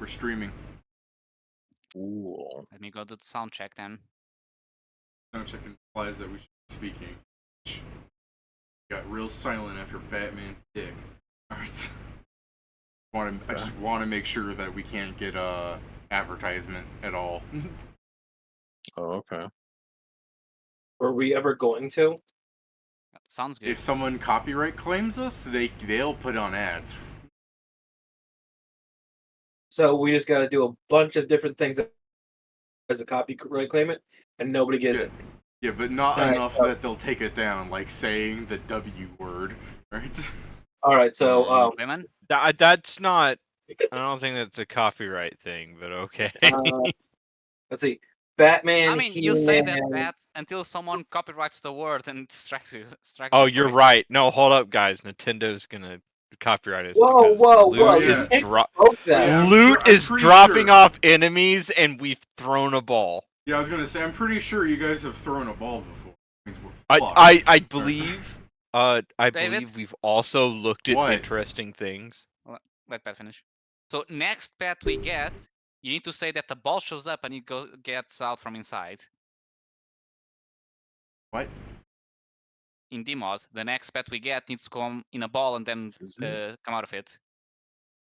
We're streaming. Cool. Let me go do the sound check then. Sound check implies that we should be speaking. Got real silent after Batman's dick. Alright. I just want to make sure that we can't get advertisement at all. Oh, okay. Were we ever going to? Sounds good. If someone copyright claims us, they'll put on ads. So we just got to do a bunch of different things as a copyright claimant, and nobody gets it. Yeah, but not All enough right, that they'll take it down, like saying the W word, right? All right, so Women? That's not. I don't think that's a copyright thing, but okay. let's see. Batman. I mean, you say that, He-Man. Pat, until someone copyrights the word and strikes you. Oh, you're right. No, hold up, guys. Nintendo's gonna copyright us Whoa, because whoa, loot whoa! is You dro- broke that. Yeah, loot I'm is pretty dropping sure. off enemies, and we've thrown a ball. Yeah, I was gonna say, I'm pretty sure you guys have thrown a ball before. Means we're I fucked. believe. David? believe we've also looked at What? interesting things. Let Pat finish. So next pet we get, you need to say that the ball shows up and it gets out from inside. What? In D-mod, the next pet we get needs to come in a ball and then come out of it.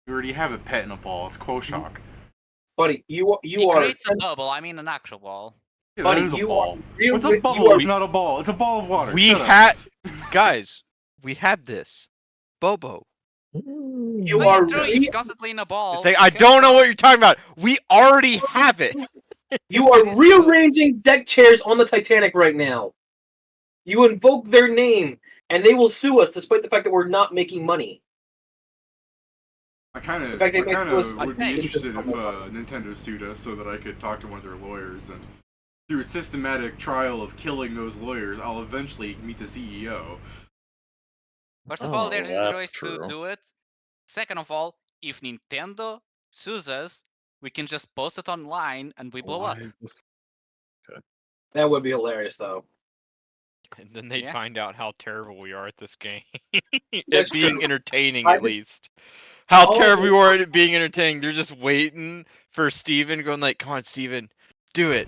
You already have a pet in a ball. It's Quoshock. Buddy, you It are. creates a bubble. I mean, an actual ball. Yeah, Buddy, that is a you ball. are real- What's a you bubble? are- It's not a ball. It's a ball of water. We Shut up. had, guys. We had this. Bobo. You No, are. yeah, true, it's constantly in a ball. Say, I don't know what you're talking about. We already have it. You are That is true. rearranging deck chairs on the Titanic right now. You invoke their name, and they will sue us, despite the fact that we're not making money. I kind of In fact, they might throw us- would be I think- interested if Nintendo sued us so that I could talk to one of their lawyers, and through a systematic trial of killing those lawyers, I'll eventually meet the CEO. First of all, Oh, there's that's ways to true. do it. Second of all, if Nintendo sues us, we can just post it online and we blow up. That would be hilarious, though. And then they'd Yeah. find out how terrible we are at this game. That's At being true. entertaining, I at would- least. How Oh, terrible we are at being entertaining. They're just waiting for Steven, going like, come on, Steven, do it.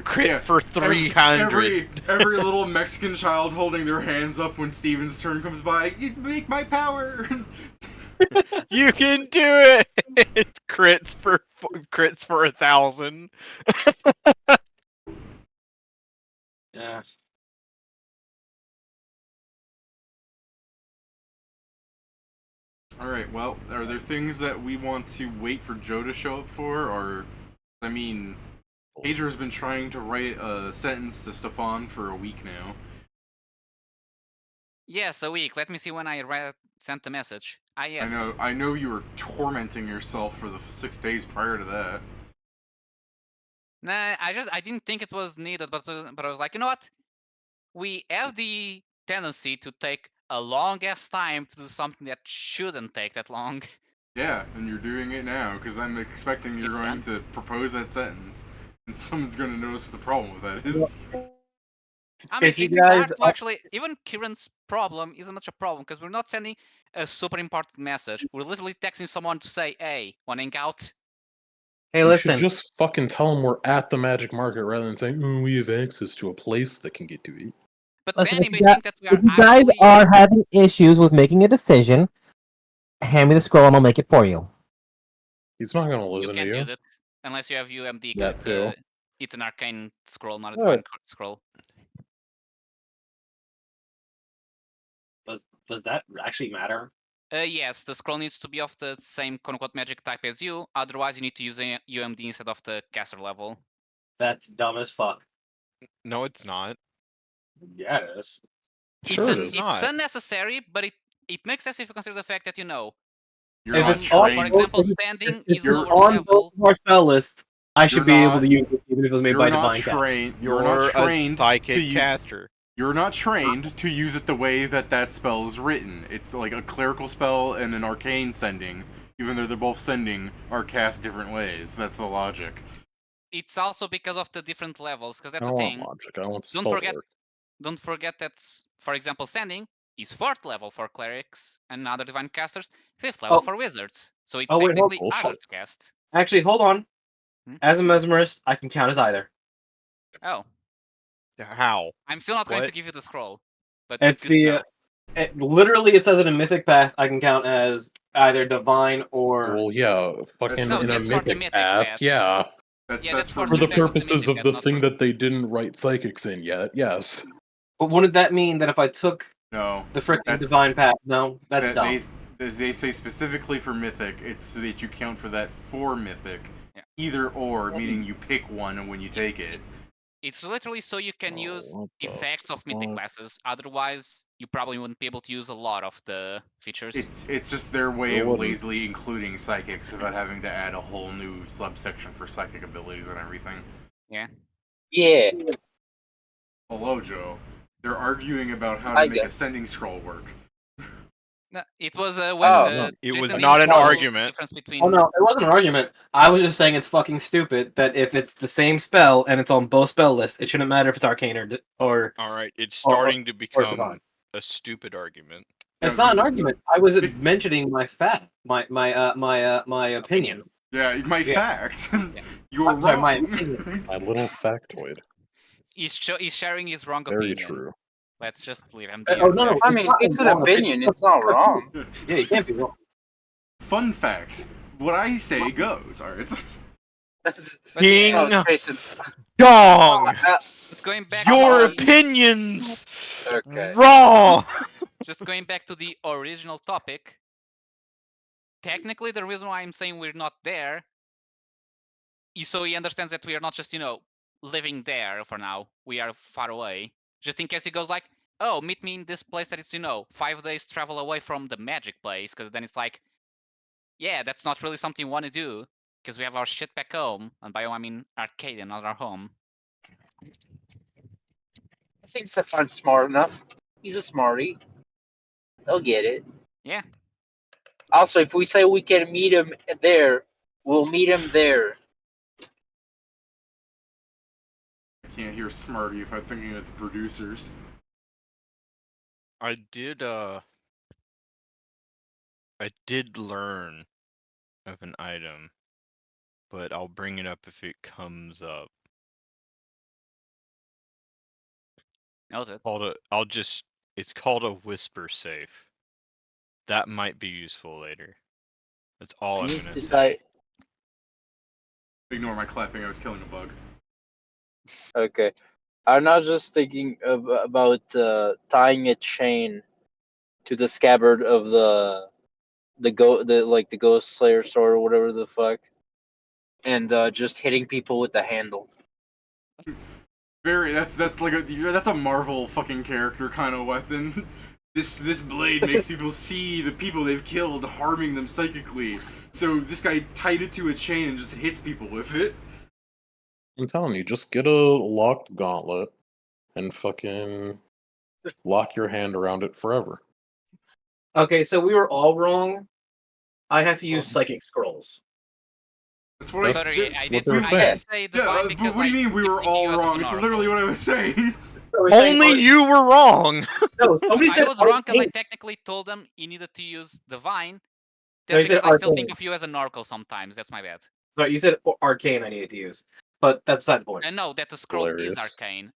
Crit for 300. Every little Mexican child holding their hands up when Steven's turn comes by. You make my power. You can do it. Crits for 1,000. Yeah. All right. Well, are there things that we want to wait for Joe to show up for, or, I mean, Pedro's been trying to write a sentence to Stefan for a week now. Yes, a week. Let me see when I sent the message. Ah, yes. I know you were tormenting yourself for the 6 days prior to that. Nah, I didn't think it was needed, but I was like, you know what? We have the tendency to take a long ass time to do something that shouldn't take that long. Yeah, and you're doing it now, because I'm expecting you're It's going done. to propose that sentence, and someone's going to notice what the problem with that is. I mean, If you it's guys hard to actually. Even Kieran's problem isn't much a problem because we're not sending a super important message. We're literally texting someone to say, "Hey, want to hang out?" Hey, You listen. should just fucking tell them we're at the Magic Market rather than saying, "Oh, we have access to a place that can get to eat." But Listen, then if you you may think that we are If you guys actually. are having issues with making a decision, hand me the scroll and I'll make it for you. He's not gonna You listen to can't you. use it unless you have UMD That because too. it's an arcane scroll, not a What? divine scroll. Does that actually matter? Yes, the scroll needs to be of the same quote-unquote magic type as you. Otherwise, you need to use a UMD instead of the caster level. That's dumb as fuck. No, it's not. Yeah, it is. Sure it is. It's not. unnecessary, but it makes sense if you consider the fact that You're If not it's on- for trained. example, if- standing if is you're lower on level. both of our spell list, I should You're be able not- to use it even if it was made by You're not Divine Cat. trained. You're You're not trained a psychic to use. caster. You're not trained to use it the way that spell is written. It's like a clerical spell and an arcane sending. Even though they're both sending, are cast different ways. That's the logic. It's also because of the different levels, because I that's don't the want thing. logic. I want Don't spell forget- work. Don't forget that, for example, standing is 4th level for clerics and other divine casters, 5th level Oh. for wizards. So it's Oh, wait, hold- technically harder Bullshit. to cast. Actually, hold on. Hmm? As a mesmerist, I can count as either. Oh, How? I'm still not going to What? give you the scroll, but It's good to know. literally it says in a mythic path I can count as either divine or. Well, yeah, fucking No, in a that's for the mythic mythic path, path. yeah. That's for For the effects of the purposes mythic of the path, not thing for- that they didn't write psychics in yet, yes. But wouldn't that mean that if I took No. the freaking That's- divine path? No, that's that dumb. they say specifically for mythic, it's so that you count for that for mythic. Yeah. Either or, meaning you pick one when you take it. It's literally so you can Oh, use what the effects of mythic fuck? classes. Otherwise, you probably wouldn't be able to use a lot of the features. It's just their way Well, of what- lazily including psychics without having to add a whole new subsection for psychic abilities and everything. Yeah. Yeah. Hello, Joe. They're arguing about how I to make get- a sending scroll work. No, it was when no. It was Jason not didn't an know argument. Difference between Oh no, it wasn't an argument. I was just saying it's fucking stupid that if it's the same spell and it's on both spell lists, it shouldn't matter if it's arcane or. All right, it's Or- starting to become divine. a stupid argument. It's not an argument. I was mentioning my fact, my opinion. Yeah, my Yeah. fact. You're I'm sorry, wrong. my opinion. My little factoid. he's sharing his wrong Very opinion. true. Let's just leave him Oh there. no, I mean, it's an wrong opinion. It's not wrong. Yeah, you can't be wrong. Fun fact: what I say goes. Alright. That's Ding Jason. dong! But going back Your to the, opinions Okay. wrong. just going back to the original topic. Technically, the reason why I'm saying we're not there is so he understands that we are not just living there for now. We are far away. Just in case he goes like, oh, meet me in this place that it's 5 days travel away from the magic place, because then it's like, yeah, that's not really something you want to do, because we have our shit back home, and by home I mean Arcadia, not our home. I think Stefan's smart enough. He's a smarty. He'll get it. Yeah. Also, if we say we can meet him there, we'll meet him there. I can't hear Smarty if I'm thinking of the producers. I did learn of an item, but I'll bring it up if it comes up. Noted. It's called a whisper safe. That might be useful later. That's all I'm gonna say. Ignore my clapping, I was killing a bug. Okay. I'm not just thinking about tying a chain to the scabbard of the Ghost Slayer sword or whatever the fuck, and just hitting people with the handle. That's a Marvel fucking character kind of weapon. This blade makes people see the people they've killed, harming them psychically. So this guy tied it to a chain and just hits people with it. I'm telling you, just get a locked gauntlet and fucking lock your hand around it forever. Okay, so we were all wrong. I have to use psychic scrolls. That's what That's I Sorry, I what did. they're I saying. did say Yeah, divine but because what do you mean we were thinking you all as wrong? an It's oracle. literally what I was saying. Only you were wrong. No, somebody I said was wrong because I arcane. technically told them you needed to use divine. No, That's you said because I still think arcane. of you as an oracle sometimes. That's my bad. Sorry, you said arcane I needed to use, but that's beside the point. And no, that the scroll is Hilarious. arcane.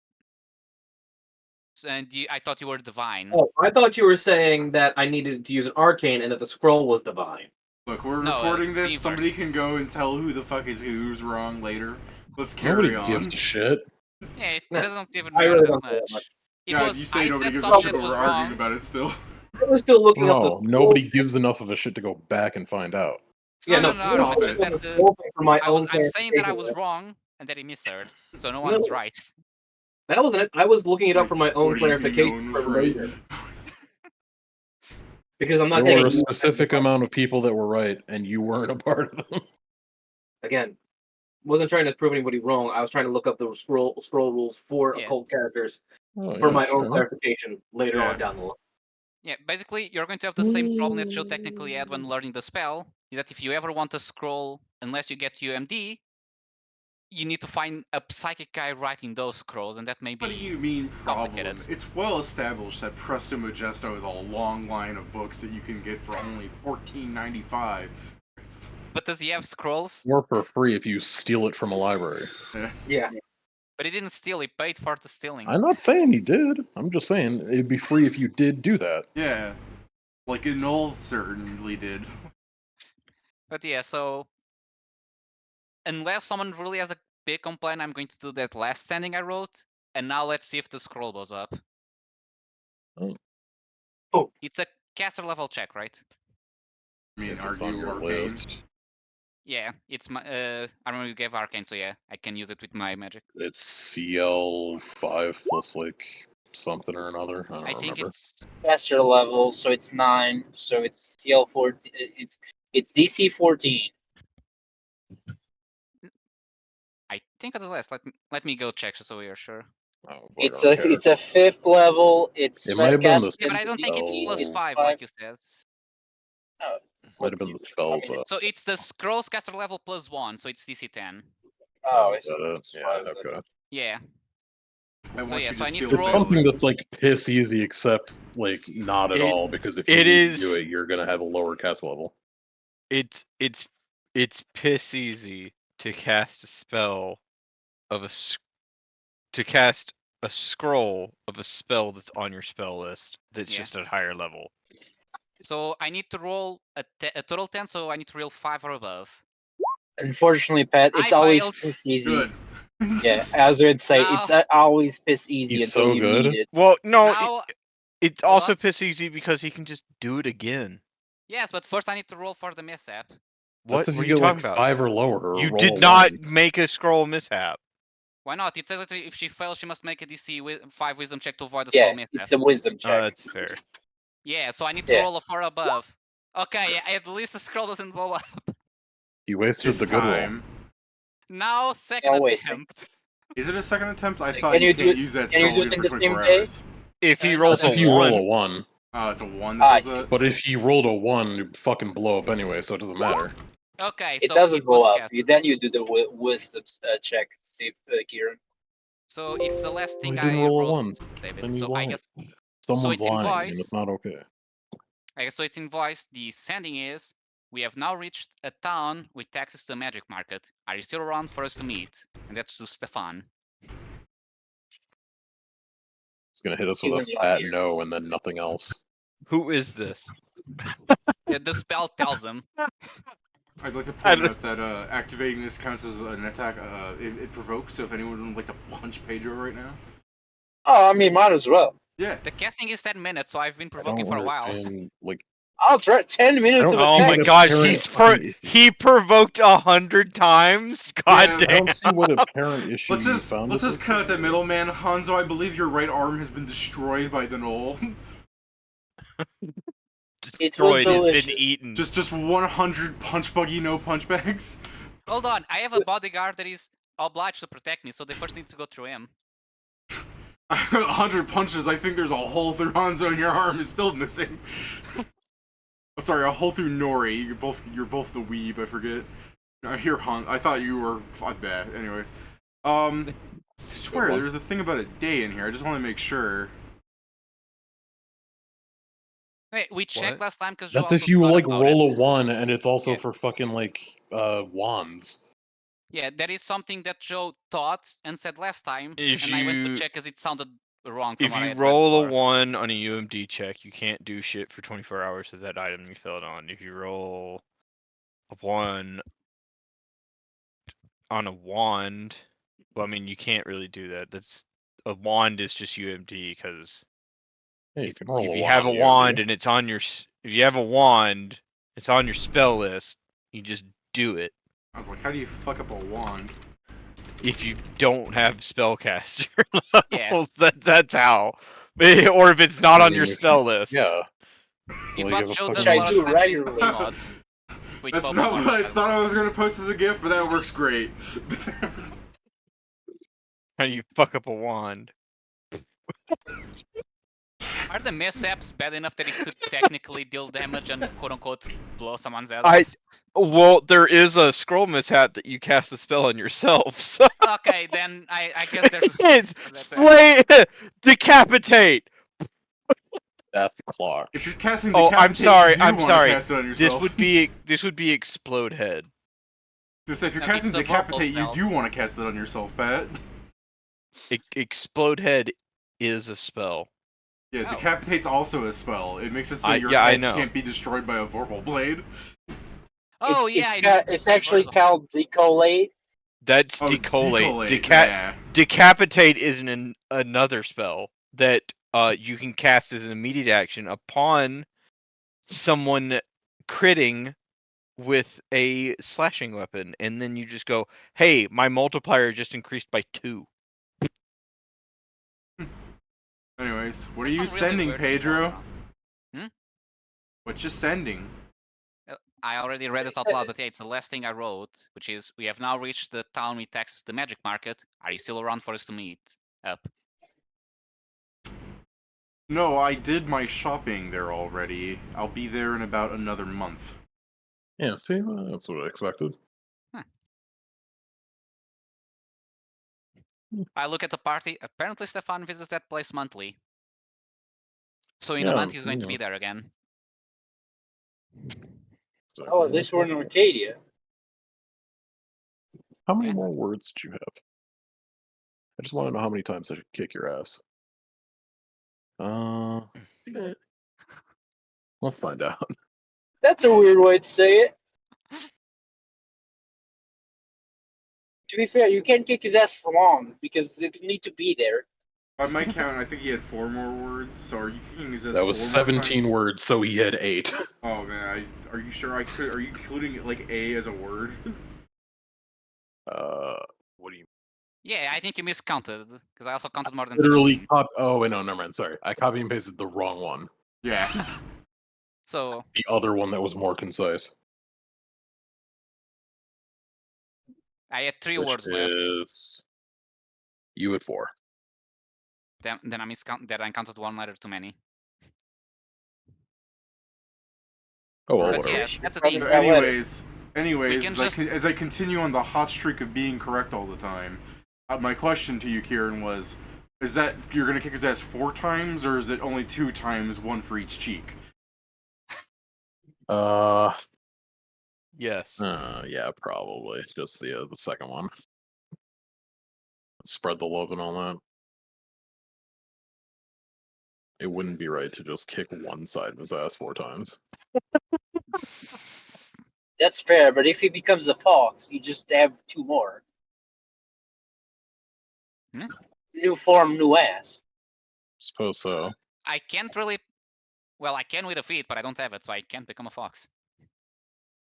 And I thought you were divine. Oh, I thought you were saying that I needed to use an arcane and that the scroll was divine. Look, we're No, recording this. Beavers. Somebody can go and tell who the fuck is who's wrong later. Let's Nobody carry on. gives a shit. Yeah, it No, doesn't even I matter really that don't care that much. much. It Yeah, was you say I nobody said gives a something shit, that but was we're arguing wrong. about it still. I was still looking up the No, scroll. nobody gives enough of a shit to go back and find out. Yeah, No, no, no, stop It's it. just that the scroll thing for my own I'm saying that I was clarification. wrong and that he misheard. So no one is No. right. That wasn't it. I was looking it up for my own What do you mean no clarification one for was right? later. Because I'm not There taking were a specific amount of people that were right, and you weren't a part of them. Again, wasn't trying to prove anybody wrong. I was trying to look up the scroll rules for Yeah. occult characters Oh, for yeah, my own sure. clarification later Yeah. on down the line. Yeah, basically, you're going to have the same problem that you'll technically had when learning the spell. Is that if you ever want to scroll, unless you get UMD, you need to find a psychic guy writing those scrolls, and that may be. What do you mean problem? complicated. It's well established that Presto Majesto is a long line of books that you can get for only $14.95. but does he have scrolls? Or for free if you steal it from a library. Yeah. But he didn't steal, he paid for the stealing. I'm not saying he did. I'm just saying it'd be free if you did do that. Yeah. Like Null certainly did. But yeah, so unless someone really has a big complaint, I'm going to do that last standing I wrote. And now let's see if the scroll goes up. Oh. It's a caster level check, right? I mean, If it's on argue your arcane. list, Yeah, it's my I remember you gave arcane, so yeah, I can use it with my magic. it's CL5 plus like something or another. I don't I think remember. it's Caster level, so it's 9. So it's CL 14. It's DC 14. I think it was less. Let me go check so we are sure. Oh, I It's don't a care. it's a 5th level. It's It might have been the Yeah, but I don't think it's spell. plus it's 5 5. like you said. Might have been the spell. So it's the scrolls caster level plus 1, so it's DC 10. Oh, Is that it? Yeah. Okay. Yeah. I So want yeah, you so to I need steal to the roll- Something family. that's like piss easy, except like not at It- all, because if you it need to is- do it, you're gonna have a lower cast level. It's piss easy to cast a spell of to cast a scroll of a spell that's on your spell list that's Yeah. just at higher level. So I need to roll a total 10, so I need to roll 5 or above. Unfortunately, Pat, it's I always failed. piss easy. Good. Yeah, I was going to say, Now- it's always piss easy He's until so you good. need it. Well, no, Now, it's Hold also on. piss easy because he can just do it again. yes, but first I need to roll for the mishap. What? That's if What are you you get like talking about? 5 or lower. Or You roll did a not 1. make a scroll mishap. Why not? It says that if she fails, she must make a DC 5 wisdom check to avoid the Yeah, scroll mishap. it's a wisdom check. That's fair. Yeah, so I need to Yeah. roll a 4 above. Okay, yeah, at least the scroll doesn't blow up. You wasted This the good roll. time. Now, second always attempt. Is it a second attempt? I thought Can you you can't do- use that can you scroll do it again in for the same 24 day? hours. If he No, rolls That's a if you roll a 1, 1. Oh, it's a 1 Ah, that I does see. that? But if he rolled a 1, it'd fucking blow up anyway, so it doesn't matter. Okay, It so doesn't was blow up. cast. Then you do the wisdom check, see if Kieran. So it's the last Well, thing he didn't I roll a wrote, 1. David. Then he's So I lying. guess Someone's it's in lying, and voice. it's not okay. I guess so. It's in voice. The sending is: we have now reached a town with access to a magic market. Are you still around for us to meet? And that's to Stefan. It's gonna hit us with a Steven's not fat here. no and then nothing else. who is this? Yeah, the spell tells him. I'd like to I point don't- out that activating this counts as an attack. It provokes, so if anyone would like to punch Pedro right now. Oh, I mean, might as well. Yeah. The casting is 10 minutes, so I've been I provoking don't for a while. understand, like, I'll try 10 minutes I of don't Oh see my attack. what gosh, apparent fucking issue- he provoked 100 times. God Yeah, I damn. don't see what apparent issue Let's you just found. let's with just this cut out thing. that middleman, Hanzo. I believe your right arm has been destroyed by the knoll. It was Destroyed, delicious. been eaten. just 100 punch buggy, no punch bags. Hold on, I have a bodyguard that is obliged to protect me, so they first need to go through him. 100 punches. I think there's a hole through Hanzo, and your arm is still missing. Oh, sorry, a hole through Nori. You're both the weeb. I forget. I hear I thought you were bad. Anyways, I swear one. there's a thing about a day in here. I just want to make sure. Wait, we checked What? last time because That's if you like roll a 1 and it's also Yeah. for fucking like wands. Yeah, there is something that Joe thought and said last time, If and I went to you- check because it sounded wrong from If what I you had roll read a 1 on a UMD check, you can't do shit for 24 hours with that item you filled on. If you roll a 1 on a wand, well, I mean, you can't really do that. That's a wand is just UMD because Hey, you can roll if a you 1 have on a the wand OD. and it's on your if you have a wand, it's on your spell list. You just do it. I was like, how do you fuck up a wand? If you don't have spellcaster Yeah. levels, that's how. Or if it's not I on mean, your if you- spell list. Yeah. It's Like, what if a Joe does fucking- a lot Which I of do times in regularly. mods. With That's Pokemon not what I mods. thought I was gonna post as a gift, but that works great. How do you fuck up a wand? Are the mishaps bad enough that it could technically deal damage and quote unquote blow someone's head I- off? Well, there is a scroll mishap that you cast a spell on yourself. So Okay, then I guess there's it's that's it. slay, decapitate. Death Clutch. If you're casting Oh, Decapitate, I'm sorry. you do I'm want sorry. to cast it on This yourself. would be Explode Head. Just if you're No, casting it's the verbal Decapitate, you spell. do want to cast it on yourself, Pat. Explode Head is a spell. Yeah, Oh. Decapitate's also a spell. It makes it so your I head know. can't be destroyed by a Vorpal Blade. Oh it's, yeah, it's actually called Decollate. That's Oh, Decollate. Decollate, yeah. Decapitate is another spell that you can cast as an immediate action upon someone critting with a slashing weapon, and then you just go, "Hey, my multiplier just increased by 2." Anyways, what are That's you some really sending, weird Pedro? spell. What you sending? I already read it out loud, but yeah, it's the last thing I wrote, which is we have now reached the town we taxed the magic market. Are you still around for us to meet up? No, I did my shopping there already. I'll be there in about another month. Yeah, see, that's what I expected. I look at the party. Apparently, Stefan visits that place monthly. So in a Yeah, month, he's going to yeah. be there again. Oh, at least we're in Arcadia. How many Yeah. more words did you have? I just want to know how many times I should kick your ass. Let's find out. That's a weird way to say it. To be fair, you can't kick his ass for long because it need to be there. By my count, I think he had 4 more words. So are you kicking his ass That was 4 more 17 times? words, so he had 8. Oh man, are you sure I could? Are you including like A as a word? What do you Yeah, I think you miscounted because I also counted more than literally 17. Oh wait, no, never mind. Sorry, I copy and pasted the wrong one. Yeah. So The other one that was more concise, I had 3 which words left. is you at 4. Then I I counted 1 letter too many. Oh well, But whatever. yeah, that's the thing. But That letter. anyways, can as I continue on the hot streak of being correct all the time, my question to you, Kieran, was: is that you're gonna kick his ass 4 times, or is it only 2 times, 1 for each cheek? Yes. Yeah, probably just the second one. Spread the love and all that. It wouldn't be right to just kick one side of his ass 4 times. That's fair, but if he becomes a fox, you just have 2 more. New form, new ass. Suppose so. I can't really. Well, I can with a feet, but I don't have it, so I can't become a fox.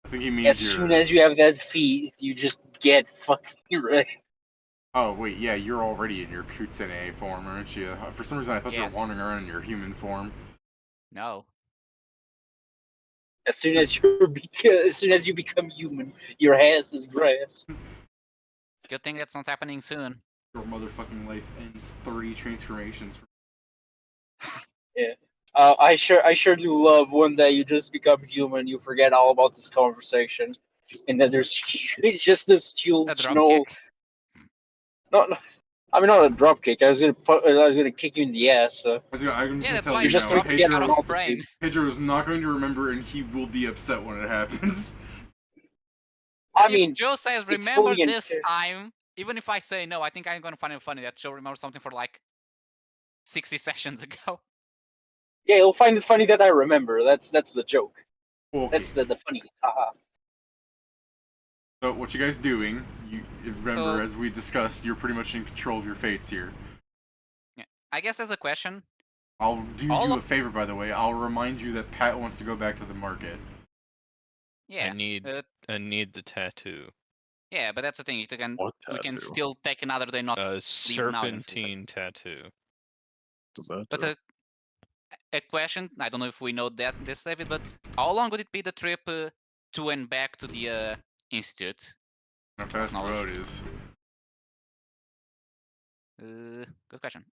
I think he means As you're. soon as you have that feat, you just get fucking ready. Oh wait, yeah, you're already in your Kutsune form, aren't you? For some reason, I thought you Yes. were wandering around in your human form. No. As soon as you become human, your ass is grass. Good thing that's not happening soon. Your motherfucking life ends 30 transformations. Yeah. I sure do love one day you just become human, you forget all about this conversation, and then there's it's just this A huge drop no, kick. I mean not a drop kick. I was gonna kick you in the ass. So. I'm Yeah, gonna that's tell why you you just now, drop don't kick get out Pedro. of frame. Pedro is not going to remember, and he will be upset when it happens. I If mean, Joe says, it's remember fully this time, even if I say no, I think I'm gonna find it funny that Joe remembers something for like 60 sessions ago. yeah, he'll find it funny that I remember. That's the joke. Okay. That's the funny. Haha. So what you guys doing? You remember, So- as we discussed, you're pretty much in control of your fates here. I guess there's a question. I'll do All you of- a favor, by the way. I'll remind you that Pat wants to go back to the market. Yeah. I need the tattoo. Yeah, but that's the thing. We can tattoo? still take another day not. A now, serpentine tattoo. Does that But do? a question. I don't know if we know this, David, but how long would it be the trip to and back to the institute? How fast the Knowledge. road is. Good question.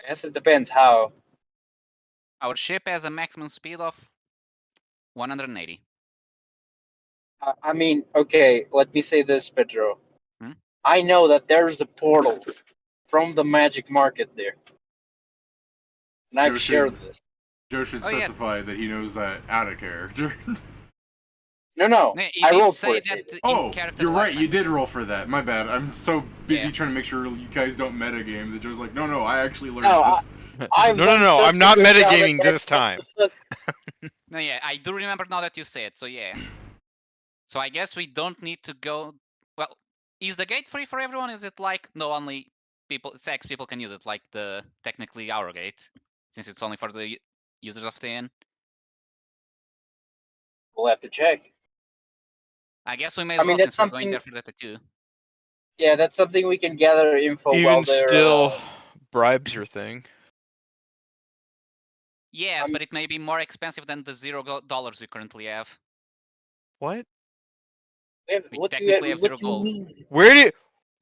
I guess it depends how. Our ship has a maximum speed of 180. I mean, okay, let me say this, Pedro. Hmm? I know that there's a portal from the magic market there. And I've Joe shared should- this. Joe should Oh, yeah. specify that he knows that out of character. No, No, he I did rolled for say it. that David. in Oh, character you're last right. You time. did roll for that. My bad. I'm so busy Yeah. trying to make sure you guys don't metagame that Joe's like, no, I actually learned No, this. I've No, done such I'm a not good job at metagaming that this time. stuff. No, yeah, I do remember now that you say it. So yeah. So I guess we don't need to go. Well, is the gate free for everyone? Is it like no, only sex people can use it, like the technically our gate, since it's only for the users of the inn? We'll have to check. I guess we may as I mean, well, that's since we're going something- there for that too. Yeah, that's something we can gather info while Even they're. still, bribes your thing. Yes, I'm- but it may be more expensive than the $0 we currently have. What? We What do technically you, have what 0 do you gold. mean?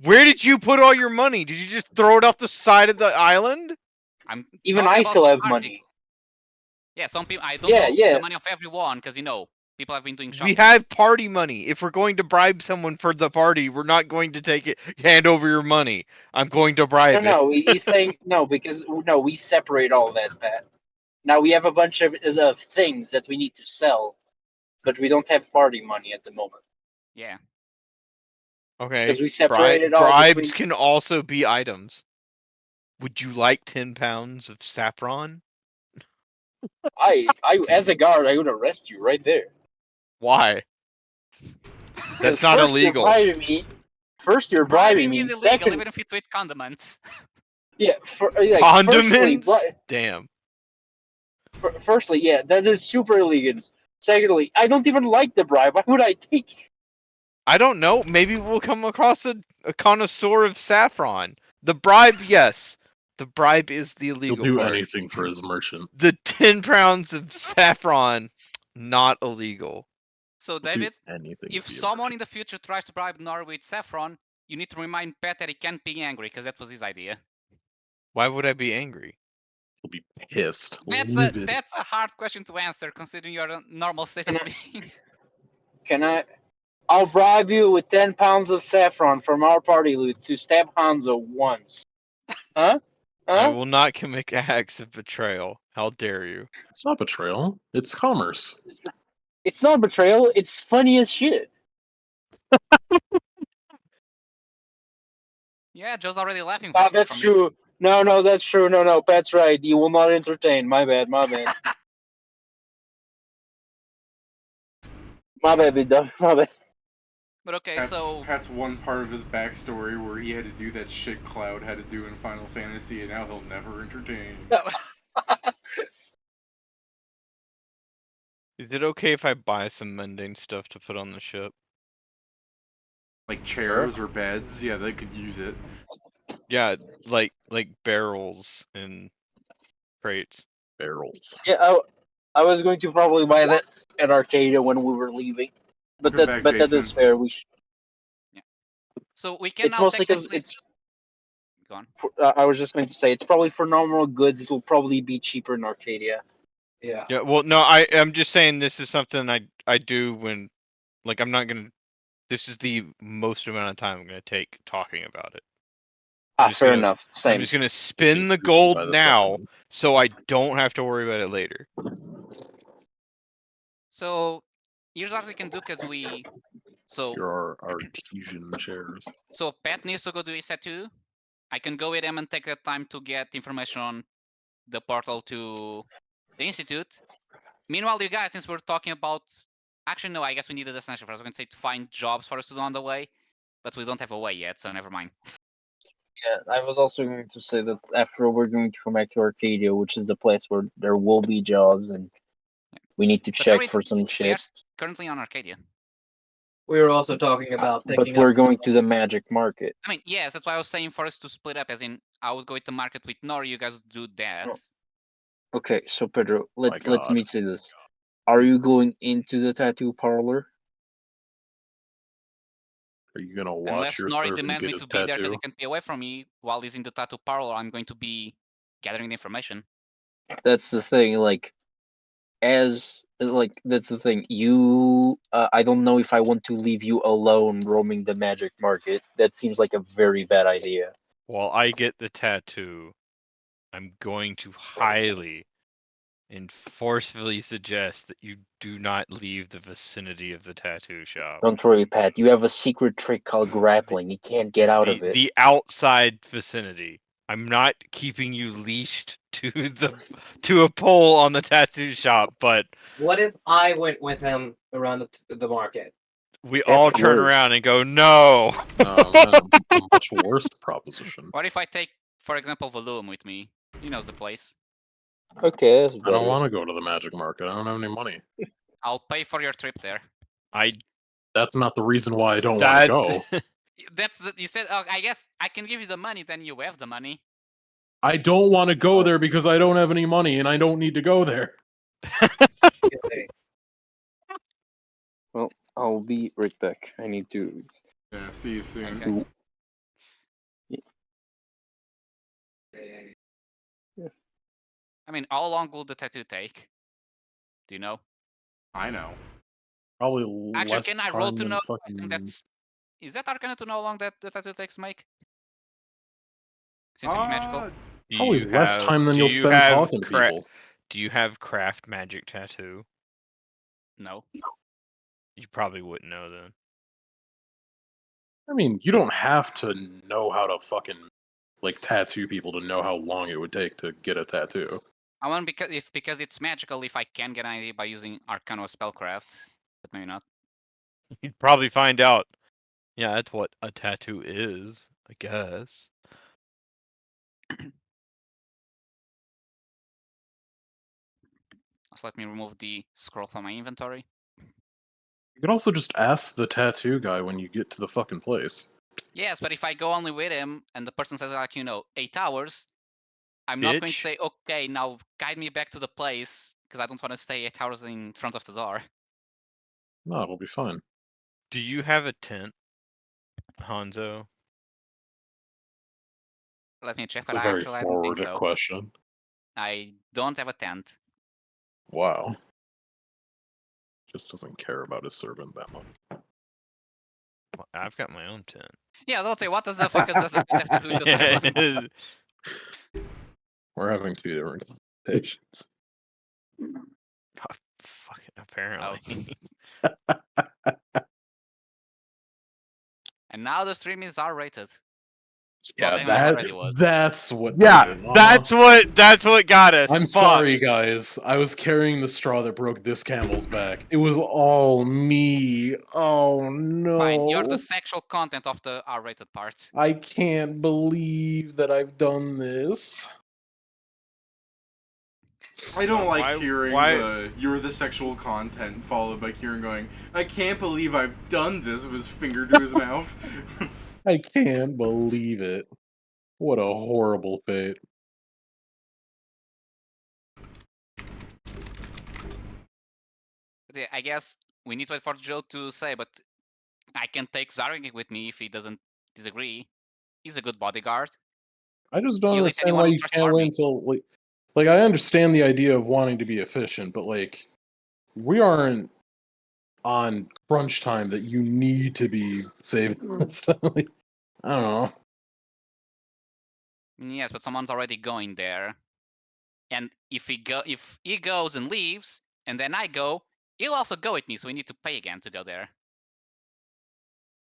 Where did you put all your money? Did you just throw it off the side of the island? I'm Even talking I about still the have party. money. Yeah, some people. I don't Yeah, know yeah. the money of everyone because people have been doing We shopping. have party money. If we're going to bribe someone for the party, we're not going to take it. Hand over your money. I'm going to bribe it. No, he's saying no because no, we separate all that, Pat. Now we have a bunch of things that we need to sell, but we don't have party money at the moment Yeah. Okay. because we separated all Bribes between. can also be items. Would you like 10 pounds of saffron? I, as a guard, I would arrest you right there. Why? That's 'Cause not first illegal. You're bribing me. First, you're bribing me. is illegal, Second, even if you tweet condiments. yeah. Firstly, Condiments? Damn. firstly, yeah, that is super illegal. Secondly, I don't even like the bribe. Why would I take it? I don't know. Maybe we'll come across a connoisseur of saffron. The bribe, yes. The bribe is the He'll illegal do part. anything for his merchant. The 10 pounds of saffron, not illegal. So, He'll do David, anything. if to be a someone merchant. in the future tries to bribe Nori with saffron, you need to remind Pat that he can't be angry because that was his idea. Why would I be angry? He'll be pissed. That's livid. a hard question to answer considering your normal state of being. Can I? I'll bribe you with 10 pounds of saffron from our party loot to stab Hanzo once. Huh? I will not commit acts of betrayal. How dare you? It's not betrayal. It's commerce. It's not betrayal. It's funny as shit. Yeah, Joe's already laughing. Ah, that's from true. No, that's true. No, Pat's right. You will not entertain. My bad. My bad, big dog. My bad. But okay, That's one part of his backstory where he had to do that shit Cloud had to do in Final Fantasy, and now he'll never entertain. Is it okay if I buy some mundane stuff to put on the ship? Like chairs or beds, yeah, they could use it. Yeah, like barrels and crates. Barrels. Yeah, I was going to probably buy that at Arcadia when we were leaving, but Welcome back, that Jason. is fair. We should. So we can It's now mostly because technically. it's. Go on. I was just going to say it's probably for normal goods. It will probably be cheaper in Arcadia. Yeah. Yeah, well, no, I'm just saying this is something I do when, like, I'm not gonna. This is the most amount of time I'm gonna take talking about it. Fair gonna- enough. I'm Same. just gonna spin the Increasing gold by the now, time. so I don't have to worry about it later. So here's what we can do because we. So Here are artesian chairs. so Pat needs to go to ESET 2. I can go with him and take that time to get information on the portal to the institute. Meanwhile, you guys, since we're talking about, actually no, I guess we need a destination first. I was going to say to find jobs for us to do on the way, but we don't have a way yet, so never mind. Yeah, I was also going to say that after we're going to come back to Arcadia, which is the place where there will be jobs, and we need to But check Nori, for some we are shit. currently on Arcadia. We were also talking about But picking we're up. going to the magic market. I mean, yes, that's why I was saying for us to split up, as in I would go to the market with Nori, you guys do that. Oh. Okay, so Pedro, let God. me say this: are you going into the tattoo parlor? Are you gonna watch Unless your Nori third demands me get to a be there because tattoo? he can't be away from me while he's in the tattoo parlor, I'm going to be gathering the information. That's the thing. Like, that's the thing. You, I don't know if I want to leave you alone roaming the magic market. That seems like a very bad idea. while I get the tattoo, I'm going to highly and forcefully suggest that you do not leave the vicinity of the tattoo shop. Don't worry, Pat. You have a secret trick called grappling. You can't get out of it. The outside vicinity. I'm not keeping you leashed to a pole on the tattoo shop, but What if I went with him around the market? we That's all turn worse. around and go, no. Oh man, a much worse proposition. What if I take, for example, Valuun with me? He knows the place. Okay, that's I don't better. want to go to the magic market. I don't have any money. I'll pay for your trip there. That's not the reason why I don't want to go. You said. Oh, I guess I can give you the money. Then you have the money. I don't want to go there because I don't have any money and I don't need to go there. Well, I'll be right back. I need to. Yeah, see you soon. Okay. I mean, how long will the tattoo take? Do you know? I know. Probably Actually, less can I roll time to than know? I fucking. think that's. Is that Arcana to know how long that the tattoo takes, Mike? Since it's magical. Do Probably you less have- time than do you'll you spend have talking to cra- people. Do you have craft magic tattoo? No. You probably wouldn't know then. I mean, you don't have to know how to fucking like tattoo people to know how long it would take to get a tattoo. I want because it's magical. If I can get an idea by using Arcana or spellcraft, but maybe not. You'd probably find out. Yeah, that's what a tattoo is, I guess. So let me remove the scroll from my inventory. You could also just ask the tattoo guy when you get to the fucking place. Yes, but if I go only with him and the person says 8 hours, I'm not going to Bitch. say, okay, now guide me back to the place because I don't want to stay 8 hours in front of the door. No, it'll be fine. Do you have a tent, Hanzo? Let me check, It's but a very I don't think forward so. question. I don't have a tent. Wow. Just doesn't care about his servant that much. Well, I've got my own tent. Yeah, don't say, what does the fuck does it have to do with the servant? We're having two different conversations. Fucking apparently. And now the stream is R-rated. Yeah, Well, it already was. that's what Yeah, does it. that's what got us. I'm Fuck. sorry, guys. I was carrying the straw that broke this camel's back. It was all me. Oh no. Fine, you're the sexual content of the R-rated part. I can't believe that I've done this. I don't like Why- hearing why- you're the sexual content followed by Kieran going, I can't believe I've done this with his finger to his mouth. I can't believe it. What a horrible fate. But yeah, I guess we need to wait for Joe to say, but I can take Zarek with me if he doesn't disagree. He's a good bodyguard. I just don't You like understand anyone why who you trusts can't army? wait until like I understand the idea of wanting to be efficient, but like we aren't on crunch time that you need to be saving stuff. Like, I don't know. Yes, but someone's already going there. And if he goes and leaves, and then I go, he'll also go with me, so we need to pay again to go there.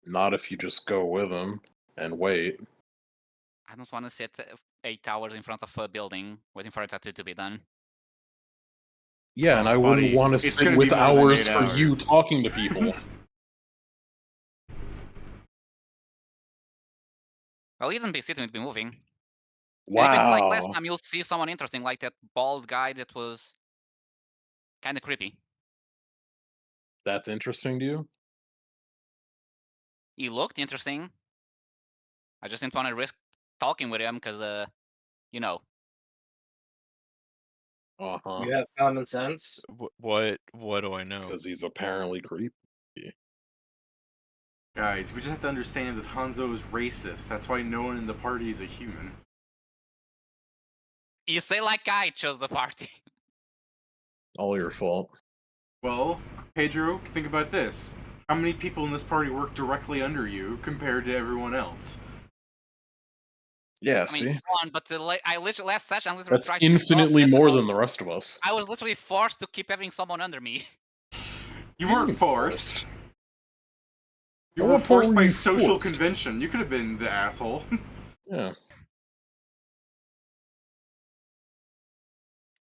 Not if you just go with them and wait. I don't want to sit 8 hours in front of a building waiting for a tattoo to be done. Yeah, and Oh, I wouldn't buddy, want to it's sit gonna with be more than hours 8 for you hours. talking to people. Well, he doesn't be sitting, it'd be moving. Wow. And if it's like last time, you'll see someone interesting, like that bald guy that was kind of creepy. That's interesting to you? He looked interesting. I just didn't want to risk talking with him because, you know. Uh-huh. You have common sense. What do I know? Because he's apparently creepy. Guys, we just have to understand that Hanzo is racist. That's why no one in the party is a human. You say like I chose the party. All your fault. Well, Pedro, think about this. How many people in this party work directly under you compared to everyone else? Yeah, I mean, see? one, but I literally last session I literally That's tried to stop infinitely it, and more than the rest of us. I was literally forced to keep having someone under me. You What do weren't mean forced. You At were what point forced were by you social forced? convention. You could have been the asshole. Yeah.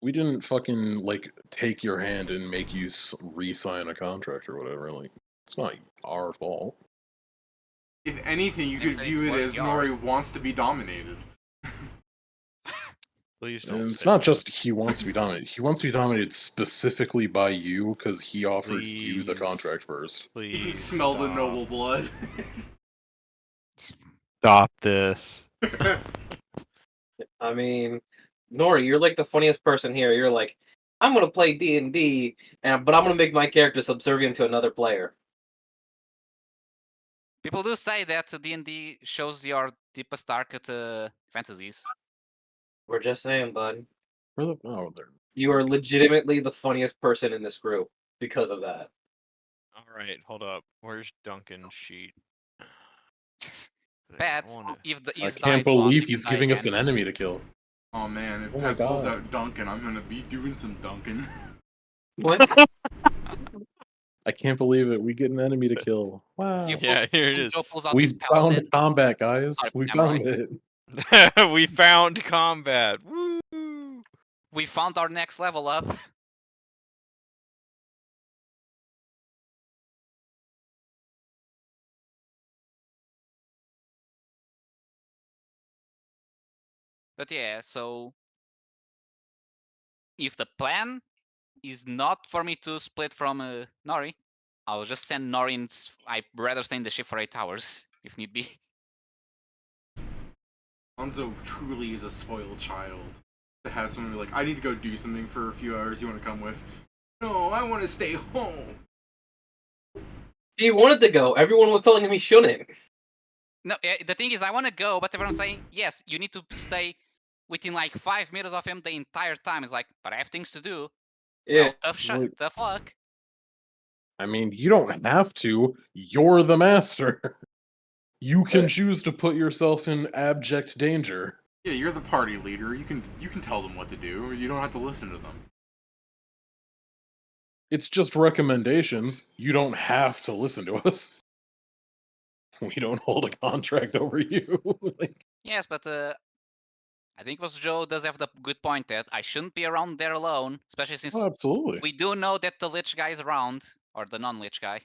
We didn't fucking, like, take your hand and make you re-sign a contract or whatever. Like, it's not our fault. If anything, you Never could said view it it was as yours. Nori wants to be dominated. Please don't. And it's say not that. just he wants to be dominated. He wants to be dominated specifically by you because he offered you the Please. contract first. Please. You can smell the stop. noble blood. Stop this. I mean, Nori, you're like the funniest person here. You're like, I'm gonna play D&D, but I'm gonna make my character subservient to another player. People do say that D&D shows your deepest, darkest fantasies. We're just saying, bud. Oh, there. You are legitimately the funniest person in this group because of that. All right, hold up. Where's Duncan's sheet? Pat, I he's can't died once, believe he can he's die giving us again. an enemy to kill. Oh man, if Oh my Pat pulls God. out Duncan, I'm gonna be doing some Duncan. What? I can't believe it. We get an enemy to kill. Wow. You Yeah, here it and is. Joe pulls out We his found paladin. combat, guys. Sorry, We samurai. found it. We found combat. Woo! We found our next level up. But yeah, so if the plan is not for me to split from Nori, I'll just send Nori and I'd rather stay in the ship for 8 hours, if need be. Hanzo truly is a spoiled child. To have someone be like, I need to go do something for a few hours, you want to come with? No, I want to stay home. He wanted to go. Everyone was telling him he shouldn't. No, the thing is, I want to go, but everyone's saying, yes, you need to stay within like 5 meters of him the entire time. It's like, but I have things to do. Yeah. Well, Like- tough luck. I mean, you don't have to. You're the master. You can choose to put yourself in abject danger. Yeah, you're the party leader. You can tell them what to do. You don't have to listen to them. It's just recommendations. You don't have to listen to us. We don't hold a contract over you. Like, Yes, but I think was Joe does have the good point that I shouldn't be around there alone, especially since oh, absolutely. we do know that the Lich guy is around, or the non-Lich guy.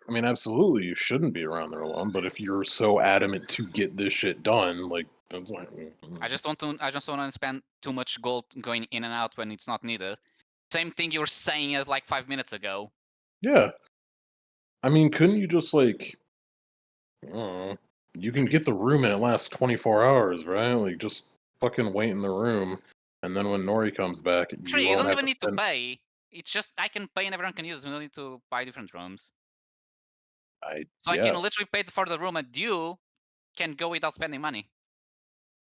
I mean, absolutely, you shouldn't be around there alone. But if you're so adamant to get this shit done, like, that's like, I just don't want to spend too much gold going in and out when it's not needed. Same thing you were saying as like 5 minutes ago. yeah. I mean, couldn't you just like, I don't know, you can get the room and it lasts 24 hours, right? Like, just fucking wait in the room, and then when Nori comes back, Actually, you you won't don't have even to need to spend. pay. It's just I can pay and everyone can use it. We don't need to buy different rooms. So I can Yes. literally pay for the room and you can go without spending money.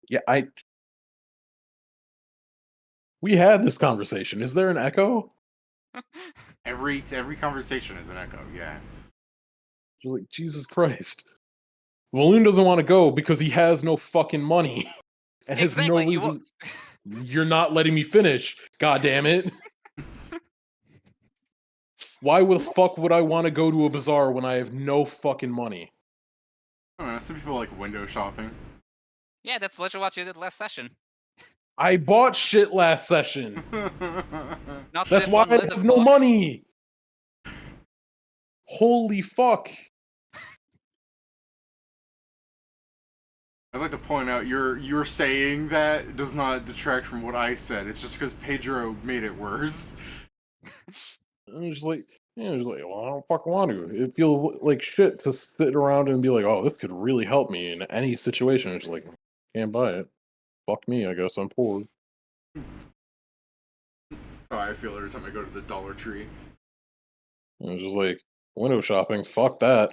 Yeah, we had this conversation. Is there an echo? Every conversation is an echo. Yeah. Just like, Jesus Christ. Valuun doesn't want to go because he has no fucking money. And has no Exactly. reason. You're not letting me finish. God damn it. Why the fuck would I want to go to a bazaar when I have no fucking money? I don't know. Some people like window shopping. Yeah, that's literally what you did last session. I bought shit last session. Not That's that why one I lizard have no folk. money. Holy fuck. I'd like to point out you're saying that does not detract from what I said. It's just because Pedro made it worse. I'm just like, well, I don't fucking want to. It feels like shit to sit around and be like, oh, this could really help me in any situation. It's like, can't buy it. Fuck me, I guess I'm poor. That's how I feel every time I go to the Dollar Tree. And it's just like, window shopping, fuck that.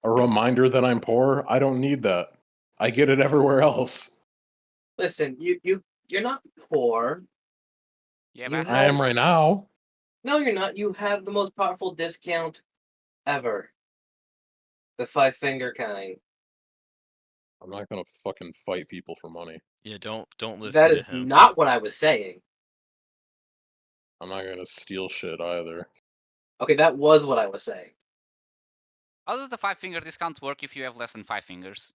A reminder that I'm poor, I don't need that. I get it everywhere else. Listen, you're not poor. Yeah, You but I am right now. No, you're not. You have the most powerful discount ever. The 5-finger kind. I'm not gonna fucking fight people for money. Yeah, don't listen That to is him. not what I was saying. I'm not gonna steal shit either. Okay, that was what I was saying. How does the 5-finger discount work if you have less than 5 fingers?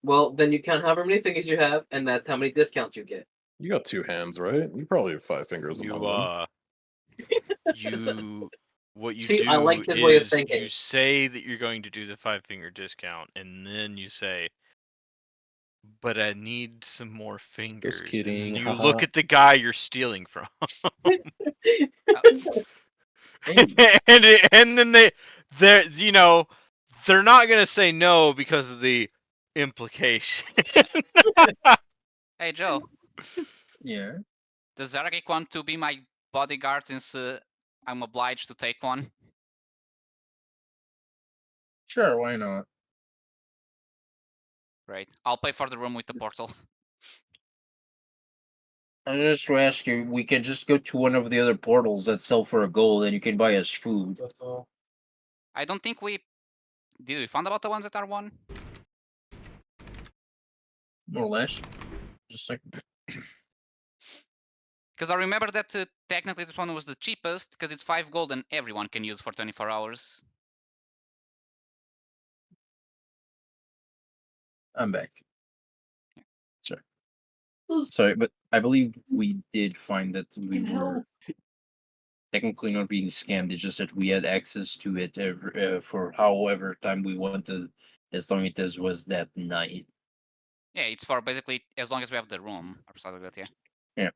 Well, then you count however many fingers you have, and that's how many discounts you get. You got 2 hands, right? You probably have 5 fingers among them. What you See, do I like this way of is thinking. you say that you're going to do the 5-finger discount, and then you say, but I need some more fingers. kidding, And you haha. look at the guy you're stealing from. and then they're not gonna say no because of the implication. Hey, Joe. Yeah. Does Zaragik want to be my bodyguard since I'm obliged to take one? Sure, why not? Right. I'll pay for the room with the portal. I just to ask you, we can just go to one of the other portals that sell for a gold, and you can buy us food. I don't think we... Did we find about the ones that are one? More or less. Just a second. Because I remember that technically this one was the cheapest because it's 5 gold and everyone can use for 24 hours. I'm back. Sorry. Sorry, but I believe we did find that we were technically not being scammed. It's just that we had access to it for however time we wanted, as long as it was that night. Yeah, it's for basically as long as we have the room or something like that, yeah. Yeah.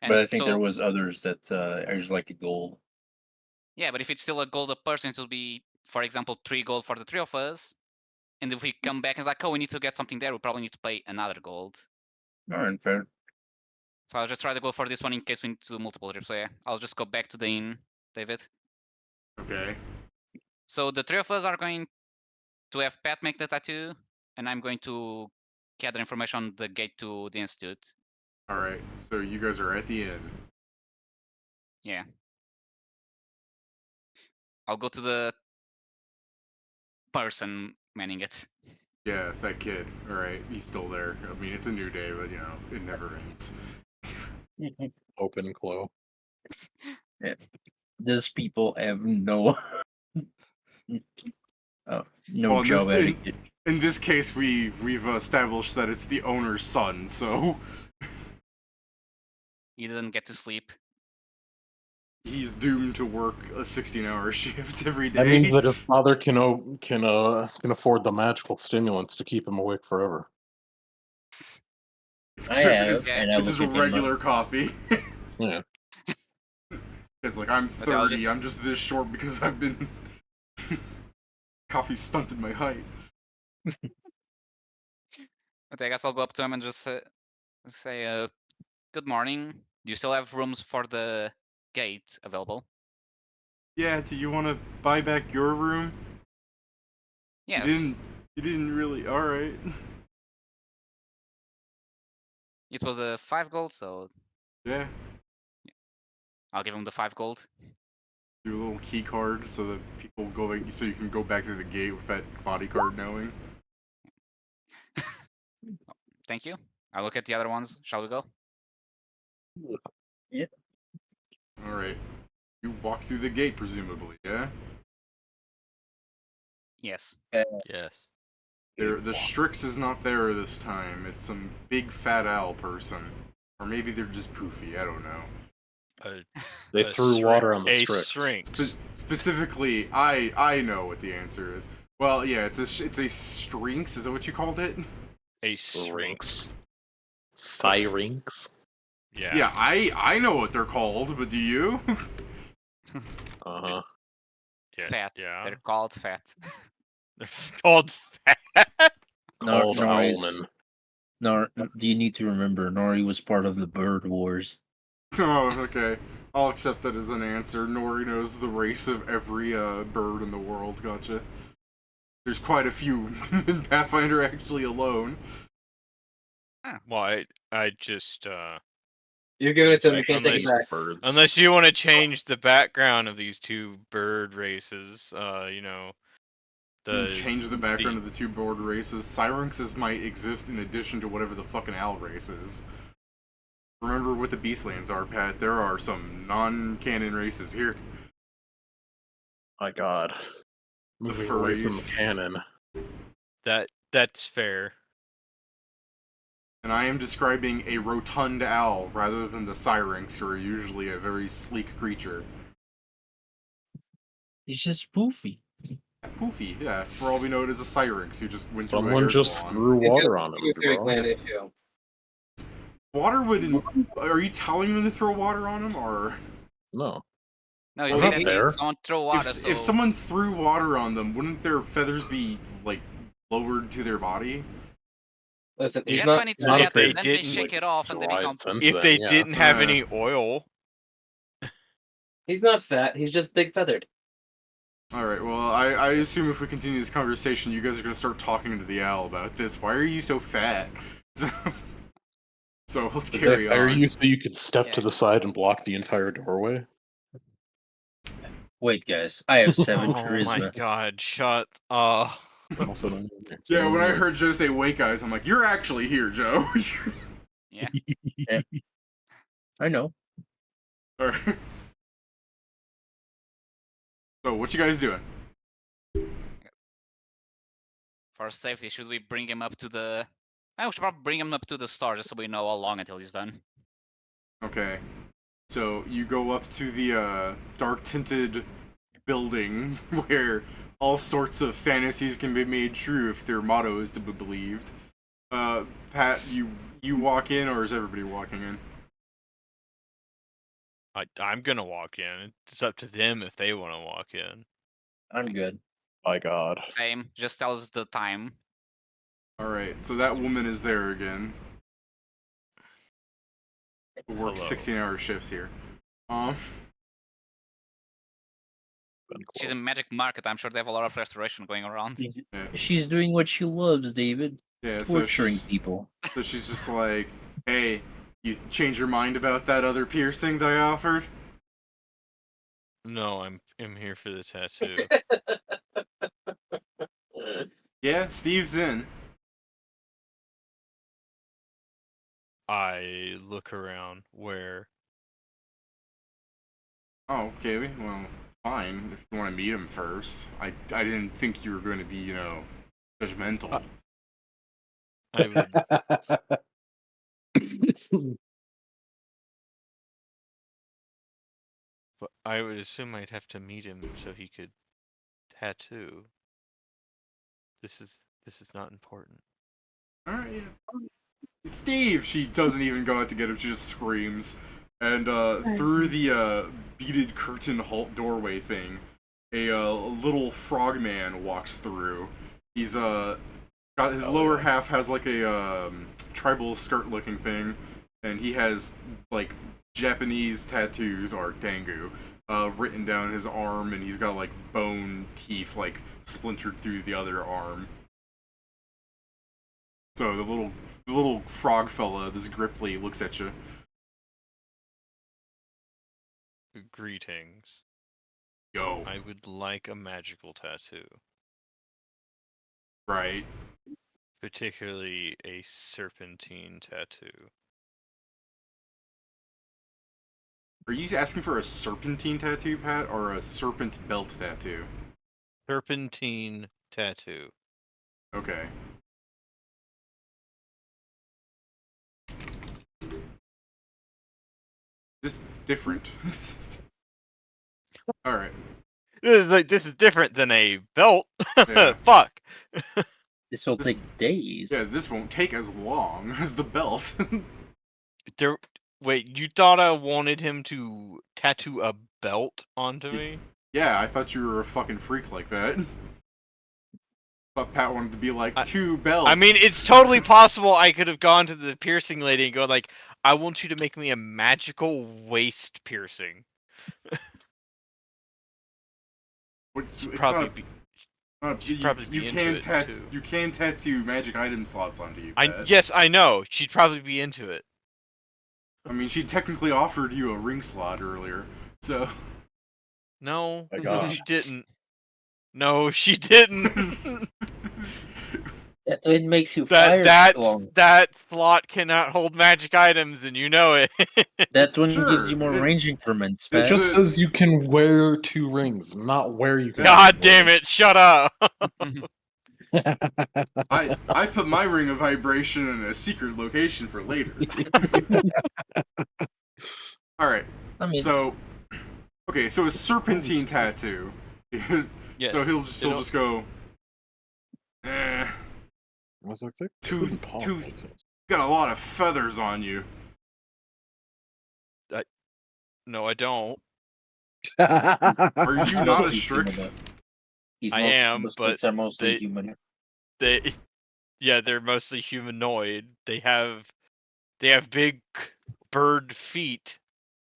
And But I think so, there was others that are just like a gold. yeah, but if it's still a gold a person, it will be, for example, 3 gold for the 3 of us. And if we come back and it's like, oh, we need to get something there, we probably need to pay another gold. Alright, fair. So I'll just try to go for this one in case we need to do multiple trips. So yeah, I'll just go back to the inn, David. Okay. So the 3 of us are going to have Pat make the tattoo, and I'm going to gather information on the gate to the institute. Alright, so you guys are at the inn. Yeah. I'll go to the person manning it. Yeah, that kid. Alright, he's still there. I mean, it's a new day, but, it never ends. Open Clo. These people have no no Well, job etiquette. in this case, we've established that it's the owner's son, so He didn't get to sleep. he's doomed to work a 16-hour shift every That day. means that his father can afford the magical stimulants to keep him awake forever. It's I just, have, it's, and I it's just look at him, regular coffee. Yeah. It's like, I'm But I'll 30, I'm just this short because I've been... Coffee stunted my height. But I guess I'll go up to him and just say, good morning. Do you still have rooms for the gate available? Yeah, do you want to buy back your room? Yes. You didn't really... Alright. It was a 5 gold, so Yeah. I'll give him the 5 gold. Do a little key card so that people so you can go back to the gate with that body card knowing. Thank you. I'll look at the other ones. Shall we go? Alright. You walk through the gate, presumably, yeah? Yes. Yes. The Strix is not there this time. It's some big fat owl person. Or maybe they're just poofy, I don't know. They threw water on the a Strix. Strix. Specifically, I know what the answer is. Well, yeah, it's a Strinx, is that what you called it? A Strix. Syrinx. Yeah. Yeah, I know what they're called, but do you? Uh-huh. Yeah. Fat. Yeah. They're called fat. They're called fat. Called Nori's- Owlman. Do you need to remember, Nori was part of the Bird Wars. Oh, okay. I'll accept that as an answer. Nori knows the race of every bird in the world, gotcha. There's quite a few in Pathfinder actually alone. Well, I just You're giving it to him. You can't take it Unless- back. Birds. unless you want to change the background of these two bird races, change the background of the two board races. Syrinxes might exist in addition to whatever the fucking owl race is. Remember what the Beastlands are, Pat. There are some non-canon races here. My God. Moving away from the furries. canon. That's fair. And I am describing a rotund owl rather than the Syrinx, who are usually a very sleek creature. It's just poofy. Poofy, yeah. For all we know, it is a Syrinx who just went to a Someone hair just salon. threw water on him, Big bro. land issue. Water wouldn't... Are you telling them to throw water on him, or... No. No, you Well, say that's that fair. someone throw water. If someone threw water on them, wouldn't their feathers be, like, lowered to their body? Listen, you he's get not. 22 not if at they them, then they didn't, shake it off and they July become since if then, they yeah. didn't have Yeah. any oil, He's not fat. He's just big feathered. Alright, well, I assume if we continue this conversation, you guys are going to start talking to the owl about this. Why are you so fat? So let's carry Are on. you so you could step to Yeah. the side and block the entire doorway? Wait, guys, I have 7 oh my charisma. god, shut up. Also, known as- Yeah, when I like- heard Joe say, wait, guys, I'm like, you're actually here, Joe. Yeah. I know. Alright. So, what you guys doing? For safety, should we bring him up to the... we should probably bring him up to the star just so we know how long until he's done. Okay. So, you go up to the dark-tinted building where all sorts of fantasies can be made true if their motto is to be believed. Pat, you walk in, or is everybody walking in? I'm gonna walk in. It's up to them if they want to walk in. I'm good. My God. Same, just tell us the time. Alright, so that woman is there again. We work Hello. 16-hour shifts here. She's in Magic Market, I'm sure they have a lot of restoration going around. Yeah, She's doing what she loves, David. yeah so Torturing she's, people. so she's just like, hey, you change your mind about that other piercing that I offered? No, I'm here for the tattoo. Yeah, Steve's in. I look around where Oh, okay, well, fine, if you want to meet him first. I didn't think you were going to be, you know, judgmental. I would. But I would assume I'd have to meet him so he could tattoo. This is not important. Alright, yeah. Steve! She doesn't even go out to get him, she just screams. And through the beaded curtain halt doorway thing, a little frogman walks through. He's got his lower half has like a tribal skirt looking thing, and he has like Japanese tattoos or dangu written down his arm, and he's got like bone teeth like splintered through the other arm. So the little frog fella, this Gripply, looks at you. Greetings. Yo, I would like a magical tattoo, right? particularly a serpentine tattoo. Are you asking for a serpentine tattoo, Pat, or a serpent belt tattoo? Serpentine tattoo. Okay. This is different. Alright. This is different than a belt. Yeah. Fuck. This will This- take days. Yeah, this won't take as long as the belt. Wait, you thought I wanted him to tattoo a belt onto me? Yeah, I thought you were a fucking freak like that. Thought Pat wanted to be like, 2 belts. I mean, it's totally possible I could have gone to the piercing lady and go like, I want you to make me a magical waist piercing. It's Probably not- be. you, probably be you into can it, too. you can tattoo magic item slots onto you, Pat. Yes, I know. She'd probably be into it. I mean, she technically offered you a ring slot earlier, so... No, My God. she didn't. No, she didn't. That it makes you fire long. that slot cannot hold magic items, and you know it. That one Sure, gives you more range increments. It Pat. just says you can wear 2 rings, not where you can. God damn it! Shut up. I put my ring of vibration in a secret location for later. All right. I mean, So, okay, so a serpentine tattoo. Yes. So he'll just go. Eh, I was like, that Two- couldn't possibly two- taste. got a lot of feathers on you. No, I don't. Are He's you not a mostly Strix? humanoid. He's I most, am, most but are mostly they- human. They're mostly humanoid. They have big bird feet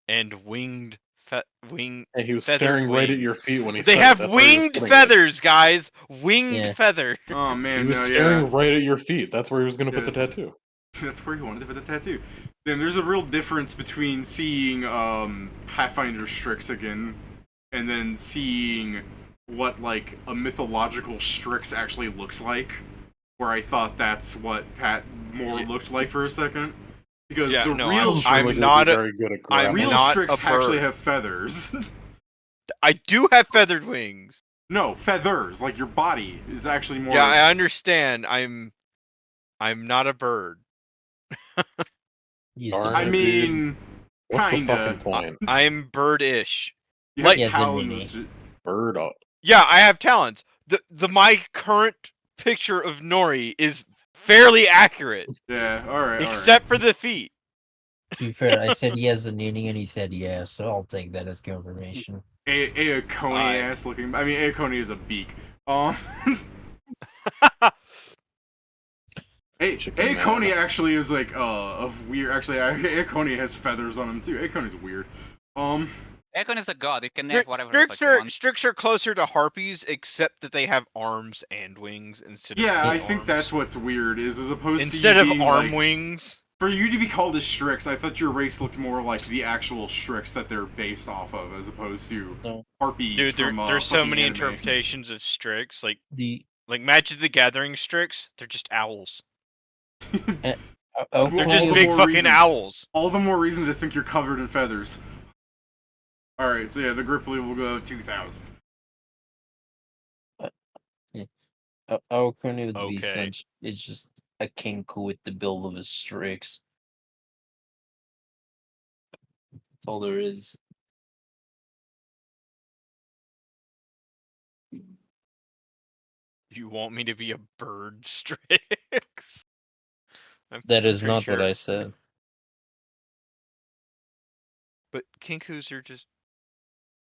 and winged And he was feathered staring right at your wings. feet when he They said have it. That's where he was winged putting it. feathers, guys. Winged Yeah. feathers. Oh man, He was no, staring yeah. right at your feet. That's where he was going to put Yeah. the tattoo. That's where he wanted to put the tattoo. Then there's a real difference between seeing Pathfinder Strix again, and then seeing what like a mythological Strix actually looks like. Where I thought that's what Pat more looked like for a second, because Yeah, the no, real I'm Strix, not a- very good at I'm grabbing. real not Strix a actually bird. have feathers. I do have feathered wings. No, feathers. Like your body is actually more. Yeah, I understand. I'm not a bird. He's Darn a I it, mean, What's the kinda. fucking point? I'm birdish. You Like- have He has a talons mini. and shit. Bird up. Yeah, I have talents. The my current picture of Nori is fairly accurate, Yeah, alright, except for the feet. To be fair, I said he has a nooning and he said yes, so I'll take that as confirmation. Aokoni ass looking. I mean, Aokoni is a beak. Chicken Aokoni man. actually is like of weird. Actually, Aokoni has feathers on him too. Aokoni's weird. Ekon is a god. It can have whatever the fuck it wants. Strix are closer to harpies, except that they have arms and wings instead of Yeah, I just think arms. that's what's weird. Is as opposed Instead to of you being arm like, wings. for you to be called a Strix, I thought your race looked more like the actual Strix that they're based off of, as opposed to No. harpies. Dude, from, there's so fucking many anime. interpretations of Strix. Like the Magic the Gathering Strix, they're just owls. oh, Well, They're all just the big more fucking reason- owls. All the more reason to think you're covered in feathers. Alright, so yeah, the Gripply will go 2,000. our current would be Okay. such. It's just a Kenku with the build of a Strix. That's all there is. You want me to be a bird Strix? That is pretty not sure. what I said. But Kinkus are just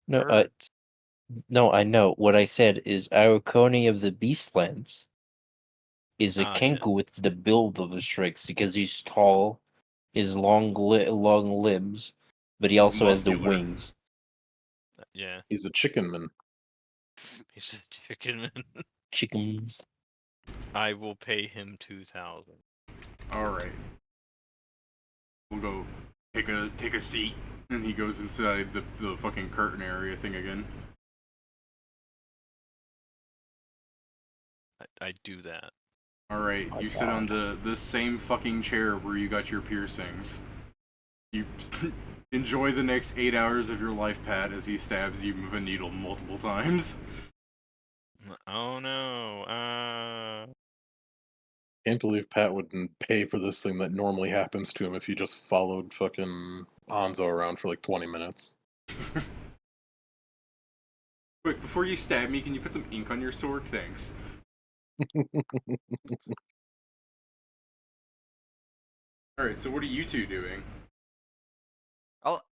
No, birds. I know. What I said is Araconi of the Beastlands is a Ah, Kenku with the build of a Strix because he's tall, his long limbs, but he also has the muscular. wings. Yeah, He's a chicken man. he's a chicken man. Chickens. I will pay him 2,000. Alright. We'll go take a seat, and he goes inside the fucking curtain area thing again. I do that. Alright, you sit on the same fucking chair where you got your piercings. You enjoy the next 8 hours of your life, Pat, as he stabs you with a needle multiple times. Oh no. Can't believe Pat wouldn't pay for this thing that normally happens to him if he just followed fucking Anzo around for like 20 minutes. Quick, before you stab me, can you put some ink on your sword? Thanks. Alright, so what are you two doing? Well,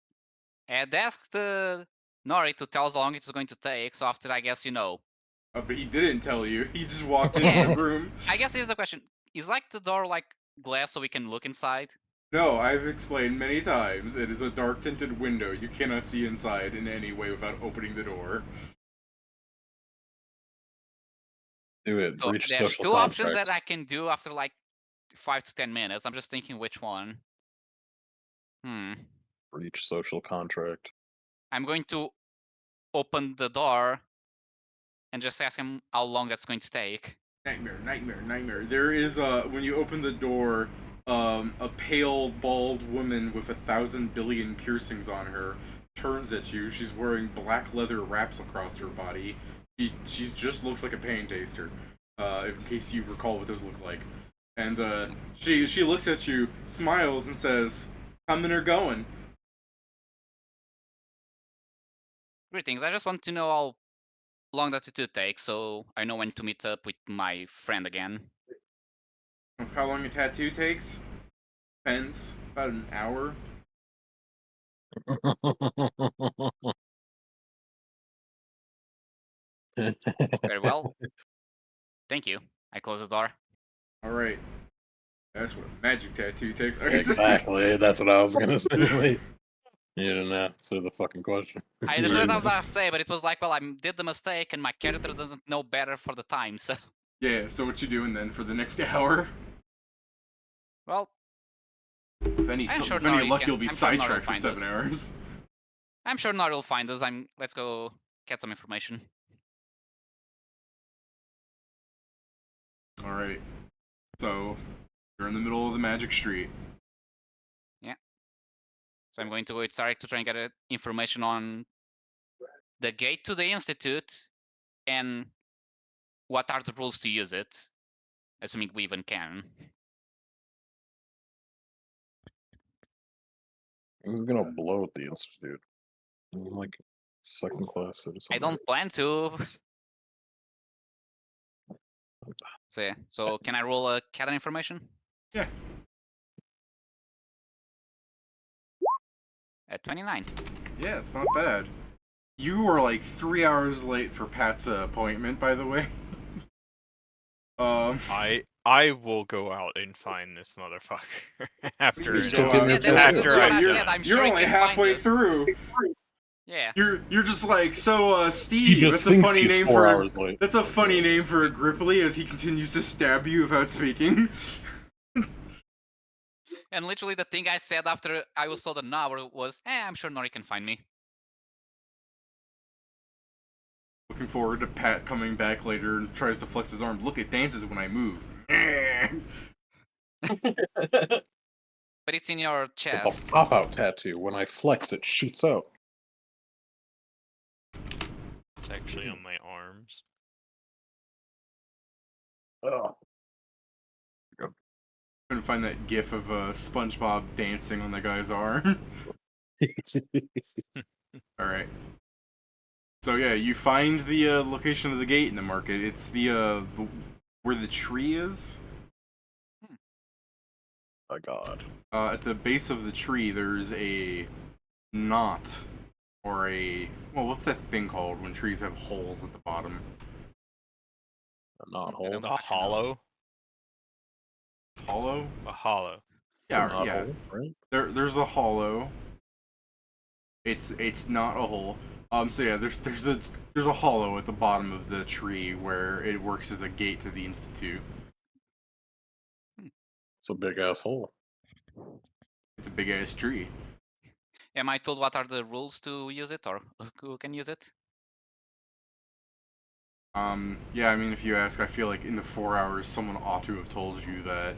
I had asked Nori to tell us how long it's going to take, so after I guess you know. But he didn't tell you. He just walked into Yeah. the room. I guess here's the question. Is like the door like glass so we can look inside? No, I've explained many times. It is a dark tinted window. You cannot see inside in any way without opening the door. Do it. So Breach there's social two options contract. that I can do after like 5 to 10 minutes. I'm just thinking which one. Breach social contract. I'm going to open the door and just ask him how long that's going to take. Nightmare. There is when you open the door, a pale, bald woman with 1,000 billion piercings on her turns at you. She's wearing black leather wraps across her body. She's just looks like a pain taster. In case you recall what those look like. And she looks at you, smiles, and says, "Coming or going?" Greetings. I just want to know how long that it will take, so I know when to meet up with my friend again. How long a tattoo takes? Depends. About an hour. Very well. Thank you. I close the door. All right. That's what a magic tattoo takes. Okay, Exactly. That's what I was gonna say. Like, you didn't answer the fucking question. I understood what I was about to say, but it was like, well, I did the mistake, and my character doesn't know better for the time, so... Yeah, so what you doing then for the next hour? Well, If any I'm sure luck, Nori you'll be I'm sure Nori will sidetracked for find 7 us. hours. I'm sure Nori will find us. Let's go get some information. All right. So you're in the middle of the magic street. So I'm going to go with Sarek to try and get information on the gate to the Institute and what are the rules to use it, assuming we even can. I'm gonna blow at the institute. I'm like second class citizen. I don't plan to. So yeah. So can I roll a cat information? Yeah. At 29. Yeah, it's not bad. You were like 3 hours late for Pat's appointment, by the way. I will go out and find this motherfucker after You still go getting out- your that's after what I I you're, said. I'm you're sure he only can find halfway us. through. Yeah. You're just like, so He Steve, just that's a thinks funny he's name 4 for hours late. that's a funny name for a Gripply as he continues to stab you without speaking. And literally the thing I said after I was told an hour was, I'm sure Nori can find me. Looking forward to Pat coming back later and tries to flex his arm. Look, it dances when I move. But it's in your It's chest. a pop-out tattoo. When I flex, it shoots out. It's actually on my arms. Oh. Couldn't find that gif of SpongeBob dancing on the guy's arm. All right. So yeah, you find the location of the gate in the market. It's the where the tree is. My God. At the base of the tree, there's a knot, or what's that thing called when trees have holes at the bottom? A knot I hole. don't A actually know. hollow. Hollow? A hollow. It's a Yeah, knot yeah. hole, right? There's a hollow. It's not a hole. So yeah, there's a hollow at the bottom of the tree where it works as a gate to the Institute. It's a big ass hole. It's a big ass tree. Am I told what are the rules to use it, or who can use it? Yeah, I mean, if you ask, I feel like in the 4 hours, someone ought to have told you that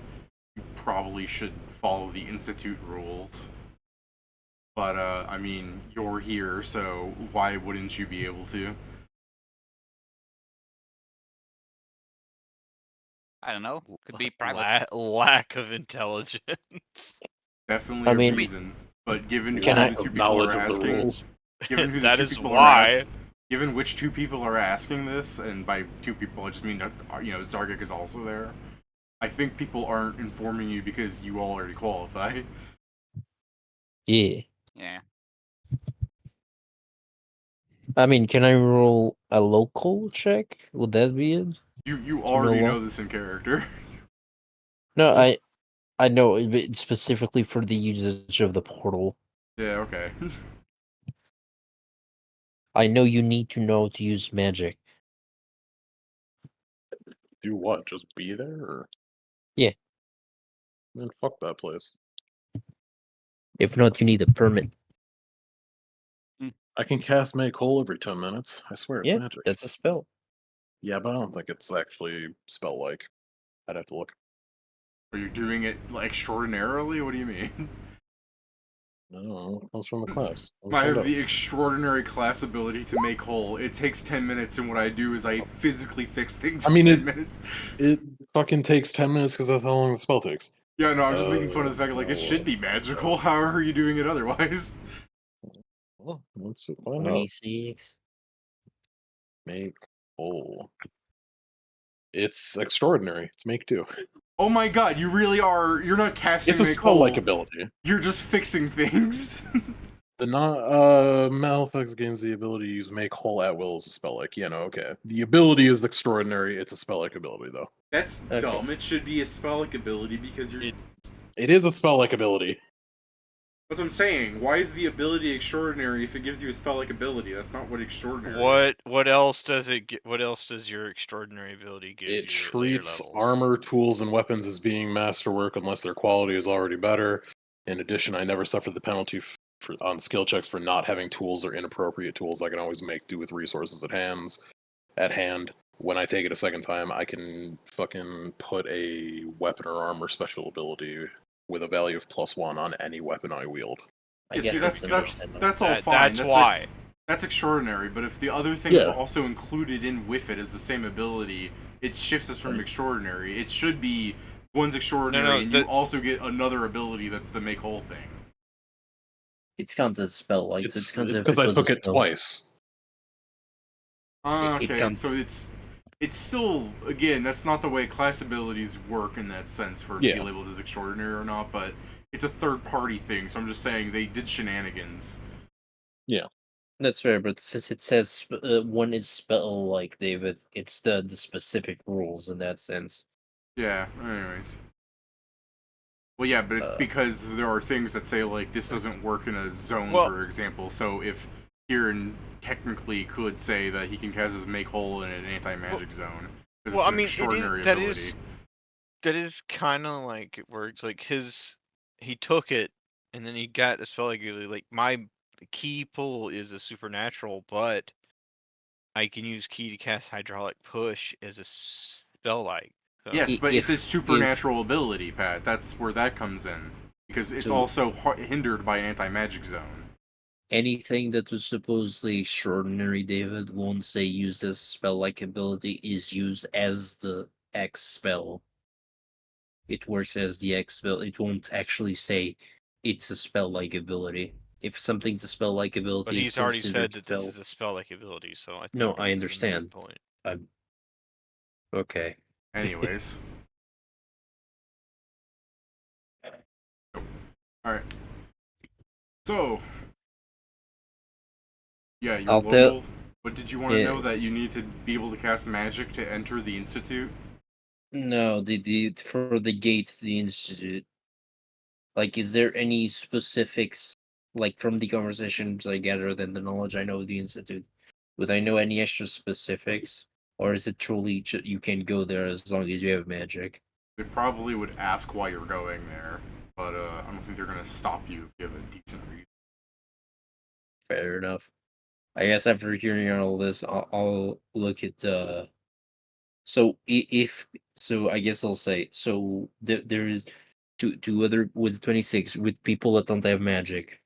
you probably should follow the Institute rules. But, I mean, you're here, so why wouldn't you be able to? I don't know. Could be private. Lack of intelligence. Definitely I a mean- reason. But given who Can I- the two Of people knowledge are of the asking, rules. given who the That two is people are why. given which two people are asking this, and by two people I just mean Zargik is also there. I think people aren't informing you because you already qualify. Yeah. Yeah. I mean, can I roll a local check? Would that be it? You already what? know this in character. No, I know it's specifically for the usage of the portal. Yeah, okay. I know you need to know to use magic. Do what? Just be there? Or... Yeah. Man, fuck that place. If not, you need a permit. I can cast Make Whole every 10 minutes. I swear it's Yeah, magic. that's a spell. Yeah, but I don't think it's actually spell-like. I'd have to look. Are you doing it like, extraordinarily? What do you mean? No, it comes from the class. I have the extraordinary class ability to make whole. It takes 10 minutes, and what I do is I physically fix things in 10 minutes. It fucking takes 10 minutes because that's how long the spell takes. Yeah, no, I'm just making fun of the fact that, like, it should be magical. How are you doing it otherwise? Well, let's find out. 26. Make whole. It's extraordinary. It's make two. Oh my god, you really are. You're not casting It's a make whole. spell-like ability. You're just fixing things. The Malefics gains the ability to use make whole at will as a spell-like. Yeah, no, okay. The ability is extraordinary. It's a spell-like ability, though. That's dumb. It should be a spell-like ability because you're. It is a spell-like ability. That's what I'm saying. Why is the ability extraordinary if it gives you a spell-like ability? That's not what extraordinary. What else does it get? What else does your extraordinary ability give you? It at later treats levels? armor, tools, and weapons as being masterwork unless their quality is already better. In addition, I never suffered the penalty on skill checks for not having tools or inappropriate tools. I can always make do with resources at hand. When I take it a second time, I can fucking put a weapon or armor special ability with a value of +1 on any weapon I wield. I Yeah, guess see, that's all fine. That's why. That's extraordinary, but if the other thing is also included in Whippet as the same ability, it shifts us from extraordinary. It should be one's extraordinary, and you also get another ability that's the make whole thing. It's counted as spell like It's because I took it twice. Okay, so it's still, again, that's not the way class abilities work in that sense for it to be labeled as extraordinary or not, but it's a third-party thing, so I'm just saying they did shenanigans. Yeah. That's fair, but since it says one is spell like David, it's the specific rules in that sense. Yeah, anyways. Well, yeah, but it's because there are things that say, like, this doesn't work in a zone, for example, so if Kieran technically could say that he can cast his make whole in an anti-magic zone. Well, I mean, that is kind of like it works. Like he took it, and then he got a spell like my key pull is a supernatural, but I can use key to cast hydraulic push as a spell like. So. Yes, but it's a supernatural ability, Pat. That's where that comes in, because it's also hindered by an anti-magic zone. Anything that was supposedly extraordinary, David, once they used as a spell-like ability, is used as the X spell. It works as the X spell. It won't actually say it's a spell-like ability. If something's a spell-like ability, but he's already said that this is a spell-like ability, so I think no, I understand. Point. I'm okay. Anyways. Alright. So. Yeah, your local. What did you want to know? That you need to be able to cast magic to enter the institute? No, the for the gate to the institute. Like, is there any specifics, like from the conversations I gather than the knowledge I know of the institute? Would I know any extra specifics, or is it truly you can go there as long as you have magic? They probably would ask why you're going there, but I don't think they're gonna stop you if you have a decent reason. Fair enough. I guess after hearing all this, I'll look at. So I guess I'll say so. There is two other with 26 with people that don't have magic.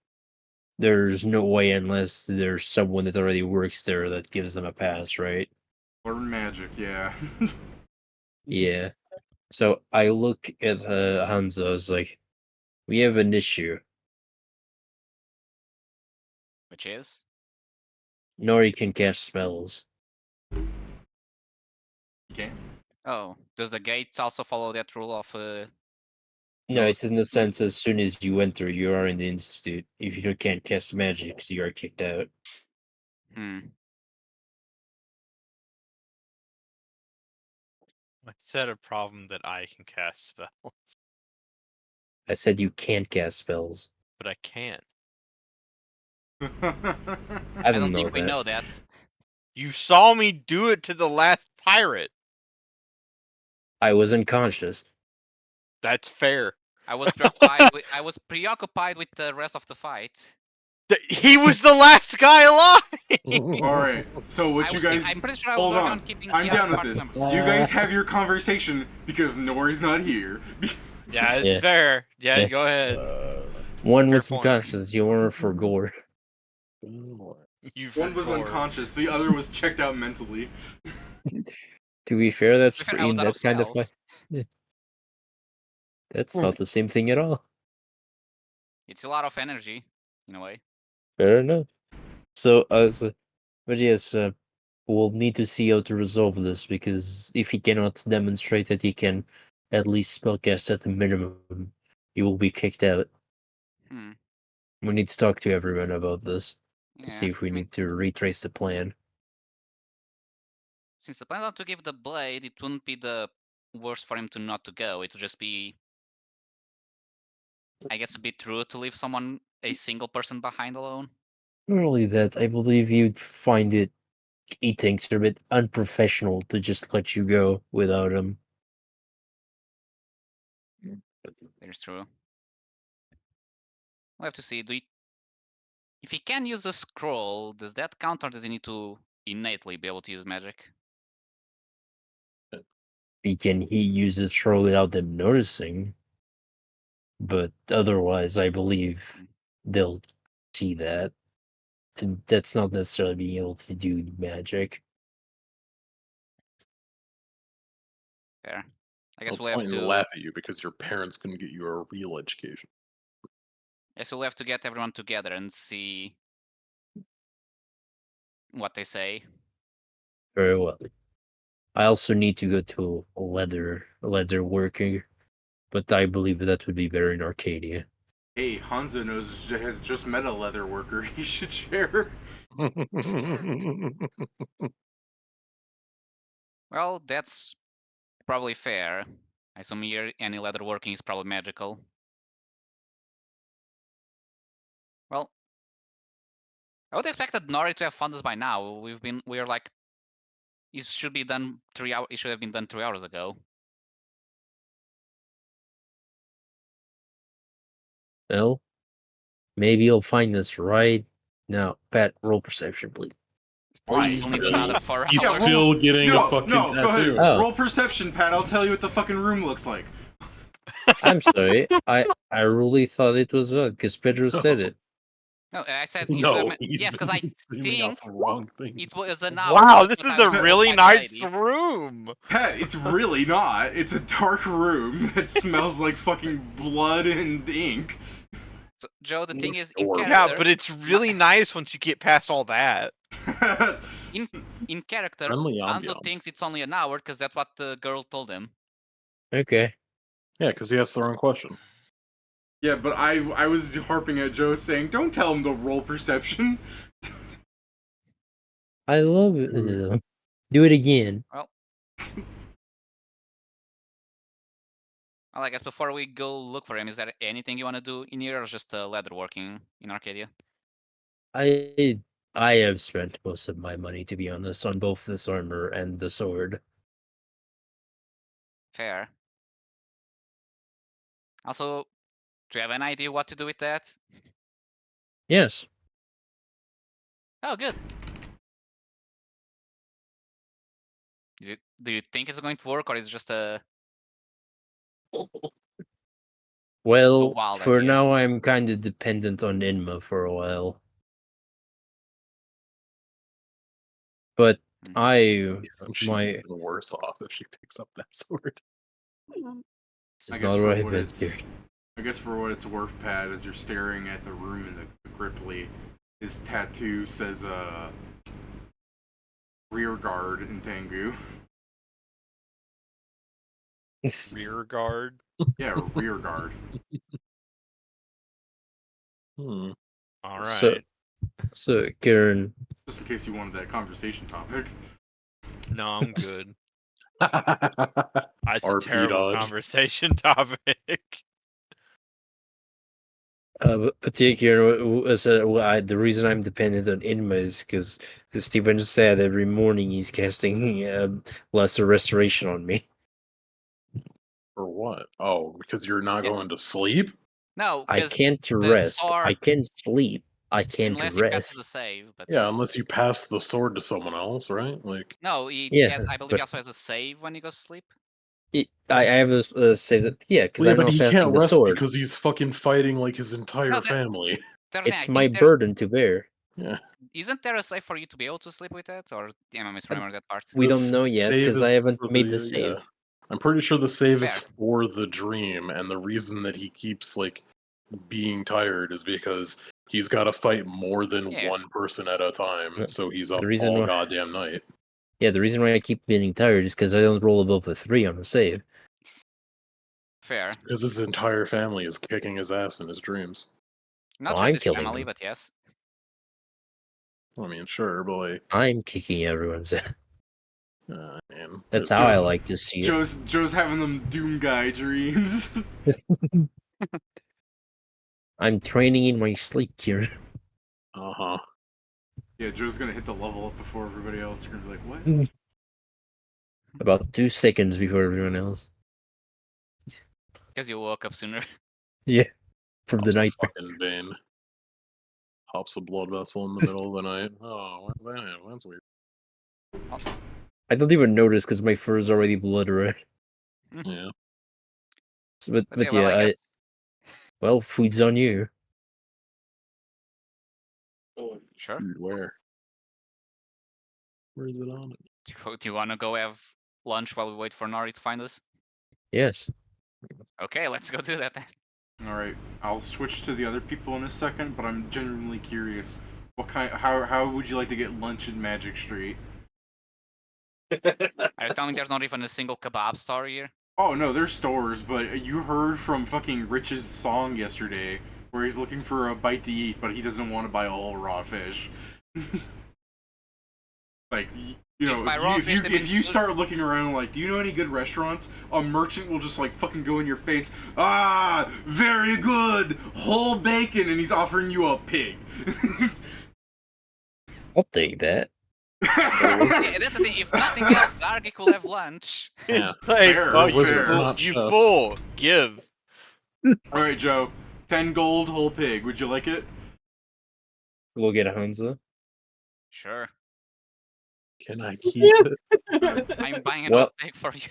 There's no way unless there's someone that already works there that gives them a pass, right? Learn magic, yeah. Yeah. So I look at Hanzo. It's like, we have an issue. Which is? Nori can cast spells. You can? Oh, does the gates also follow that rule of? No, it's in the sense as soon as you enter, you are in the institute. If you can't cast magic, you are kicked out. Is that a problem that I can cast spells? I said you can't cast spells. But I can. I don't think we know that. You saw me do it to the last pirate. I was unconscious. That's fair. I was preoccupied with the rest of the fight. He was the last guy alive. All right. So what you guys? I'm pretty sure I was Hold working on. on keeping. I'm the down other with this. party members. You guys have your conversation because Nori's not here. Yeah, it's Yeah. fair. Yeah, Yeah. go ahead. One Fair was point. unconscious, the other for gore. You One was forgot. unconscious. The other was checked out mentally. To be fair, that's To be fair, I was in out of that kind of spells. that's not the same thing at all. It's a lot of energy, in a way. Fair enough. So, but yes, we'll need to see how to resolve this because if he cannot demonstrate that he can at least spellcast at the minimum, he will be kicked out. Hmm. We need to talk to everyone about this to see Yeah. if we I mean, need to retrace the plan. since the plan not to give the blade, it wouldn't be the worst for him to not to go. It would just be, I guess, a bit rude to leave someone, a single person behind alone. Not only that, I believe you'd find it, he thinks, a bit unprofessional to just let you go without him. There's true. We'll have to see. If he can use a scroll, does that count or does he need to innately be able to use magic? He uses throw without them noticing, but otherwise, I believe they'll see that, and that's not necessarily being able to do magic. Fair. I guess I'll we'll have point and to. laugh at you because your parents couldn't get you a real education. Yes, we'll have to get everyone together and see what they say. Very well. I also need to go to a leather working, but I believe that would be better in Arcadia. Hey, Hanzo has just met a leather worker. He should share. Well, that's probably fair. I assume here any leather working is probably magical. Well, I would expect that Nori to have found us by now. We're like, it should be done 3 hours. It should have been done 3 hours ago. Well, maybe you'll find this right now. Pat, roll perception, please. Why? Still needs another 4 hours. He's Yeah, still getting a No, fucking no, go ahead. tattoo. Oh. Roll perception, Pat. I'll tell you what the fucking room looks like. I'm sorry. I really thought it was because Pedro said it. No, I said you should have. No, he's Yes, because I assuming off think the wrong things. it was an hour. Wow, this but is I was a told really by the nice lady. room. Pat, it's really not. It's a dark room that smells like fucking blood and ink. So, Joe, the thing is, in Or- character, Yeah, but it's really nice once you get past all that. in character, Friendly Anzo ambiance. thinks it's only an hour because that's what the girl told him. Okay. Yeah, because he asked the wrong question. Yeah, but I was harping at Joe saying, don't tell him to roll perception. I love it. Do it again. Well, I guess before we go look for him, is there anything you want to do in here, or just leather working in Arcadia? I have spent most of my money, to be honest, on both this armor and the sword. Fair. Also, do you have an idea what to do with that? Yes. Oh, good. Do you think it's going to work, or is it just a Well, wild for idea? now, I'm kind of dependent on Inma for a while. But Mm. She's my even worse off if she picks up that sword. this I is guess not for what I what meant it's, here. I guess for what it's worth, Pat, as you're staring at the room in the Gripply, his tattoo says rear guard in Tengu. Rear guard. Yeah, rear guard. Hmm. All So- right. So, Karen, Just in case you wanted that conversation topic. No, I'm good. RP It's a terrible dodge. conversation topic. but yeah, Karen, the reason I'm dependent on Inma is because Steven said every morning he's casting lesser restoration on me. For what? Oh, because you're not Yeah. going to sleep? No, I because can't rest. I sword- can sleep. I can't Unless he passes the rest. save, but Yeah, unless you pass the sword to someone else, right? Like, no, he Yeah, has. I believe but he also has a save when he goes to sleep. I have a save that. Yeah, because well, yeah, I'm but not he passing can't the rest sword. because he's fucking fighting like his entire No, that- family. There's the thing, It's I my think there's, burden to bear. Yeah, isn't there a save for you to be able to sleep with that, or am I misremembering that part? We The don't know yet save because I is haven't for made the save. Yeah. I'm pretty sure the save is Fair. for the dream, and the reason that he keeps like being tired is because he's got to fight more than Yeah. one person at a time. No, So he's the up reason all why- goddamn night. Yeah, the reason why I keep getting tired is because I don't roll above a 3 on the save. Fair. It's because his entire family is kicking his ass in his dreams. Not Oh, just I'm his killing family, them. but yes. I mean, sure, but like, I'm kicking everyone's ass. man, That's it's how I just- like to see it. Joe's having them Doom Guy dreams. I'm training in my sleep, Kieran. Uh-huh. Yeah, Joe's gonna hit the level up before everybody else. You're gonna be like, what? About 2 seconds before everyone else. Because you woke up sooner. Yeah, from the Pops a nightmare. fucking vein. Pops a blood vessel in the middle of the night. Oh, what's that? That's weird. I don't even notice because my fur is already blood red. Yeah. So, but But yeah, well, I guess. well, food's on you. Sure. Dude, where? Where is it on? Do you want to go have lunch while we wait for Nori to find us? Yes. Okay, let's go do that then. Alright, I'll switch to the other people in a second, but I'm genuinely curious. What kind? How would you like to get lunch at Magic Street? Are you telling me there's not even a single kebab store here? Oh no, there's stores, but you heard from fucking Rich's song yesterday where he's looking for a bite to eat, but he doesn't want to buy a whole raw fish. Like, you know, by raw fish they mean if you su- start looking around like, do you know any good restaurants? A merchant will just like fucking go in your face. Ah, very good, whole bacon, and he's offering you a pig. I'll take that. Yeah, that's the thing. If nothing else, Zargi could have lunch. Yeah. Hey, Fair, fuck wizards, you, not you chefs. fool! Give. Alright, Joe. 10 gold, whole pig. Would you like it? We'll get a Hansa. Sure. Can I keep it? I'm buying an Well- old pig for you.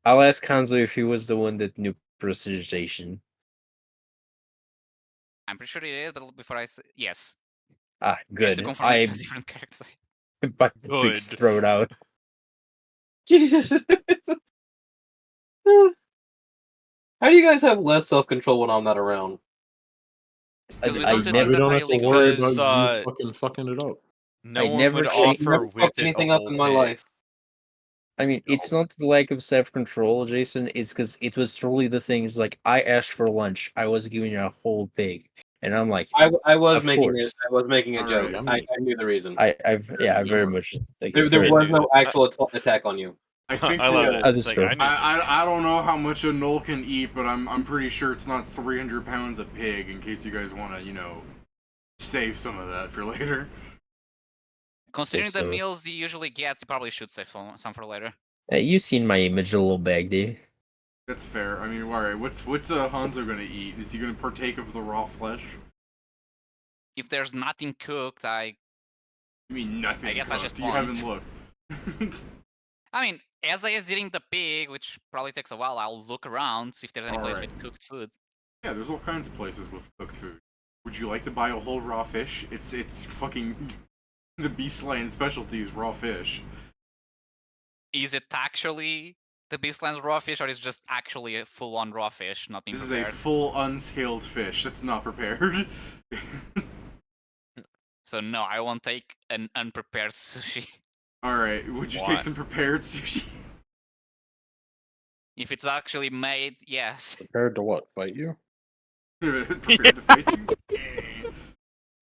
I'll ask Hanzo if he was the one that knew precipitation. I'm pretty sure it is, but before I say yes. Ah, To good. confirm I it's a different character. bite the pig's Good. throat out. Jesus. How do you guys have less self-control when I'm not around? Because we I don't do never, things We don't that have are to illegal. worry Because, about you fucking it up. No I one never would checked- offer Never fucked Whippet anything a up whole in my pig. life. I mean, it's not the lack of self-control, Jason. It's because it was truly the things like I asked for lunch. I was giving you a whole pig, and I'm like, I was Of making course. I was making a All joke. right, I knew the reason. I very know. much. Like, There I was knew no that. actual attack on you. I think I love we'll- it. I just It's like, throw- I knew that. I don't know how much a knoll can eat, but I'm pretty sure it's not 300 pounds of pig. In case you guys want to, you know, save some of that for later. Considering the so. meals he usually gets, he probably should save some for later. You've seen my image, a little bag, Dave. That's fair. I mean, all right. What's Hanzo gonna eat? Is he gonna partake of the raw flesh? If there's nothing cooked, You mean nothing? I guess I cooked. just You haven't looked. I mean, as I is eating the pig, which probably takes a while, I'll look around, see if there's any place Alright. with cooked food. Yeah, there's all kinds of places with cooked food. Would you like to buy a whole raw fish? It's fucking the Beastland specialty is raw fish. Is it actually the Beastlands raw fish, or is it just actually a full-on raw fish, nothing This prepared? is a full unscaled fish that's not prepared. So no, I won't take an unprepared sushi. Alright, would you Why? take some prepared sushi? If it's actually made, yes. Prepared to what? Fight you? Prepared to fight you? Eh.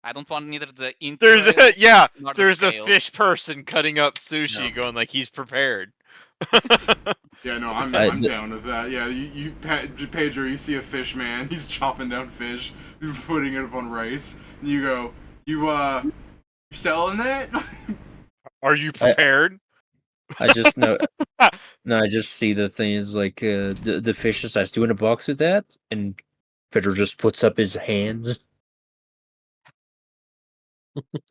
I don't want neither the There's entrails a nor the there's a scale. fish person cutting up sushi, Yeah. going like he's prepared. Yeah, no, I'm down with that. Yeah, Pedro, you see a fish man, he's chopping down fish, putting it up on rice, and you go, you selling that? Are you prepared? I just know. No, I just see the thing is like the fish is doing a box with that, and Pedro just puts up his hands.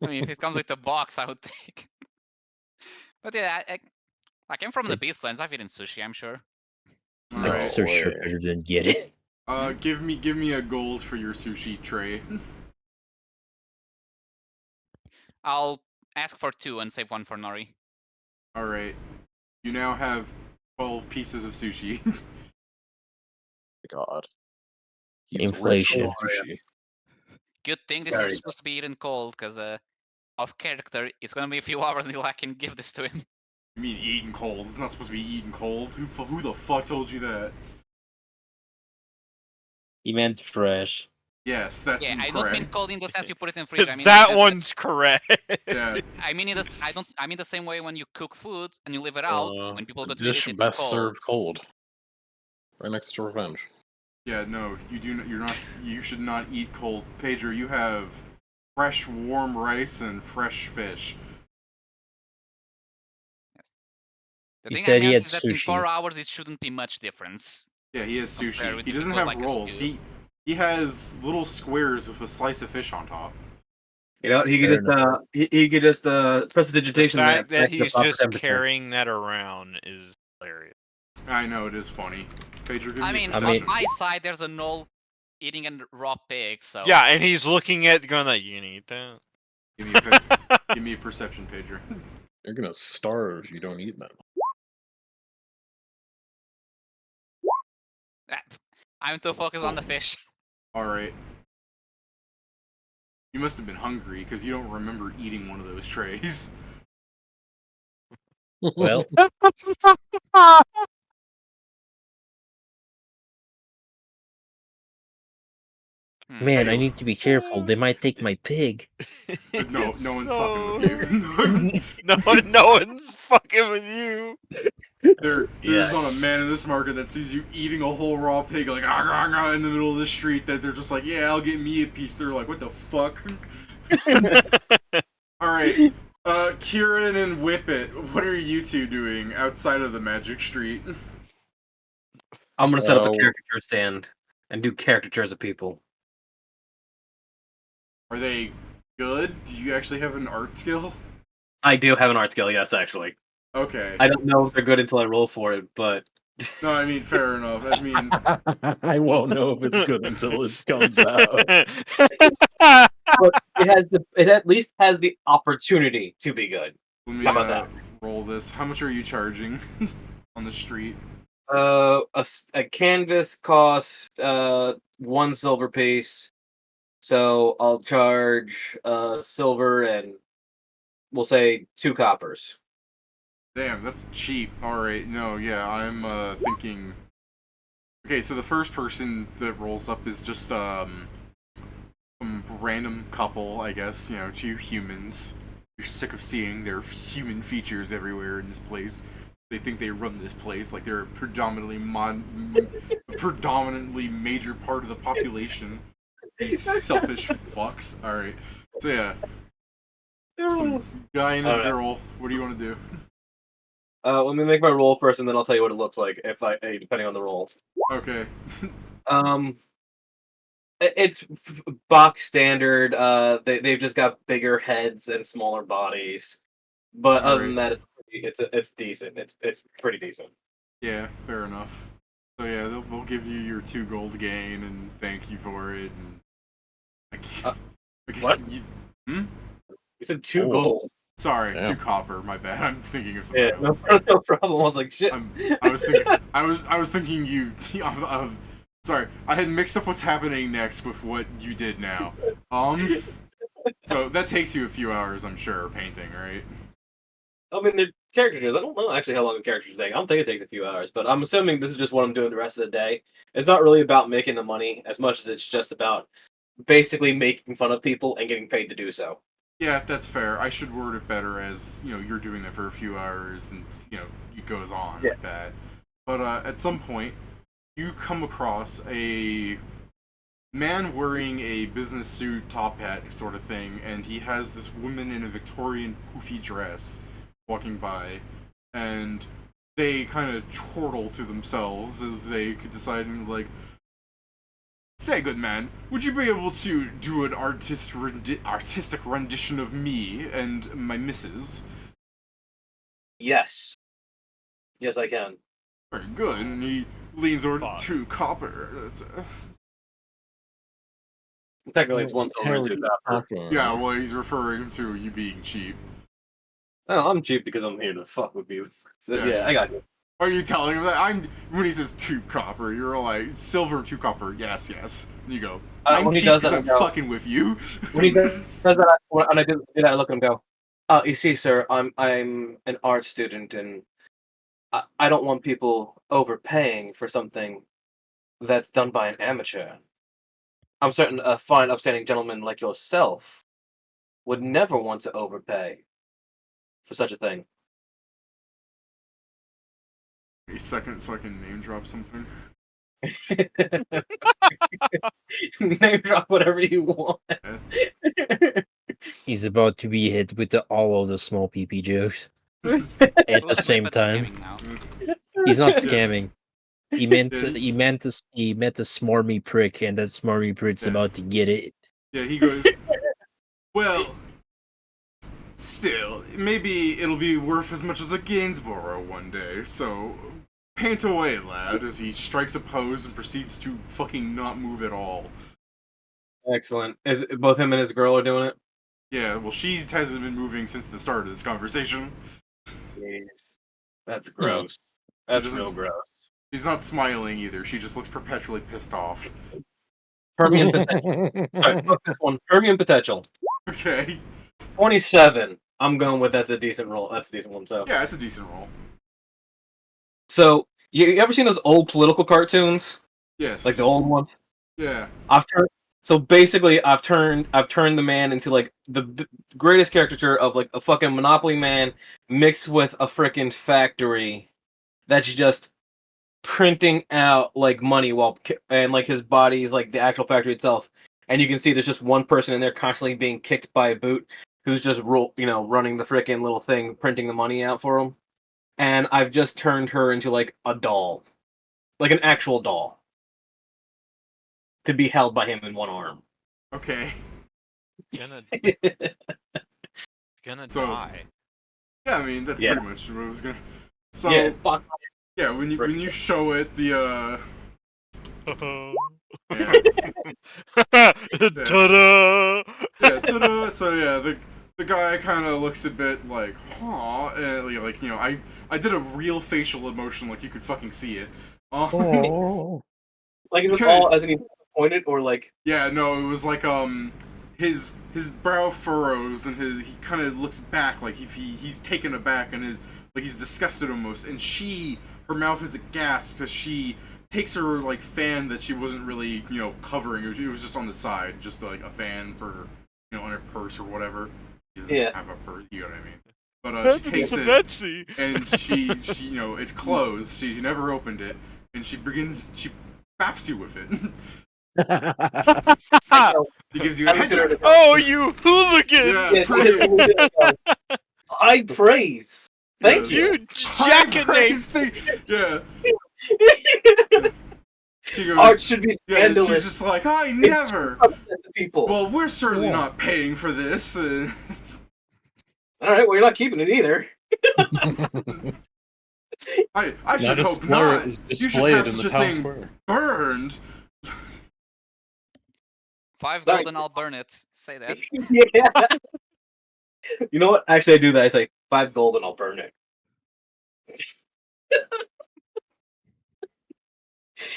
I mean, if it comes with a box, I would take. But yeah, like I'm from the Beastlands. I've eaten sushi. I'm sure. I'm Alright. so sure way. Peter didn't get it. Give me a gold for your sushi tray. I'll ask for 2 and save 1 for Nori. Alright. You now have 12 pieces of sushi. God. He's Inflation. rich on sushi. Good thing this There is you supposed to be eaten cold, because off character, it's gonna be a few hours until I can give this to him. You mean eaten cold? It's not supposed to be eaten cold. Who the fuck told you that? He meant fresh. Yes, that's Yeah, I incorrect. don't mean cold in the sense you put it in freezer. I mean that just one's correct. Yeah. I mean I mean the same way when you cook food and you leave it out. When people go to eat Dish it, it's best cold. served cold. Right next to Revenge. Yeah, no, you do not. You're not. You should not eat cold. Pedro, you have fresh, warm rice and fresh fish. The He thing said I he meant had is that in sushi. 4 hours it shouldn't be much difference. Yeah, he has Compared sushi. with He doesn't typical, have like, a rolls. stew. He has little squares with a slice of fish on top. You know, he could Fair just enough. he could just The prestidigitation fact that back to the he's proper just temperature. carrying that around is hilarious. I know it is funny. Pedro, give I me mean, a on perception. my side, there's a Knoll eating a raw pig, so Yeah, and he's looking at going like, you need that. Give me a perception, Pedro. You're gonna starve if you don't eat them. I'm too focused on the fish. All right. You must have been hungry because you don't remember eating one of those trays. Well, man, I Hey. need to be careful. They might take my pig. No one's fucking with you. No one's fucking with you. There's not a man in this market that sees you eating a whole raw pig like in the middle of the street that they're just like, yeah, I'll get me a piece. They're like, what the fuck? Alright. Kieran and Whippet, what are you two doing outside of the Magic Street? I'm gonna set up a Oh. caricature stand and do caricatures of people. Are they good? Do you actually have an art skill? I do have an art skill, yes, actually. Okay. I don't know if they're good until I roll for it, but No, I mean, fair enough. I mean, I won't know if it's good until it comes out. but it at least has the opportunity to be good. let me How about that? roll this. How much are you charging on the street? A canvas costs 1 silver piece, so I'll charge silver and we'll say 2 coppers. Damn, that's cheap. Alright, no, yeah, I'm thinking. Okay, so the first person that rolls up is just some random couple, I guess, 2 humans. You're sick of seeing their human features everywhere in this place. They think they run this place like they're a predominantly major part of the population. These selfish fucks. Alright. So yeah. Some guy and his Alright. girl. What do you want to do? Let me make my roll first, and then I'll tell you what it looks like depending on the roll. Okay. It's box standard. They've just got bigger heads and smaller bodies, but other than that, it's decent. It's pretty decent. Yeah, fair enough. So yeah, they'll give you your 2 gold gain and thank you for it. And I guess what? You said 2 gold. Sorry, Yeah. 2 copper. My bad. I'm thinking of something Yeah, else. no problem. I was like, shit. I was thinking you. Sorry, I had mixed up what's happening next with what you did now. So that takes you a few hours, I'm sure, painting, right? I mean, they're caricatures. I don't know actually how long a caricature takes. I don't think it takes a few hours, but I'm assuming this is just what I'm doing the rest of the day. It's not really about making the money as much as it's just about basically making fun of people and getting paid to do so. Yeah, that's fair. I should word it better as, you're doing that for a few hours and, it goes on like that. But at some point, you come across a man wearing a business suit, top hat sort of thing, and he has this woman in a Victorian poofy dress walking by, and they kind of chortle to themselves as they could decide, and like, Say, good man, would you be able to do an artistic rendition of me and my missus? Yes. Yes, I can. Very good. And he leans over to 2 copper. Technically, it's 1 silver and 2 copper. Yeah, well, he's referring to you being cheap. Oh, I'm cheap because I'm here to fuck with you. So, yeah, I got you. Are you telling him that? When he says 2 copper, you're like, silver 2 copper, yes. And you go, I'm when he cheap does because that, I'm I go- fucking with you. When he does that, and I do that, I look at him and go, you see, sir, I'm an art student, and I don't want people overpaying for something that's done by an amateur. I'm certain a fine, upstanding gentleman like yourself would never want to overpay for such a thing. A second so I can name drop something. Name drop whatever you want. He's about to be hit with all of the small PP jokes at the Who's same Whippet time. scamming now? He's not Yeah. scamming. He meant to smarmy prick, and that smarmy prick's Yeah. about to get it. Yeah, he goes, well, still, maybe it'll be worth as much as a Gainsborough one day, so paint away, lad, as he strikes a pose and proceeds to fucking not move at all. Excellent. Is both him and his girl are doing it? Yeah, well, she hasn't been moving since the start of this conversation. Jeez. That's gross. That's doesn't- real gross. She's not smiling either, she just looks perpetually pissed off. Permian potential. Alright, fuck this one. Permian potential. Okay. 27. I'm going with that's a decent roll. That's a decent one. So, Yeah, it's a decent roll. so you ever seen those old political cartoons, Yes. like the old ones? Yeah. I've turned the man into like the greatest caricature of like a fucking Monopoly man mixed with a freaking factory that's just printing out like money and like his body is like the actual factory itself, and you can see there's just one person in there constantly being kicked by a boot who's just running the freaking little thing printing the money out for him. And I've just turned her into like a doll, like an actual doll, to be held by him in one arm. Okay. Gonna So- die. Yeah, I mean, that's Yeah. pretty much what I was gonna... So, Yeah, it's fun. yeah, when you show it, the, yeah. Ta-da! Yeah, ta-da! So yeah, the guy kind of looks a bit like, huh, and like, I did a real facial emotion, like you could fucking see it. Oh. Like, is it Okay. all as in he's disappointed, or like? Yeah, no, it was like his brow furrows and he kind of looks back like he's taken aback and he's disgusted almost, and her mouth is a gasp as she takes her like fan that she wasn't really covering. It was just on the side, just like a fan for on her purse or whatever. She doesn't Yeah. have a purse, you know what I mean. But she takes it Betsy. and she it's closed. She never opened it, and she baps you with it. She gives you a head. Oh, you hooligan! Yeah, Yeah, pretty. high praise. Thank Yeah. you. You jackanapes! Yeah. She goes, Art should be yeah, she's scandalous. just like, I never. to people. Well, we're certainly Yeah. not paying for this. All right, well, you're not keeping it either. I should Not a hope square not. is You should displayed have in such the a town thing square. burned. 5 Sorry. gold and I'll burn it. Say that. Yeah. You know what? Actually, I do that. I say 5 gold and I'll burn it.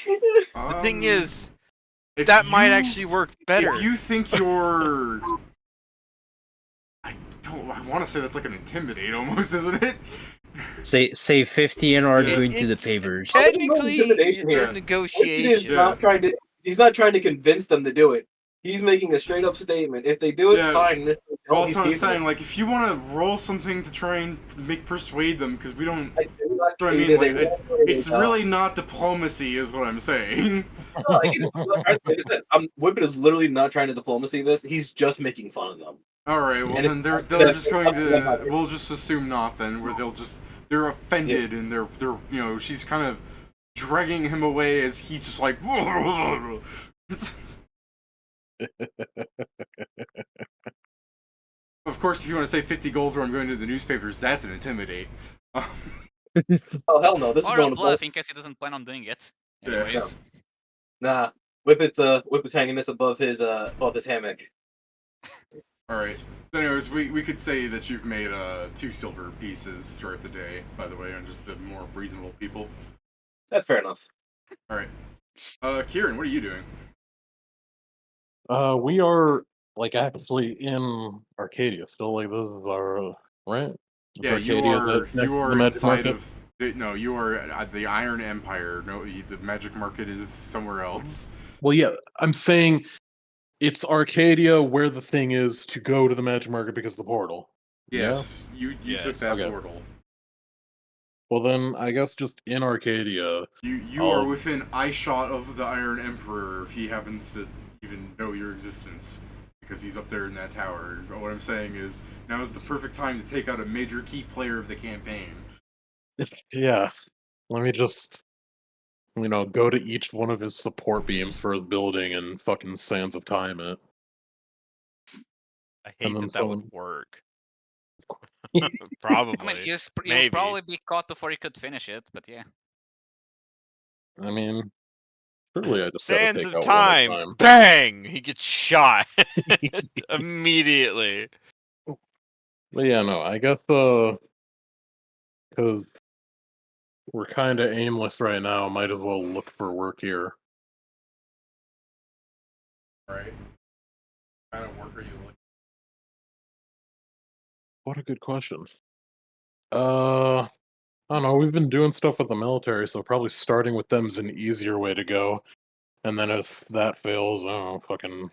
The thing is, if that might you- actually work better. If you think you're, I want to say that's like an intimidate almost, isn't it? Say 50 and are Yeah. going to the It's papers. technically intimidation here. a negotiation. Yeah. He's not trying to convince them to do it. He's making a straight up statement. If they do it, Yeah. fine. And if they don't, Well, he's that's what I'm keeping saying. it. Like, if you want to roll something to try and persuade them, because we don't. I do not That's what I hate mean. it. Like, They it's won't. really not diplomacy, is what I'm saying. No, I get it. Like I said, Whippet is literally not trying to diplomacy this. He's just making fun of them. All right. Well, And then they're just going to. We'll just assume not. Then where they're offended and they're she's kind of dragging him away as he's just like Of course, if you want to say 50 gold or I'm going to the newspapers, that's an intimidate. Oh hell no! This is Or going a to bluff in case he doesn't plan on doing it. Yeah. Anyways. Nah, Whippet's hanging this above his hammock. All right. So, anyways, we could say that you've made 2 silver pieces throughout the day. By the way, on just the more reasonable people. That's fair enough. All right. Kieran, what are you doing? We are like actually in Arcadia still. Like this is our right. Is Yeah, you Arcadia are. next to You the are Magic inside Market? of. No, you are at the Iron Empire. No, the Magic Market is somewhere else. Well, yeah, I'm saying it's Arcadia where the thing is to go to the Magic Market because of the portal. Yes, you took Yes. that Okay. portal. Well, then I guess just in Arcadia. You are within eyeshot of the Iron Emperor if he happens to even know your existence, because he's up there in that tower. But what I'm saying is, now is the perfect time to take out a major key player of the campaign. Yeah, let me just go to each one of his support beams for his building and fucking Sands of Time it. I hate then that someone- would work. I Probably. mean, you'll Maybe. probably be caught before you could finish it, but yeah. I mean, surely I just gotta Sands take of out one at a time. time. Bang! He gets shot immediately. But yeah, no, I guess because we're kind of aimless right now, might as well look for work here. Right? What kind of work are you looking? What a good question. I don't know. We've been doing stuff with the military, so probably starting with them is an easier way to go. And then if that fails, I don't know, fucking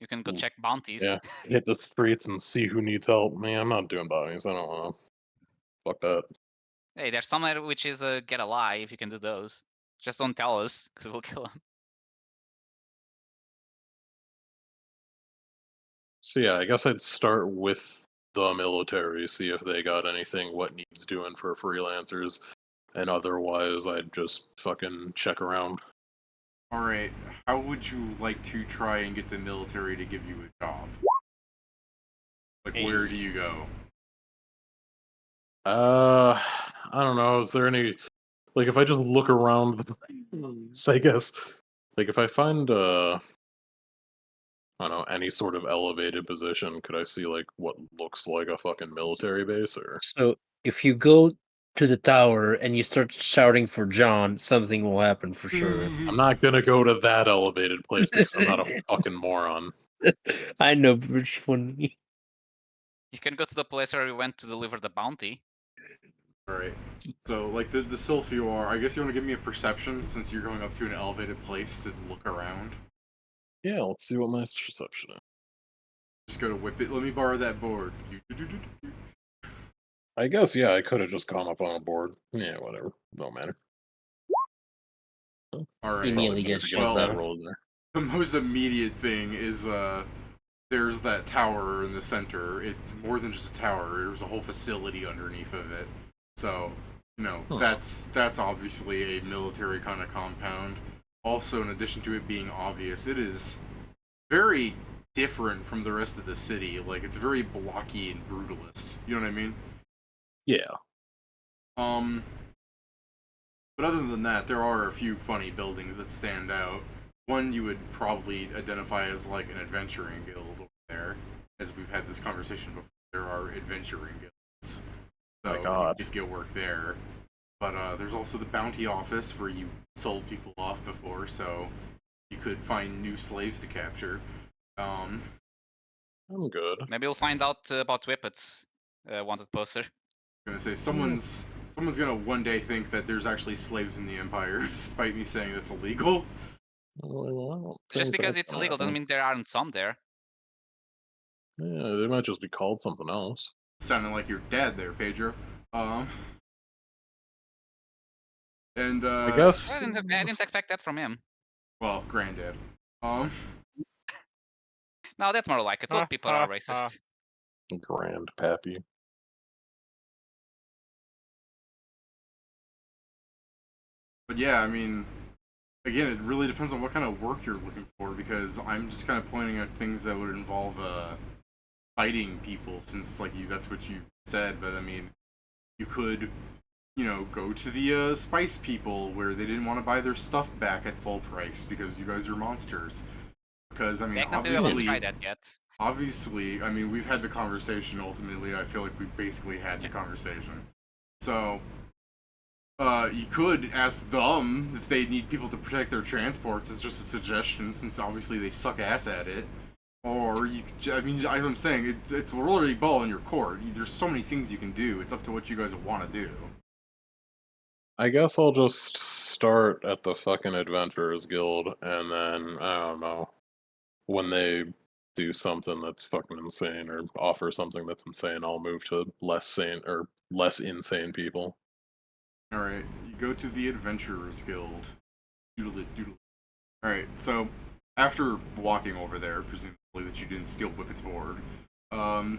You can go check bounties. yeah, hit the streets and see who needs help. Man, I'm not doing bounties. I don't want to. Fuck that. Hey, there's somewhere which is get alive. You can do those. Just don't tell us, because we'll kill them. So yeah, I guess I'd start with the military, see if they got anything what needs doing for freelancers, and otherwise I'd just fucking check around. All right. How would you like to try and get the military to give you a job? Like, where do you go? I don't know. Is there any like if I just look around the place, I guess like if I find I don't know, any sort of elevated position, could I see like what looks like a fucking military base or So if you go to the tower and you start shouting for John, something will happen for sure. I'm not gonna go to that elevated place because I'm not a fucking moron. I know which one. You can go to the place where we went to deliver the bounty. Alright. So, like, the Sylph you are, I guess you want to give me a perception since you're going up to an elevated place to look around. Yeah, let's see what my perception is. Just go to Whippet. Let me borrow that board. I guess yeah, I could have just gone up on a board. Yeah, whatever. No matter. Alright. Immediately Probably get better to shot get that down. roll in there. The most immediate thing is, there's that tower in the center. It's more than just a tower. There's a whole facility underneath of it. So, that's obviously a military kind of compound. Also, in addition to it being obvious, it is very different from the rest of the city. Like, it's very blocky and brutalist. You know what I mean? Yeah. But other than that, there are a few funny buildings that stand out. One you would probably identify as like an adventuring guild over there, as we've had this conversation before. There are adventuring guilds, so My God. you could go work there. But there's also the bounty office where you sold people off before, so you could find new slaves to capture. I'm good. Maybe we'll find out about Whippet's wanted poster. I'm gonna say someone's gonna one day think that there's actually slaves in the Empire, despite me saying that's illegal. Well, I don't Just think because that's it's gonna illegal doesn't happen. mean there aren't some there. Yeah, they might just be called something else. Sounding like your dad there, Pedro. And I guess. I didn't expect that from him. well, granddad. No, that's more like it. All people are racist. Grandpappy. But yeah, I mean, again, it really depends on what kind of work you're looking for, because I'm just kind of pointing out things that would involve fighting people, since like that's what you said. But I mean, you could, go to the spice people where they didn't want to buy their stuff back at full price because you guys are monsters. Because I mean, Technically, we haven't tried that yet. obviously, I mean, we've had the conversation. Ultimately, I feel like we basically had the conversation. So, you could ask them if they need people to protect their transports. It's just a suggestion, since obviously they suck ass at it. Or you, I mean, as I'm saying, it's literally ball in your court. There's so many things you can do. It's up to what you guys want to do. I guess I'll just start at the fucking Adventurers Guild, and then, I don't know, when they do something that's fucking insane or offer something that's insane, I'll move to less sane or less insane people. Alright, you go to the Adventurers Guild. Doodle it, doodle it. Alright, so after walking over there, presumably that you didn't steal Whippet's board, I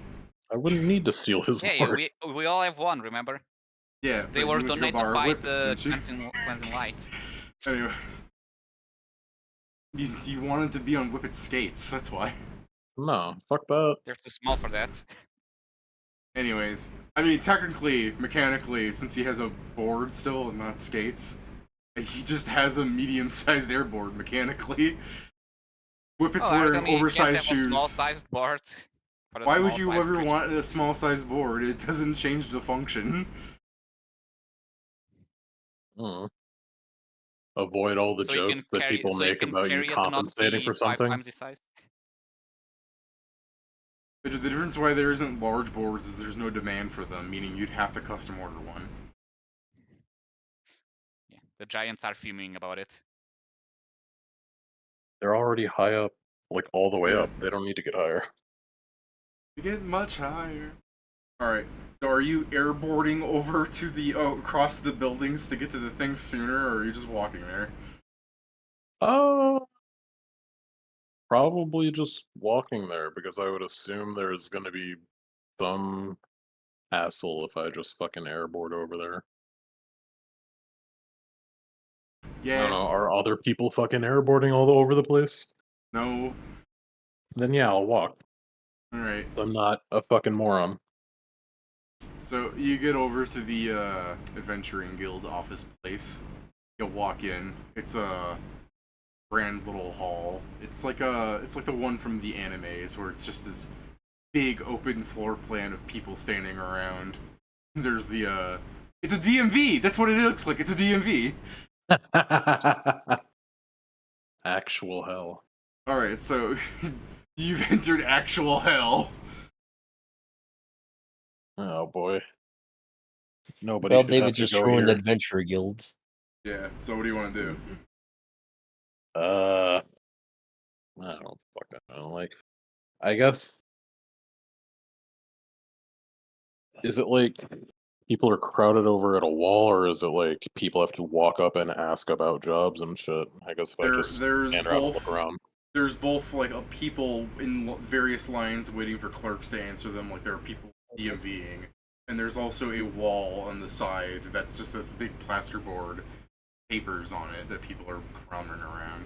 wouldn't need to steal his Yeah, board. we all have one, remember? yeah, They but were you went to go donated borrow by Whippets, the didn't you? Cleansing Light. Anyway, you wanted to be on Whippet's skates, that's why. No, fuck that. They're too small for that. Anyways, I mean, technically, mechanically, since he has a board still and not skates, he just has a medium-sized airboard mechanically. Whippet's wearing oversized shoes. Small-sized board. Why would you ever want a small-sized board? It doesn't change the function. Avoid all the So you can jokes that carry, people so you make can about you carry it and not compensating be for 5 something. times the size. But the difference why there isn't large boards is there's no demand for them, meaning you'd have to custom order one. Yeah, the giants are fuming about it. They're already high up, like all the way Yeah. up. They don't need to get higher. You get much higher. Alright, so are you airboarding over to the, across the buildings to get to the thing sooner, or are you just walking there? Probably just walking there, because I would assume there's gonna be some hassle if I just fucking airboard over there. I Yeah. don't know, are other people fucking airboarding all over the place? No. Then yeah, I'll walk. Alright. I'm not a fucking moron. So you get over to the Adventuring Guild office place. You'll walk in. It's a grand little hall. It's like the one from the animes where it's just this big open floor plan of people standing around. There's the it's a DMV. That's what it looks like. It's a DMV. Actual hell. All right, so you've entered actual hell. Oh boy. Nobody Well, should David have to just go ruined here. Adventure Guilds. Yeah. So what do you want to do? I don't fucking know. Like, I guess. Is it like people are crowded over at a wall, or is it like people have to walk up and ask about jobs and shit? I guess if I just There's stand around and both. look around. There's both like people in various lines waiting for clerks to answer them. Like there are people DMVing, and there's also a wall on the side that's just this big plasterboard, papers on it that people are crumbling around.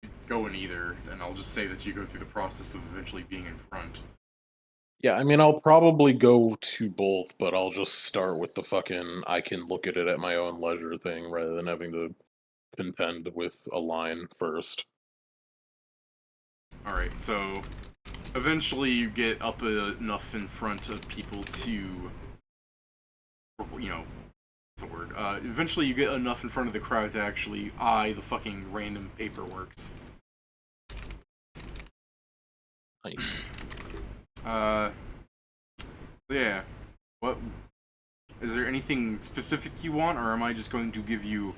You go in either, and I'll just say that you go through the process of eventually being in front. Yeah, I mean, I'll probably go to both, but I'll just start with the fucking I can look at it at my own leisure thing rather than having to contend with a line first. Alright, so eventually you get up enough in front of people to, what's the word? Eventually you get enough in front of the crowd to actually eye the fucking random paperworks. Nice. Yeah. What? Is there anything specific you want, or am I just going to give you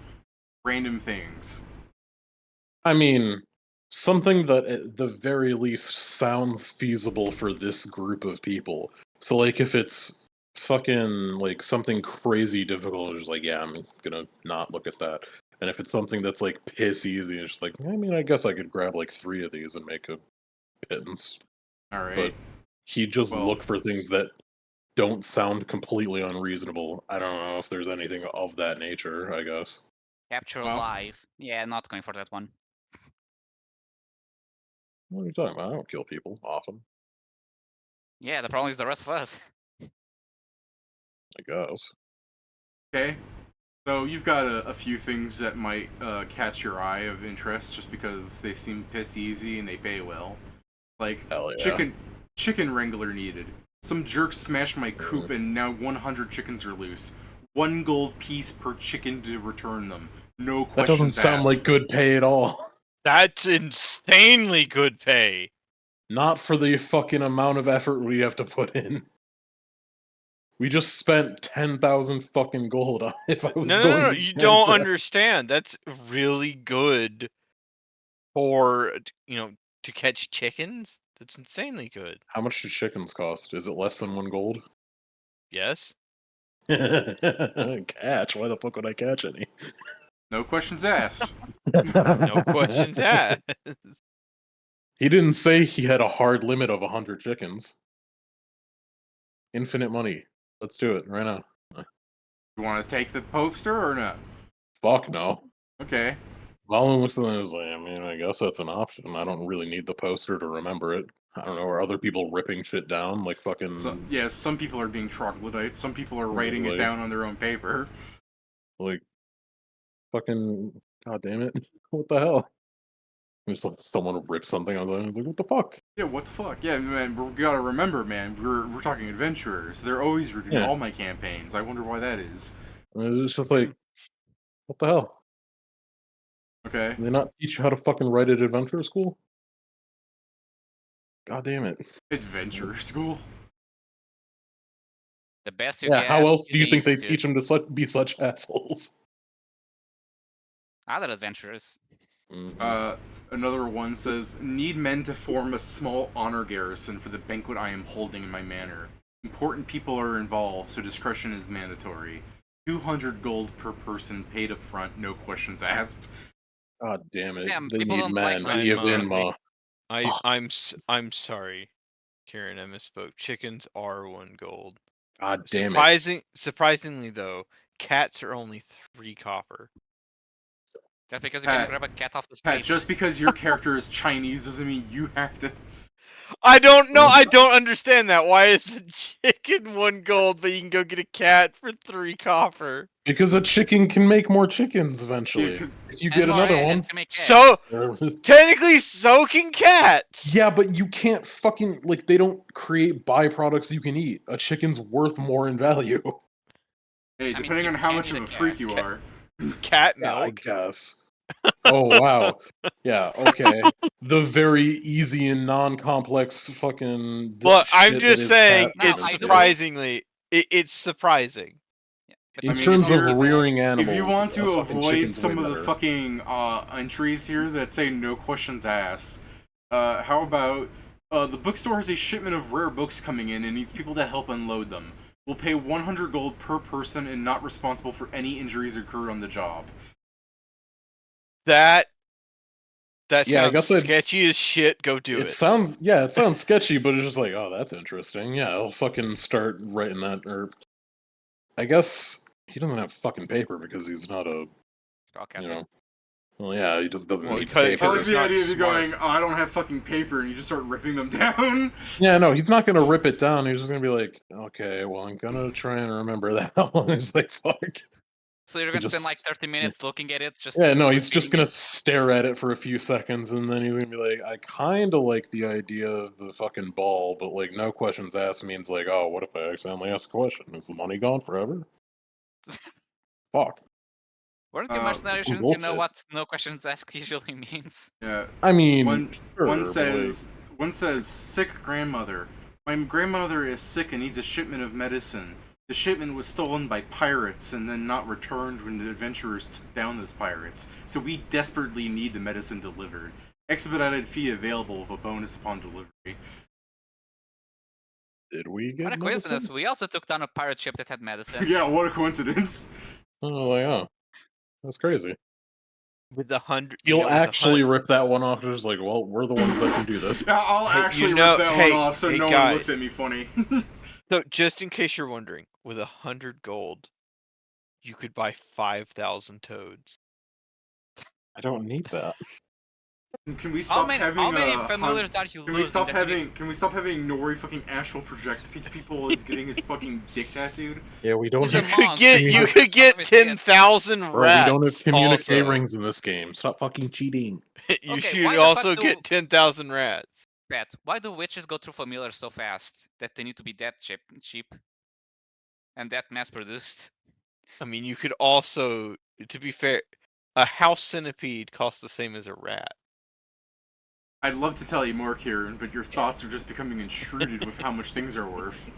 random things? I mean, something that at the very least sounds feasible for this group of people. So, like, if it's fucking, like, something crazy difficult, it's just like, yeah, I'm gonna not look at that. And if it's something that's, like, piss easy, it's just like, I mean, I guess I could grab, like, 3 of these and make a pittance. Alright. But he'd just Well- look for things that don't sound completely unreasonable. I don't know if there's anything of that nature, I guess. Capture Well- alive. Yeah, not going for that one. What are you talking about? I don't kill people often, Yeah, the problem is the rest of us. I guess. Okay. So you've got a few things that might catch your eye of interest just because they seem piss easy and they pay well. Like Hell yeah. chicken wrangler needed. Some jerk smashed my coop and now 100 chickens are loose. 1 gold piece per chicken to return them. No questions That doesn't sound asked. like good pay at all. That's insanely good pay. Not for the fucking amount of effort we have to put in. We just spent 10,000 fucking gold on if I was No, going to you spend don't that. understand. That's really good for, to catch chickens. That's insanely good. How much do chickens cost? Is it less than 1 gold? Yes. Catch? Why the fuck would I catch any? No questions asked. No questions asked. He didn't say he had a hard limit of 100 chickens. Infinite money. Let's do it right now. You want to take the poster or not? Fuck no. Okay. Valuun looks at it and is like, I mean, I guess that's an option. I don't really need the poster to remember it. I don't know, are other people ripping shit down like fucking So, yeah, some people are being troglodytes. Some people are writing it Like- down on their own paper. like fucking god damn it. What the hell? Just like someone rip something on the like, what the fuck? Yeah, what the fuck? Yeah, man, we gotta remember, man, we're talking adventurers. They're always reading Yeah. all my campaigns. I wonder why that is. And it's just like, what the hell? Okay. Did they not teach you how to fucking write at adventure school? God damn it. Adventure school? The best you Yeah, get. how else is do you the think they Institute. teach them to be such assholes? Other adventurers. Another one says, need men to form a small honor garrison for the banquet I am holding in my manor. Important people are involved, so discretion is mandatory. 200 gold per person paid up front, no questions asked. God damn it. Yeah, They people need don't like men. when Give it's in, ma. Oh. I'm sorry, Karen. I misspoke. Chickens are 1 gold. God damn it. Surprisingly though, cats are only 3 copper. Just because you Pat, can grab a cat off the Pat, streets. just because your character is Chinese doesn't mean you have to... I don't know. I don't understand that. Why is a chicken 1 gold, but you can go get a cat for 3 copper? Because a chicken can make more chickens eventually. Yeah, 'cause- if you And get more another eggs one. to make So eggs. technically, so can cats. Yeah, but you can't fucking like they don't create byproducts you can eat. A chicken's worth more in value. Hey, mean, depending you on how can much eat of a a freak cat. you are. Cat Yeah, I milk. guess. Oh wow. Yeah, okay. The very easy and non-complex fucking Look, I'm shit that just is saying, cat it's No, I do. surprisingly, it's surprising. But in I mean, terms if of you're- rearing If animals. you want a to fucking avoid chicken's some way of the better. fucking entries here that say no questions asked, how about the bookstore has a shipment of rare books coming in and needs people to help unload them. We'll pay 100 gold per person and not responsible for any injuries occurred on the job. That Yeah, I sounds guess I'd- sketchy as shit. Go do it. It sounds sketchy, but it's just like, oh, that's interesting. Yeah, I'll fucking start writing that. Or I guess he doesn't have fucking paper because he's not a, Spellcaster. Well, yeah, he just doesn't Well, need because- I paper. like it's the not idea of you smart. going, oh, I don't have fucking paper, and you just start ripping them down. Yeah, no, he's not gonna rip it down. He's just gonna be like, okay, well, I'm gonna try and remember that one. It's like, fuck. So you're going to just- spend like 30 minutes looking at it? Just Yeah, no, he's just repeating gonna it? stare at it for a few seconds, and then he's gonna be like, I kind of like the idea of the fucking ball, but like, no questions asked means like, oh, what if I accidentally ask a question? Is the money gone forever? Fuck. Weren't you Uh, mercenary? some Shouldn't you know bullshit. what no questions asked usually means? Yeah. I mean, One sure, one but, says sick grandmother. My grandmother is sick and needs a shipment of medicine. The shipment was stolen by pirates and then not returned when the adventurers took down those pirates. So we desperately need the medicine delivered. Expedited fee available with a bonus upon delivery. did we get What a coincidence. medicine? We also took down a pirate ship that had medicine. Yeah, what a coincidence. Oh, like, oh, that's crazy. With 100, You'll actually rip that one off. Just like, well, we're the ones that can do this. I'll Hey, actually you know- rip that hey, one off so hey, no one guys. looks at me funny. So, just in case you're wondering, with 100 gold, you could buy 5,000 toads. I don't need that. Can we How stop many, having how many a familiars are you Can we losing? stop that you need- having Can we stop having Nori fucking astral project to people is getting his fucking dick tattooed? Yeah, we don't He's have a You could monk. get He's you not could get part of it yet. 10,000 Bro, we don't have rats. communique Also, rings in this game. Stop fucking cheating. you Okay, should why the fuck also do- get 10,000 rats. Pat, why do witches go through familiars so fast that they need to be that cheap and that mass produced? I mean, you could also, to be fair, a house centipede costs the same as a rat. I'd love to tell you more, Kieran, but your thoughts are just becoming intruded with how much things are worth.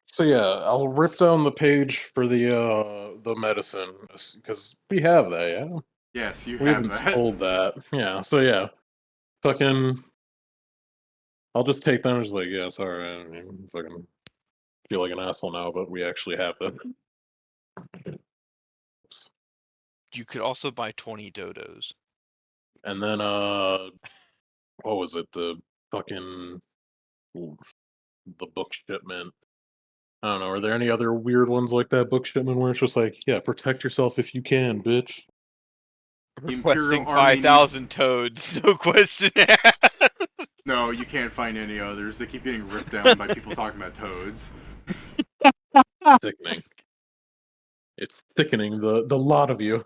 So yeah, I'll rip down the page for the medicine because we have that. Yeah, Yes, you we have haven't that. sold that. Yeah. So yeah, fucking. I'll just take them as like, yeah, sorry, I mean, fucking feel like an asshole now, but we actually have them. Oops. You could also buy 20 dodos. And then what was it? The fucking the book shipment. I don't know. Are there any other weird ones like that book shipment where it's just like, yeah, protect yourself if you can, bitch? The Imperial Requesting Army 5,000 toads, no question asked. No, you can't find any others. They keep getting ripped down by people talking about toads. Sickening. It's sickening. The lot of you.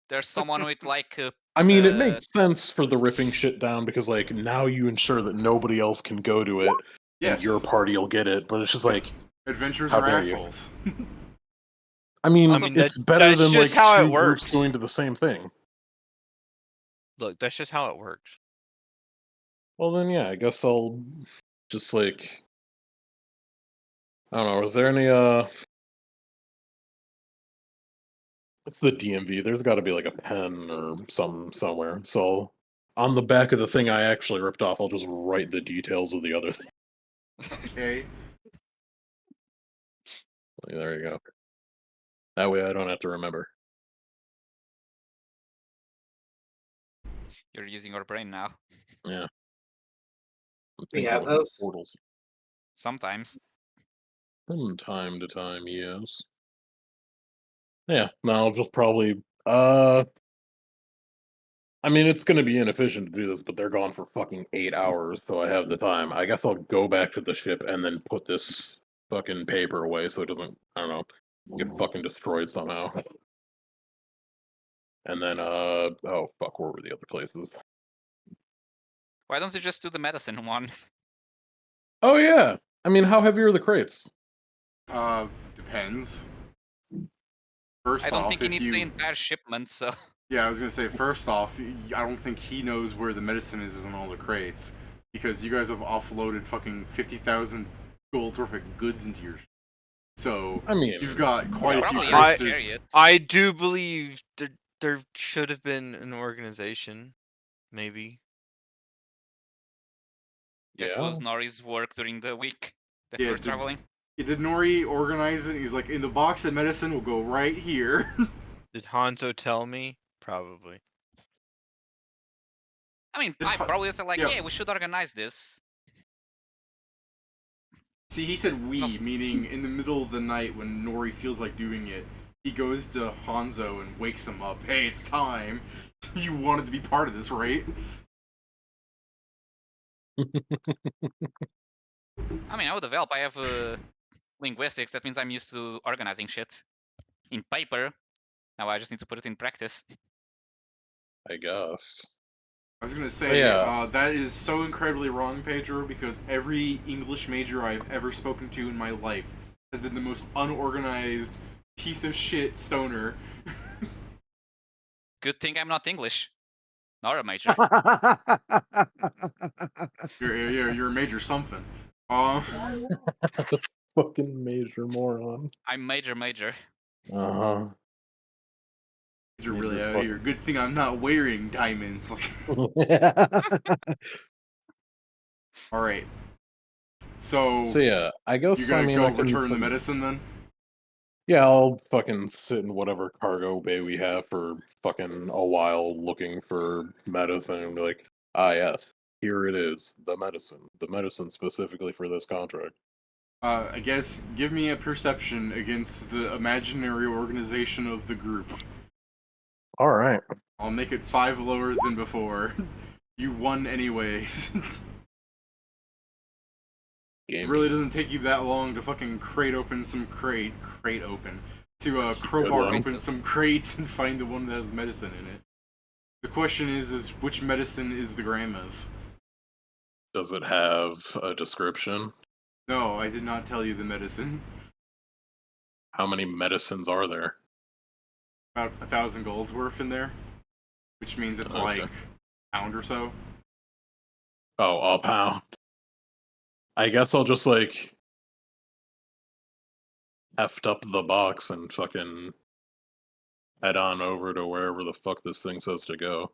There's someone with like I mean, it makes sense for the ripping shit down because like now you ensure that nobody else can go to it, Yes. and your party will get it. But it's just like, Adventurers how are dare you. assholes. I mean, Also, it's that- better that's than just like how it two groups works. going to the same thing. Look, that's just how it works. Well, then yeah, I guess I'll just like, I don't know. Is there any It's the DMV. There's got to be like a pen or something somewhere. So on the back of the thing I actually ripped off, I'll just write the details of the other thing. Okay. There you go. That way I don't have to remember. you're using your brain now. Yeah. I'm We thinking have about those? portals. Sometimes. From time to time, yes. Yeah, no, I'll just probably I mean it's gonna be inefficient to do this, but they're gone for fucking 8 hours, so I have the time. I guess I'll go back to the ship and then put this fucking paper away so it doesn't, I don't know, get fucking destroyed somehow. And then oh fuck, where were the other places? Why don't you just do the medicine one? Oh yeah. I mean, how heavy are the crates? Depends. First I don't off, think he if needs you the entire shipment, so Yeah, I was gonna say, first off, I don't think he knows where the medicine is in all the crates. Because you guys have offloaded fucking 50,000 gold's worth of goods into your So, I mean, you've got quite a few probably I- crates a to... chariot. I do believe there should have been an organization, maybe. That yeah. was Nori's work during the week that Yeah, we're traveling. Did Nori organize it? He's like, in the box of medicine will go right here. Did Hanzo tell me? Probably. I mean, Did I Hu- probably said like, yeah. yeah, we should organize this. See, he said we, meaning in the middle of the night when Nori feels like doing it, he goes to Hanzo and wakes him up. Hey, it's time. You wanted to be part of this, right? I mean, I would develop. I have linguistics. That means I'm used to organizing shit in paper. Now I just need to put it in practice. I guess. I was gonna say, yeah. that is so incredibly wrong, Pedro, because every English major I've ever spoken to in my life has been the most unorganized piece of shit stoner. Good thing I'm not English, nor a major. You're a major something. Fucking major moron. I'm major. Uh-huh. You're really Major out here. Good thing I'm not wearing diamonds. All right. So yeah, I guess you're gonna I go can return the fucking- medicine then? Yeah, I'll fucking sit in whatever cargo bay we have for fucking a while looking for medicine and be like, ah yes, here it is, the medicine specifically for this contract. I guess give me a perception against the imaginary organization of the group. All right. I'll make it 5 lower than before. You won anyways. It really doesn't take you that long to fucking crate open some crate open. To crowbar one. open some crates and find the one that has medicine in it. The question is which medicine is the grandma's? Does it have a description? No, I did not tell you the medicine. How many medicines are there? About 1,000 gold's worth in there. Which means it's Okay. like a pound or so. Oh, a pound. I guess I'll just like heft up the box and fucking head on over to wherever the fuck this thing says to go.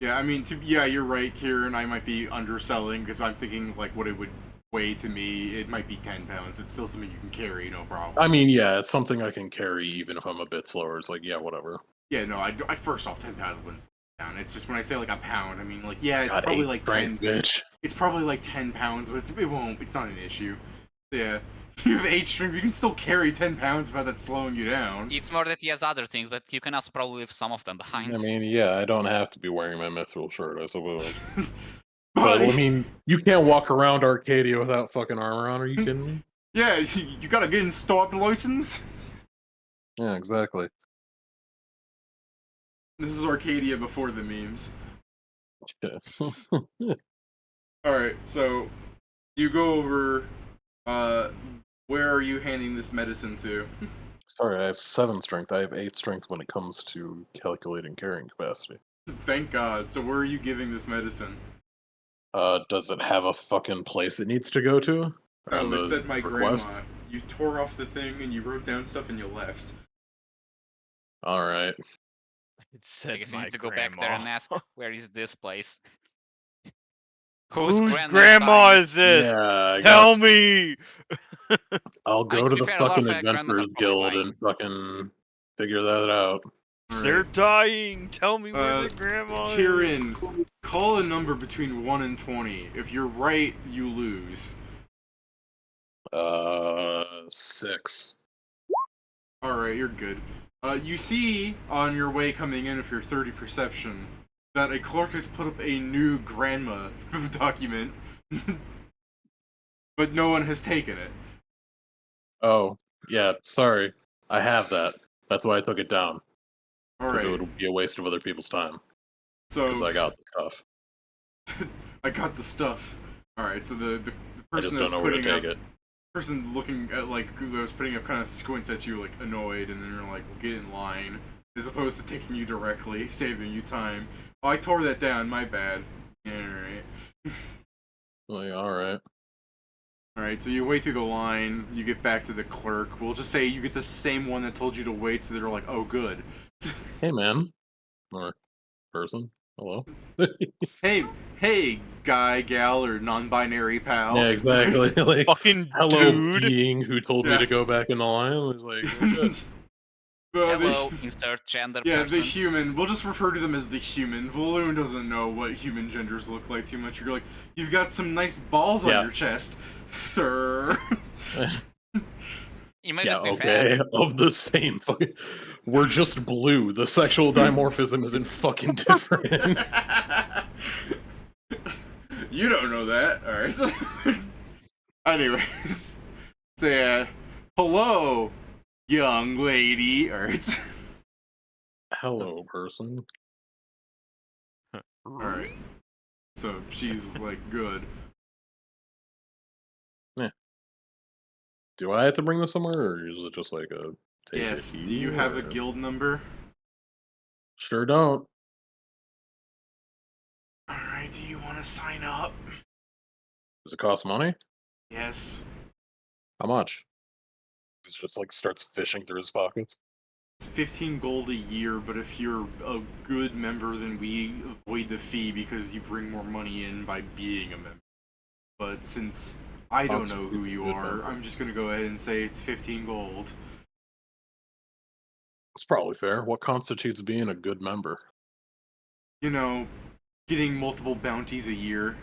Yeah, I mean, yeah, you're right, Kieran. I might be underselling because I'm thinking like what it would weigh to me. It might be 10 pounds. It's still something you can carry, no problem. I mean, yeah, it's something I can carry even if I'm a bit slower. It's like, yeah, whatever. Yeah, no, I first off 10 pounds wouldn't slow me down. It's just when I say like a pound, I mean like yeah, it's God, probably 8 like strength, 10. bitch. It's probably like 10 pounds, but it won't. It's not an issue. Yeah, you have 8 strength. You can still carry 10 pounds without that slowing you down. It's more that he has other things, but you can also probably leave some of them behind. I mean, yeah, I don't have to be wearing my mithril shirt, I suppose. But Buddy. I mean, you can't walk around Arcadia without fucking armor on. Are you kidding me? Yeah, you gotta get in stop license. Yeah, exactly. This is Arcadia before the memes. Yeah. Alright, so you go over, where are you handing this medicine to? Sorry, I have 7 strength. I have 8 strength when it comes to calculating carrying capacity. Thank God. So where are you giving this medicine? Does it have a fucking place it needs to go to? No, On it the said my request? grandma. You tore off the thing and you wrote down stuff and you left. Alright. It I said guess you my need to go back there and grandma. ask, where is this place? Whose Whose grandma grandma dying? is it? Yeah, I Tell guess me! I'll I mean, go to to be the fair, a lot fucking of grandmas are Adventurers probably Guild dying. and fucking figure that out. They're Alright. dying! Tell me where the grandma is! Kieran, call a number between 1 and 20. If you're right, you lose. 6. Alright, you're good. You see on your way coming in, if you're 30 perception, that a clerk has put up a new grandma document, but no one has taken it. Oh, yeah, sorry. I have that. That's why I took it down. Because it Alright, would be a waste of other people's time. Because so I got the stuff. I got the stuff. Alright, so the I person just that don't was know where to putting take up, it. person looking at like who was putting up kind of squints at you like annoyed, and then you're like, well, get in line, as opposed to taking you directly, saving you time. Oh, I tore that down. My bad. Yeah, alright. Like, alright. Alright, so you wait through the line, you get back to the clerk. We'll just say you get the same one that told you to wait, so they're like, oh, good. Hey, man. Or person. Hello? Hey, guy, gal, or non-binary pal. Yeah, exactly. Like, Fucking hello, dude! being who told me Yeah. to go back in the line. I was like, that's good. Hello, insert gender Yeah, person. the human. We'll just refer to them as the human. Valuun doesn't know what human genders look like too much. You're like, you've got some nice balls Yeah. on your chest, sir. You might Yeah, just be okay. fat. Of the same fucking. We're just blue. The sexual dimorphism isn't fucking different. You don't know that. Alright. Anyways. So yeah. Hello, young lady. Alright. Hello, person. Alright. So she's like, good. Do I have to bring this somewhere, or is it just like a take Yes. it Do you have a or- guild number? Sure don't. Alright, do you want to sign up? Does it cost money? Yes. How much? He just like starts fishing through his pockets. It's 15 gold a year, but if you're a good member, then we avoid the fee because you bring more money in by being a member. But since I don't know who you are, I'm just gonna go ahead and say it's 15 gold. It's probably fair. What constitutes being a good member? You know, getting multiple bounties a year.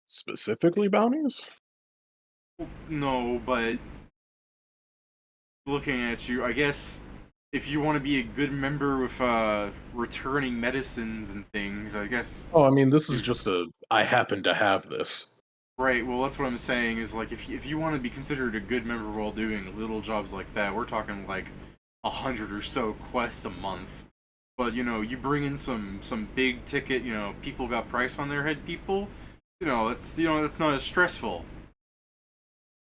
Specifically bounties? No, but looking at you, I guess if you want to be a good member with returning medicines and things, I guess. Oh, I mean, this is just I happen to have this. Right. Well, that's what I'm saying. Is like if you want to be considered a good member while doing little jobs like that, we're talking like 100 or so quests a month. But you bring in some big ticket. People got price on their head. People. That's not as stressful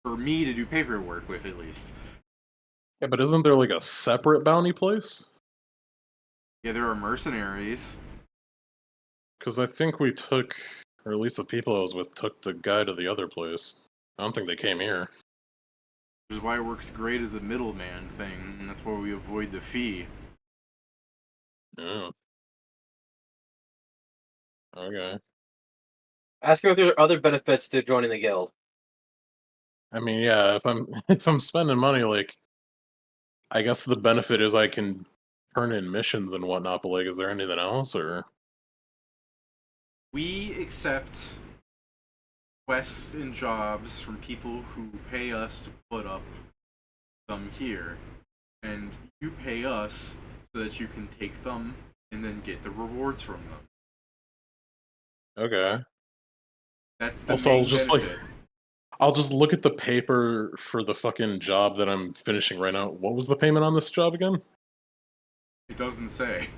for me to do paperwork with, at least. Yeah, but isn't there like a separate bounty place? Yeah, there are mercenaries. Because I think we took, or at least the people I was with took the guy to the other place. I don't think they came here. Which is why it works great as a middleman thing, and that's why we avoid the fee. Oh. Okay. Ask him if there are other benefits to joining the guild. I mean, yeah, if I'm spending money, like, I guess the benefit is I can turn in missions and whatnot. But like, is there anything else, or? We accept quests and jobs from people who pay us to put up them here, and you pay us so that you can take them and then get the rewards from them. Okay. That's the Also, main I'll just benefit. I'll just look at the paper for the fucking job that I'm finishing right now. What was the payment on this job again? It doesn't say.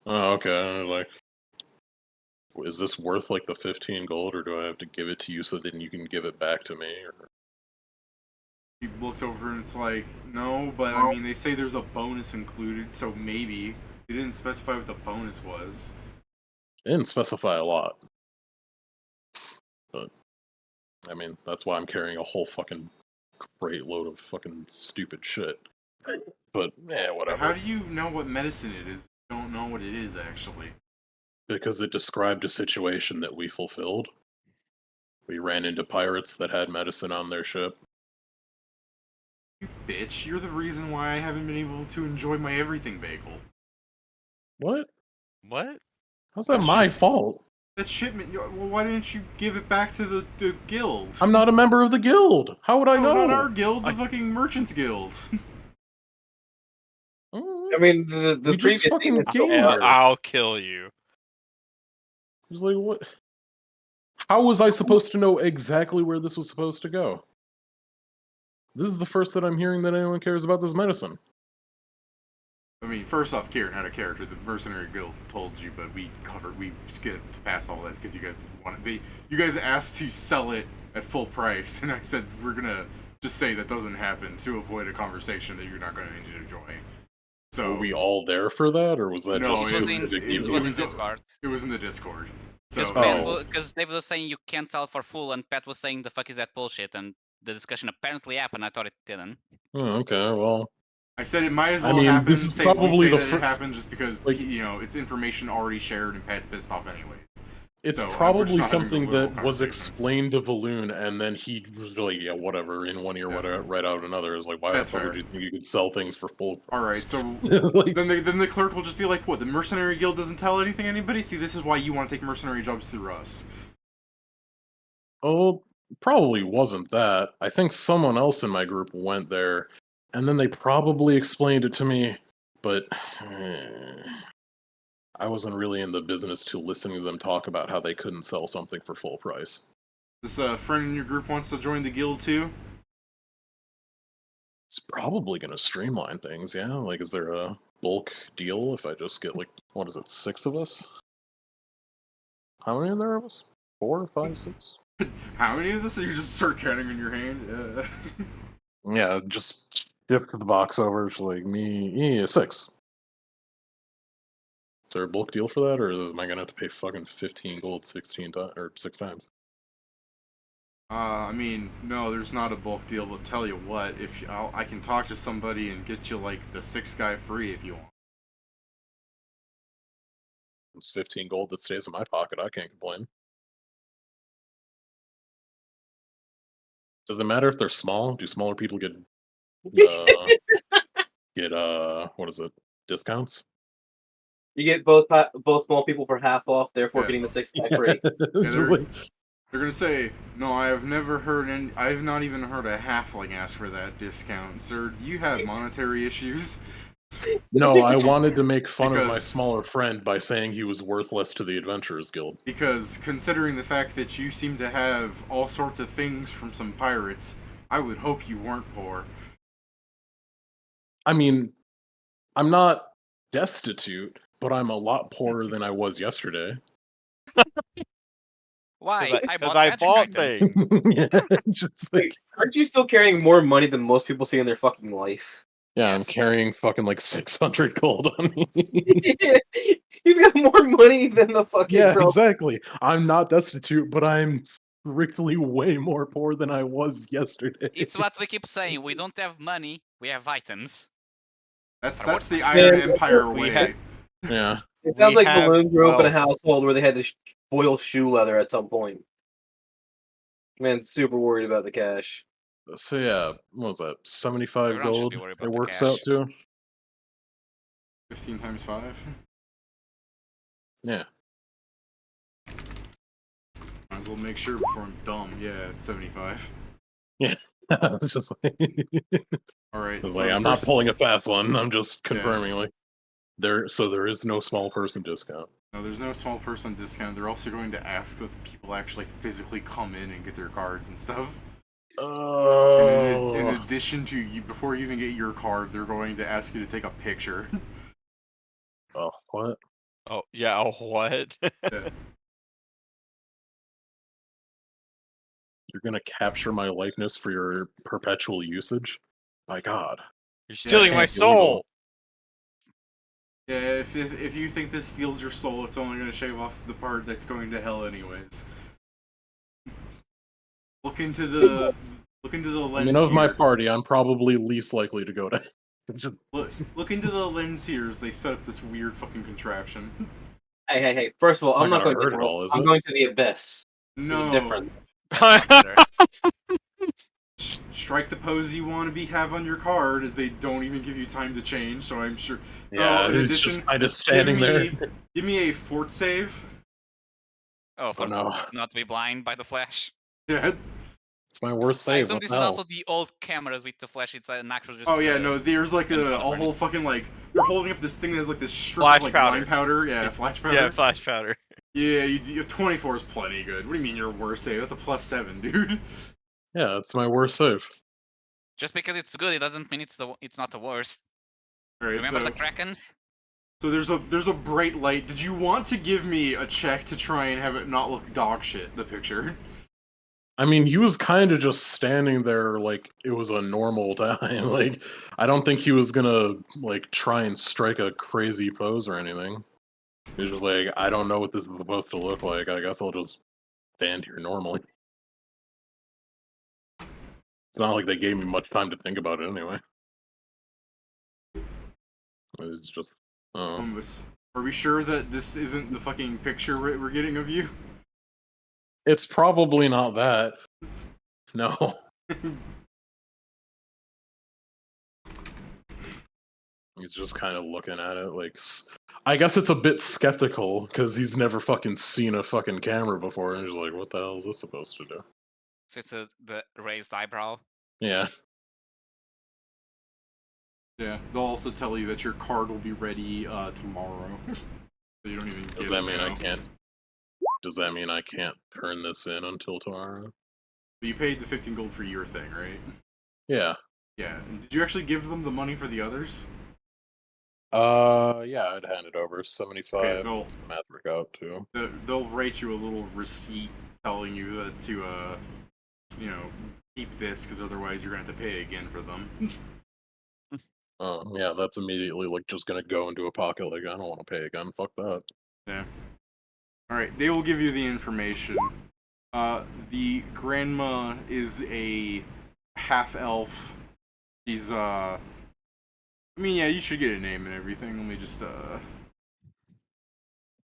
Oh, okay. Like, is this worth like the 15 gold, or do I have to give it to you so then you can give it back to me? Or... He looks over and it's like, no, but I mean, they say there's a bonus included, so maybe. They didn't specify what the bonus was. It didn't specify a lot. But, I mean, that's why I'm carrying a whole fucking crate load of fucking stupid shit. But, yeah, whatever. How do you know what medicine it is? You don't know what it is, actually. Because it described a situation that we fulfilled. We ran into pirates that had medicine on their ship. You bitch, you're the reason why I haven't been able to enjoy my everything bagel. What? What? How's that That my shit- fault? That shipment, well, why didn't you give it back to the guild? I'm not a member of the guild. How would I know? No, not our guild, the fucking merchants guild. I mean, the We previous just fucking demon still came fought. here. I'll kill you. I was like, what? How was I supposed to know exactly where this was supposed to go? This is the first that I'm hearing that anyone cares about this medicine. I mean, first off, Kieran had a character. The mercenary guild told you, but we skipped past all that because you guys didn't want it. You guys asked to sell it at full price, and I said we're gonna just say that doesn't happen to avoid a conversation that you're not going to enjoy. So Were we all there for that, or was that no, just It was specific in people? Discord. It was in the Discord. Because So David was saying you can't sell for full, and Pat was saying the fuck is that bullshit, and the discussion apparently happened. I thought it didn't. Oh, okay, well, I said it might as I well mean, happen. this is probably we say the that it happened just because like- it's information already shared and Pat's pissed off anyways. it's So, we're probably just not having a something literal that was conversation. explained to Valuun, and then he was like, yeah, whatever, in one ear, Yeah. whatever, right out another. Is like, why That's the fuck would fair. you think you could sell things for full price? All right, so like, then the clerk will just be like, "What? The mercenary guild doesn't tell anything anybody? See, this is why you want to take mercenary jobs through us." oh, probably wasn't that. I think someone else in my group went there, and then they probably explained it to me, but I wasn't really in the business to listening to them talk about how they couldn't sell something for full price. This friend in your group wants to join the guild too. It's probably going to streamline things, yeah? Like, is there a bulk deal if I just get, like, what is it, 6 of us? How many are there of us? 4, 5, 6? How many of this? You just start counting in your hand. Yeah, just shift the box over to, like, me, yeah, 6. Is there a bulk deal for that, or am I going to have to pay fucking 15 gold 16 times, or 6 times? I mean, no, there's not a bulk deal. But tell you what, I can talk to somebody and get you like the 6 guy free if you want. It's 15 gold that stays in my pocket. I can't complain. Does it matter if they're small? Do smaller people get what is it? Discounts? You get both small people for half off, therefore Yeah. getting the 6 guy free. They're gonna say, no, I have never heard any. I have not even heard a halfling ask for that discount, sir. Do you have monetary issues? No, I wanted to make fun of my Because- smaller friend by saying he was worthless to the Adventurers Guild. Because considering the fact that you seem to have all sorts of things from some pirates, I would hope you weren't poor. I mean, I'm not destitute, but I'm a lot poorer than I was yesterday. Why? I bought I magic bought items. things. Yeah, just like, Wait, aren't you still carrying more money than most people see in their fucking life? yeah, Yes. I'm carrying fucking like 600 gold on me. You've got more money than the fucking Yeah, girl. exactly. I'm not destitute, but I'm strictly way more poor than I was yesterday. It's what we keep saying. We don't have money. We have items. That's Or what- the Iron Yeah, Empire we way. had- Yeah. It sounds We like have Valuun grew up in a wealth. household where they had to boil shoe leather at some point. Man's super worried about the cash. So yeah, what was that? 75 Everyone should gold. be worried It about the works cash. out to. 15 times 5. Yeah. Might as well make sure before I'm dumb. Yeah, it's 75. Yeah. It's just like, Alright, it's so like the I'm not person- pulling a fast one. I'm just Yeah. confirming like there is no small person discount. No, there's no small person discount. They're also going to ask that the people actually physically come in and get their cards and stuff. Oh. And in addition to you, before you even get your card, they're going to ask you to take a picture. Oh, what? Oh yeah. Oh, what? Yeah. You're gonna capture my likeness for your perpetual usage? My God. You're stealing my can't be legal. soul. Yeah, if you think this steals your soul, it's only going to shave off the part that's going to hell anyways. Look into the lens. I mean, of my here. party, I'm probably least likely to go to. Look into the lens here as they set up this weird fucking contraption. Hey. First of all, I'm not not going gonna to hurt at all, is I'm it? going to the abyss. No, There's a difference. Strike the pose you want to have on your card, as they don't even give you time to change. So I'm sure. Yeah, in it's addition, just kind of standing there. Give me a fort save. Oh, Oh for no, not to be blind by the flash. Yeah. it's my worst I save. assume What this the is hell? also the old cameras with the flash. It's an actual just. Oh yeah, no. There's like a gunpowder whole fucking like they're holding up this thing that has like this strip Flash of like powder. line powder. Yeah, flash powder. Yeah, flash powder. Yeah, you have 24 is plenty good. What do you mean your worst save? That's a +7, dude. Yeah, it's my worst save. Just because it's good, it doesn't mean it's not the worst. All right, Remember so the Kraken? so there's a bright light. Did you want to give me a check to try and have it not look dog shit? The picture. I mean, he was kind of just standing there like it was a normal time. Like, I don't think he was gonna like try and strike a crazy pose or anything. He was just like, I don't know what this is supposed to look like. I guess I'll just stand here normally. It's not like they gave me much time to think about it anyway. It's just, Are we sure that this isn't the fucking picture we're getting of you? it's probably not that. No. He's just kind of looking at it like, I guess it's a bit skeptical because he's never fucking seen a fucking camera before, and he's like, "What the hell is this supposed to do?" So it's the raised eyebrow. Yeah. Yeah. They'll also tell you that your card will be ready tomorrow. So you don't even. Does that mean I can't? Does that mean I can't turn this in until tomorrow? But you paid the 15 gold for your thing, right? Yeah. Yeah. And did you actually give them the money for the others? Yeah, I'd hand it over. 75. Okay, they'll- What's the math work out to? They'll write you a little receipt telling you that to keep this because otherwise you're going to have to pay again for them. Oh, yeah, that's immediately like just gonna go into a pocket. Like, I don't want to pay again. Fuck that. Yeah. All right, they will give you the information. The grandma is a half elf. She's I mean, yeah, you should get a name and everything. Let me just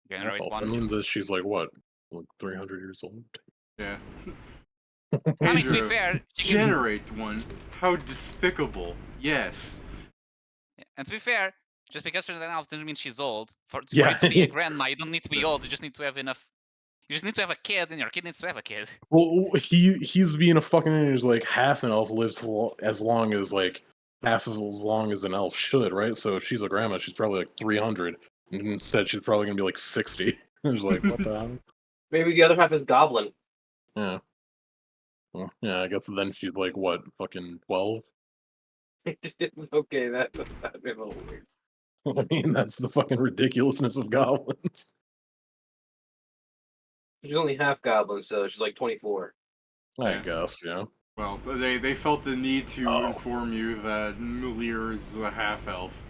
Generate That one. means that she's like what, like 300 years old. yeah. I mean, to be Pedro, fair, she can, generate one. How despicable. Yes. and to be fair, just because she's an elf doesn't mean she's old. For Yeah. it to be a grandma, you don't need to be old. You just need to have enough. You just need to have a kid, and your kid needs to have a kid. Well, he's being a fucking he's like half an elf lives as long as like half of as long as an elf should, right? So if she's a grandma, she's probably like 300. And instead, she's probably gonna be like 60. It's like, what the hell? Maybe the other half is goblin. Yeah. Well, yeah, I guess then she's like, what, fucking 12? Okay, that'd be a little weird. I mean, that's the fucking ridiculousness of goblins. She's only half goblin, so she's like 24. I Yeah. guess, yeah. Well, they felt the need to Oh. inform you that Mulir is a half elf.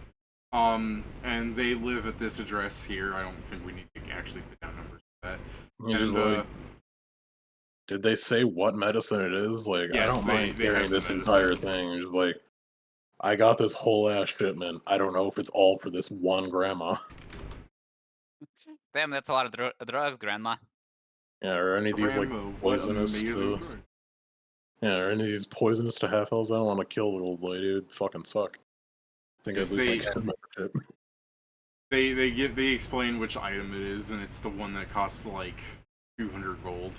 And they live at this address here. I don't think we need to actually put down numbers for that. He's And like, did they say what medicine it is? Like, I Yes, don't mind they have carrying the this medicine. entire thing. Just like, I got this whole ass shipment. I don't know if it's all for this one grandma. Damn, that's a lot of drugs, Grandma. Yeah, or any of these like Grandma, what poisonous amazing to. drug. Yeah, or any of these poisonous to half elves. I don't want to kill the old lady. It'd fucking suck. I think Yes, I'd lose my gym membership. They explain which item it is, and it's the one that costs like 200 gold.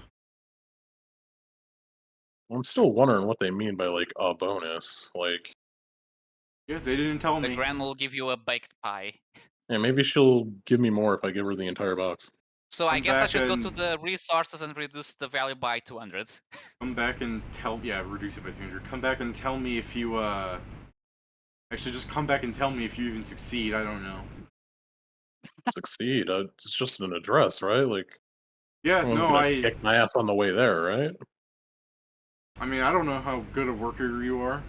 I'm still wondering what they mean by like a bonus. Like, Yeah, they didn't tell The me. grandma will give you a baked pie. yeah, maybe she'll give me more if I give her the entire box. So I Come guess I back should go to and- the resources and reduce the value by 200. Come back and reduce it by 200. Come back and tell me if you actually just come back and tell me if you even succeed. I don't know. Succeed. It's just an address, right? Like, Yeah, no one's no, gonna kick my ass on the way there, right? I mean, I don't know how good a worker you are.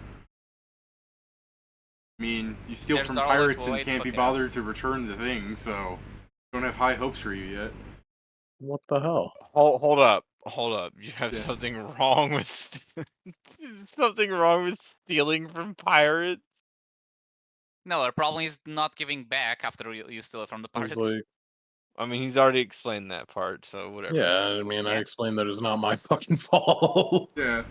I mean, you steal There's from always pirates a way and to can't be fuck it up. bothered to return the thing, so don't have high hopes for you yet. What the hell? Hold up. You have Yeah. something wrong with something wrong with stealing from pirates. No, the problem is not giving back after you steal it from the He's pirates. like, I mean, he's already explained that part, so whatever. yeah, I mean, I Yeah. explained that it's not my fucking fault. Yeah.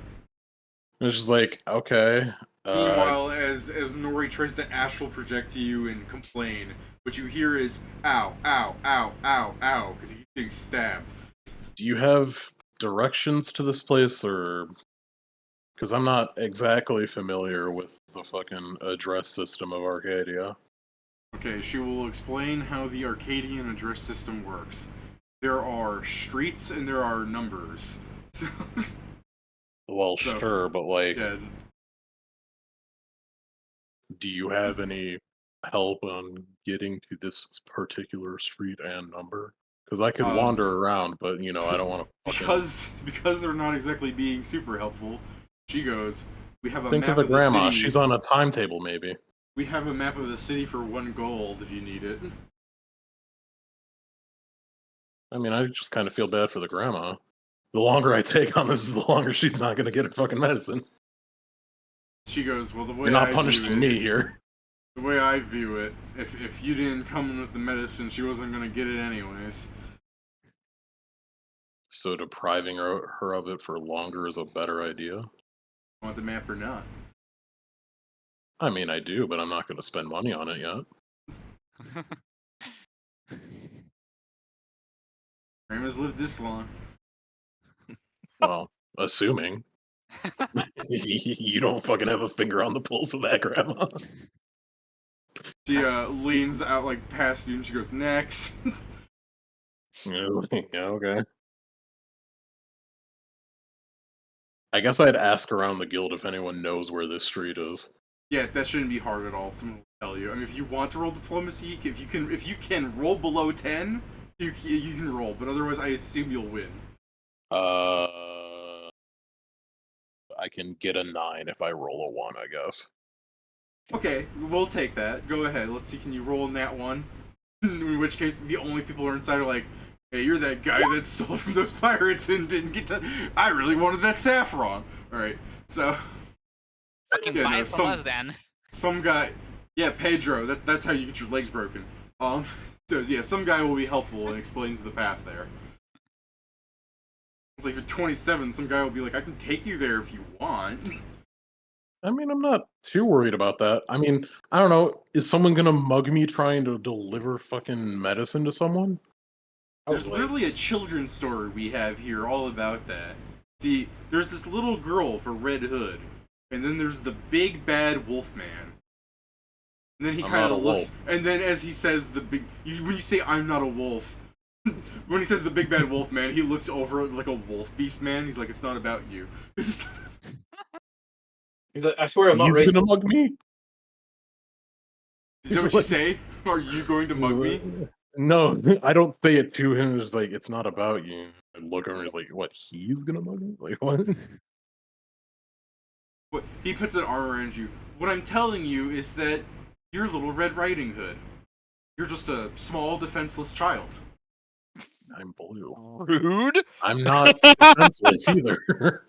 It's just like, okay. Meanwhile, as Nori tries to astral project to you and complain, what you hear is ow, ow, ow, ow, ow, because he keeps getting stabbed. Do you have directions to this place, or because I'm not exactly familiar with the fucking address system of Arcadia? Okay, she will explain how the Arcadian address system works. There are streets and there are numbers. Well, So, sure, but like, Yeah, do you have any help on getting to this particular street and number? Because I could wander around, but you know, I don't want to. because they're not exactly being super helpful. She goes, "We have a Think map of a of the grandma. city. She's on a timetable, maybe. We have a map of the city for 1 gold if you need it." I mean, I just kind of feel bad for the grandma. The longer I take on this, the longer she's not going to get her fucking medicine. She goes, "Well, the way You're not I punishing view it, me here. The way I view it, if you didn't come in with the medicine, she wasn't gonna get it anyways." So depriving her of it for longer is a better idea? Want the map or not? I mean, I do, but I'm not going to spend money on it yet. Grandma's lived this long. Well, assuming. You don't fucking have a finger on the pulse of that, grandma. She leans out like past you and she goes, "Next." Yeah, okay. I guess I'd ask around the guild if anyone knows where this street is. Yeah, that shouldn't be hard at all. Someone will tell you. I mean, if you want to roll diplomacy, if you can roll below 10, you can roll. But otherwise, I assume you'll win. I can get a 9 if I roll a 1, I guess. Okay, we'll take that. Go ahead. Let's see. Can you roll in that one? In which case, the only people who are inside are like, "Hey, you're that guy that stole from those pirates and didn't get to. I really wanted that saffron." All right, so. Fucking buy it from us then. Some guy, yeah, Pedro. That's how you get your legs broken. So yeah, some guy will be helpful and explains the path there. It's like if you're 27, some guy will be like, "I can take you there if you want." I mean, I'm not too worried about that. I mean, I don't know. Is someone gonna mug me trying to deliver fucking medicine to someone? There's literally a children's story we have here all about that. See, there's this little girl for Red Hood, and then there's the big bad wolf man. And then he I'm kind not a of looks, wolf. and then as he says when you say I'm not a wolf, when he says the big bad wolf man, he looks over like a wolf beast man. He's like, it's not about you. He's like, I swear I'm not He's racist. gonna mug me? Is that what you say? Are you going to mug me? No, I don't say it to him. It's like, it's not about you. I look at him and he's like, what, he's gonna mug me? Like, what? What, he puts an arm around you. What I'm telling you is that you're Little Red Riding Hood. You're just a small, defenseless child. I'm blue. Rude. I'm not defenseless either.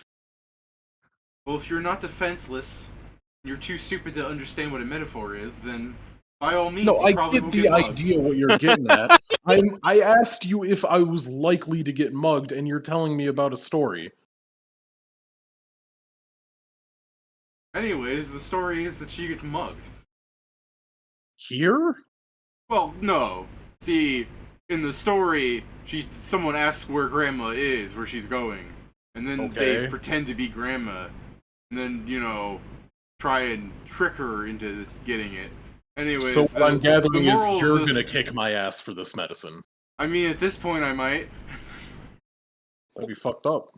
Well, if you're not defenseless, you're too stupid to understand what a metaphor is, then by all means, No, you I probably get will the get mugged. idea what you're getting at. I asked you if I was likely to get mugged, and you're telling me about a story. Anyways, the story is that she gets mugged. Here? Well, no. See, in the story, someone asks where Grandma is, where she's going, and then they Okay. pretend to be Grandma, and then try and trick her into getting it. Anyways, So what I'm gathering is moral of you're this- gonna kick my ass for this medicine. I mean, at this point, I might. That'd be fucked up.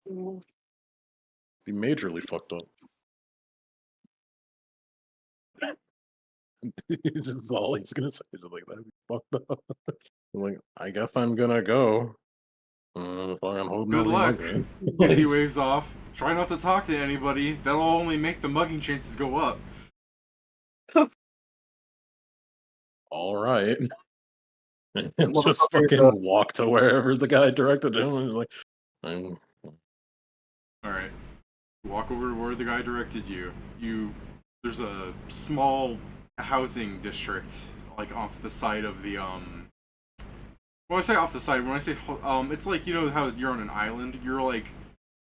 Be majorly fucked up. That's all he's gonna say. Just like, that'd be fucked up. I'm like, I guess I'm gonna go. Fucking hope Good nobody luck. mug me. As he waves off, try not to talk to anybody. That'll only make the mugging chances go up. All right. And just Motherfucker, fucking walk to wherever the guy directed him. And like, I'm- Alright. Walk over to where the guy directed you. There's a small housing district, like, off the side of the, when I say off the side, when I say, it's like, you know how you're on an island? You're, like,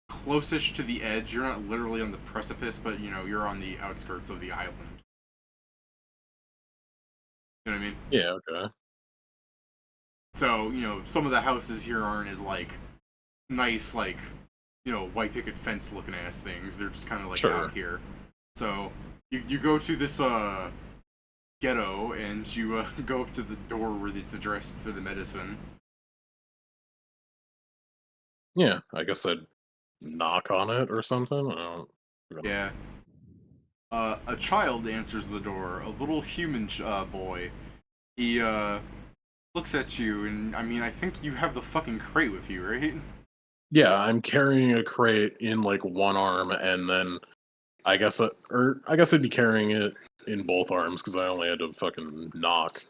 closest to the edge. You're not literally on the precipice, but, you're on the outskirts of the island. You know what I mean? yeah, okay. So, some of the houses here aren't as, like, nice, like, white picket fence looking ass things. They're just kind of, like, Sure. out here. So, you go to this, ghetto, and you, go up to the door where it's addressed for the medicine. Yeah, I guess I'd knock on it or something. I don't. Yeah. A child answers the door, a little human boy. He, looks at you, and, I mean, I think you have the fucking crate with you, right? Yeah, I'm carrying a crate in like one arm, and then I guess I'd be carrying it in both arms because I only had to fucking knock.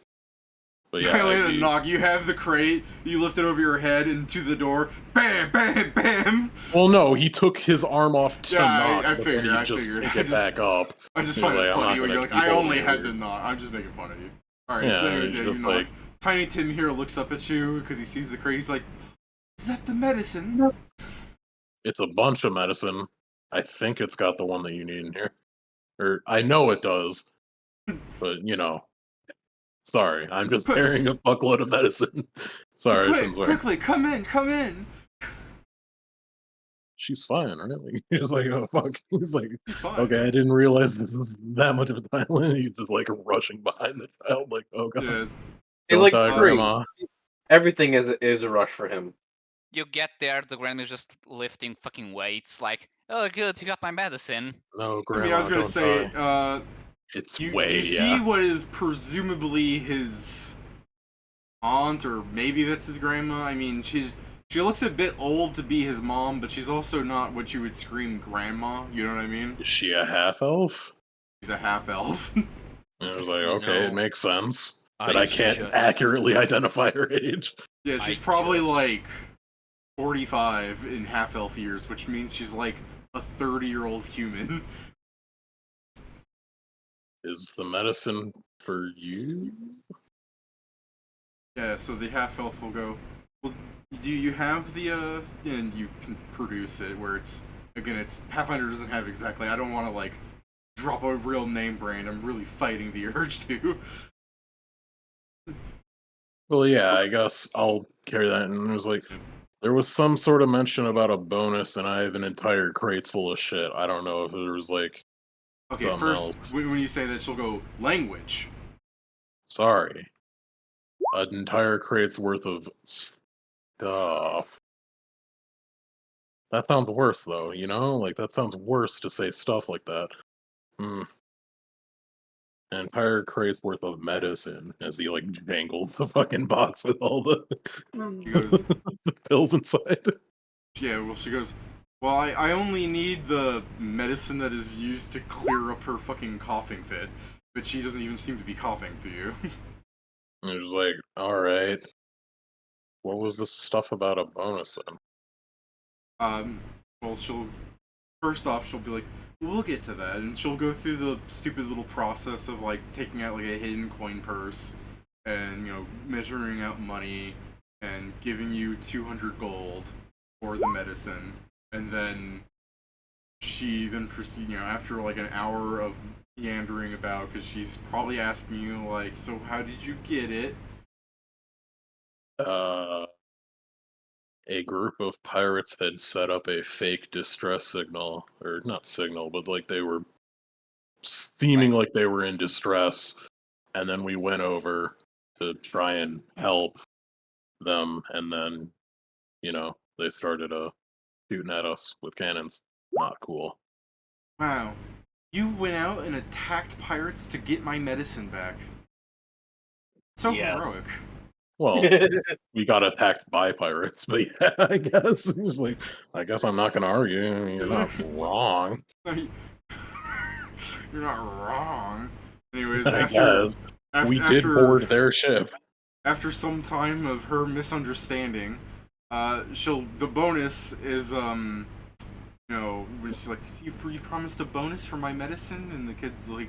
But yeah, I only I'd had to be- knock. You have the crate, you lift it over your head and to the door, bam, bam, bam! Well, no, he took his arm off to Yeah, knock, I but figured, then he I just figured. pick I it just- back up. I just He's find like, it I'm funny not when gonna you're like, keep I only holding had it. to knock. I'm just making fun of you. Alright, Yeah, so anyways, it's yeah, you just knock. like- Tiny Tim here looks up at you because he sees the crate. He's like, is that the medicine? It's a bunch of medicine. I think it's got the one that you need in here. Or I know it does. But sorry, I'm just Quick. carrying a fuckload of medicine. Sorry, I Quick, shouldn't swear. quickly, come in, come in. She's fine, right? Like, he was like, oh fuck. He's like, He's fine. okay, I didn't realize this was that much of a violin. He's just like rushing behind the child, like, oh god. Yeah, Hey, Don't like, die, Free. grandma. Everything is a rush for him. You get there, the grandma's just lifting fucking weights, like, oh good, you got my medicine. No, I grandma. mean, I was gonna don't say, die. It's you way, see yeah. what is presumably his aunt, or maybe that's his grandma. I mean, she looks a bit old to be his mom, but she's also not what you would scream grandma. You know what I mean? Is she a half elf? She's a half elf. And I was like, okay, it No. makes sense. But I I can't just- accurately identify her age. Yeah, she's I probably just- like 45 in half elf years, which means she's like a 30-year-old human. Is the medicine for you? Yeah, so the half elf will go, well, do you have the, and you can produce it, where it's, again, it's, Pathfinder doesn't have exactly, I don't want to, like, drop a real name brand, I'm really fighting the urge to. Well, yeah, I guess I'll carry that. And it was like, There was some sort of mention about a bonus, and I have an entire crates full of shit. I don't know if there was like Okay, something first, else. when you say that, she'll go language. Sorry. An entire crate's worth of stuff. That sounds worse, though, you know? Like, that sounds worse to say stuff like that. Hmm. An entire crate's worth of medicine as he, like, jangled the fucking box with all the She goes, pills inside. yeah, well, she goes, well, I only need the medicine that is used to clear up her fucking coughing fit, but she doesn't even seem to be coughing to you. And it was like, alright. What was this stuff about a bonus then? Well, first off, she'll be like, we'll get to that, and she'll go through the stupid little process of, like, taking out, like, a hidden coin purse, and, you know, measuring out money, and giving you 200 gold for the medicine, and then she then proceeds, you know, after, like, an hour of meandering about, because she's probably asking you, like, so how did you get it? A group of pirates had set up a fake distress signal, or not signal, but like they were seeming like they were in distress, and then we went over to try and help them, and then, you know, they started shooting at us with cannons. Not cool. Wow. You went out and attacked pirates to get my medicine back. So heroic. Well, we got attacked by pirates, but yeah, I guess it was like, I guess I'm not gonna argue. I mean, you're not wrong. You're not wrong. Anyways, I after guess we did after, board their ship. After some time of her misunderstanding, the bonus is you know, when she's like, you promised a bonus for my medicine, and the kid's like,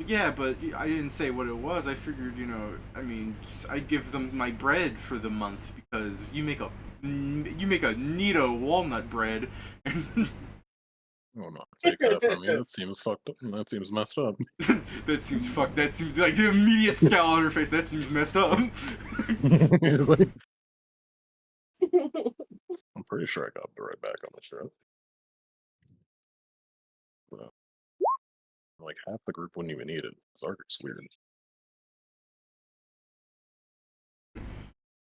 yeah, but I didn't say what it was. I figured, you know, I mean, I'd give them my bread for the month because you make a neato walnut bread. Oh no, take that from me. That seems fucked up. That seems messed up. That seems fucked. That seems like the immediate scowl on her face. That seems messed up. I'm pretty sure I got the right back on the show. But, like half the group wouldn't even need it. Zark's weird.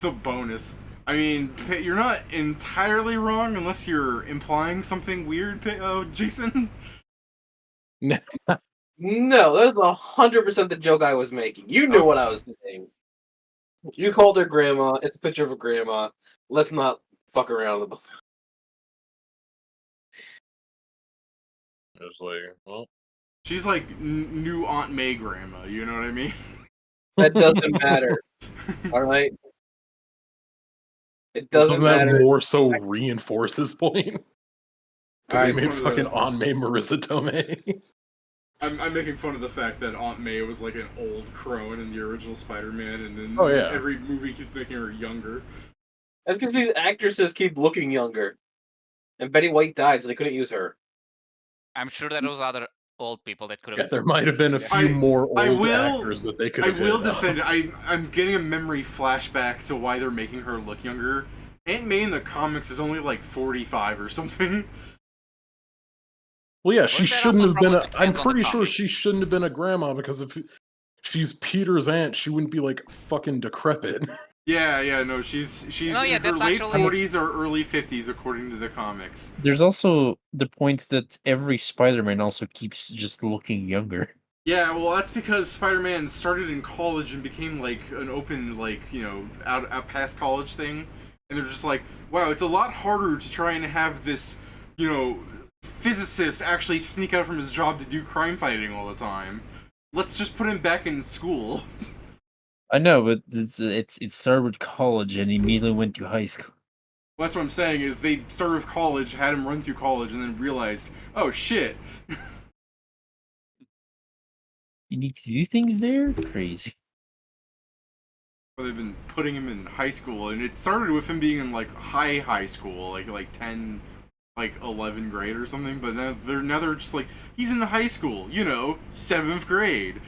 The bonus. I mean, you're not entirely wrong unless you're implying something weird, Jason. No, that's 100% the joke I was making. You knew what I was saying. You called her grandma. It's a picture of a grandma. Let's not fuck around with it. It's like, well, she's like new Aunt May grandma. You know what I mean? That doesn't matter. All right. It doesn't matter. That more so reinforce his point? Because they made fucking the... Aunt May Marissa Tomei. I'm making fun of the fact that Aunt May was like an old crone in the original Spider-Man, and then every movie keeps making her younger. That's because these actresses keep looking younger. And Betty White died, so they couldn't use her. I'm sure there was other old people that could have. Yeah, there might have been a few more old actors that they could have. I will defend it. I'm getting a memory flashback to why they're making her look younger. Aunt May in the comics is only like 45 or something. Well, yeah, she shouldn't have been. I'm pretty sure she shouldn't have been a grandma because if she's Peter's aunt, she wouldn't be like fucking decrepit. Yeah, no, she's in her late 40s or early 50s according to the comics. There's also the point that every Spider-Man also keeps just looking younger. Yeah, well, that's because Spider-Man started in college and became like an open, like, you know, out past college thing, and they're just like, wow, it's a lot harder to try and have this, you know, physicist actually sneak out from his job to do crime fighting all the time. Let's just put him back in school. I know, but it started with college and immediately went to high school. Well, that's what I'm saying, is they started with college, had him run through college, and then realized, oh shit. You need to do things there? Crazy. Well, they've been putting him in high school, and it started with him being in like high school, like 10, like 11th grade or something, but now they're just like, he's in high school, you know, 7th grade.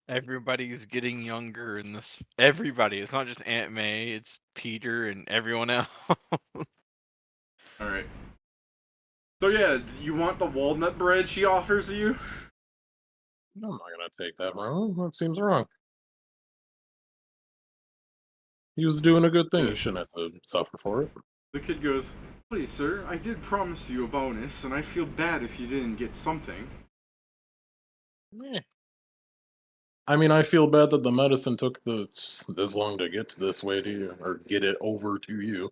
Everybody's getting younger in this. Everybody. It's not just Aunt May. It's Peter and everyone else. All right. So yeah, you want the walnut bread she offers you? I'm not gonna take that, bro. That seems wrong. He was doing a good thing. Yeah. He shouldn't have to suffer for it. The kid goes, "Please, sir, I did promise you a bonus, and I feel bad if you didn't get something." Meh. I mean, I feel bad that the medicine took this long to get to this way to you, or get it over to you.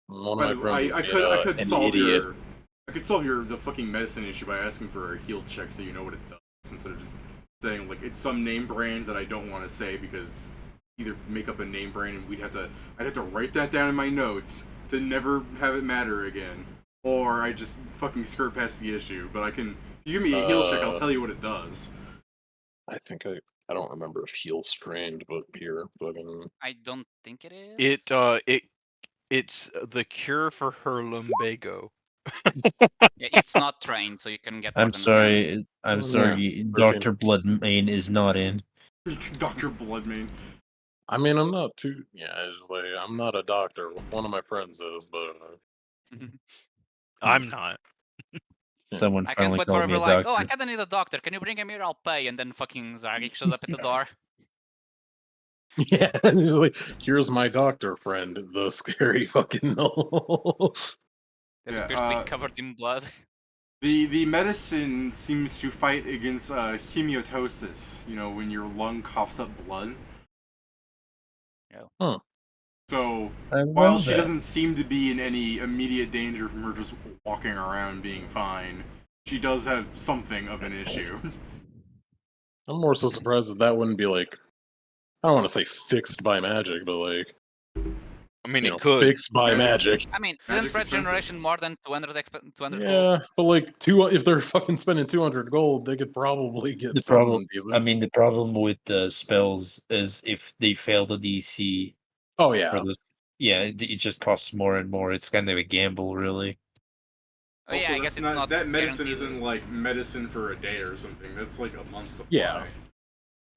One of By my the way, friends I made could an solve idiot. the fucking medicine issue by asking for a heal check so you know what it does, instead of just saying like it's some name brand that I don't want to say, because either make up a name brand and I'd have to write that down in my notes to never have it matter again, or I just fucking skirt past the issue. But if you give me a heal check, I'll tell you what it does. I think I don't remember if heal strained, but here, I don't think it is. It's the cure for her lumbago. Yeah, it's not trained, so you can get more I'm than sorry. I'm Yeah, sorry. 13. Dr. Bloodmane is not in. Dr. Bloodmane. I mean, I'm not too. Yeah, it's like I'm not a doctor. One of my friends is, but 10. I'm not. Someone I can't finally wait called for me her a like, oh, I doctor. kinda need a doctor. Can you bring him here? I'll pay. And then fucking Zargik shows up at the door. yeah, it's like here's my doctor friend, the scary fucking null. That Yeah, appears to be covered in blood. The medicine seems to fight against hematosis, when your lung coughs up blood. Huh. So, I while love she that. doesn't seem to be in any immediate danger from her just walking around being fine, she does have something of an issue. I'm more so surprised that wouldn't be like, I don't want to say fixed by magic, but like, I mean, it could. fixed by Magic's- magic. I mean, Magic's isn't regeneration expensive. more than 200 Yeah, gold? but like if they're fucking spending 200 gold, they could probably get The problem, something decent. I mean, the problem with spells is if they fail the DC Oh yeah, for this, yeah, it just costs more and more. It's kind of a gamble, really. Oh yeah, I guess it's not that medicine guaranteed. isn't like medicine for a day or something. That's like a month's supply. Yeah.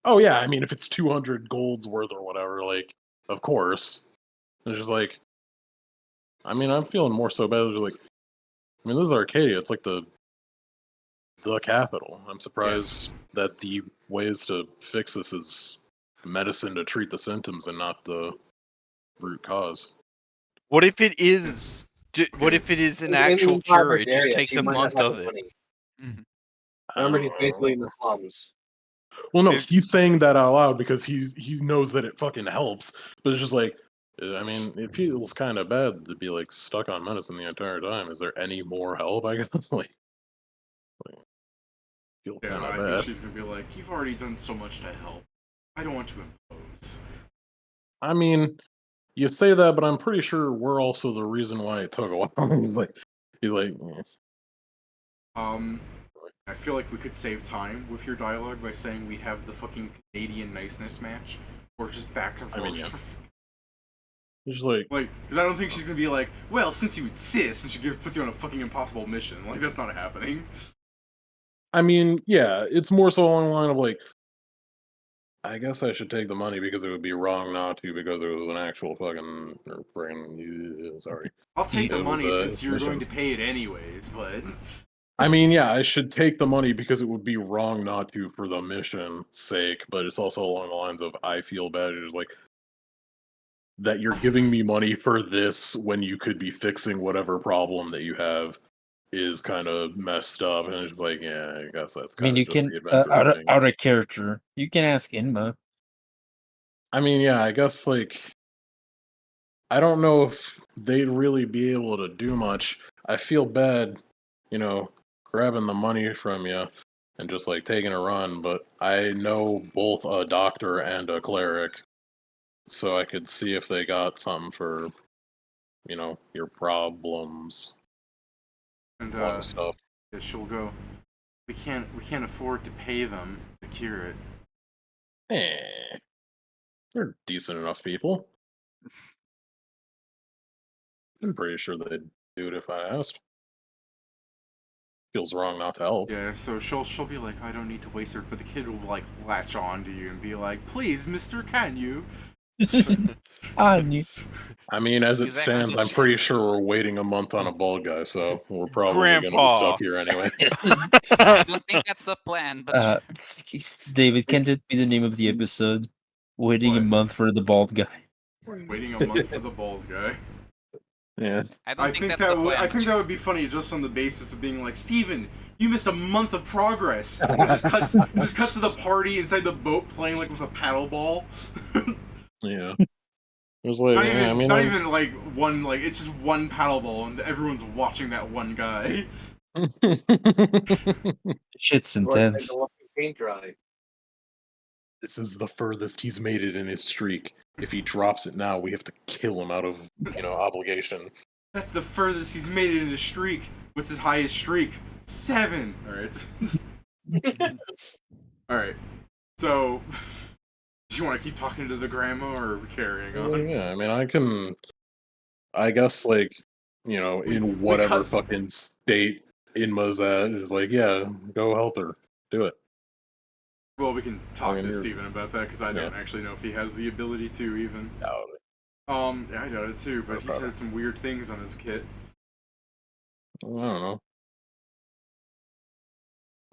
Oh yeah, I mean, if it's 200 gold's worth or whatever, like, of course. It's just like, I mean, I'm feeling more so bad. Just like, I mean, this is Arcadia. It's like the capital. I'm surprised that the ways to fix this is medicine to treat the symptoms and not the root cause. What if it is? What if it is an In the actual cure? impoverished It just area, takes she a might not month have of the it. money. Mhm. Remember, he's I don't basically in know. the slums. Well, no, It- he's saying that out loud because he knows that it fucking helps. But it's just like, I mean, it feels kind of bad to be like stuck on medicine the entire time. Is there any more help? I guess like feel Yeah, kind of I think bad. she's gonna be like, "You've already done so much to help. I don't want to impose." I mean, you say that, but I'm pretty sure we're also the reason why it took a while. he's like, eh. I feel like we could save time with your dialogue by saying we have the fucking Canadian niceness match, or just back and I forth. mean, yeah. He's like, Because I don't think she's gonna be like, "Well, since you insist," and she puts you on a fucking impossible mission. Like, that's not happening. I mean, yeah, it's more so along the line of like, I guess I should take the money because it would be wrong not to because it was an actual fucking or friggin' sorry. I'll take the It was money a since you're going mission. to pay it anyways, but I mean, yeah, I should take the money because it would be wrong not to for the mission's sake, but it's also along the lines of I feel bad. It's like that you're giving me money for this when you could be fixing whatever problem that you have is kind of messed up, and it's like, yeah, I guess that's I mean, kind of you just can the adventure thing. out of character. You can ask Inma. I mean, yeah, I guess like I don't know if they'd really be able to do much. I feel bad, grabbing the money from you and just like taking a run, but I know both a doctor and a cleric, so I could see if they got something for, your problems, and lung stuff. yeah, she'll go. We can't afford to pay them to cure it. Eh, they're decent enough people. I'm pretty sure they'd do it if I asked. feels wrong not to help. Yeah, so she'll be like, I don't need to waste her, but the kid will like latch on to you and be like, please, mister, can you? I mean, as it Exactly. stands, I'm pretty sure we're waiting a month on a bald guy, so we're probably going to be Grandpa. stuck here anyway. I don't think that's the plan, but David, can't that be the name of the episode? Waiting a What? month for the bald guy. Waiting a month for the bald guy. Yeah. I don't think that's that the would plan. I think that would be funny just on the basis of being like, Steven, you missed a month of progress. And it just cuts to the party inside the boat playing like with a paddle ball. Yeah. It was like, Not yeah, even I mean, not even like one like it's just one paddle ball and everyone's watching that one guy. Shit's Right, make intense. the lucky paint dry. This is the furthest he's made it in his streak. If he drops it now, we have to kill him out of, obligation. That's the furthest he's made it in a streak. What's his highest streak? 7. Alright. Alright. So do you want to keep talking to the grandma or are we carrying on? Yeah, I mean, I guess, like, in whatever cut- fucking state Inma's at, is like, yeah, go help her. Do it. Well, we can talk to you're- Steven about that because I don't actually know if he has the ability to even. Doubt it. Yeah, I doubt it too, but he's Probably. had some weird things on his kit. I don't know.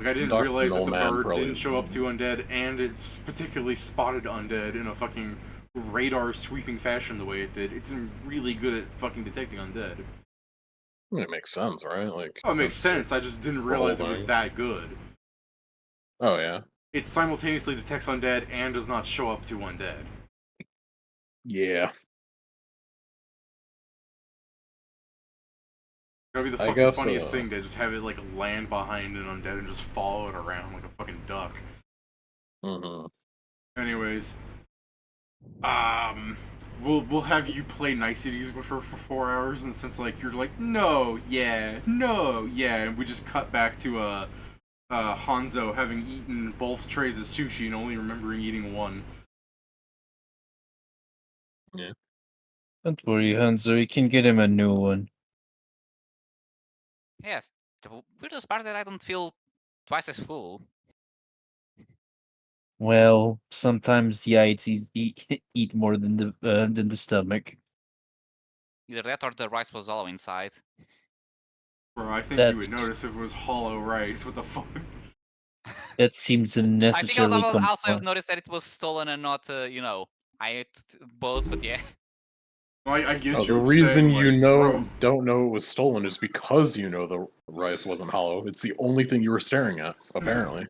Like, I didn't Dr. realize that the Noman bird probably didn't show up to undead, and it particularly spotted undead in a fucking radar sweeping fashion the way it did. It's really good at fucking detecting undead. I mean, it makes sense, right? Like, Oh, it makes that's sense. I just didn't whole realize it was thing. that good. Oh, yeah. It simultaneously detects undead and does not show up to undead. Yeah. That'd be the I fucking guess, funniest thing to just have it like land behind an undead and just follow it around like a fucking duck. Mm-hmm. Anyways, we'll have you play niceties with her for 4 hours, and since like you're like no, yeah, and we just cut back to Hanzo having eaten both trays of sushi and only remembering eating one. Yeah. Don't worry, Hanzo, you can get him a new one. yes, the weirdest part is that I don't feel twice as full. Well, sometimes yeah, it's eat more than the stomach. Either that or the rice was all inside. Bro, I think you would That's- notice if it was hollow rice. What the fuck? That seems I think unnecessarily I'll also have complex. noticed that it was stolen and not, I ate both, but yeah. I get Oh, you. the I'm reason saying, like, bro. don't know it was stolen is because you know the rice wasn't hollow. It's the only thing you were staring at, apparently.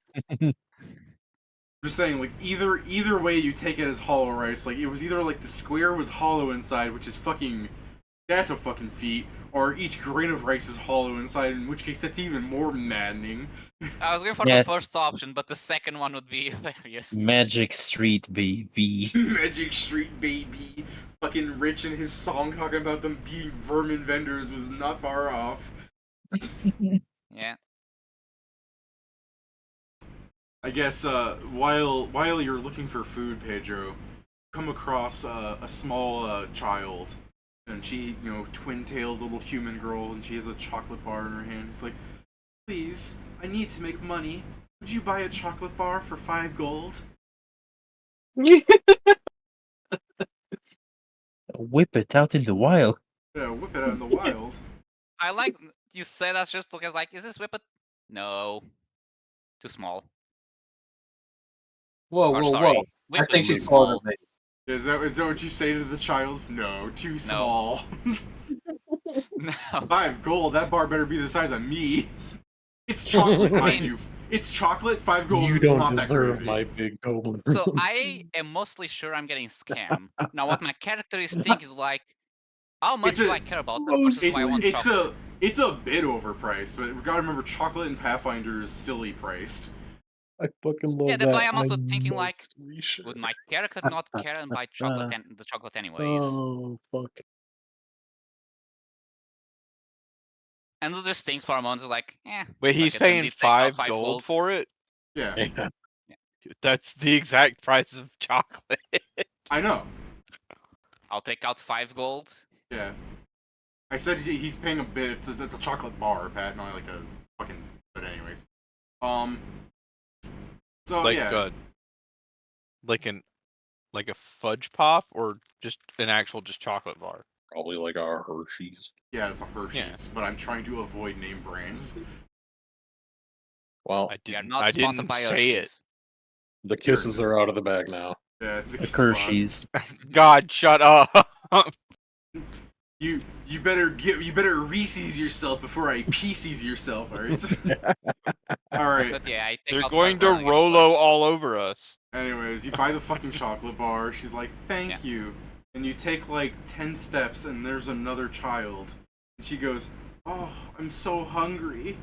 Just saying, like, either way you take it as hollow rice, like, it was either, like, the square was hollow inside, which is fucking... That's a fucking feat. Or each grain of rice is hollow inside, in which case that's even more maddening. I was going for Yeah. the first option, but the second one would be hilarious. Magic Street, baby. Magic Street baby. Fucking Rich in his song talking about them being vermin vendors was not far off. Yeah. I guess, while you're looking for food, Pedro, come across a small child. And she, twin-tailed little human girl, and she has a chocolate bar in her hand. He's like, please, I need to make money. Would you buy a chocolate bar for 5 gold? Whip it out in the wild. Yeah, whip it out in the wild. I like you say that's just because, like, is this Whippet? No. Too small. Whoa, Or whoa, sorry, whoa! I Whippet think is she's too smaller small. than me. Is that what you say to the child? No, too small. No. 5 gold, that bar better be the size of me. It's chocolate, mind mean- you. It's chocolate, 5 gold You is don't not that deserve crazy. my big goblin. So I am mostly sure I'm getting scammed. Now, what my character is thinking is like, how much do I care about that versus why I want chocolate? It's a bit overpriced, but we gotta remember chocolate in Pathfinder is silly priced. I fucking love Yeah, that's that. why I'm also thinking, like, mostly sure. would my character not care and buy chocolate the chocolate anyways? Oh, fuck. And those just things for a moment, like, Wait, he's fuck it, and paying it takes out 5 gold gold. for it? Yeah, Yeah. That's the exact price of chocolate. I know. I'll take out 5 gold. Yeah. I said he's paying a bit. It's a chocolate bar, Pat, not like a fucking So Like yeah, like a fudge pop or just an actual just chocolate bar. Probably like our Hershey's. yeah, it's a Hershey's, but I'm trying to avoid name brands. Well, I We are didn't. not I sponsored didn't by say it. Hershey's. the kisses are out of the bag now. Yeah, The Hershey's. God, shut up. You better Reese's yourself before I Pieces yourself, alright? Alright. But yeah, I take They're out going to $5 gift card. Rolo all over us. Anyways, you buy the fucking chocolate bar, she's like, thank you. And you take like 10 steps and there's another child. And she goes, oh, I'm so hungry.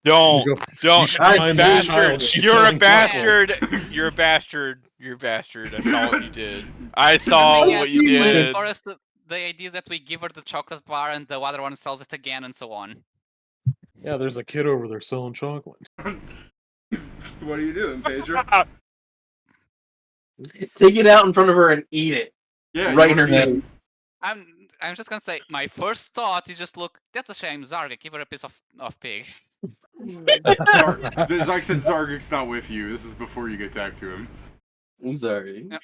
Don't, You don't, find the bastard! child, she's You're a selling chocolate. bastard! You're a bastard! You're a bastard! I saw what you did. I saw The thing what is, you when it's did. for us, the idea is that we give her the chocolate bar and the other one sells it again and so on. Yeah, there's a kid over there selling chocolate. What are you doing, Pedro? Take it out in front of her and eat it. Yeah, Right you in her wanna- face. I'm just gonna say, my first thought is just look, that's a shame, Zarga, give her a piece of pig. Zarg said Zargic's not with you. This is before you get back to him. I'm sorry. I'm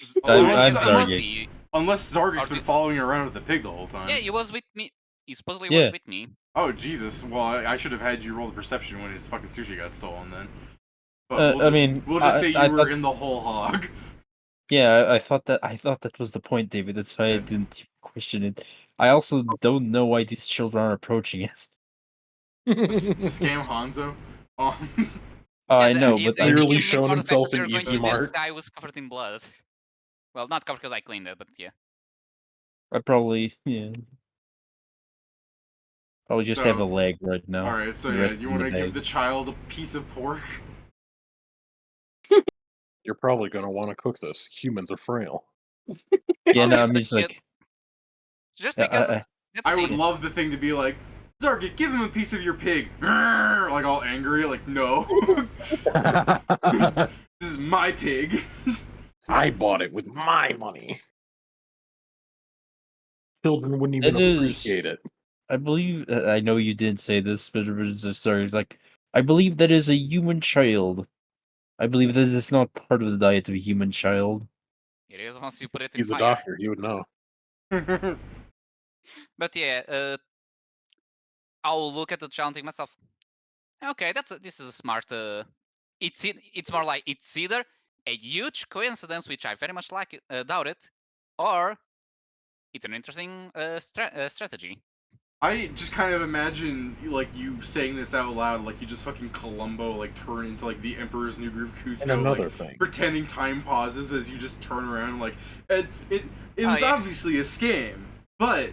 Zargig. Unless Zargic's Are been you- following you around with the pig the whole time. Yeah, he was with me. He supposedly Yeah. was with me. Oh, Jesus. Well, I should have had you roll the perception when his fucking sushi got stolen then. But I mean, we'll just say you I were thought- in the whole hog. Yeah, I thought that was the point, David. That's why I didn't question it. I also don't know why these children are approaching us. to scam Hanzo. I know, he- but they I gave Clearly me shown for the himself fact that in we were Easy going to- This Mart. guy was covered in blood. Well, not covered because I cleaned it, but yeah. probably just have a So, leg right now. Alright, so The yeah, rest you is in want to the give the bag. child a piece of pork? You're probably going to want to cook this. Humans are frail. Yeah, I'll no, give I'm the just kid- like, Just Yeah, because I- that's the I would thing. love the thing to be like, Zargit, give him a piece of your pig. Grrr, like all angry, like, no. This is my pig. I bought it with my money. Children wouldn't even It is- appreciate it. I believe I know you didn't say this, but it's a story. It's like, I believe that is a human child. I believe that is not part of the diet of a human child. It is once you put it in He's a fire. doctor. He would know. But yeah, I'll look at the child and think myself, okay, this is a smart. It's more like it's either a huge coincidence, which I very much like, doubt it, or it's an interesting strategy. I just kind of imagine like you saying this out loud, like you just fucking Columbo like turn into like the Emperor's New Groove Cusco, And another like, thing. pretending time pauses as you just turn around like, and it Oh, was yeah. obviously a scam, but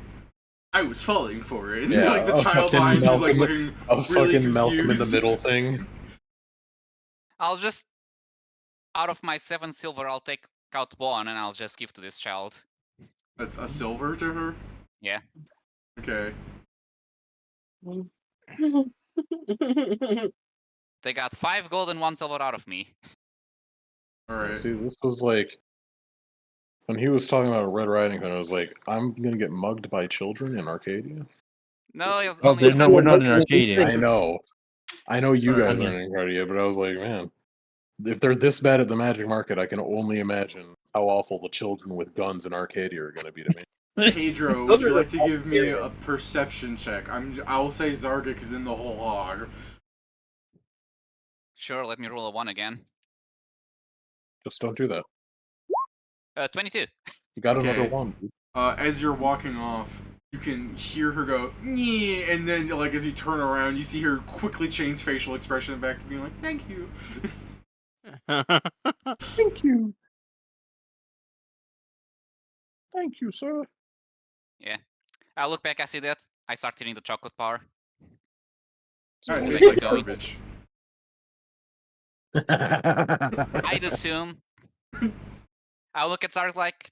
I was falling for it. Yeah, like the a child fucking behind you is like Malcolm- looking A really fucking Malcolm in the confused. Middle thing. I'll just, out of my 7 silver, I'll take out 1 and I'll just give to this child. That's a silver to her. Yeah. Okay. They got 5 gold and 1 silver out of me. All right. See, this was like when he was talking about Red Riding Hood. I was like, I'm gonna get mugged by children in Arcadia. No, it was Oh, only they're the not. one- We're not in Arcadia. I know you Alright. guys aren't in Arcadia, but I was like, man, if they're this bad at the magic market, I can only imagine how awful the children with guns in Arcadia are gonna be to me. Pedro, would you like to give me a perception check? I'll say Zargik is in the whole hog. Sure, let me roll a 1 again. Just don't do that. 22. You got another Okay. one. As you're walking off, you can hear her go, "Nyeh," and then like as you turn around, you see her quickly change facial expression back to being like, "Thank you." Thank you. Thank you, sir. I look back, I see that. I start eating the chocolate bar. That Where tastes you like going? garbage. I'd assume. I look at Zark like,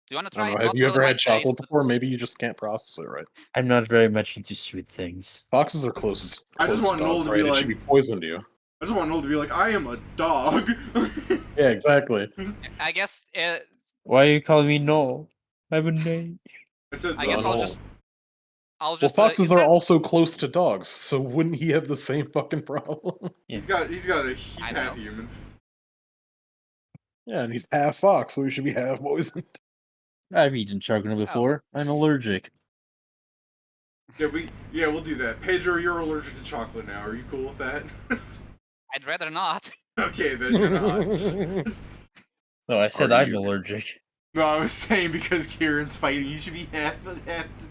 do you want to I try don't it? know, have Not you really ever my had chocolate taste, before? but- Maybe you just can't process it right. I'm not very much into sweet things. Foxes are closest. I just closest want Noel dogs, to right? be It should like- be poisoned to you. I just want Noel to be like, "I am a dog." Yeah, exactly. I guess Why are you calling me no? I'm a name. I said, I guess I'll Noel. just I'll Well, just. foxes Is are there- also close to dogs, so wouldn't he have the same fucking problem? He's I half know. human. Yeah, and he's half fox, so he should be half poisoned. I've eaten chocolate before. I'm allergic. Yeah, we'll do that. Pedro, you're allergic to chocolate now. Are you cool with that? I'd rather not. Okay, then you're not. No, I said Are I'm you? allergic. No, I was saying because Kieran's fighting, he should be half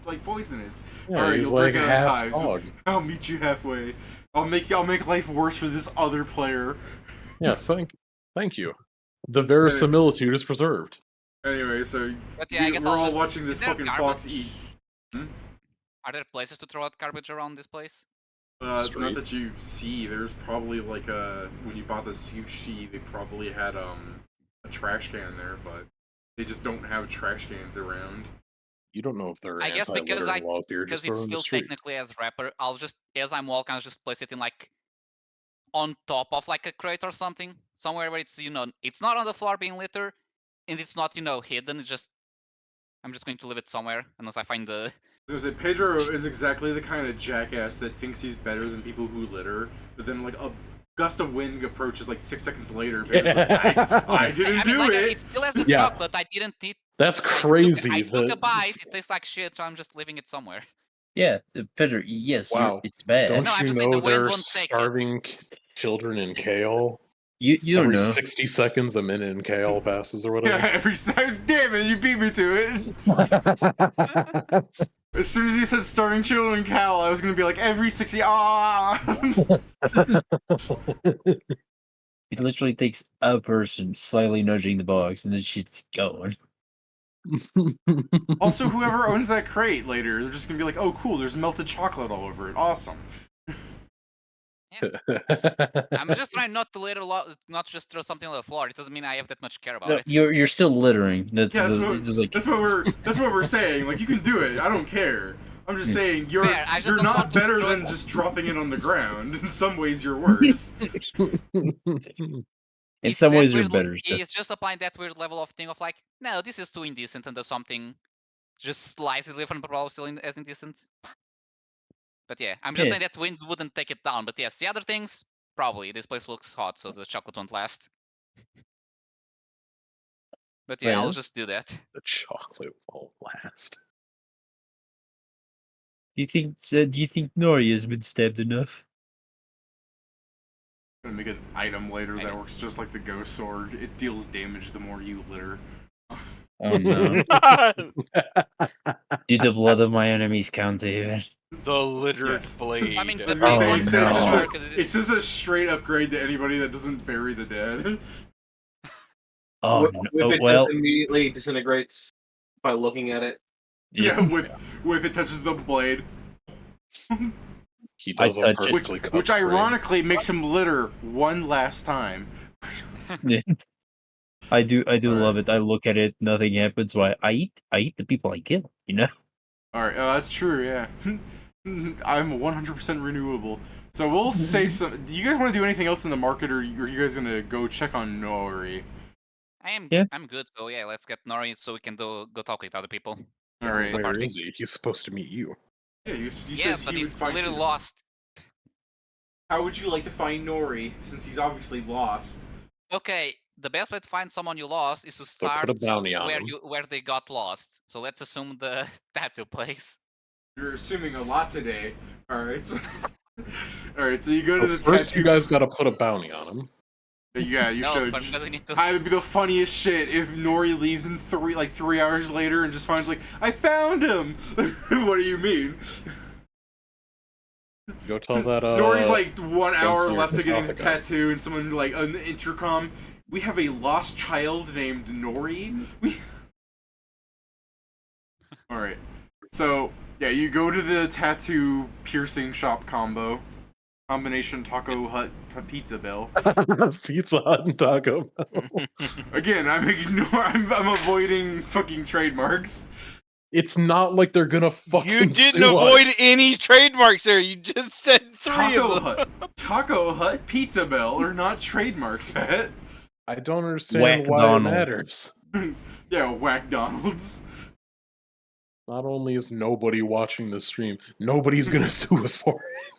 like poisonous. Yeah, All right, he's you'll like break out half hives. dog. I'll meet you halfway. I'll make life worse for this other player. Yes, thank you. The verisimilitude is preserved. Anyway, so But yeah, I guess we're I'll all just. watching Is this there fucking garbage? fox eat. Are there places to throw out garbage around this place? Not Street. that you see. There's probably like when you bought the sushi, they probably had a trash can there, but they just don't have trash cans around. You don't know if there are I guess because anti-littering laws here. because Just throw it's in the still street. technically as wrapper. I'll just as I'm walking, I'll just place it in like on top of like a crate or something, somewhere where it's it's not on the floor being litter, and it's not hidden. It's just I'm just going to leave it somewhere unless I find the. There's Pedro is exactly the kind of jackass that thinks he's better than people who litter, but then like a gust of wind approaches like 6 seconds later. Pedro's like, I didn't I mean, do like, it. it still has the Yeah. chocolate. I didn't eat. That's I crazy. took a bite. It tastes like shit, so I'm just leaving it somewhere. Yeah, Pedro. Yes, Wow. it's bad. Don't No, I'm you just saying the know wind there are won't take it. starving children in Kale? You don't Every know. 60 seconds, a minute in Kale passes or Yeah, whatever. every size. Damn it, you beat me to it. As soon as you said starting children in Cal, I was gonna be like every 60. It literally takes a person slightly nudging the box, and then shit's going. Also, whoever owns that crate later, they're just gonna be like, oh, cool, there's melted chocolate all over it. Awesome. I'm just trying not to litter, not just throw something on the floor. It doesn't mean I have that much care about No, it. you're still littering. That's, Yeah, just like that's what we're saying. Like, you can do it. I don't care. I'm just saying you're Fair, I just you're don't not want to better throw than it. just dropping it on the ground. In some ways, you're worse. in It's some that ways you're weird better. Stuff. He's just applying that weird level of thing of like, no, this is too indecent, and there's something just slightly different, but probably still as indecent. But yeah, I'm just Yeah. saying that wind wouldn't take it down. But yes, the other things, probably. This place looks hot, so the chocolate won't last. But yeah, I'll Well. just do that. The chocolate won't last. Do you think Nori has been stabbed enough? I'm gonna make an item later that Okay. works just like the ghost sword. It deals damage the more you litter. Oh no! Do the blood of my enemies count, David? The literate Yes. blade. I mean, I the was gonna say, Oh, it's, no. it's just a straight upgrade to anybody that doesn't bury the dead. Oh no! Whippet Well, just immediately disintegrates by looking at it. Yeah, whip it touches the blade. He I does a touch it. perfectly cut Which spray. ironically makes him litter one last time. I do love Alright. it. I look at it, nothing happens. Why I eat the people I kill. You know. Alright, that's true, yeah. I'm 100% renewable. So we'll say some. Do you guys want to do anything else in the market, or are you guys gonna go check on Nori? I'm good. So yeah, let's get Nori so we can go talk with other people. Alright. the Where party. is he? He's supposed to meet you. Yeah, you Yes, said but he would he's find literally you. lost. How would you like to find Nori, since he's obviously lost? Okay, the best way to find someone you lost is to So start put a bounty on him. where they got lost. So let's assume the tattoo place. You're assuming a lot today. Alright, so... Alright, so you go to the First, tattoo... you guys got to put a bounty on him. Yeah, you No, should. because we need to. It'd be the funniest shit if Nori leaves in 3 hours later and just finds like, I found him! What do you mean? Go tell that. Nori's like 1 hour Gunslinger left to getting the South guy. tattoo, and someone like on the intercom, we have a lost child named Nori. Alright. So, yeah, you go to the tattoo piercing shop combination Taco Hut Pizza Bell. Pizza Hut and Taco Bell. Again, I'm avoiding fucking trademarks. It's not like they're gonna fucking. You didn't sue avoid us. any trademarks there. You just said 3 of them. Taco Hut Pizza Bell are not trademarks, Pat. I don't understand Whack why Donald. it matters. Yeah, Whack Donald's. Not only is nobody watching the stream, nobody's gonna sue us for it.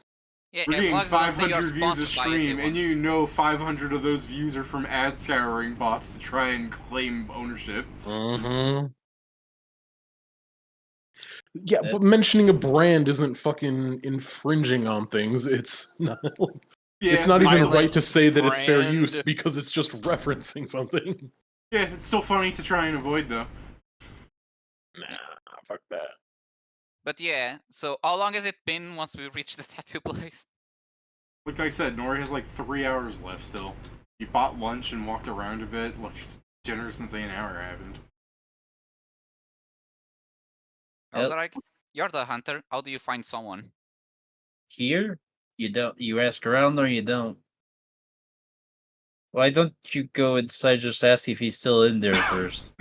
Yeah, We're as getting long as they don't say you're 500 views a sponsored by it, they stream, and won't. you know 500 of those views are from ad scouring bots to try and claim ownership. Mm-hmm. Yeah, but mentioning a brand isn't fucking infringing on things. It's not. Yeah, It's not they even still- right to say that it's fair use brand. because it's just referencing something. Yeah, it's still funny to try and avoid though. Nah, fuck that. But yeah, so how long has it been once we reach the tattoo place? Like I said, Nori has like 3 hours left still. He bought lunch and walked around a bit. Like, it's generous and say an hour happened. I was Yep. like, you're the hunter. How do you find someone? Here, you don't. You ask around or you don't. Why don't you go inside? Just ask if he's still in there first.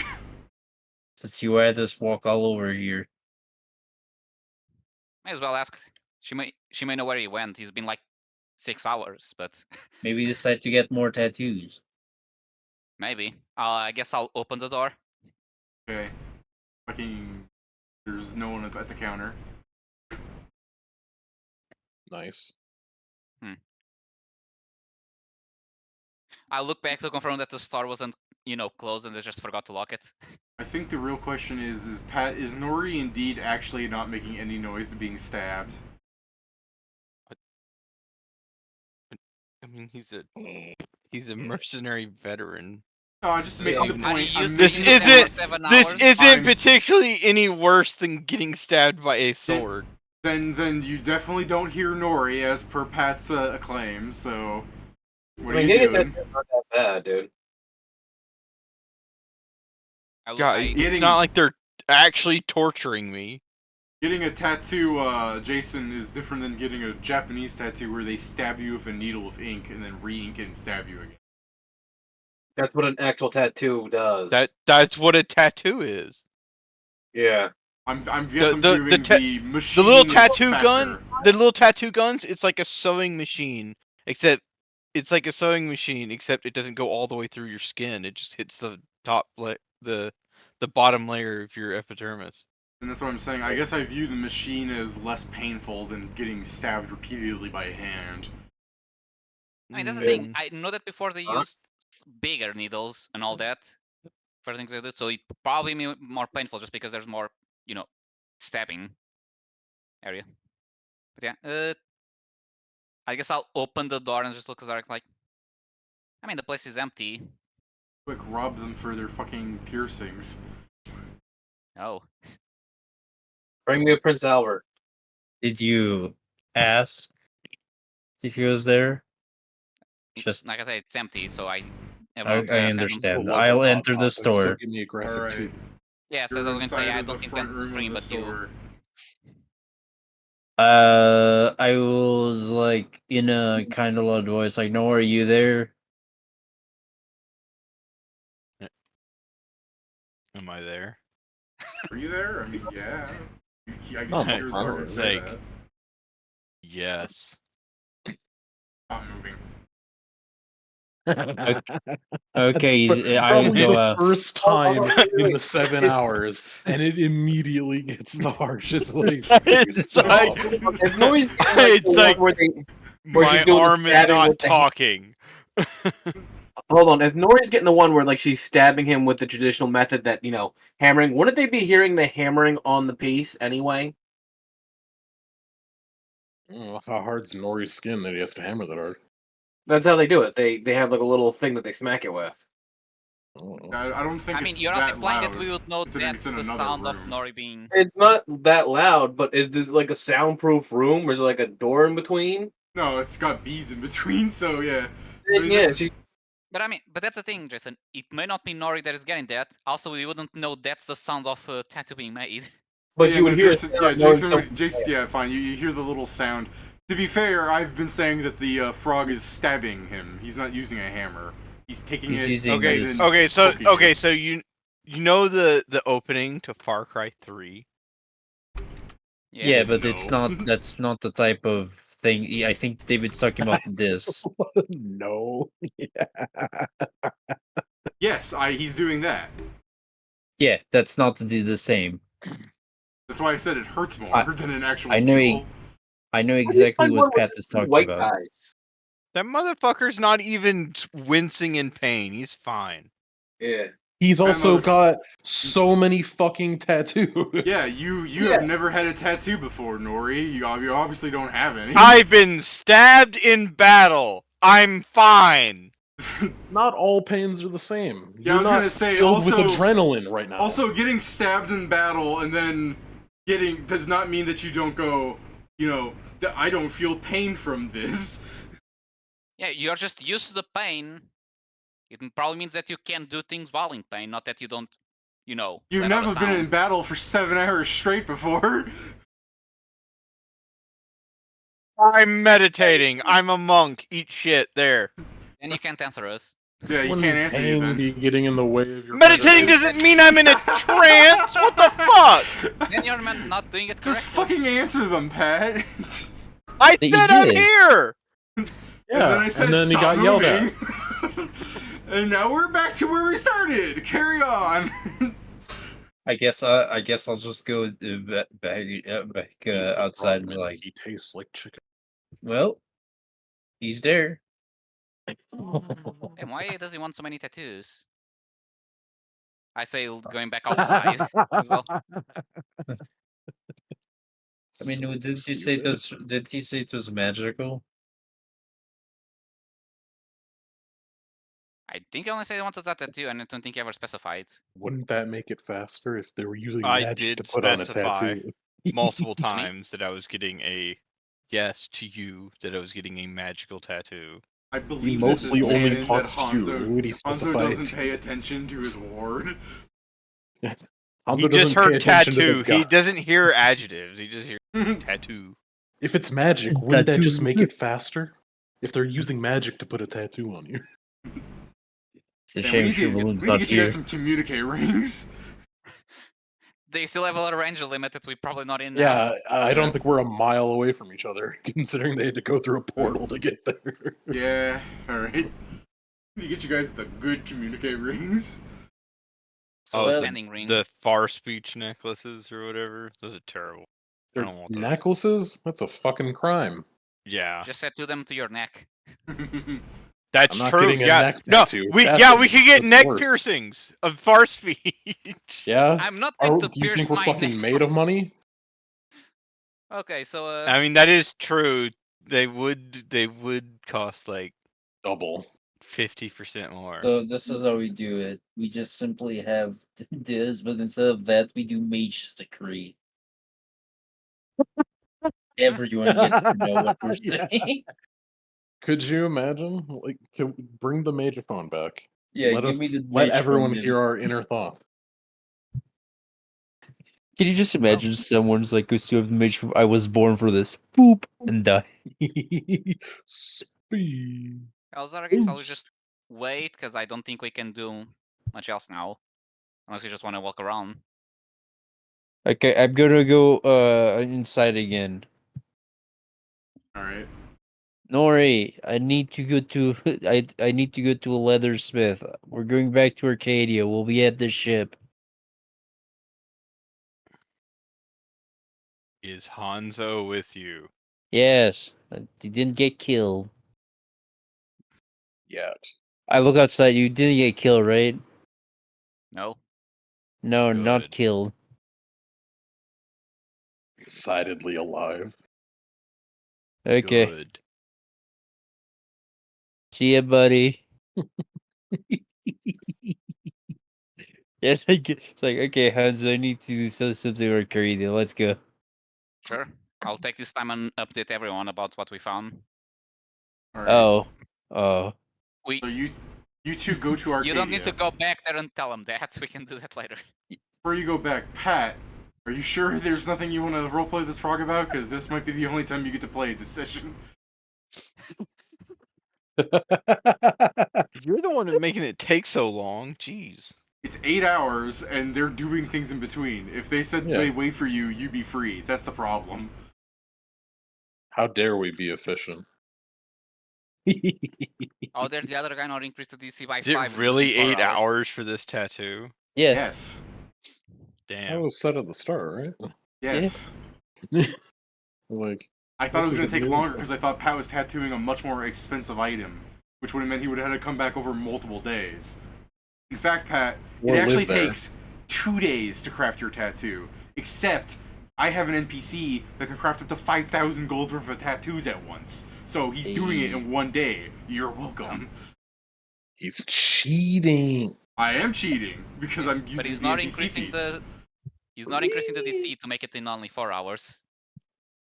Since you had us walk all over here. May as well ask. She may know where he went. He's been like 6 hours, but Maybe decide to get more tattoos. maybe. I guess I'll open the door. Okay. Fucking. There's no one at the counter. Nice. I look back to confirm that the store wasn't, closed and they just forgot to lock it. I think the real question is Nori indeed actually not making any noise to being stabbed? I mean, he's a mercenary veteran. No, I'm just making the Have point. you used This to use that for isn't- 7 This hours? isn't I'm- particularly any worse than getting stabbed by a sword. Then you definitely don't hear Nori as per Pat's acclaim. So what I mean, are you getting a doing? tattoo is not that bad, dude. God, it's not like they're actually torturing me. Getting a tattoo, Jason, is different than getting a Japanese tattoo where they stab you with a needle of ink and then re-ink it and stab you again. That's what an actual tattoo does. That's what a tattoo is. Yeah. I'm viewing the the machine. The little is tattoo faster. gun, the little tattoo guns, it's like a sewing machine, except it's like a sewing machine, except it doesn't go all the way through your skin. It just hits the top, the bottom layer of your epidermis. And that's what I'm saying. I guess I view the machine as less painful than getting stabbed repeatedly by a hand. I mean, that's the thing. I know that before they Huh? used bigger needles and all that for things like that, so it probably be more painful just because there's more, stabbing area. But yeah, I guess I'll open the door and just look at Zarek like, I mean, the place is empty. Quick, rob them for their fucking piercings. Oh, Bring me a Prince Albert. Did you ask if he was there? Just like I said, it's empty, so I. I everyone understand. Well, I'll well, enter the so store. give me a graphic Alright. too. Yeah, so I was You're going to say, inside I of don't the think front that room stream, of the but you. store. I was like in a kind of loud voice, like, "No, are you there?" Am I there? Are you there? I mean, yeah. I Oh, guess yours I don't already say think- that. Yes. Stop moving. Okay, I would Probably go. the first time wait, in wait. the 7 hours, and it immediately gets the harshest. Like, It's like, If Nori's getting, It's the like- one where she's my doing the arm is stabbing not with the- talking. hold on, if Nori's getting the one where like she's stabbing him with the traditional method that hammering, wouldn't they be hearing the hammering on the piece anyway? how hard's Nori's skin that he has to hammer that hard? That's how they do it. They have like a little thing that they smack it with. Oh, I don't think I mean, it's you're that not implying loud, that we would know considering that's it's in the another sound of room. Nori being. It's not that loud, but is this like a soundproof room? Or is there like a door in between? No, it's got beads in between, so yeah. I mean, Yeah, this- she's But that's the thing, Jason. It may not be Nori that is getting that. Also, we wouldn't know that's the sound of a tattoo being made. but yeah, you would no, hear Jason, it. yeah, Jason, yeah, fine. You hear the little sound. To be fair, I've been saying that the frog is stabbing him. He's not using a hammer. He's taking He's it. using Okay, his- okay, so poking it. so you know the opening to Far Cry 3. Yeah, but it's No. not. That's not the type of thing. I think David's talking about this. no. Yes, he's doing that. Yeah, that's not the same. That's why I said it hurts more than an actual I know needle. I know exactly what Pat is talking white about. guys. That motherfucker's not even wincing in pain. He's fine. Yeah. He's That also mother- got so many fucking tattoos. Yeah, you have never had a tattoo before, Nori. You obviously don't have any. I've been stabbed in battle. I'm fine. Not all pains are the same. Yeah, I You're was not gonna say, filled also- with adrenaline right now. Also, getting stabbed in battle and then getting does not mean that you don't go, I don't feel pain from this. Yeah, you're just used to the pain. It probably means that you can do things while in pain, not that you don't, You've let out a never been in sound. battle for 7 hours straight before. I'm meditating. I'm a monk. Eat shit. There. And you can't answer us. Yeah, you Wouldn't can't answer you pain then. be getting in the way of your Meditating meditation? doesn't mean I'm in a trance. What the fuck? Then you're not doing it Just correctly. fucking answer them, Pat. I That you said I'm did. here. And Yeah, then I said, and then he stop got yelled moving. And now we're back to where we started. Carry on. I guess I'll just go back outside and be like, He tastes like chicken. well, he's there. Damn, why does he want so many tattoos? I say going back outside as well. I mean, did he say it was? Did he say it was magical? I think he only said he wanted that tattoo, and I don't think he ever specified. Wouldn't that make it faster if they were using I magic did to put on a specify tattoo? multiple me? times that I was getting a yes to you that I was getting a magical tattoo. I believe mostly this is only canon that talks to you. Hanzo, Would he Hanzo specify it? doesn't pay attention to his ward. Hanzo He just doesn't pay heard attention to the tattoo. He god. doesn't hear adjectives. He just hears tattoo. If it's magic, wouldn't that just Tattoo. make it faster? If they're using magic to put a tattoo on you. It's a Man, shame we need to Balloon's get not you here. guys some communicate rings. They still have a range limit that we're probably not in now. Yeah, I don't think we're a mile away from each other, considering they had to go through a portal to get there. Yeah, alright. We need to get you guys the good communicate rings. So Oh, standing ring. The far speech necklaces or whatever. Those are terrible. I They're don't want those. necklaces? That's a fucking crime. Yeah, Just tattoo them to your neck. that's I'm not true. getting a Yeah, neck no, tattoo. we That's we could get that's neck worse. piercings of far speech. Yeah? I'm not Oh, going do to you pierce think we're my fucking neck. made of money? Okay, so I mean, that is true. They would cost like Double. 50% more. So this is how we do it. We just simply have this, but instead of that, we do Mage's Decree. Everyone gets to know what we're Yeah. saying. Could you imagine? Like, bring the Magephone back. Yeah, let give us me the let Mage everyone phone hear then. our inner thought. Can you just imagine someone's like, I was born for this. Boop. And die. Speed. I guess I'll just wait, because I don't think we can do much else now. Unless you just want to walk around. Okay, I'm gonna go inside again. Alright. Nori, I need to go to I need to go to a leathersmith. We're going back to Arcadia. We'll be at the ship. Is Hanzo with you? Yes. He didn't get killed. Yet. I look outside, you didn't get killed, right? No? No, not Good. killed. Decidedly alive. Okay. Good. See ya, buddy. Yeah, it's like, okay, Hans, I need to do something or Arcadia. Let's go. Sure. I'll take this time and update everyone about what we found. Alright. Oh. We So you two go to Arcadia. You don't need to go back there and tell them that. We can do that later. Before you go back, Pat, are you sure there's nothing you want to roleplay this frog about? Because this might be the only time you get to play this session. You're the one making it take so long. Jeez. It's 8 hours, and they're doing things in between. If they said Yeah. they wait for you, you'd be free. That's the problem. How dare we be efficient? Oh, there's the other guy not increased the DC by Is it 5. really 4 8 hours for this tattoo? Yeah. Yes. That Damn. was set at the start, right? Yes. I was like, I thought it was This going is to take really longer cool. because I thought Pat was tattooing a much more expensive item, which would have meant he would have had to come back over multiple days. In fact, Pat, Or it actually live there. takes 2 days to craft your tattoo. Except, I have an NPC that can craft up to 5,000 gold worth of tattoos at once. So he's doing it in 1 day. You're welcome. he's cheating. I am cheating because I'm But using he's the not NPC increasing feats. the he's not increasing the DC to make it in only 4 hours.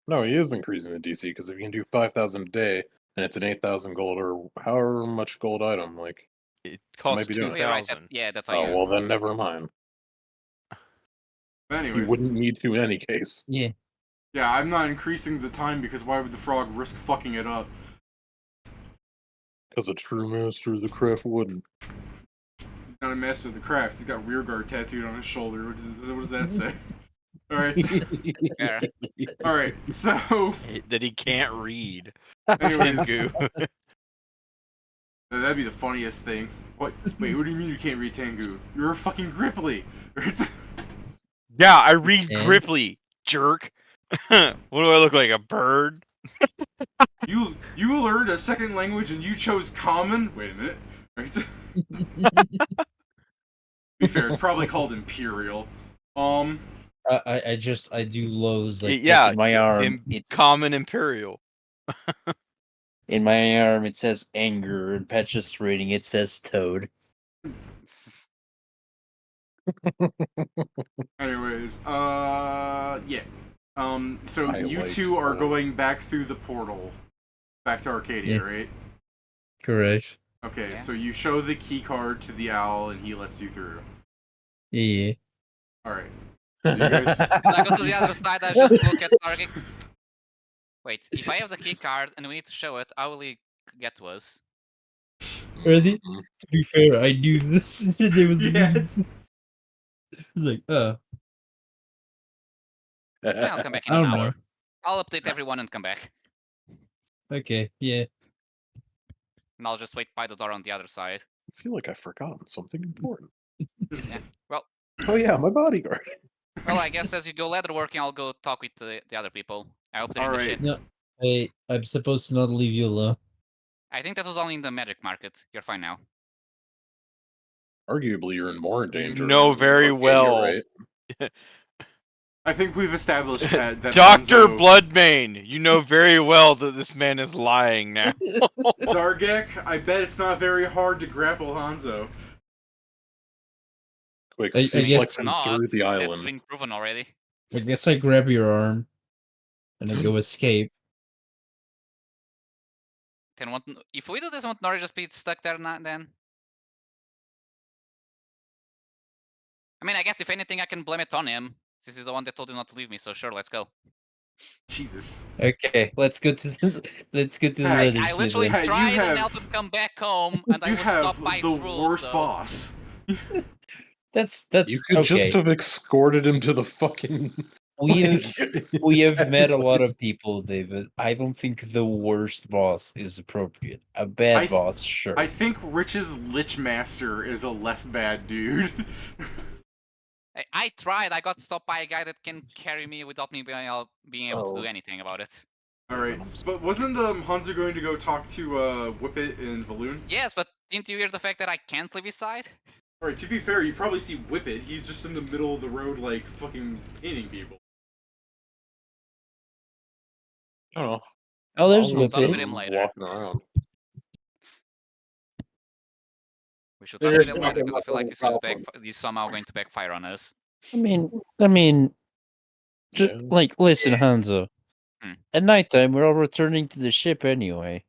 No, he is increasing the DC because if you can do 5,000 a day and it's an 8,000 gold or however much gold item, like, It costs might be doing Oh, it. yeah, right. 2,000. Yeah, that's how Oh you. well, then never mind. But You anyways, wouldn't need to in any case. Yeah. yeah, I'm not increasing the time because why would the frog risk fucking it up? Because a true master of the craft wouldn't. He's not a master of the craft. He's got rearguard tattooed on his shoulder. What does that say? Alright, so, Fair. alright, so That he can't read. anyways, Tengu. that'd be the funniest thing. What? Wait, what do you mean you can't read Tengu? You're a fucking Gripply. Yeah, I read And- Gripply, jerk. What do I look like, a bird? You learned a second language and you chose Common? Wait a minute. Right? To be fair, it's probably called Imperial. I do lows like Yeah, this in my arm. in common imperial. In my arm it says anger, and Pat's just reading it says toad. Anyways, yeah. So I you like two are Toad. going back through the portal, back to Arcadia, Yeah. right? Correct. Okay, Yeah. so you show the key card to the owl and he lets you through. Yeah. Alright. You guys- As I go to the other side, I just look at target. Wait, if I have the key card and we need to show it, how will he get to us? Ready? To be fair, I knew this. There was Yeah. I was like, Yeah, I'll come back in I an don't know. hour. I'll update everyone and come back. okay, yeah. And I'll just wait by the door on the other side. I feel like I've forgotten something important. Yeah. Well, Oh yeah, my bodyguard. well, I guess as you go leatherworking, I'll go talk with the other people. I hope they're in the Alright. shit. No, I'm supposed to not leave you alone. I think that was only in the magic market. You're fine now. Arguably, you're in more danger. know in very Arcadia, well. right? I think we've established that Dr. Hanzo... Bloodbane, you know very well that this man is lying now. Zargek, I bet it's not very hard to grapple Hanzo. Quick I guess suplex It's him not. through the That's island. been proven already. I guess I grab your arm and I go escape. Then if we do this, won't Nori just be stuck there then? I mean, I guess if anything, I can blame it on him. This is the one that told you not to leave me, so sure, let's go. Jesus. Okay, let's go to the Hey, leathersmith. I literally Hey, you tried and have- helped him come back home, and I You was have stopped by the its rules. worst So... boss. That's You could okay. just have escorted him to the fucking. We have tattoo met a lot place. of people, David. I don't think the worst boss is appropriate. A bad I th- boss, sure. I think Rich's Lich Master is a less bad dude. I tried. I got stopped by a guy that can carry me without me being able to do anything about it. Alright, but wasn't Hanzo going to go talk to Whippet and Valuun? Yes, but didn't you hear the fact that I can't leave his side? Alright, to be fair, you probably see Whippet. He's just in the middle of the road, like, fucking painting people. Oh, Oh, there's I'll talk Whippet. with him later. Walking around. We should talk with him later because I feel like this is somehow going to backfire on us. I mean, just Yeah. like listen, Hanzo. Hmm. At nighttime, we're all returning to the ship anyway.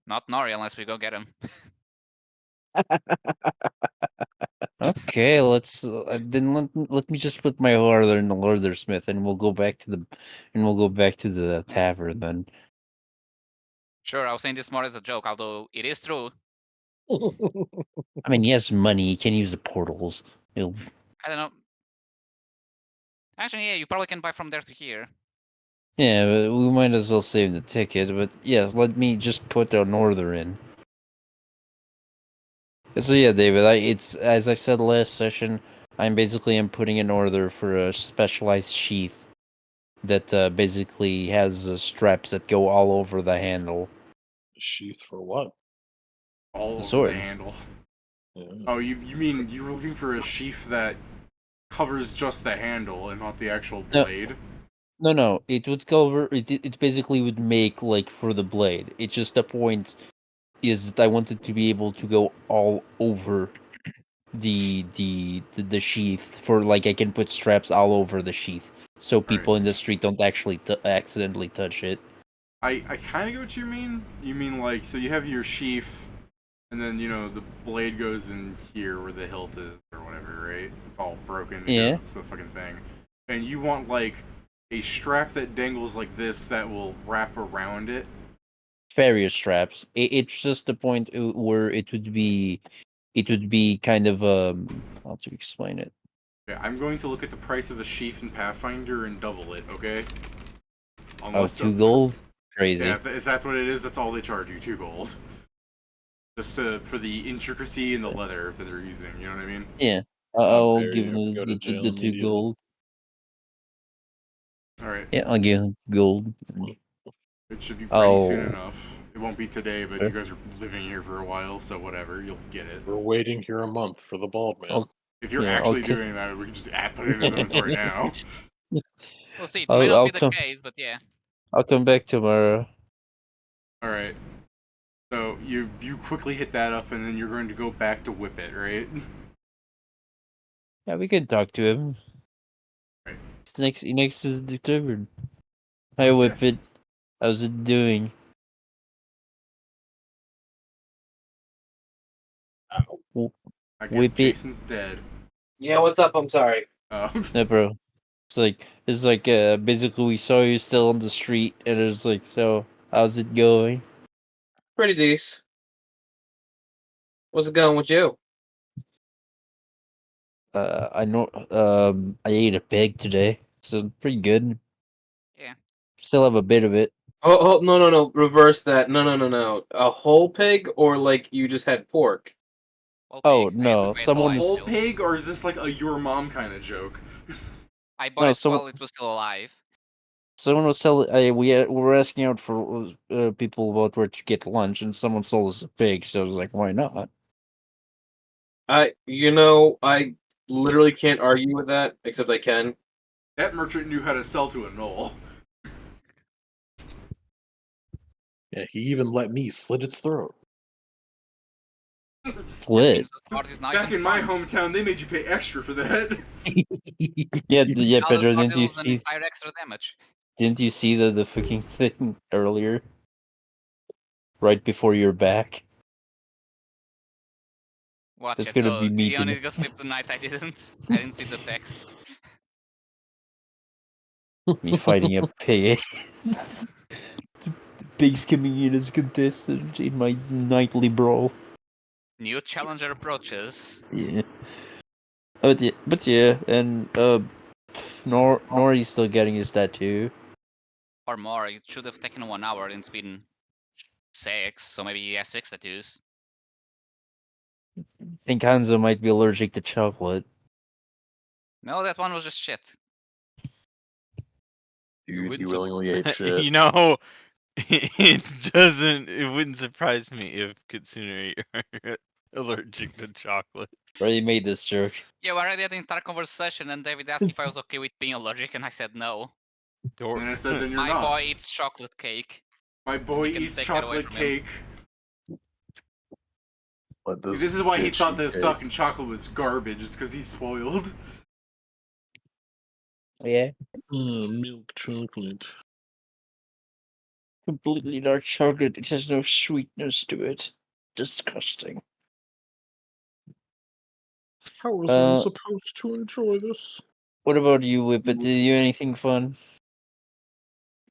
Not Nori unless we go get him. Okay, let's then let me just put my order in the leathersmith, and we'll go back to the tavern then. Sure, I was saying this more as a joke, although it is true. I mean, he has money. He can use the portals. He'll... I don't know. Actually, yeah, you probably can buy from there to here. Yeah, but we might as well save the ticket. But yes, let me just put an order in. So yeah, David, it's as I said last session. I'm putting an order for a specialized sheath that basically has straps that go all over the handle. Sheath for what? All The over sword. the handle. Yeah. Oh, you mean you were looking for a sheath that covers just the handle and not the actual No. blade? No, it would cover it basically would make like for the blade. It's just the point is that I wanted to be able to go all over the sheath for like I can put straps all over the sheath so people in the street don't actually accidentally touch it. I kind of get what you mean. You mean like, so you have your sheath, and then, you know, the blade goes in here where the hilt is, or whatever, right? It's all broken because Yeah. it's the fucking thing. And you want, like, a strap that dangles like this that will wrap around it. Various straps. It's just the point where it would be kind of how to explain it. Okay, I'm going to look at the price of a sheath in Pathfinder and double it, okay? Oh, 2 gold? Crazy. Yeah, if that's what it is, that's all they charge you, 2 gold. Just for the intricacy and the leather that they're using, you know what I mean? Yeah. How I'll dare give you. Go to the jail 2 immediately. gold. Alright. Yeah, I'll give gold. It should be pretty soon Oh. enough. It won't be today, but you guys are living here for a while, so whatever, you'll get it. We're waiting here a month for the bald man. If you're yeah, actually okay. doing that, we can just put it in his inventory now. We'll see. It may not I'll be the come. case, but yeah. I'll come back tomorrow. Alright. So you quickly hit that up, and then you're going to go back to Whippet, right? Yeah, we can talk to him. Right. It's next is the tavern. Hi, Whippet. How's it doing? I guess Whippet. Jason's dead. Yeah, what's up? I'm sorry. No, bro. It's like basically we saw you still on the street, and it's like, so how's it going? Pretty decent. What's it going with you? I know. I ate a pig today, so pretty good. Yeah. Still have a bit of it. Oh, no. Reverse that. No. A whole pig, or like you just had pork? Well, Oh pig. I had to no, pay it A while someone it whole still. pig, or is this like a your mom kind of joke? I bought No, it while it was still alive. someone was selling. We were asking out for people about where to get lunch, and someone sold us a pig. So I was like, why not? I literally can't argue with that, except I can. That merchant knew how to sell to a knoll. Yeah, he even let me slit its throat. Lit. The sword is now Back even in my fun. hometown, they made you pay extra for that. Yeah, Now the Pedro. sword Didn't you deals an see? entire extra damage. Didn't you see the fucking thing earlier? Right before your back. Watch That's it. gonna Oh, be me Leon is tonight. gonna sleep tonight. I didn't. I didn't see the text. Me fighting a pig. The pig's coming in as a contestant in my nightly brawl. New challenger approaches. Yeah. But yeah, and Nori's still getting his tattoo. Or more. It should have taken 1 hour and it's been 6, so maybe he has 6 tattoos. I think Hanzo might be allergic to chocolate. No, that one was just shit. Dude, he wouldn't willingly ate shit. You know, it doesn't. It wouldn't surprise me if Kitsune are allergic to chocolate. Already made this joke. Yeah, we already had the entire conversation and David asked if I was okay with being allergic and I said no. And I said, then you're My not. boy eats chocolate cake. My boy You can eats take that away chocolate from him. cake. Let This is why he bitch thought eat the cake. fucking chocolate was garbage. It's because he's spoiled. Yeah. Milk chocolate. Completely dark chocolate. It has no sweetness to it. Disgusting. How was one supposed to enjoy this? What about you, Whippet? Did you do anything fun?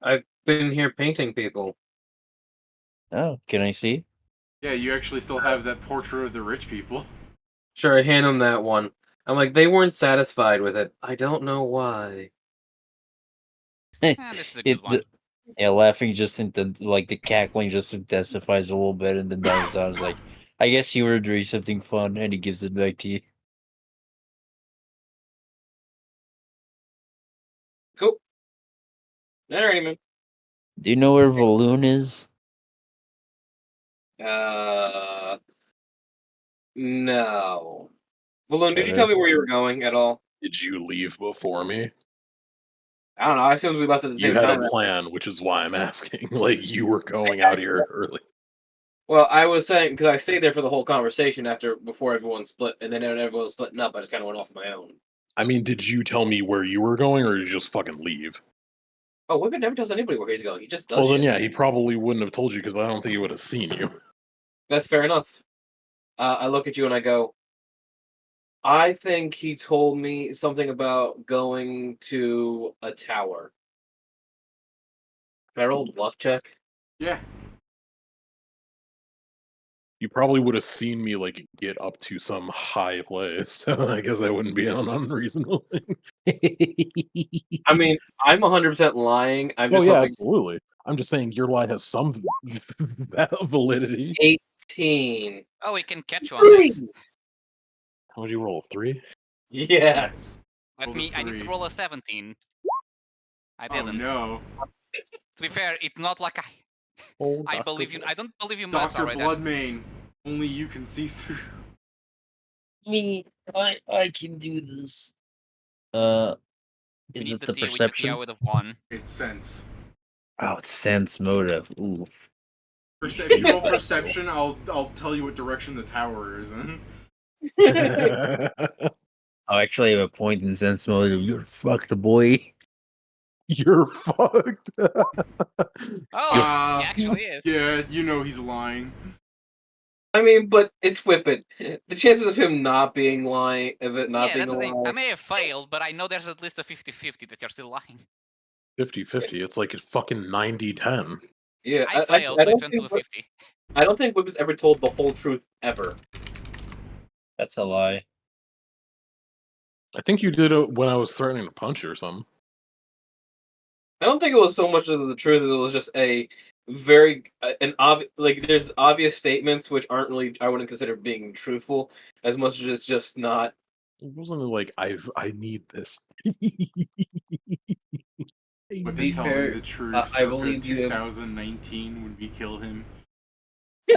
I've been here painting people. Oh, can I see? Yeah, you actually still have that portrait of the rich people. Sure, I hand them that one. I'm like, they weren't satisfied with it. I don't know why. This is a good one. Yeah, laughing just like the cackling just intensifies a little bit and then dies down. It's like, I guess you were doing something fun, and he gives it back to you. Cool. Alrighty, man. Do you know where Valuun is? No. Valuun, did you Okay. tell me where you were going at all? Did you leave before me? I don't know. I assumed we left at the You same had time. a plan, which is why I'm asking. Like, you were going out here early. Well, I was saying because I stayed there for the whole conversation before everyone split, and then when everyone was splitting up, I just kind of went off on my own. I mean, did you tell me where you were going, or did you just fucking leave? Oh, Whippet never tells anybody where he's going. He just does Well, then, shit. yeah, he probably wouldn't have told you because I don't think he would have seen you. That's fair enough. I look at you and I go, I think he told me something about going to a tower. Can I roll a bluff check? Yeah. You probably would have seen me, like, get up to some high place, so I guess I wouldn't be an unreasonable thing. I mean, I'm 100% lying. I'm Oh, just yeah, hoping absolutely. I'm just saying your lie has some validity. 18. Oh, we can catch you on this. How would you roll? 3? Yes. Let Roll the me. I need to 3. roll a 17. I Oh didn't. no. To be fair, it's not like Oh, I Dr. believe you. Blood. I don't believe you much Dr. already. Bloodmane. Only you can see through. Me, I can do this. We Is need it the the T. We perception? I would have won. It's sense. Oh, it's sense motive. Oof. If you roll perception, I'll tell you what direction the tower is in. I actually have a point in sense motive. You're fucked, boy. You're fucked. Oh, Uh, he actually is. Yeah, you know he's lying. I mean, but it's Whippet. The chances of him not being lying, of it not Yeah, being that's a the thing. I lie. may have failed, but I know there's at least a 50-50 that you're still lying. 50-50. It's like fucking 90-10. Yeah, I failed, I so it don't went to think a 50. I don't think Whippet's ever told the whole truth ever. That's a lie. I think you did it when I was threatening to punch you or something. I don't think it was so much of the truth as it was just a very like there's obvious statements which aren't really I wouldn't consider being truthful as much as it's just not. It wasn't like I need this. Whippet be telling me fair, the truth. I Circa believe you have- 2019 when we kill him.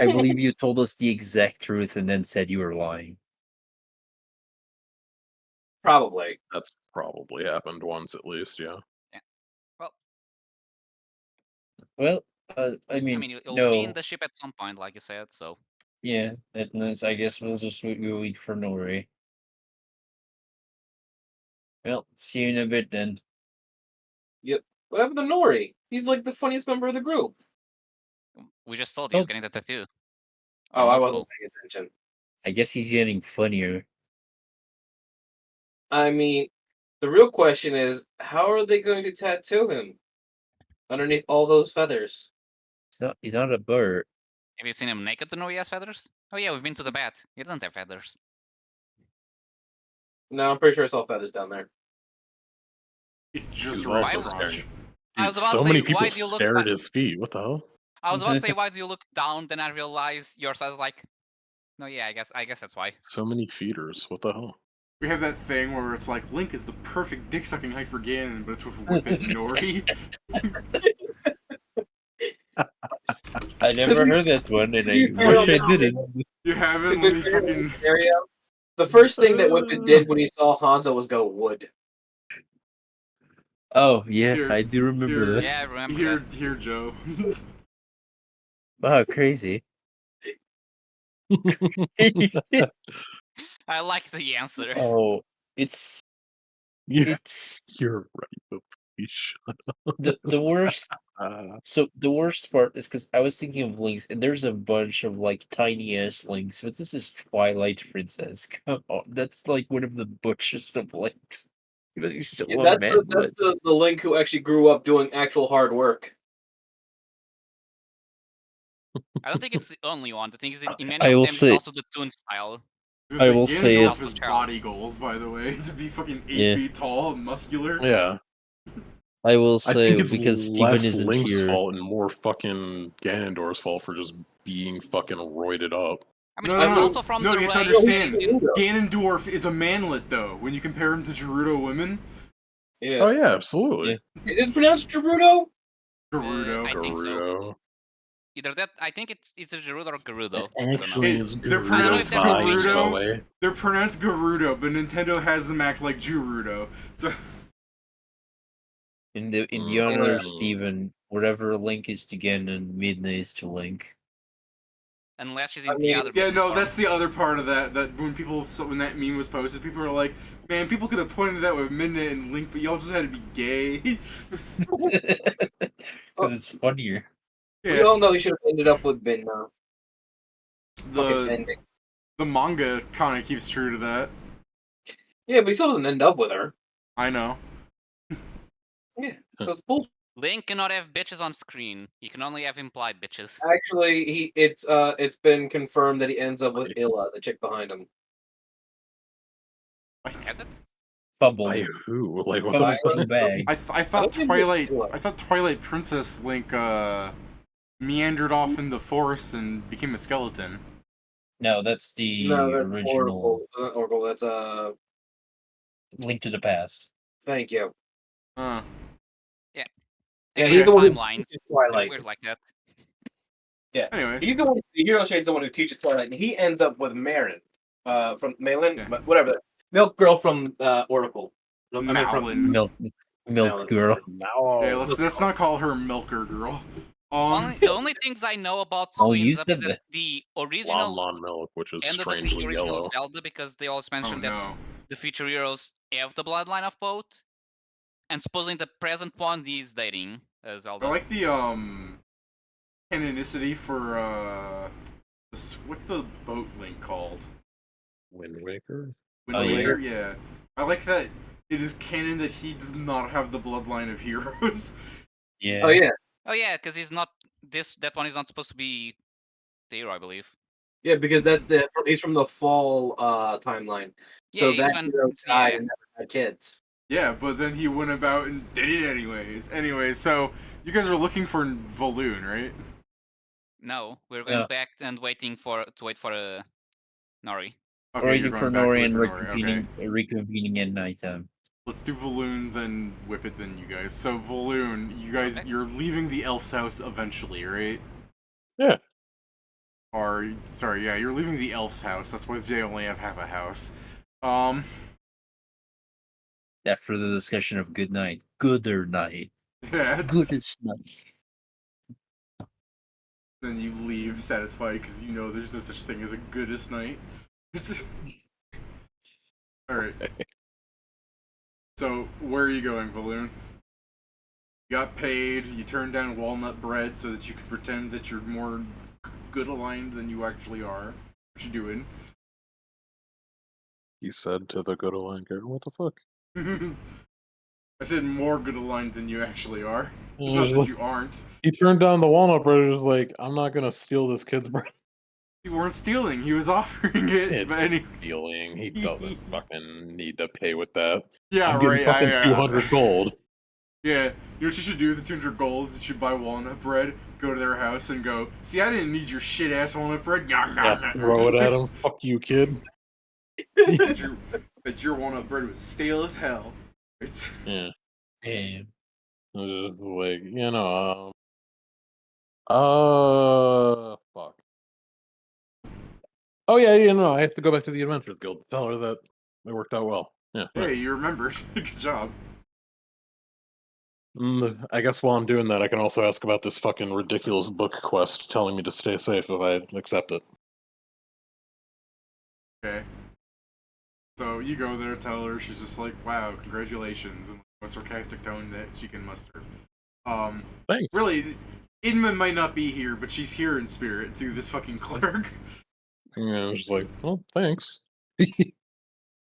I believe you told us the exact truth and then said you were lying. Probably. That's probably happened once at least, yeah. Well, Well, I mean, you'll no. be in the ship at some point, like you said. So Yeah, that means I guess we'll just wait for Nori. Well, see you in a bit then. Yep. What happened to Nori? He's like the funniest member of the group. we just told you he's Oh. getting the tattoo. Oh, Or I multiple. wasn't paying attention. I guess he's getting funnier. I mean, the real question is, how are they going to tattoo him underneath all those feathers? He's not a bird. Have you seen him naked to know he has feathers? Oh yeah, we've been to the bat. He doesn't have feathers. No, I'm pretty sure I saw feathers down there. It's He just was a also crotch. staring. I Dude, was about so to many say, people why do you look stare back? at his feet. What the hell? I was about to say, why do you look down? Then I realize your size. Like, no, yeah, I guess that's why. So many feeders. What the hell? We have that thing where it's like Link is the perfect dick sucking height for Ganon, but it's with Whippet and Nori. I never heard that one, and to I be fair, wish I didn't. You haven't? To Let be me fair, in fucking. this scenario, the first thing that Whippet did when he saw Hanzo was go wood. Oh yeah, Here, I do remember here. that. Yeah, I remember Here, that. here, Joe. Wow, crazy. I like the answer. Oh, it's Yeah, it's you're right. But please shut the worst. up. So the worst part is because I was thinking of links, and there's a bunch of like tiny ass links, but this is Twilight Princess. Come on, that's like one of the butchest of links. But he's still Yeah, a that's man. the Link who actually grew up doing actual hard work. I don't think it's the only one. The thing is, in many I of will them, say- it's also the toon style. I will say Ganondorf it- has body goals, by the way, to be fucking 8 Yeah. feet tall and muscular. Yeah. I will I say think it's because Steven less isn't Link's here. fault and more fucking Ganondorf's fault for just being fucking roided up. I mean, No, it's no, also from no, the you have to race. understand. in- Ganondorf is a manlet, though, when you compare him to Gerudo women. Yeah. Oh yeah, absolutely. Is it pronounced Gerudo? Gerudo. I think so. Gerudo. Either that, I think it's a Gerudo or Gerudo. I don't know. Actually, Hey, it's they're Gerudo pronounced that's by Gerudo. Zoe. They're pronounced Gerudo, but Nintendo has them act like Gerudo. So In the honor of Mm. Steven, whatever Link is to Ganon, Midna is to Link. Unless she's I in mean, the other. yeah, no, form. that's the other part of that. That when that meme was posted, people were like, "Man, people could have pointed that with Midna and Link, but y'all just had to be gay." Because it's funnier. We Yeah, all know he should have ended up with Ben now. Fucking the ending. the manga kind of keeps true to that. Yeah, but he still doesn't end up with her. I know. Yeah, so it's bullshit. Link cannot have bitches on screen. He can only have implied bitches. Actually, it's been confirmed that he ends up with Illa, the chick behind him. What? Has it? Fumble. By who? Like what Fumble the two fuck? bags. I thought think Twilight. it's- I thought Twilight Princess Link meandered off in the forest and became a skeleton. No, that's the No, that's original Oracle. Not Oracle. That's Link to the Past. Thank you. Uh, Yeah, Again, he's the one who timelines. teaches They're Twilight. weird like that. Yeah, anyways, he's the one. The Hero Shade's the one who teaches Twilight, and he ends up with Marin, from Malin, Yeah. but whatever. Milk Girl from Oracle. No, I mean Malin. Milk Malin. Girl. Yeah, let's not call her Milker Girl. The only things I know about who Oh, you ends up is said that the Lon original Lon Milk, which is ended up in the strangely original yellow. Zelda because they always Oh mentioned that no. the future heroes have the bloodline of both, and supposedly the present one is dating Zelda. I like the canonicity for what's the boat link called? Wind Waker. Wind Oh, yeah. Waker? Yeah. I like that it is canon that he does not have the bloodline of heroes. Yeah. Oh yeah, Oh yeah, because he's not that one is not supposed to be the hero, I believe. yeah, because he's from the fall timeline. So Yeah, it's that when hero died yeah. and never had kids. Yeah, but then he went about and did it anyways. Anyways, so you guys are looking for Valuun, right? No, we're going Yeah. back and wait for Nori. Okay, Waiting you're for going back to Nori wait and for Nori. Okay. reconvening at nighttime. Let's do Valuun, then Whippet, then you guys. So Valuun, you guys, Okay. you're leaving the elf's house eventually, right? Yeah. Or sorry, yeah, you're leaving the elf's house. That's why they only have half a house. After the discussion of good night. Gooder night. Yeah. Goodest night. Then you leave satisfied because you know there's no such thing as a goodest night. It's all right. So where are you going, Valuun? You got paid. You turned down walnut bread so that you could pretend that you're more good aligned than you actually are. What you doing? He said to the good aligned girl, "What the fuck?" I said more good aligned than you actually are. And Not he's that like- you aren't. He turned down the walnut bread. He was like, "I'm not gonna steal this kid's bread." You weren't stealing. He was offering it. It's But any... stealing. He doesn't fucking need to pay with that. Yeah, I'm getting right. fucking 200 gold. Yeah, you know what you should do with the 200 gold? You should buy walnut bread, go to their house, and go, see, I didn't need your shit ass walnut bread. Yeah, throw it at him. Fuck you, kid. But your walnut bread was stale as hell. It's Yeah. Damn. Like, fuck. Oh yeah, no, I have to go back to the Adventurers Guild. Tell her that it worked out well. Yeah. hey, you remembered. Good job. I guess while I'm doing that, I can also ask about this fucking ridiculous book quest telling me to stay safe if I accept it. Okay. So you go there, tell her, she's just like, wow, congratulations, and a sarcastic tone that she can muster. Thanks. Really, Inma might not be here, but she's here in spirit through this fucking clerk. Yeah, I was just like, well, thanks.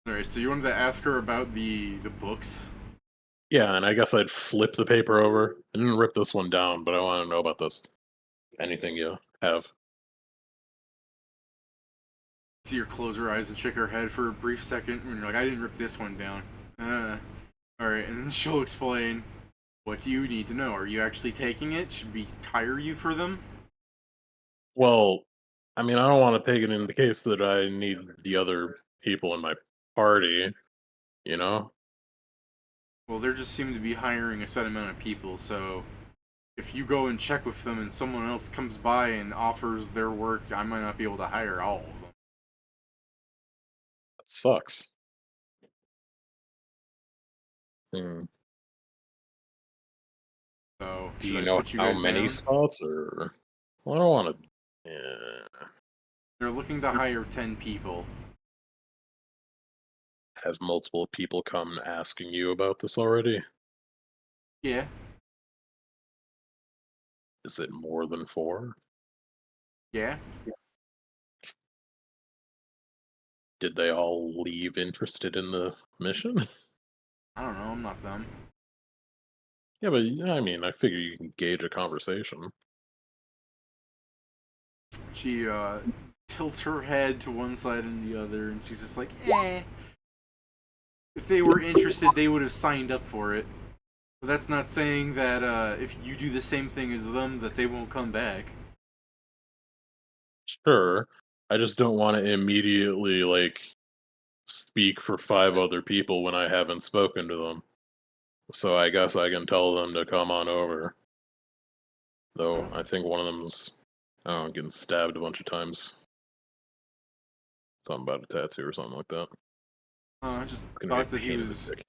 Alright, so you wanted to ask her about the books? Yeah, and I guess I'd flip the paper over. I didn't rip this one down, but I want to know about this. Anything you have. See her close her eyes and shake her head for a brief second when you're like, I didn't rip this one down. Alright, and then she'll explain, what do you need to know? Are you actually taking it? Should we tire you for them? Well, I mean, I don't want to take it in the case that I need the other people in my party, you know? Well, they just seem to be hiring a set amount of people, so if you go and check with them and someone else comes by and offers their work, I might not be able to hire all of them. That sucks. Hmm. So, Do should you I know put you how guys many down? spots, or well, I don't want to. Yeah. They're looking to hire 10 people. Have multiple people come asking you about this already? Yeah. Is it more than 4? Yeah. Did they all leave interested in the mission? I don't know, I'm not them. Yeah, but I mean, I figure you can gauge a conversation. She tilts her head to one side and the other, and she's just like, eh. If they were interested, they would have signed up for it. But that's not saying that if you do the same thing as them, that they won't come back. Sure. I just don't want to immediately, like, speak for 5 other people when I haven't spoken to them. So I guess I can tell them to come on over. Though I think one of them's, I don't know, getting stabbed a bunch of times. Something about a tattoo or something like that. I just It's gonna be a thought that he pain in the was. dick.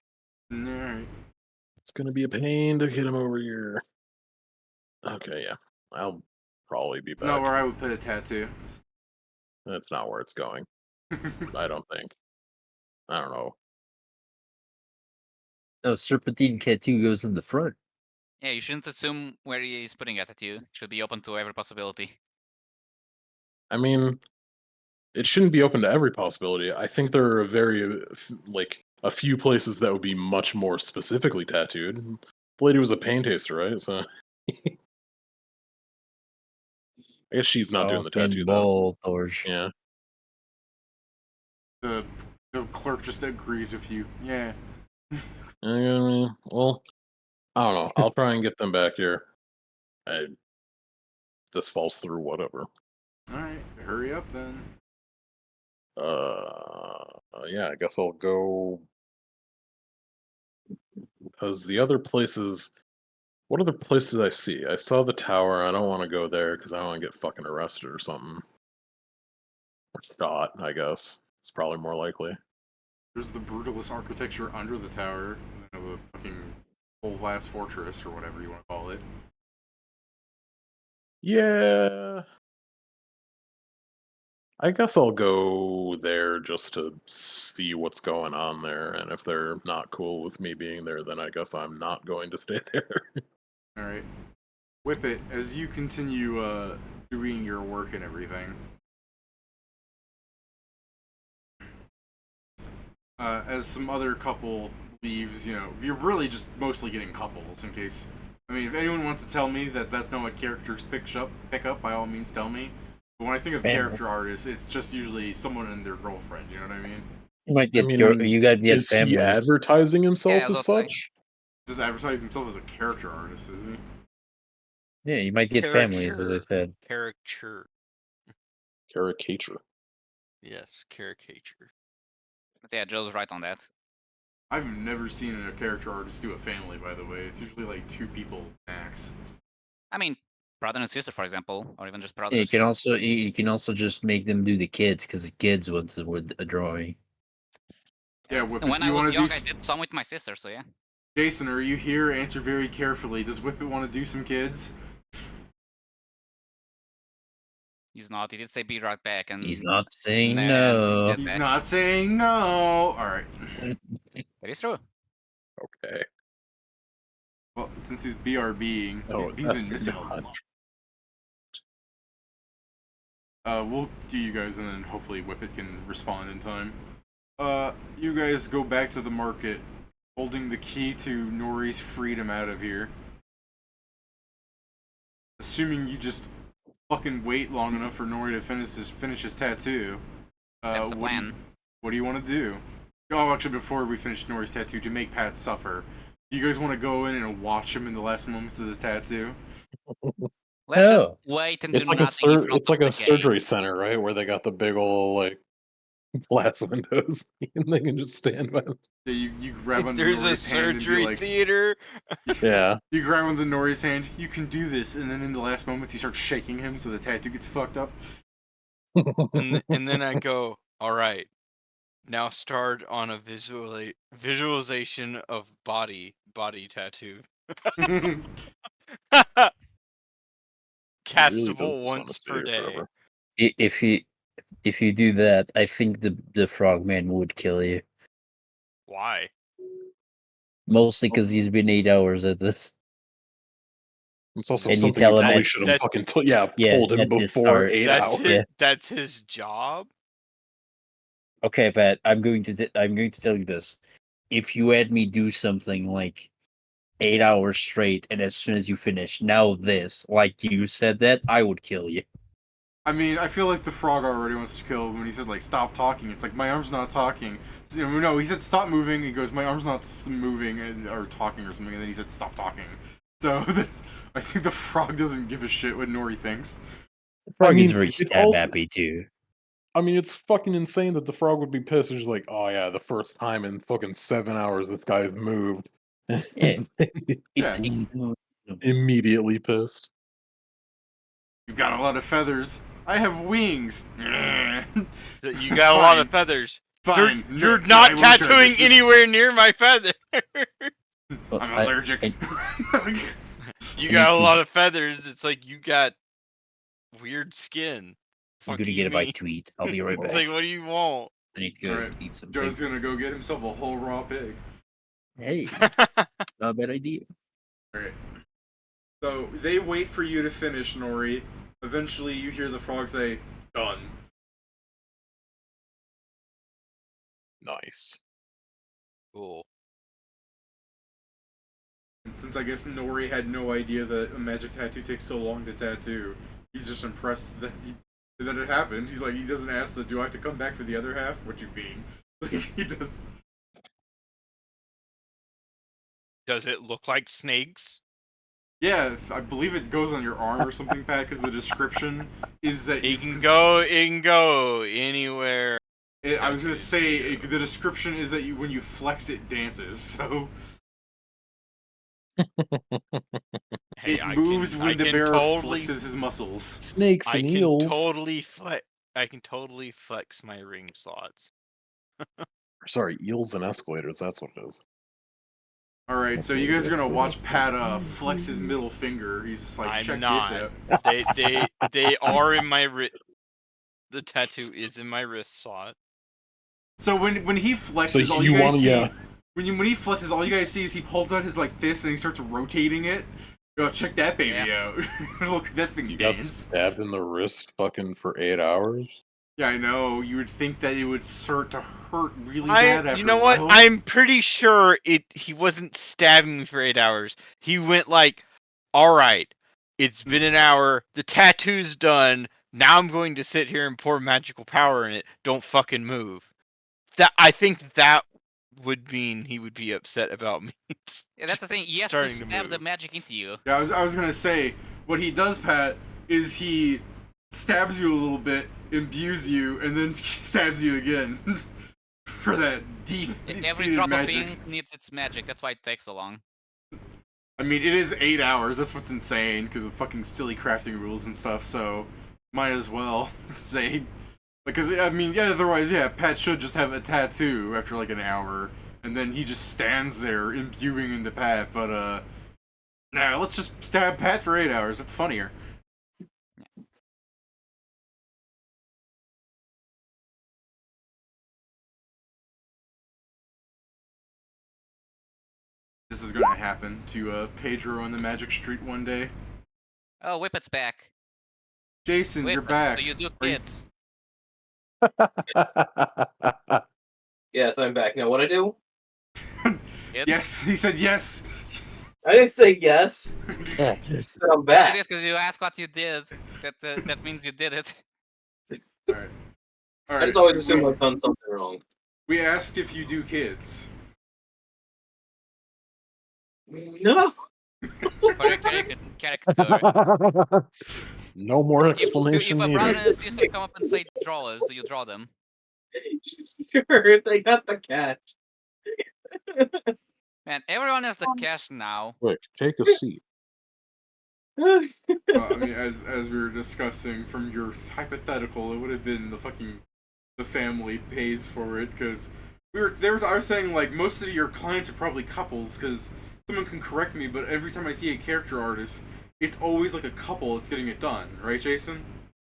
Alright. It's gonna be a pain to get him over here. Okay, yeah. I'll probably be It's not back. where I would put a tattoo. That's not where it's going. I don't think. I don't know. No, Serpentine tattoo goes in the front. Yeah, you shouldn't assume where he is putting it at you. It should be open to every possibility. I mean, it shouldn't be open to every possibility. I think there are a few places that would be much more specifically tattooed. The lady was a pain taster, right? So I guess she's not doing the tattoo though. Ball, Torch. Yeah. The clerk just agrees with you. Yeah. Well, I don't know. I'll try and get them back here. This falls through, whatever. Alright, hurry up then. Yeah, I guess I'll go. Because the other places. What other places I see? I saw the tower. I don't want to go there because I don't want to get fucking arrested or something. Or shot, I guess. It's probably more likely. There's the brutalist architecture under the tower. You know, the fucking whole glass fortress, or whatever you want to call it. Yeah. I guess I'll go there just to see what's going on there. And if they're not cool with me being there, then I guess I'm not going to stay there. Alright. Whippet, as you continue doing your work and everything, as some other couple leaves, you know, you're really just mostly getting couples in case. I mean, if anyone wants to tell me that that's not what characters pick up, by all means tell me. But when I think of Family. character artists, it's just usually someone and their girlfriend, you know what I mean? You might I get mean, you gotta get is he families. advertising himself Yeah, I was as about to say. such? He just advertises himself as a character artist, isn't he? Yeah, you might get families, as I Caricature. said. Caricature. Caricature. Yes, caricature. But yeah, Joe's right on that. I've never seen a character artist do a family, by the way. It's usually like 2 people max. I mean, brother and sister, for example, or even just Yeah, brothers. you can also just make them do the kids because the kids with a drawing. Yeah, And Whippet, when do I you want was to do... young, I did some with my sister, so yeah. Jason, are you here? Answer very carefully. Does Whippet want to do some kids? He's not. He did say be right back, and He's not saying and no. get He's back. not saying no. Alright. That is true. Okay. Well, since he's BRBing, Oh, he's been that's missing a not. lot. We'll do you guys, and then hopefully Whippet can respond in time. You guys go back to the market, holding the key to Nori's freedom out of here. Assuming you just fucking wait long enough for Nori to finish his tattoo. That's the plan. What do you want to do? Oh, actually, before we finish Nori's tattoo, to make Pat suffer, do you guys want to go in and watch him in the last moments of the tattoo? Let's just Oh. wait and It's do like nothing in front it's like of a the surgery gate. center, right? Where they got the big ol' like glass windows, and they can just stand by them. Yeah, you grab on There's a Nori's hand and be surgery like, theater. Yeah. you grab on the Nori's hand, you can do this, and then in the last moments you start shaking him so the tattoo gets fucked up. And then I go, all right, now start on a visualization of body tattoo. Castable once per day. If you do that, I think the frogman would kill you. Why? Mostly because he's been 8 hours at this. It's also And you something you tell him probably that- should have that- fucking Yeah, told him at the before start. 8 That's hours. his. That's his job. Okay, Pat, I'm going to tell you this. If you had me do something like 8 hours straight, and as soon as you finish, now this, like you said that, I would kill you. I mean, I feel like the frog already wants to kill when he said, like, stop talking. It's like, my arm's not talking. So, no, he said, stop moving. He goes, my arm's not moving, or talking or something. And then he said, stop talking. So, I think the frog doesn't give a shit what Nori thinks. The frog is mean, very it stab also- happy too. I mean, it's fucking insane that the frog would be pissed. He's like, oh yeah, the first time in fucking 7 hours this guy's moved. Yeah. Yeah. Immediately pissed. You've got a lot of feathers. I have wings. You got a lot of Fine. feathers. Fine. You're No, I not won't try tattooing this. anywhere near my feather. Well, I'm allergic. You got a lot of feathers. It's like you got weird skin. I'm Fuck gonna you get a mean? bite to eat. I'll be right It's back. like, what do you want? I need to go Alright, eat something. Joe's gonna go get himself a whole raw pig. Hey, not a bad idea. Alright. So, they wait for you to finish, Nori. Eventually, you hear the frog say, done. Nice. Cool. And since I guess Nori had no idea that a magic tattoo takes so long to tattoo, he's just impressed that it happened. He's like, he doesn't ask do I have to come back for the other half? What you mean? Like, he does. Does it look like snakes? Yeah, I believe it goes on your arm or something, Pat, because the description is that It can go anywhere. I was gonna say the description is that when you flex, it dances. So Hey, it moves when the bearer flexes his muscles. Snakes I and can eels. totally flex my ring slots. Sorry, eels and escalators. That's what it is. All right, so you guys are gonna watch Pat flex his middle finger. He's just like, I'm check not. this out. They are in my wrist. The tattoo is in my wrist slot. So when he flexes, So all you you guys wanna- see yeah. when he flexes, all you guys see is he pulls out his like fist and he starts rotating it. Yo, check that baby out! Look, that thing You got dance. stabbed in the wrist fucking for 8 hours? Yeah, I know. You would think that it would start to hurt really bad after You know a what? while. I'm pretty sure he wasn't stabbing me for 8 hours. He went like, all right, it's been an hour. The tattoo's done. Now I'm going to sit here and pour magical power in it. Don't fucking move. I think that would mean he would be upset about me. Yeah, that's the thing. He has to Starting to stab the move. magic into you. Yeah, I was gonna say what he does, Pat, is he stabs you a little bit, imbues you, and then stabs you again for that deep. Every deep-seated drop magic. of ink needs its magic. That's why it takes so long. I mean, it is 8 hours. That's what's insane because of fucking silly crafting rules and stuff. So might as well say, because I mean, yeah. Otherwise, yeah, Pat should just have a tattoo after like an hour, and then he just stands there imbuing into Pat. But nah, let's just stab Pat for 8 hours. That's funnier. This is gonna happen to Pedro on the Magic Street one day. Oh, Whippet's back. Jason, you're Whippet, back. So you do Are you- kids. Yes, I'm back. Now, what I do? Kids? Yes, he said yes. I didn't say yes. I said I'm You back. did because you asked what you did. That means you did it. All right. All I right. just always assume I've done something wrong. We asked if you do kids. No. For your caricature. No more If explanation a brother needed. and a sister come up and say draw us, do you draw them? Sure, they got the cash. Man, everyone has the cash now. Quick, take a seat. I mean, as we were discussing from your hypothetical, it would have been the family pays for it because I was saying like most of your clients are probably couples because someone can correct me, but every time I see a character artist, it's always like a couple that's getting it done, right, Jason?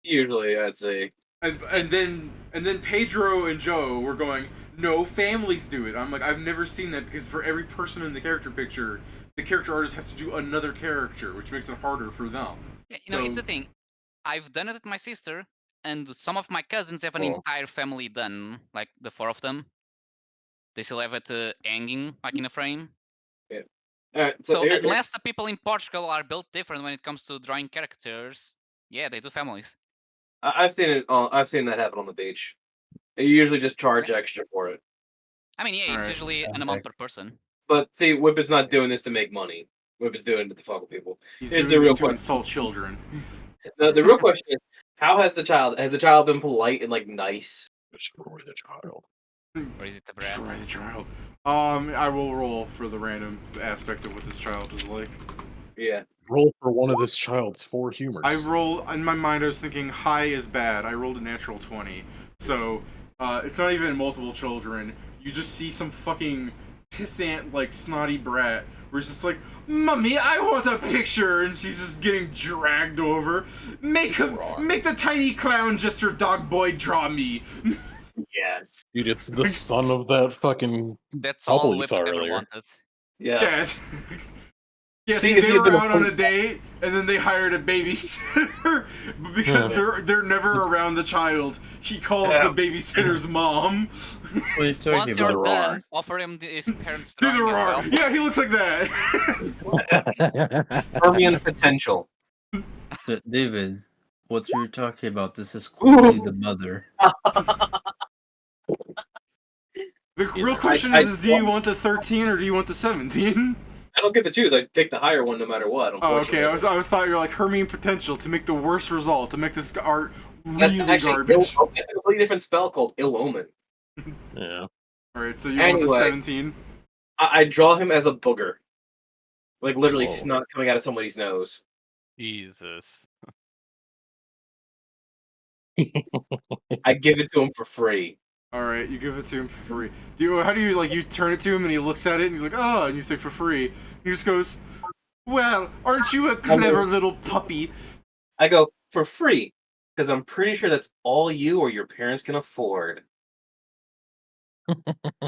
Usually, I'd say. And then Pedro and Joe were going, no, families do it. I'm like, I've never seen that because for every person in the character picture, the character artist has to do another character, which makes it harder for them. Yeah, it's the thing. I've done it with my sister, and some of my cousins have an Oh. entire family done, like the 4 of them. They still have it hanging, like in a frame. Alright, So here- unless the people in Portugal are built different when it comes to drawing characters, yeah, they do families. I've seen it. I've seen that happen on the beach. You usually just charge extra for it. I mean, yeah, it's Alright. usually an amount per person. But see, Whippet's not doing this to make money. Whippet's doing it to fuck with people. He's Here's doing the real this to question. insult children. The real question is, how has the child been polite and like nice? Destroy the child. Or is it the brat? Destroy the child. I will roll for the random aspect of what this child is like. Yeah. Roll for one of this child's 4 humors. I roll in my mind. I was thinking high is bad. I rolled a natural 20, so it's not even multiple children. You just see some fucking pissant, like snotty brat, where it's just like, "Mummy, I want a picture," and she's just getting dragged over. Make the tiny clown jester dog boy draw me. Yes. Dude, it's the son of that fucking That's couple all you Whippet saw ever earlier. wanted. Yes. Yeah, See, see, if they you were had been out on a date, and then they hired a babysitter, but because they're never around the child, he calls the babysitter's mom. What are you talking Once you're about? done, offer him his parents' Do the drawing as roar. well. Yeah, he looks like that. Fermion potential. David, what you're talking about, this is clearly the mother. The real question is do you want the 13 or do you want the 17? I don't get to choose. I take the higher one no matter what. Oh, okay. Unfortunately. I was thought you were like Hermine potential to make the worst result, to make this art That's really actually garbage. it's a completely different spell called Ill Omen. Yeah. Alright, so you want the 17? I draw him as a booger, like literally Oh. snot coming out of somebody's nose. Jesus. I give it to him for free. Alright, you give it to him for free. How do you, like, you turn it to him and he looks at it and he's like, oh, and you say for free. And he just goes, well, aren't you a clever little puppy? I go for free because I'm pretty sure that's all you or your parents can afford.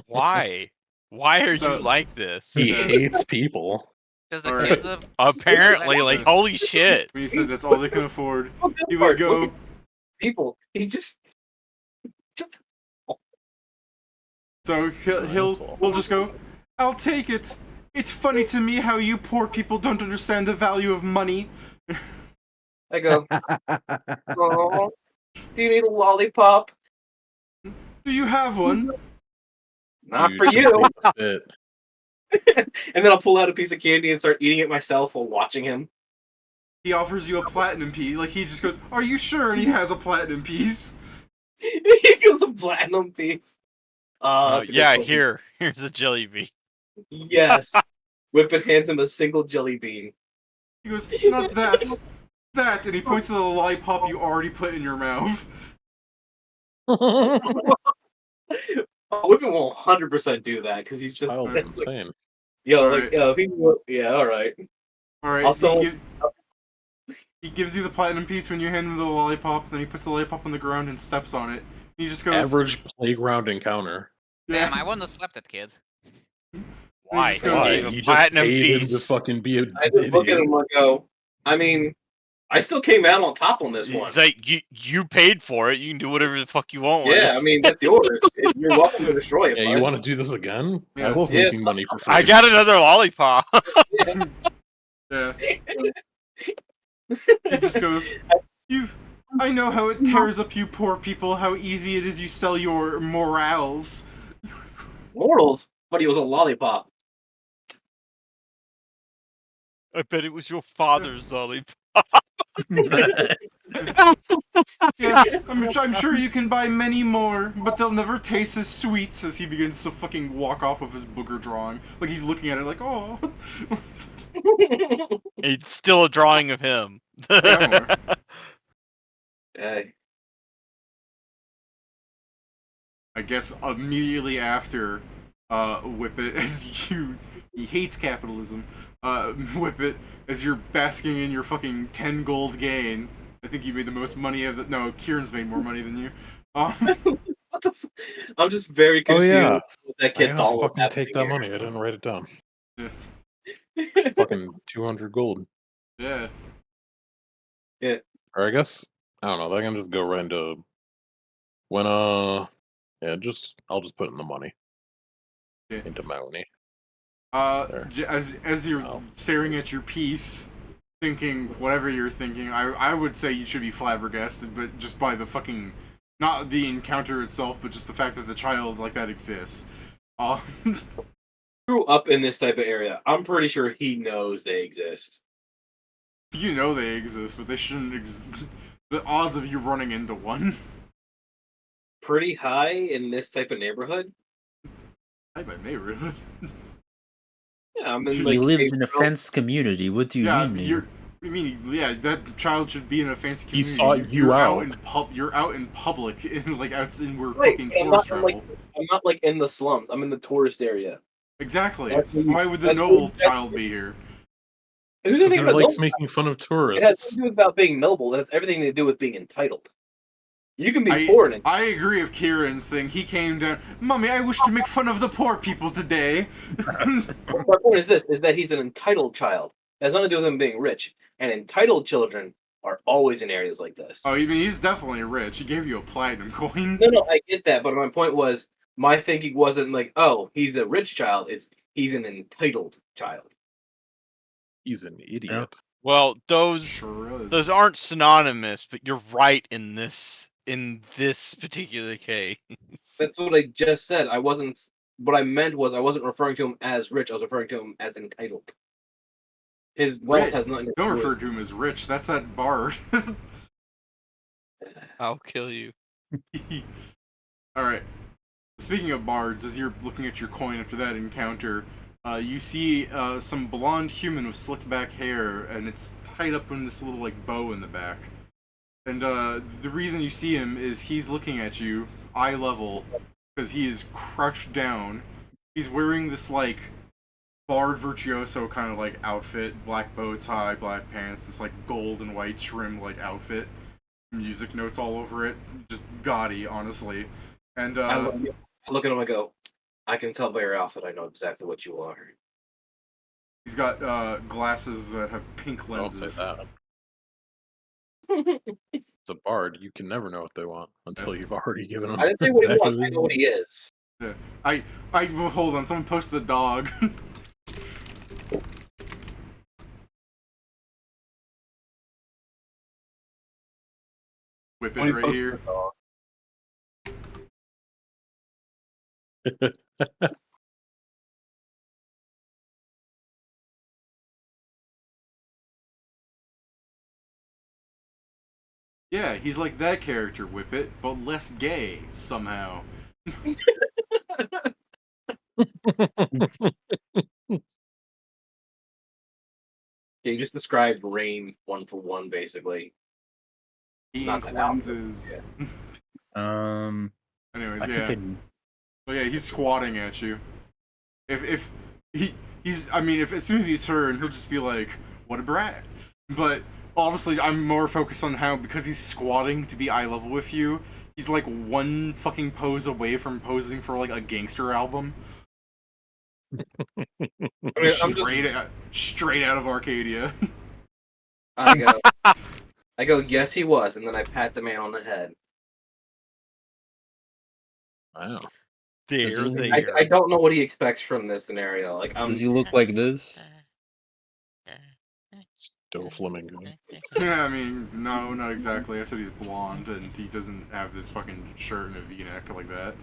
Why? Why are So- you like this? He hates people. Does the Alright. kids have Apparently, like, holy shit. When you said that's all they can afford, he would go, People, he just so we'll just go, I'll take it. It's funny to me how you poor people don't understand the value of money. I go. Oh, do you need a lollipop? Do you have one? Not Dude, for he you. hates it. And then I'll pull out a piece of candy and start eating it myself while watching him. He offers you a platinum piece. Like, he just goes, are you sure? And he has a platinum piece. He gives a platinum piece. That's a good Yeah, question. here's a jelly bean. Yes. Whippet hands him a single jelly bean. He goes, not that. That. And he points to the lollipop you already put in your mouth. Oh, Whippet will 100% do that because he's just Child's insane. yo, Alright. like yo, yeah, all right. Alright, Also- he gives you the platinum piece when you hand him the lollipop, then he puts the lollipop on the ground and steps on it. He just goes, Average playground encounter. yeah. Damn, I wanna slap that kid. Why? just He goes- gave Why? a You just platinum paid him to piece. fucking be a I just look at idiot. him and go, I mean, I still came out on top on this one. It's like you paid for it. You can do whatever the fuck you want with Yeah, I it. mean that's yours. You're welcome to destroy it. Yeah, bud. you want to do this again? Yeah. I love Yeah. making money for free. I got another lollipop. Yeah. He just goes, I know how it tears up you poor people, how easy it is you sell your morals. Mortals, but he was a lollipop. I bet it was your father's lollipop. Yes, I'm sure you can buy many more, but they'll never taste as sweet. As he begins to fucking walk off of his booger drawing, like he's looking at it like, oh. It's still a drawing of him. Yeah, I'm aware. Hey. I guess immediately after Whippet, as he hates capitalism. Whippet, as you're basking in your fucking 10 gold gain. I think you made the most money of the. No, Kieran's made more money than you. What the I'm just very Oh, confused. yeah. With that I kid gotta Donald fucking happening take that here. money. I didn't write it down. Yeah. Fucking 200 gold. Yeah. Or I guess, I don't know. That can just go right into when, yeah, I'll just put in the money. Yeah. Into my money. There. As you're staring at your piece, thinking whatever you're thinking, I would say you should be flabbergasted, but just by the fucking, not the encounter itself, but just the fact that the child like that exists. Grew up in this type of area. I'm pretty sure he knows they exist. You know they exist, but they shouldn't exist. The odds of you running into one. Pretty high in this type of neighborhood. I bet neighborhood. Yeah, I'm in He like lives in a fenced community. What do you Yeah, mean? that child should be in a fancy community. He sought you You're out. You're out in public, in like out in where Right, fucking I'm tourists not, travel. I'm not like in the slums. I'm in the tourist area. Exactly. That's what you- Why would the that's noble what- child be here? Who's Because anything he about likes noble? making fun of It has tourists. nothing to do about being noble. It has everything to do with being entitled. You can be I, poor and I agree with Kieran's thing. He came down, Mommy, I wish to make fun of the poor people today. my point is this: is that he's an entitled child. It has nothing to do with him being rich. And entitled children are always in areas like this. Oh, you mean he's definitely rich. He gave you a platinum coin. No, I get that, but my point was, my thinking wasn't like, oh, he's a rich child. It's he's an entitled child. He's an idiot. Well, those Sure is. those aren't synonymous, but you're right in this particular case. That's what I just said. I wasn't. What I meant was I wasn't referring to him as rich. I was referring to him as entitled. His wealth Rich. has nothing to do Don't with. refer to him as rich. That's that bard. I'll kill you. Alright. Speaking of bards, as you're looking at your coin after that encounter, you see some blonde human with slicked back hair, and it's tied up in this little like bow in the back. And the reason you see him is he's looking at you, eye level, because he is crouched down. He's wearing this like bard virtuoso kind of like outfit, black bow tie, black pants, this like gold and white trim like outfit, music notes all over it, just gaudy, honestly. And I look at him. I go, I can tell by your outfit. I know exactly what you are. he's got glasses that have pink Don't say lenses. that. It's a bard. You can never know what they want until you've already given them. I didn't say what he wants. I exactly- know what he is. Yeah. Well, hold on, someone posted the dog. Whip it right here. Yeah, he's like that character, Whippet, but less gay, somehow. Yeah, you just described Rain one for one, basically. Not Pink the outfit, lenses. Anyways, I yeah. think But yeah, he's squatting at you. If he's, I mean, if as soon as you turn, he'll just be like, "What a brat." But honestly, I'm more focused on how, because he's squatting to be eye level with you, he's like one fucking pose away from posing for like a gangster album. I mean, I'm just. Straight out of Arcadia. I go, yes, he was, and then I pat the man on the head. Wow. I don't know what he expects from this scenario. Like, does he look like this? Still flamingo. Yeah, I mean, no, not exactly. I said he's blonde, and he doesn't have this fucking shirt and a V-neck like that.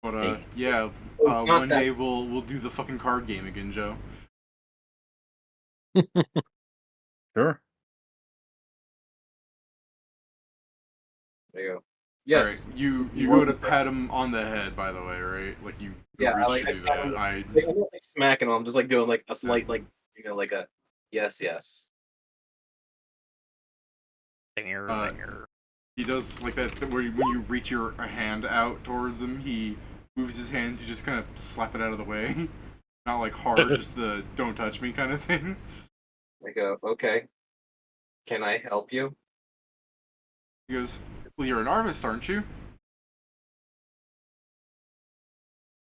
But Hey. yeah, Not one that- day we'll do the fucking card game again, Joe. Sure. There you go. All Yes. right, you go to pat him on the head, by the way, right? Like you Yeah, I reach to do pat him, that. I'm not like smacking him. I'm just like doing like a slight like like a yes. Uh, he does like that where when you reach your hand out towards him, he moves his hand to just kind of slap it out of the way. Not like hard, just the "don't touch me" kind of thing. I go, okay. Can I help you? He goes, "Well, you're an artist, aren't you?"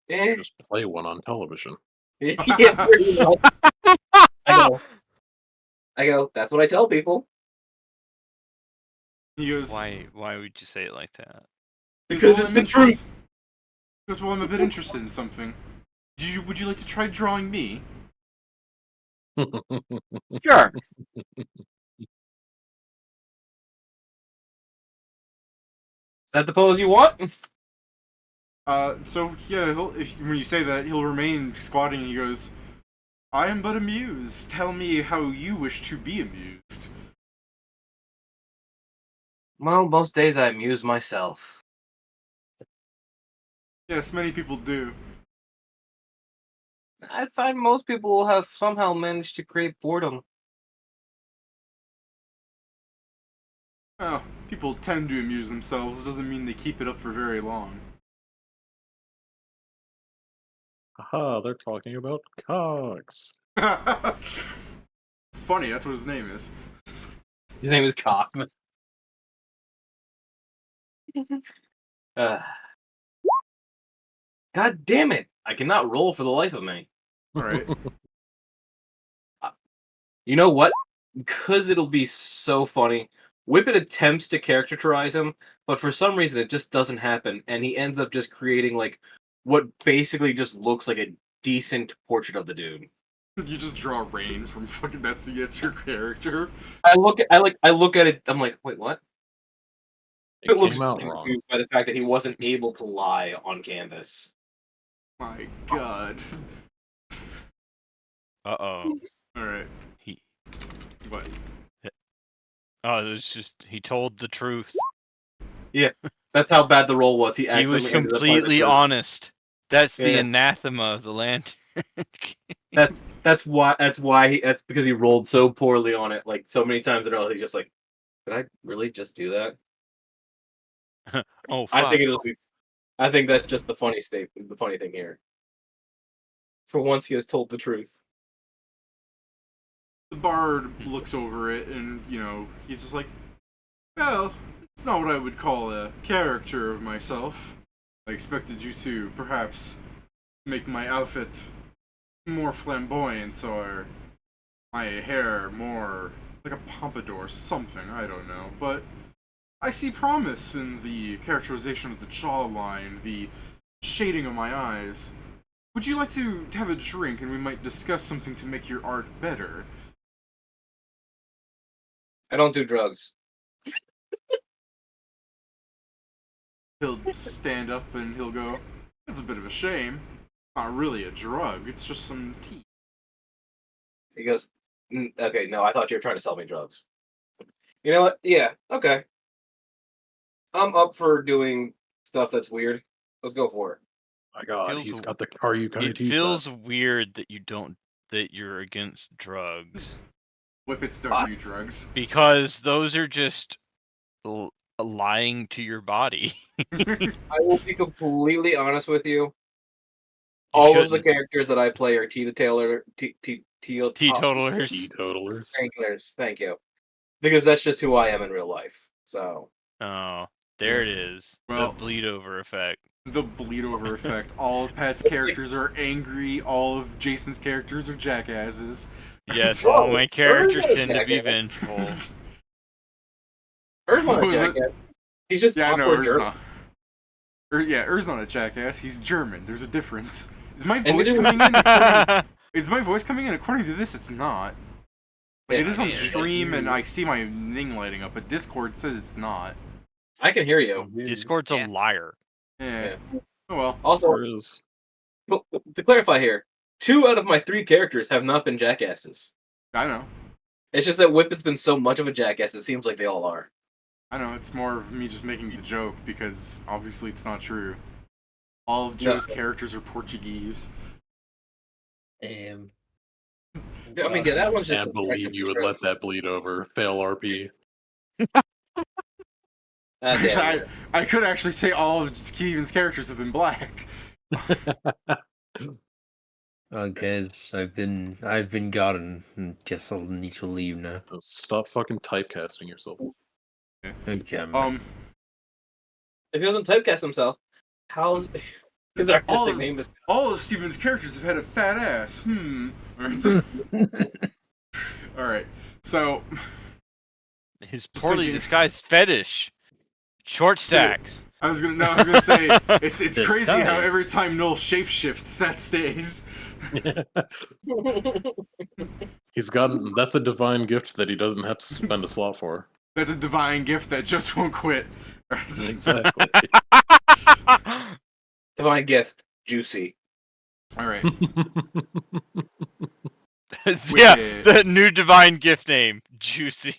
Eh. Just play one on television. Yeah, pretty much. I go, that's what I tell people. He goes, Why would you say it like that? Because "Well, it's I'm the interest-" truth. He goes, "Well, I'm a bit interested in something. Would you like to try drawing me?" Sure. Is that the pose you want? So yeah, when you say that, he'll remain squatting. And he goes, "I am but a muse. Tell me how you wish to be amused." Well, most days I amuse myself. Yes, many people do. I find most people have somehow managed to create boredom. Oh, people tend to amuse themselves. It doesn't mean they keep it up for very long. Aha, they're talking about Cox. It's funny. That's what his name is. His name is Cox. God damn it! I cannot roll for the life of me. All right. You know what? Because it'll be so funny. Whippet attempts to characterize him, but for some reason it just doesn't happen, and he ends up just creating like what basically just looks like a decent portrait of the dude. You just draw rain from fucking. That's your character. I look at it. I'm like, wait, what? It looks came out confused wrong. by the fact that he wasn't able to lie on canvas. My God. Uh-oh. All right. He What? it's just he told the truth. That's how bad the roll was. He He accidentally was ended up telling the completely truth. honest. That's the Yeah. anathema of the land. That's because he rolled so poorly on it, like so many times in a row. He's just like, did I really just do that? Oh I fuck. think it'll be. I think that's just the funny thing here. For once, he has told the truth. The bard looks over it, and he's just like, "Well, it's not what I would call a character of myself. I expected you to perhaps make my outfit more flamboyant, or my hair more like a pompadour, something. I don't know, but I see promise in the characterization of the jawline, the shading of my eyes. Would you like to have a drink, and we might discuss something to make your art better?" I don't do drugs. He'll stand up and he'll go, "That's a bit of a shame. Not really a drug, it's just some tea." He goes, okay, no, I thought you were trying to sell me drugs. You know what? Yeah, okay. I'm up for doing stuff that's weird. Let's go for it. My God, Feels he's w- got the "Are you gonna It teach feels that?" weird that you're against drugs. Whippets don't do drugs. Because those are just lying to your body. I will be completely honest with you. You All of the shouldn't. characters that I play are teetotalers. Teetotalers. Thank you. Because that's just who I am in real life. So Oh, there Yeah. it is. Well- the bleed over effect. The bleed over effect. All of Pat's characters are angry, all of Jason's characters are jackasses. Yes, Whoa, all my characters where's tend to be jackass? vengeful. Ear's not What a was it? jackass. He's just Yeah, I know, awkward Er's German. not. Er's not a jackass, he's German. There's a difference. Is my And voice it is- coming in according Is my voice coming in according to this? It's not. Like, Yeah, it is I on mean, stream and I see my thing lighting up, but Discord says it's not. I can hear you. Discord's a Yeah. liar. Yeah. Oh well. Also, There is. to clarify here, 2 out of my 3 characters have not been jackasses. I know. It's just that Whippet's been so much of a jackass, it seems like they all are. I know, it's more of me just making the joke because obviously it's not true. All of Joe's characters are Portuguese. I mean, yeah, that one's just. Can't believe you would let that bleed over. Fail RP. Actually, I could actually say all of Keevan's characters have been black. Guys, I've been gotten. Guess I'll need to leave now. Stop fucking typecasting yourself. Okay. If he doesn't typecast himself, how's his artistic name is? All of Steven's characters have had a fat ass. Alright, so His poorly disguised fetish. Short stacks. I was gonna say it's This crazy guy. how every time Noel shapeshifts, that stays. He's gotten. That's a divine gift that he doesn't have to spend a slot for. That's a divine gift that just won't quit. Exactly. Divine gift, juicy. Alright. Yeah, the new divine gift name, Juicy.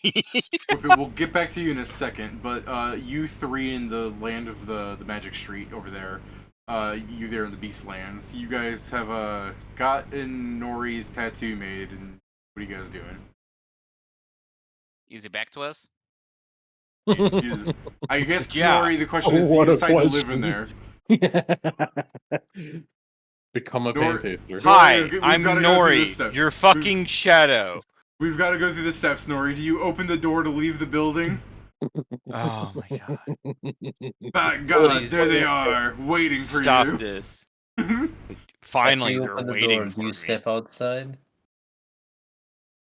Whippet, we'll get back to you in a second, but you three in the land of the Magic Street over there, you there in the Beast Lands, you guys have gotten Nori's tattoo made, and what are you guys doing? Is it back to us? I guess, Yeah. Nori, the question is, do you What a decide to live in question. there? Become a Nor- pain taster. Hi, we've I'm gotta go through this Nori, step. your fucking shadow. We've got to go through the steps, Nori. Do you open the door to leave the building? Oh my god. Ah, God, Please. there they are, waiting for Stop you. this. Finally, You they're open the waiting door. for Do you me. step outside?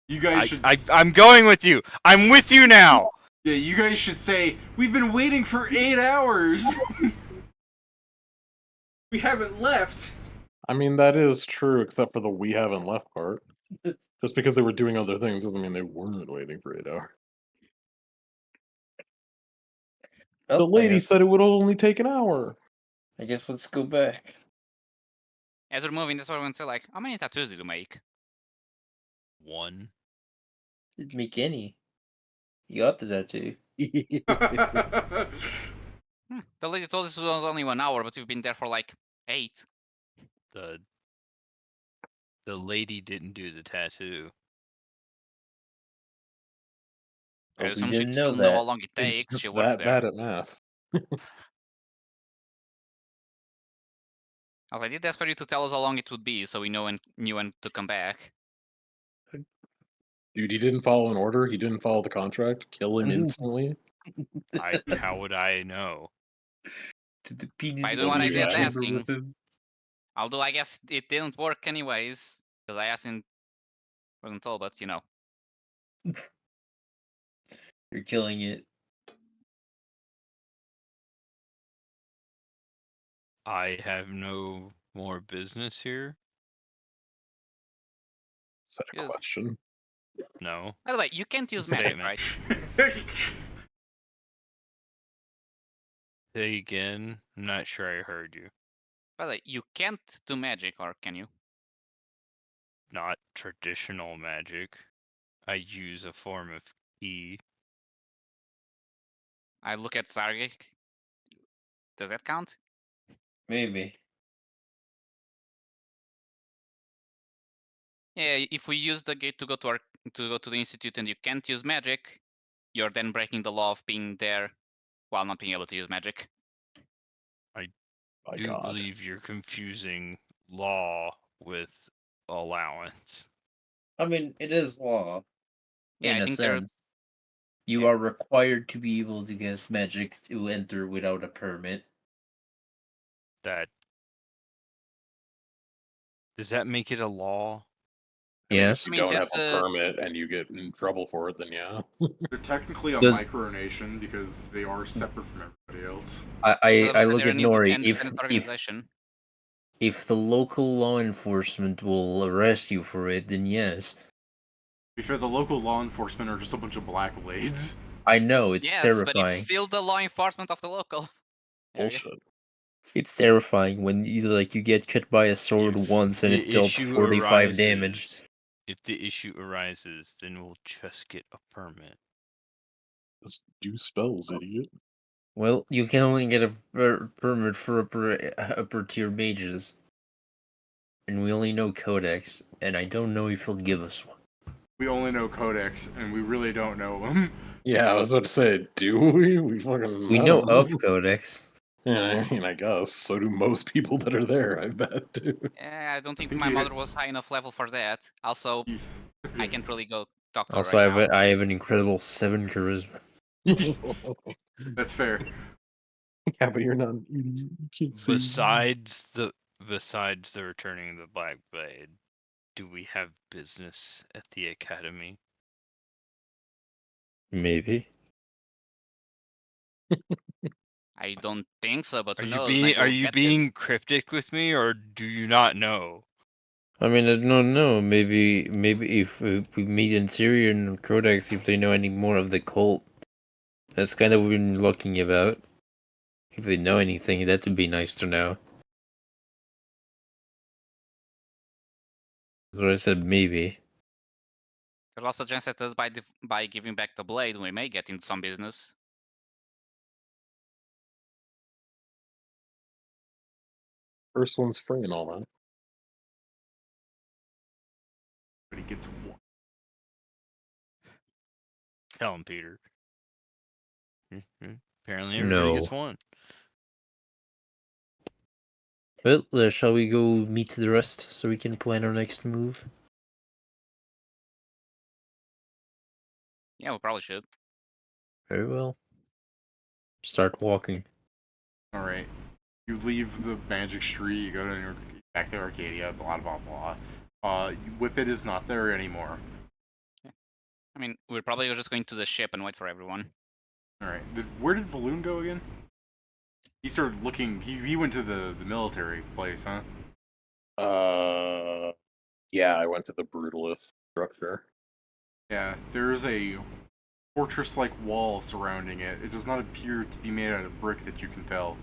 You guys should. I'm going with you. I'm with you now. Yeah, you guys should say, we've been waiting for 8 hours! We haven't left! I mean, that is true, except for the "we haven't left" part. Just because they were doing other things doesn't mean they weren't waiting for 8 hours. Oh, The lady I guess, said it would only take an hour. I guess let's go back. As we're moving, that's what I'm gonna say. Like, how many tattoos did you make? One. Didn't make any. You got the tattoo. The lady told us it was only 1 hour, but we've been there for like 8. The lady didn't do the tattoo. I But we assume didn't she'd still know know how that. long it It's takes. She just worked that there. bad at math. I did ask for you to tell us how long it would be, so we knew when to come back. Dude, he didn't follow an order. He didn't follow the contract. Kill him instantly. How would I know? Did the penis By the one I did chamber asking. with him? Although I guess it didn't work anyways, because I asked him, wasn't told, but you know. You're killing it. I have no more business here? Is that a Yes. question? No. By the way, you can't use magic, Statement. right? Say again. I'm not sure I heard you. By the way, you can't do magic, or can you? Not traditional magic. I use a form of key. I look at Sargik. Does that count? Maybe. Yeah, if we use the gate to go to the institute and you can't use magic, you're then breaking the law of being there while not being able to use magic. My I do God. believe you're confusing law with allowance. I mean, it is law. Yeah, in I a think they're sense. You are required to be able to cast magic to enter without a permit. That does that make it a law? Yes. If I you mean, don't have it's a permit and you get in trouble for it, then yeah. They're technically a Does- micronation because they are separate from everybody else. I look they're at an Nori. independent organization. If the local law enforcement will arrest you for it, then yes. To be fair, the local law enforcement are just a bunch of black blades. I know, it's Yes, terrifying. but it's still the law enforcement of the local area. Bullshit. It's terrifying when you get cut by a sword If once and the it dealt issue 45 damage. arises- If the issue arises, then we'll just get a permit. Just do spells, idiot. Well, you can only get a permit for upper tier mages. And we only know Codex, and I don't know if he'll give us one. We only know Codex, and we really don't know him. Yeah, I was about to say, do we? We fucking We I know don't of Codex. Yeah, I mean, I guess. So do most people that are there, I bet, too. Yeah, I don't think think my you mother was high enough level for that. Also, I can't really go talk to her Also, right now. I have an incredible 7 charisma. That's fair. Yeah, but you're not. You can't see. Besides the returning the Black Blade, do we have business at the academy? Maybe. I don't think so, but Are who you knows? Maybe we'll get there. being cryptic with me, or do you not know? I mean, I don't know. Maybe if we meet in Syria and Codex, if they know any more of the cult. That's kind of what we've been looking about. If they know anything, that would be nice to know. That's what I said, maybe. There's also a chance that by giving back the blade, we may get into some business. First one's free and all that. But he gets one. Tell him, Peter. Apparently, everybody gets one. Well, shall we go meet the rest so we can plan our next move? Yeah, we probably should. Very well. Start walking. All right. You leave the Magic Street. You go to back to Arcadia. Blah blah blah. Whippet is not there anymore. I mean, we're probably just going to the ship and wait for everyone. All right. Where did Valuun go again? He started looking. He went to the military place, huh? Yeah, I went to the Brutalist structure. Yeah. There's a fortress-like wall surrounding it. It does not appear to be made out of brick that you can tell.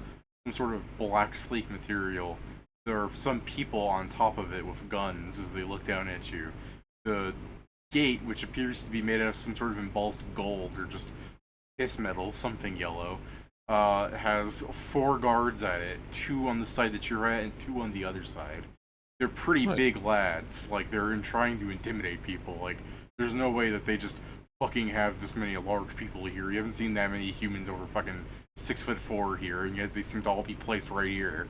Some sort of black, sleek material. There are some people on top of it with guns as they look down at you. The gate, which appears to be made out of some sort of embossed gold or just piss metal, something yellow, has 4 guards at it, 2 on the side that you're at and 2 on the other side. They're pretty big lads. Like, they're trying to intimidate people. Like, there's no way that they just fucking have this many large people here. You haven't seen that many humans over fucking 6'4" here, and yet they seem to all be placed right here.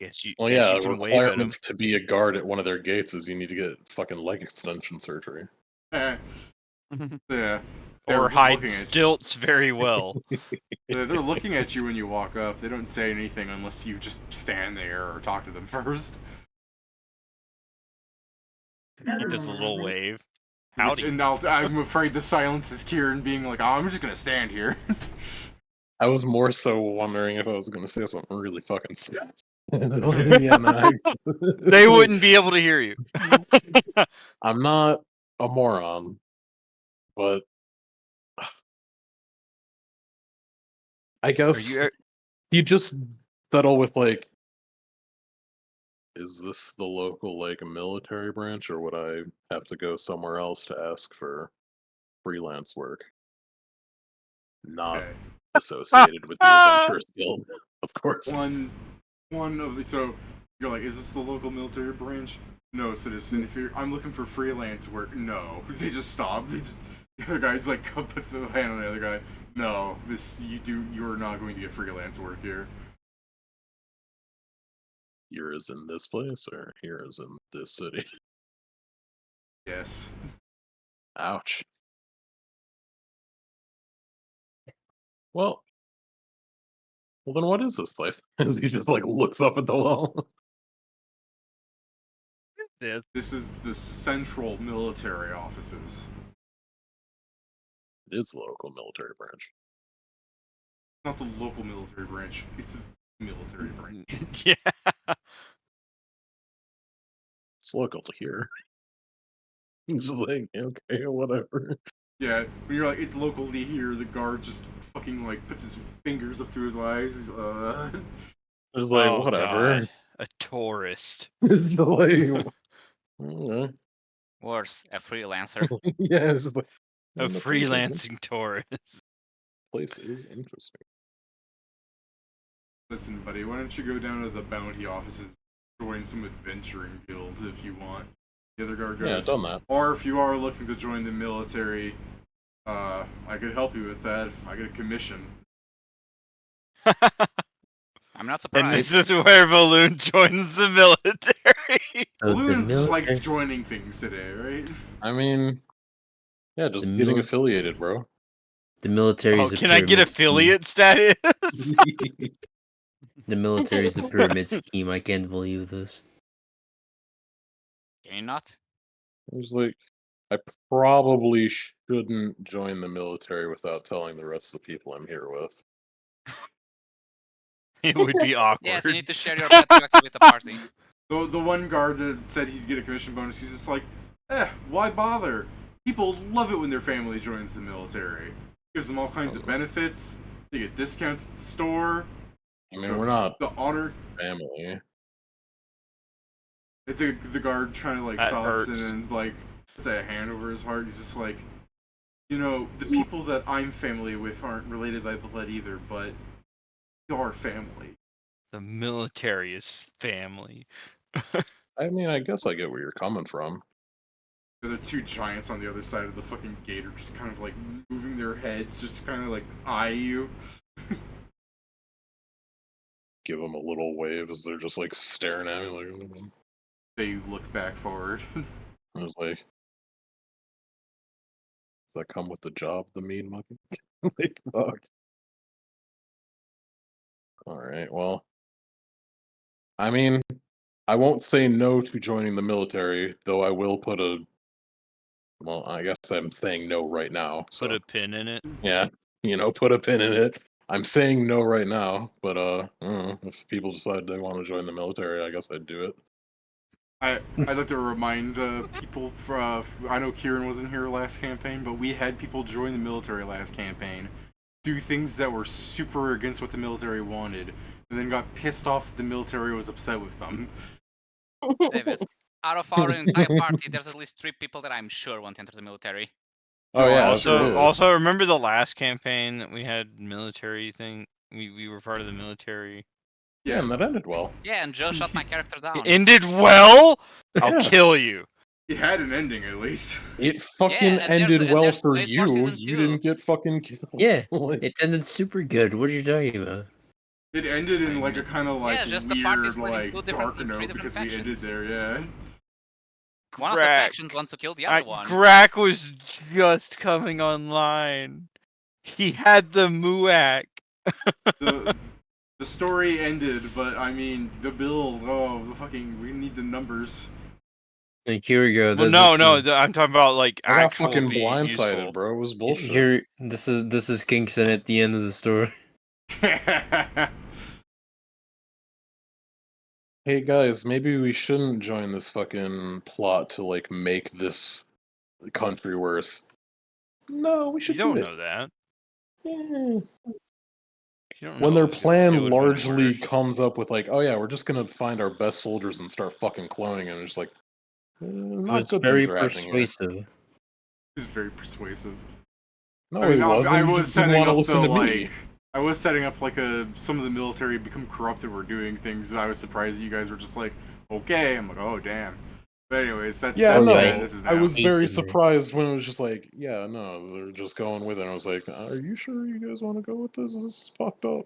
Yes, you. Well, yes, yeah, you the can wave at them. requirement to be a guard at one of their gates is you need to get fucking leg extension surgery. Yeah. They're Or just hide looking at you. stilts very well. They're looking at you when you walk up. They don't say anything unless you just stand there or talk to them first. He does a little wave. Howdy. And I'm afraid the silence is Kieran being like, oh, I'm just gonna stand here. I was more so wondering if I was going to say something really fucking sad. Yeah, no, They wouldn't be able to hear you. I'm not a moron, but I guess you just settle with like, is this the local like military branch, or would I have to go somewhere else to ask for freelance work? Not Okay. associated with the Adventurous Guild, of course. One of the so you're like, is this the local military branch? No, citizen. If I'm looking for freelance work, no. They just stop. The other guy's like puts the hand on the other guy. No, you're not going to get freelance work here. Here is in this place, or here is in this city. Yes. Ouch. Well, then what is this place? As he just like looks up at the wall. Yeah. This is the central military offices. It is the local military branch. Not the local military branch. It's a military branch. Yeah. It's local to here. Just like, okay, whatever. Yeah, when you're like, it's local to here, the guard just fucking like puts his fingers up to his eyes. He's, It's like, Oh, whatever. God. A tourist. It's just like, okay. Worse, a freelancer. Yeah, it's just like, A And the place is in- freelancing tourist. place is interesting. Listen, buddy, why don't you go down to the bounty offices, join some adventuring guild if you want. The other guard Yeah, goes, done that. or if you are looking to join the military, I could help you with that if I get a commission. I'm not And this surprised. is where Valuun joins the military. So the Balloons just likes military, joining things today, right? I mean, yeah, just The getting mili- affiliated, bro. the military Oh, is a can I get pyramid scheme. affiliate status? The military is a pyramid scheme. I can't believe this. Can you not? I was like, I probably shouldn't join the military without telling the rest of the people I'm here with. It would be awkward. Yes, you need to share your patriots with the party. The one guard that said he'd get a commission bonus, he's just like, why bother? People love it when their family joins the military. Gives them all kinds of benefits. They get discounts at the store. I mean, we're not The honor. family. The guard trying to like That stops hurts. and then like puts a hand over his heart. He's just like, the people that I'm family with aren't related by blood either, but you're family. The military is family. I mean, I guess I get where you're coming from. The other two giants on the other side of the fucking gate are just kind of like moving their heads, just to kind of like eye you. Give them a little wave as they're just like staring at me. Like, They look back forward. I was like, does that come with the job, the mean monkey? Like, fuck. All right, well, I mean, I won't say no to joining the military, though I will put a. Well, I guess I'm saying no right now. So Put a pin in it. yeah, put a pin in it. I'm saying no right now, but I don't know, if people decide they want to join the military, I guess I'd do it. I'd like to remind people. I know Kieran wasn't here last campaign, but we had people join the military last campaign, do things that were super against what the military wanted, and then got pissed off that the military was upset with them. David, out of our entire party, there's at least 3 people that I'm sure won't enter the military. Oh No, yeah, Also, absolutely. also remember the last campaign that we had military thing. We were part of the military. Yeah, and that ended well. Yeah, and Joe shot my character down. It ended well. I'll Yeah. kill you. It had an ending at least. It fucking and there's- ended and well there's for space for you. season You 2. didn't get fucking killed. Yeah, Like, it ended super good. What are you talking about? It ended in like a kind of like Yeah, just the party weird split in like 2 different- dark in 3 note different because we ended factions. there. Yeah. One of the Crack. factions wants to kill the other one. Grak was just coming online. He had the Muak. The story ended, but I mean the build. Oh, the fucking. We need the numbers. Like, here we go. Well, I'm talking about like I got actual fucking being blindsided, useful. bro. It was bullshit. Here, this is Kingston at the end of the story. Hey guys, maybe we shouldn't join this fucking plot to like make this country worse. No, we You should don't do it. know that. Yeah. You don't When know their it plan would've been largely worse. comes up with like, oh yeah, we're just gonna find our best soldiers and start fucking cloning them, it's like, not It's good very things are happening here. persuasive. It's very persuasive. No, I mean, it wasn't. I You was just didn't setting want to up listen the to me. like. I was setting up like some of the military become corrupted. Were doing things. I was surprised that you guys were just like, okay. I'm like, oh damn. But anyways, that's Yeah, that's no, the way this is I now. was very 18. surprised when it was just like, yeah, no, they're just going with it. And I was like, are you sure you guys want to go with this? This is fucked up.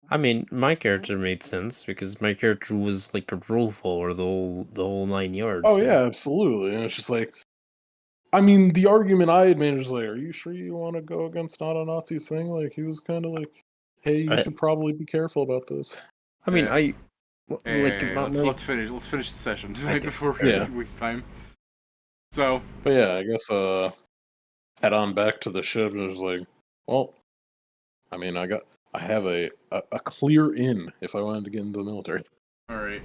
I mean, my character made sense because my character was like a rule follower the whole 9 yards. Oh so- yeah, absolutely. And it's just like, I mean, the argument I had made was like, are you sure you want to go against not a Nazis thing? Like, he was kind of like, hey, you I- should probably be careful about this. I mean, Yeah. like Let's finish the session right before Yeah. we waste time. So But yeah, I guess head on back to the ship and it was like, well, I mean, I have a clear in if I wanted to get into the military. all right,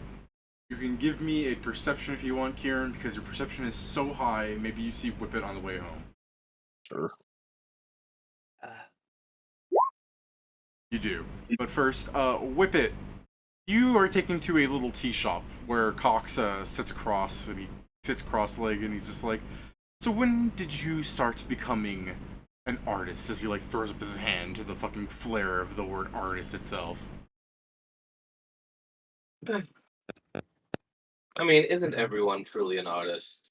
you can give me a perception if you want, Kieran, because your perception is so high. Maybe you see Whippet on the way home. Sure. You do. But first, Whippet, you are taken to a little tea shop where Cox sits across and he sits cross-legged and he's just like, So when did you start becoming an artist? As he like throws up his hand to the fucking flare of the word artist itself. I mean, isn't everyone truly an artist?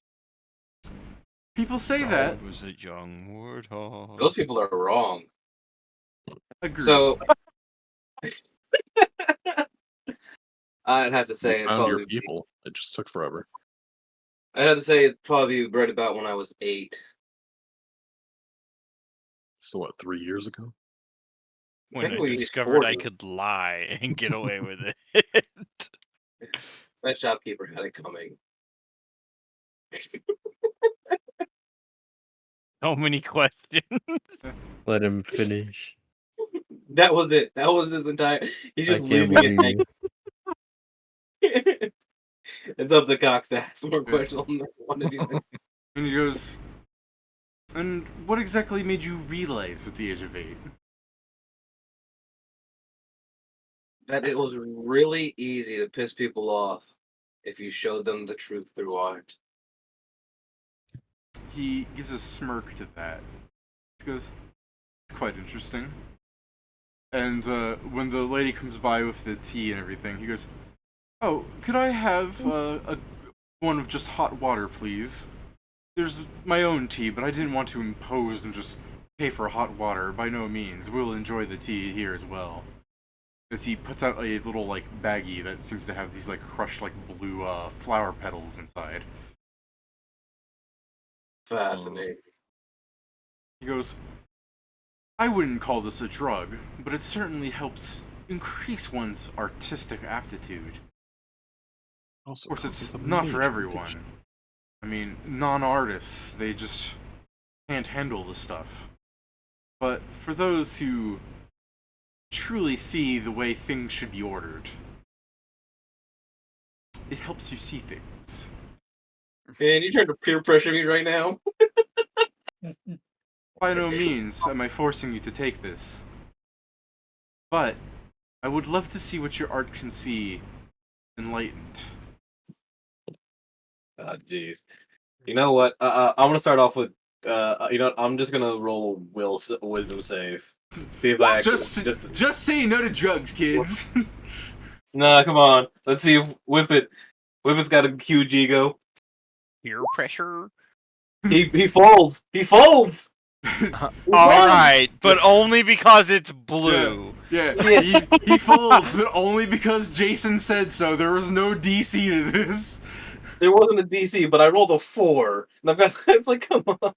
People say that. I was a young warthog. Those people are wrong. Agreed. So, I'd have to say it Found your probably. people. It just took forever. I'd have to say it probably right about when I was 8. So what? 3 years ago? When I Technically, he's discovered I 40. could lie and get away with it. That shopkeeper had it coming. So many questions. Let him finish. That was it. That was his entire. He's I just can't leaving it believe you. hanging. It's up to Cox to ask more questions on that one if he's. And he goes, and what exactly made you realize at the age of 8? That it was really easy to piss people off if you showed them the truth through art. He gives a smirk to that. He goes, it's quite interesting. And when the lady comes by with the tea and everything, he goes, oh, could I have one of just hot water, please? There's my own tea, but I didn't want to impose and just pay for hot water. By no means. We'll enjoy the tea here as well. As he puts out a little, like, baggie that seems to have these, like, crushed, like, blue flower petals inside. Fascinating. He goes, I wouldn't call this a drug, but it certainly helps increase one's artistic aptitude. Also, Of course, causes it's a not for major everyone. addiction. I mean, non-artists, they just can't handle the stuff. But for those who truly see the way things should be ordered, it helps you see things. Man, you trying to peer pressure me right now? By no means am I forcing you to take this. But I would love to see what your art can see enlightened. Ah, jeez. You know what? I'm gonna start off with. You know what? I'm just gonna roll a wisdom save. See if I actually Just say no to drugs, kids. Nah, come on. Let's see if Whippet's got a huge ego. Peer pressure. He folds. He folds. Alright, but only because it's blue. Yeah, he folds, but only because Jason said so. There was no DC to this. There wasn't a DC, but I rolled a 4. And I've got. It's like, come on.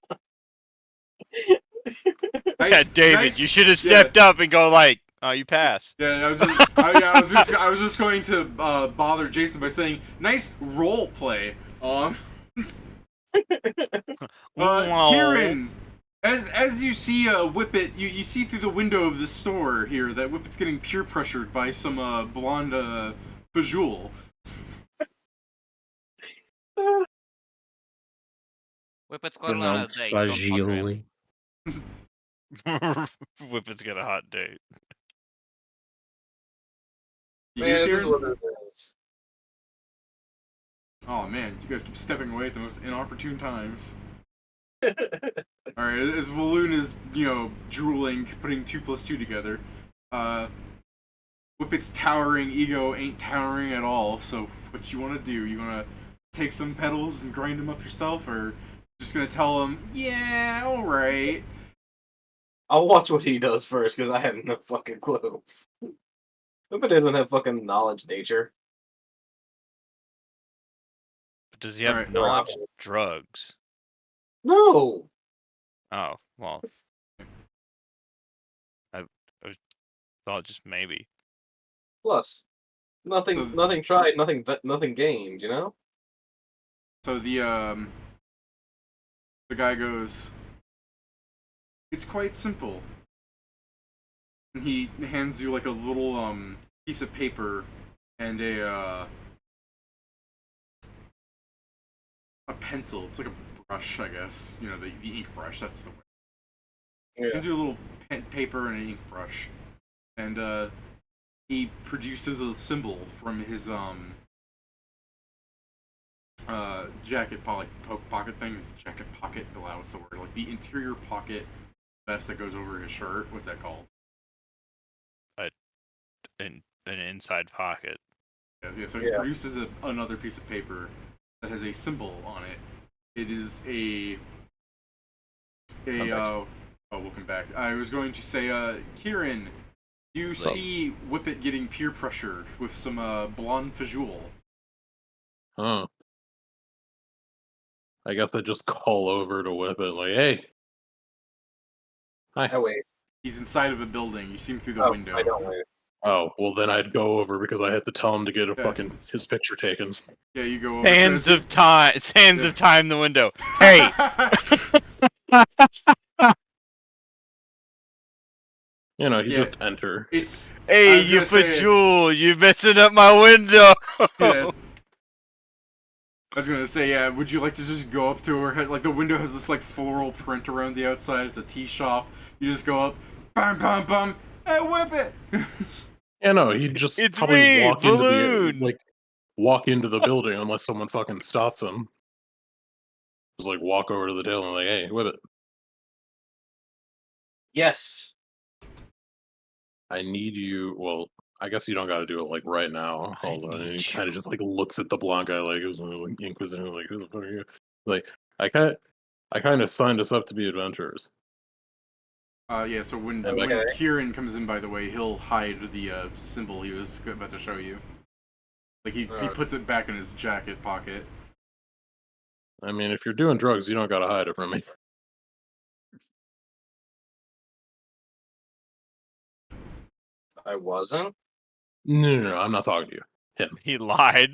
Yeah, David, you should have stepped up and go like, oh, you pass. Yeah, I was just going to bother Jason by saying, nice role play. Kieran, as you see Whippet, you see through the window of the store here that Whippet's getting peer pressured by some blonde Fajul. Whippet's clearly on a Pronounced date. Don't bother him. vaginally. Whippet's got a hot date. You hear, Man, this is Kieran? what it is. Oh man, you guys keep stepping away at the most inopportune times. Alright, as Valuun is, drooling, putting 2 plus 2 together, Whippet's towering ego ain't towering at all, so what you want to do? You want to take some petals and grind them up yourself, or just gonna tell him, yeah, alright? I'll watch what he does first, because I have no fucking clue. Whippet doesn't have fucking knowledge nature. But does he have Alright. knowledge of drugs? No! Oh, well. I thought just maybe. Plus, nothing tried, nothing gained, you know? So the guy goes, it's quite simple. And he hands you like a little piece of paper and a pencil. It's like a brush, I guess. The ink brush, that's the way. Yeah. Hands you a little paper and an ink brush. And he produces a symbol from his jacket pocket thing. His jacket pocket. What's the word? Like the interior pocket vest that goes over his shirt. What's that called? An inside pocket. Yeah. So he produces another piece of paper that has a symbol on it. It is a. Oh, welcome back. I was going to say, Kieran, you see Whippet getting peer pressured with some blonde fajoule. Huh. I guess I just call over to Whippet, like, hey. Hi. I wait. He's inside of a building. You see him through the window. I don't wait. Oh, well then I'd go over because I had to tell him to get his picture taken. Yeah, you go over. Sands of time the window. Hey! He just enter. Hey, you fajoule! You messing up my window! Yeah. I was gonna say, yeah, would you like to just go up to her? Like, the window has this, like, floral print around the outside. It's a tea shop. You just go up, bam, bam, bam, hey, Whippet! Yeah, no, he'd just It's probably me, walk into Valuun! walk into the building unless someone fucking stops him. Just, like, walk over to the tail and like, hey, Whippet. Yes. I need you, well, I guess you don't gotta do it, like, right now. Hold on, and he kind of just, like, looks at the blonde guy like, inquisitive, like, who the fuck are you? Like, I kind of signed us up to be adventurers. Yeah, so when Kieran comes in, by the way, he'll hide the symbol he was about to show you. Like, he puts it back in his jacket pocket. I mean, if you're doing drugs, you don't gotta hide it from me. I wasn't? No, I'm not talking to you. Him. He lied.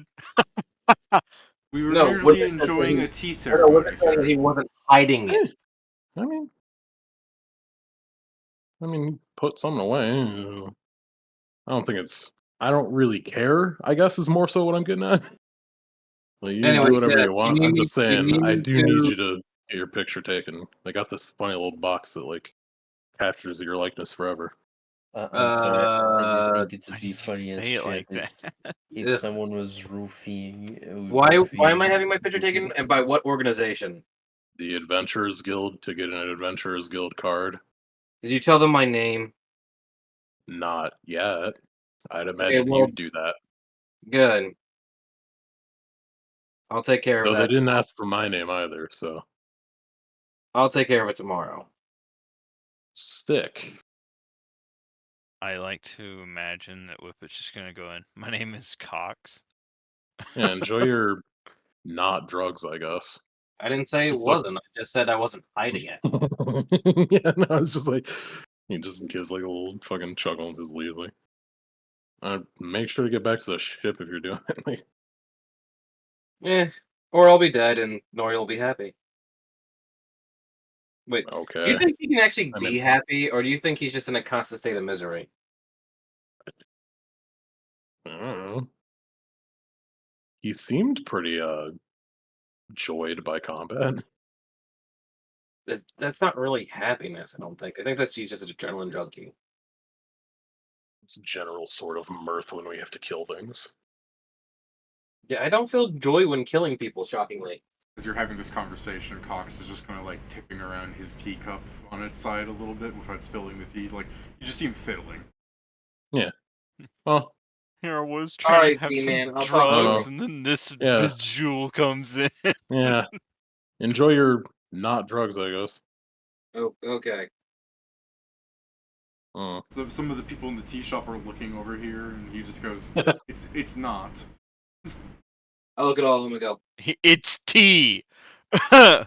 We were merely enjoying a tea ceremony, sir. He wasn't hiding it. I mean, put something away. I don't really care, I guess, is more so what I'm getting at. Well, you Anyway, do whatever yeah, you want. I'm just saying, I do to- need you to get your picture taken. I got this funny little box that, like, captures your likeness forever. I'm sorry. I just think it I would be funny as say it shit like if someone was roofing. Why am I having my picture taken, and by what organization? The Adventurers Guild, to get an Adventurers Guild card. Did you tell them my name? Not yet. I'd imagine you'd do that. Good. I'll take care of Though that. they didn't ask for my name either, so. I'll take care of it tomorrow. Sick. I like to imagine that Whippet's just gonna go in. My name is Cox. Yeah, enjoy your not drugs, I guess. I didn't say it It's wasn't. I just said I wasn't hiding it. Yeah, no, it's just like, he just gives like a little fucking chuckle and just leaves. Like, make sure to get back to the ship if you're doing it. Like, Yeah. Or I'll be dead and Nori will be happy. Wait, do okay. you think he can actually I be mean- happy, or do you think he's just in a constant state of misery? I don't know. He seemed pretty joyed by combat. That's not really happiness, I don't think. I think he's just an adrenaline junkie. It's a general sort of mirth when we have to kill things. Yeah, I don't feel joy when killing people, shockingly. As you're having this conversation, Cox is just kind of like tipping around his teacup on its side a little bit without spilling the tea. Like, you just see him fiddling. Yeah. Well, Here I was All trying right, to have D-man, some I'll talk to you. drugs, and then this Yeah. jewel comes in. yeah. Enjoy your not drugs, I guess. Oh, okay. So some of the people in the tea shop are looking over here, and he just goes, "It's not." I look at all of them and go, It's tea. yeah.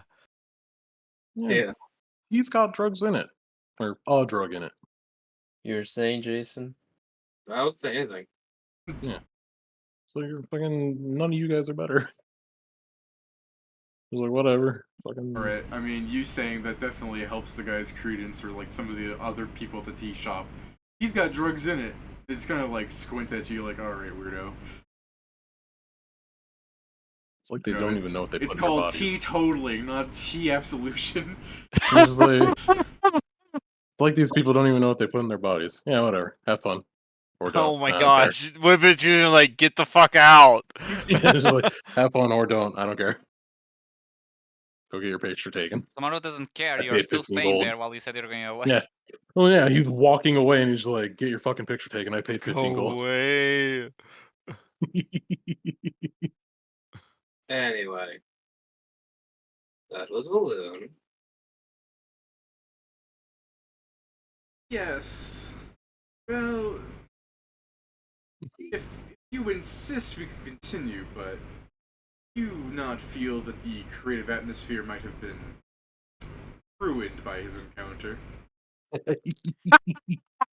He's got drugs in it. Or a drug in it. You're saying, Jason? I don't say anything. So you're fucking, none of you guys are better. I was like, whatever. Fucking. Alright, I mean, you saying that definitely helps the guy's credence, or like some of the other people at the tea shop. He's got drugs in it. They just kind of like squint at you like, alright, weirdo. It's like they don't even know what they put It's in their called bodies. teetotaling, not tea absolution. It's like these people don't even know what they put in their bodies. Yeah, whatever. Have fun. or don't. Oh my I don't care. gosh, Whippet's gonna like get the fuck out. Just like, have fun or don't. I don't care. Go get your picture taken. Tomorrow doesn't care. I You're paid still 15 staying gold. there while you said you're going away. Yeah. Oh yeah, he's walking away and he's like, "Get your fucking picture taken." I paid 15 Go gold. away. Anyway, that was Valuun. Yes. Well, if you insist, we could continue, but you not feel that the creative atmosphere might have been ruined by his encounter.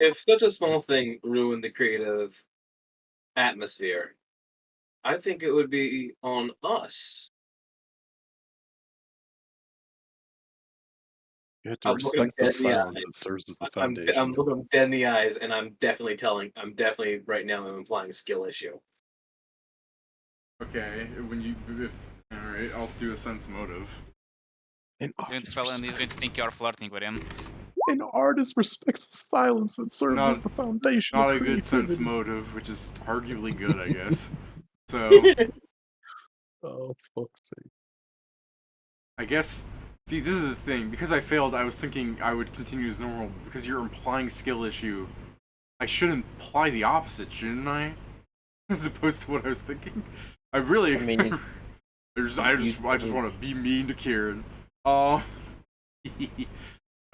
If such a small thing ruined the creative atmosphere, I think it would be on us. You have to I'm looking respect the dead in the silence eyes. that serves as the I'm foundation. looking him dead in the eyes, and I'm definitely right now I'm implying a skill issue. Okay, alright, I'll do a sense motive. An Doing spell and he's going to think you're flirting with him. artist respects the silence that serves Not- as the foundation Not of a good sense creativity. motive, which is arguably good, I guess. So, Oh, fuck's sake. I guess. See, this is the thing. Because I failed, I was thinking I would continue as normal. Because you're implying skill issue, I should imply the opposite, shouldn't I? As opposed to what I was thinking. I really. I mean, I just want to be mean to Kieran.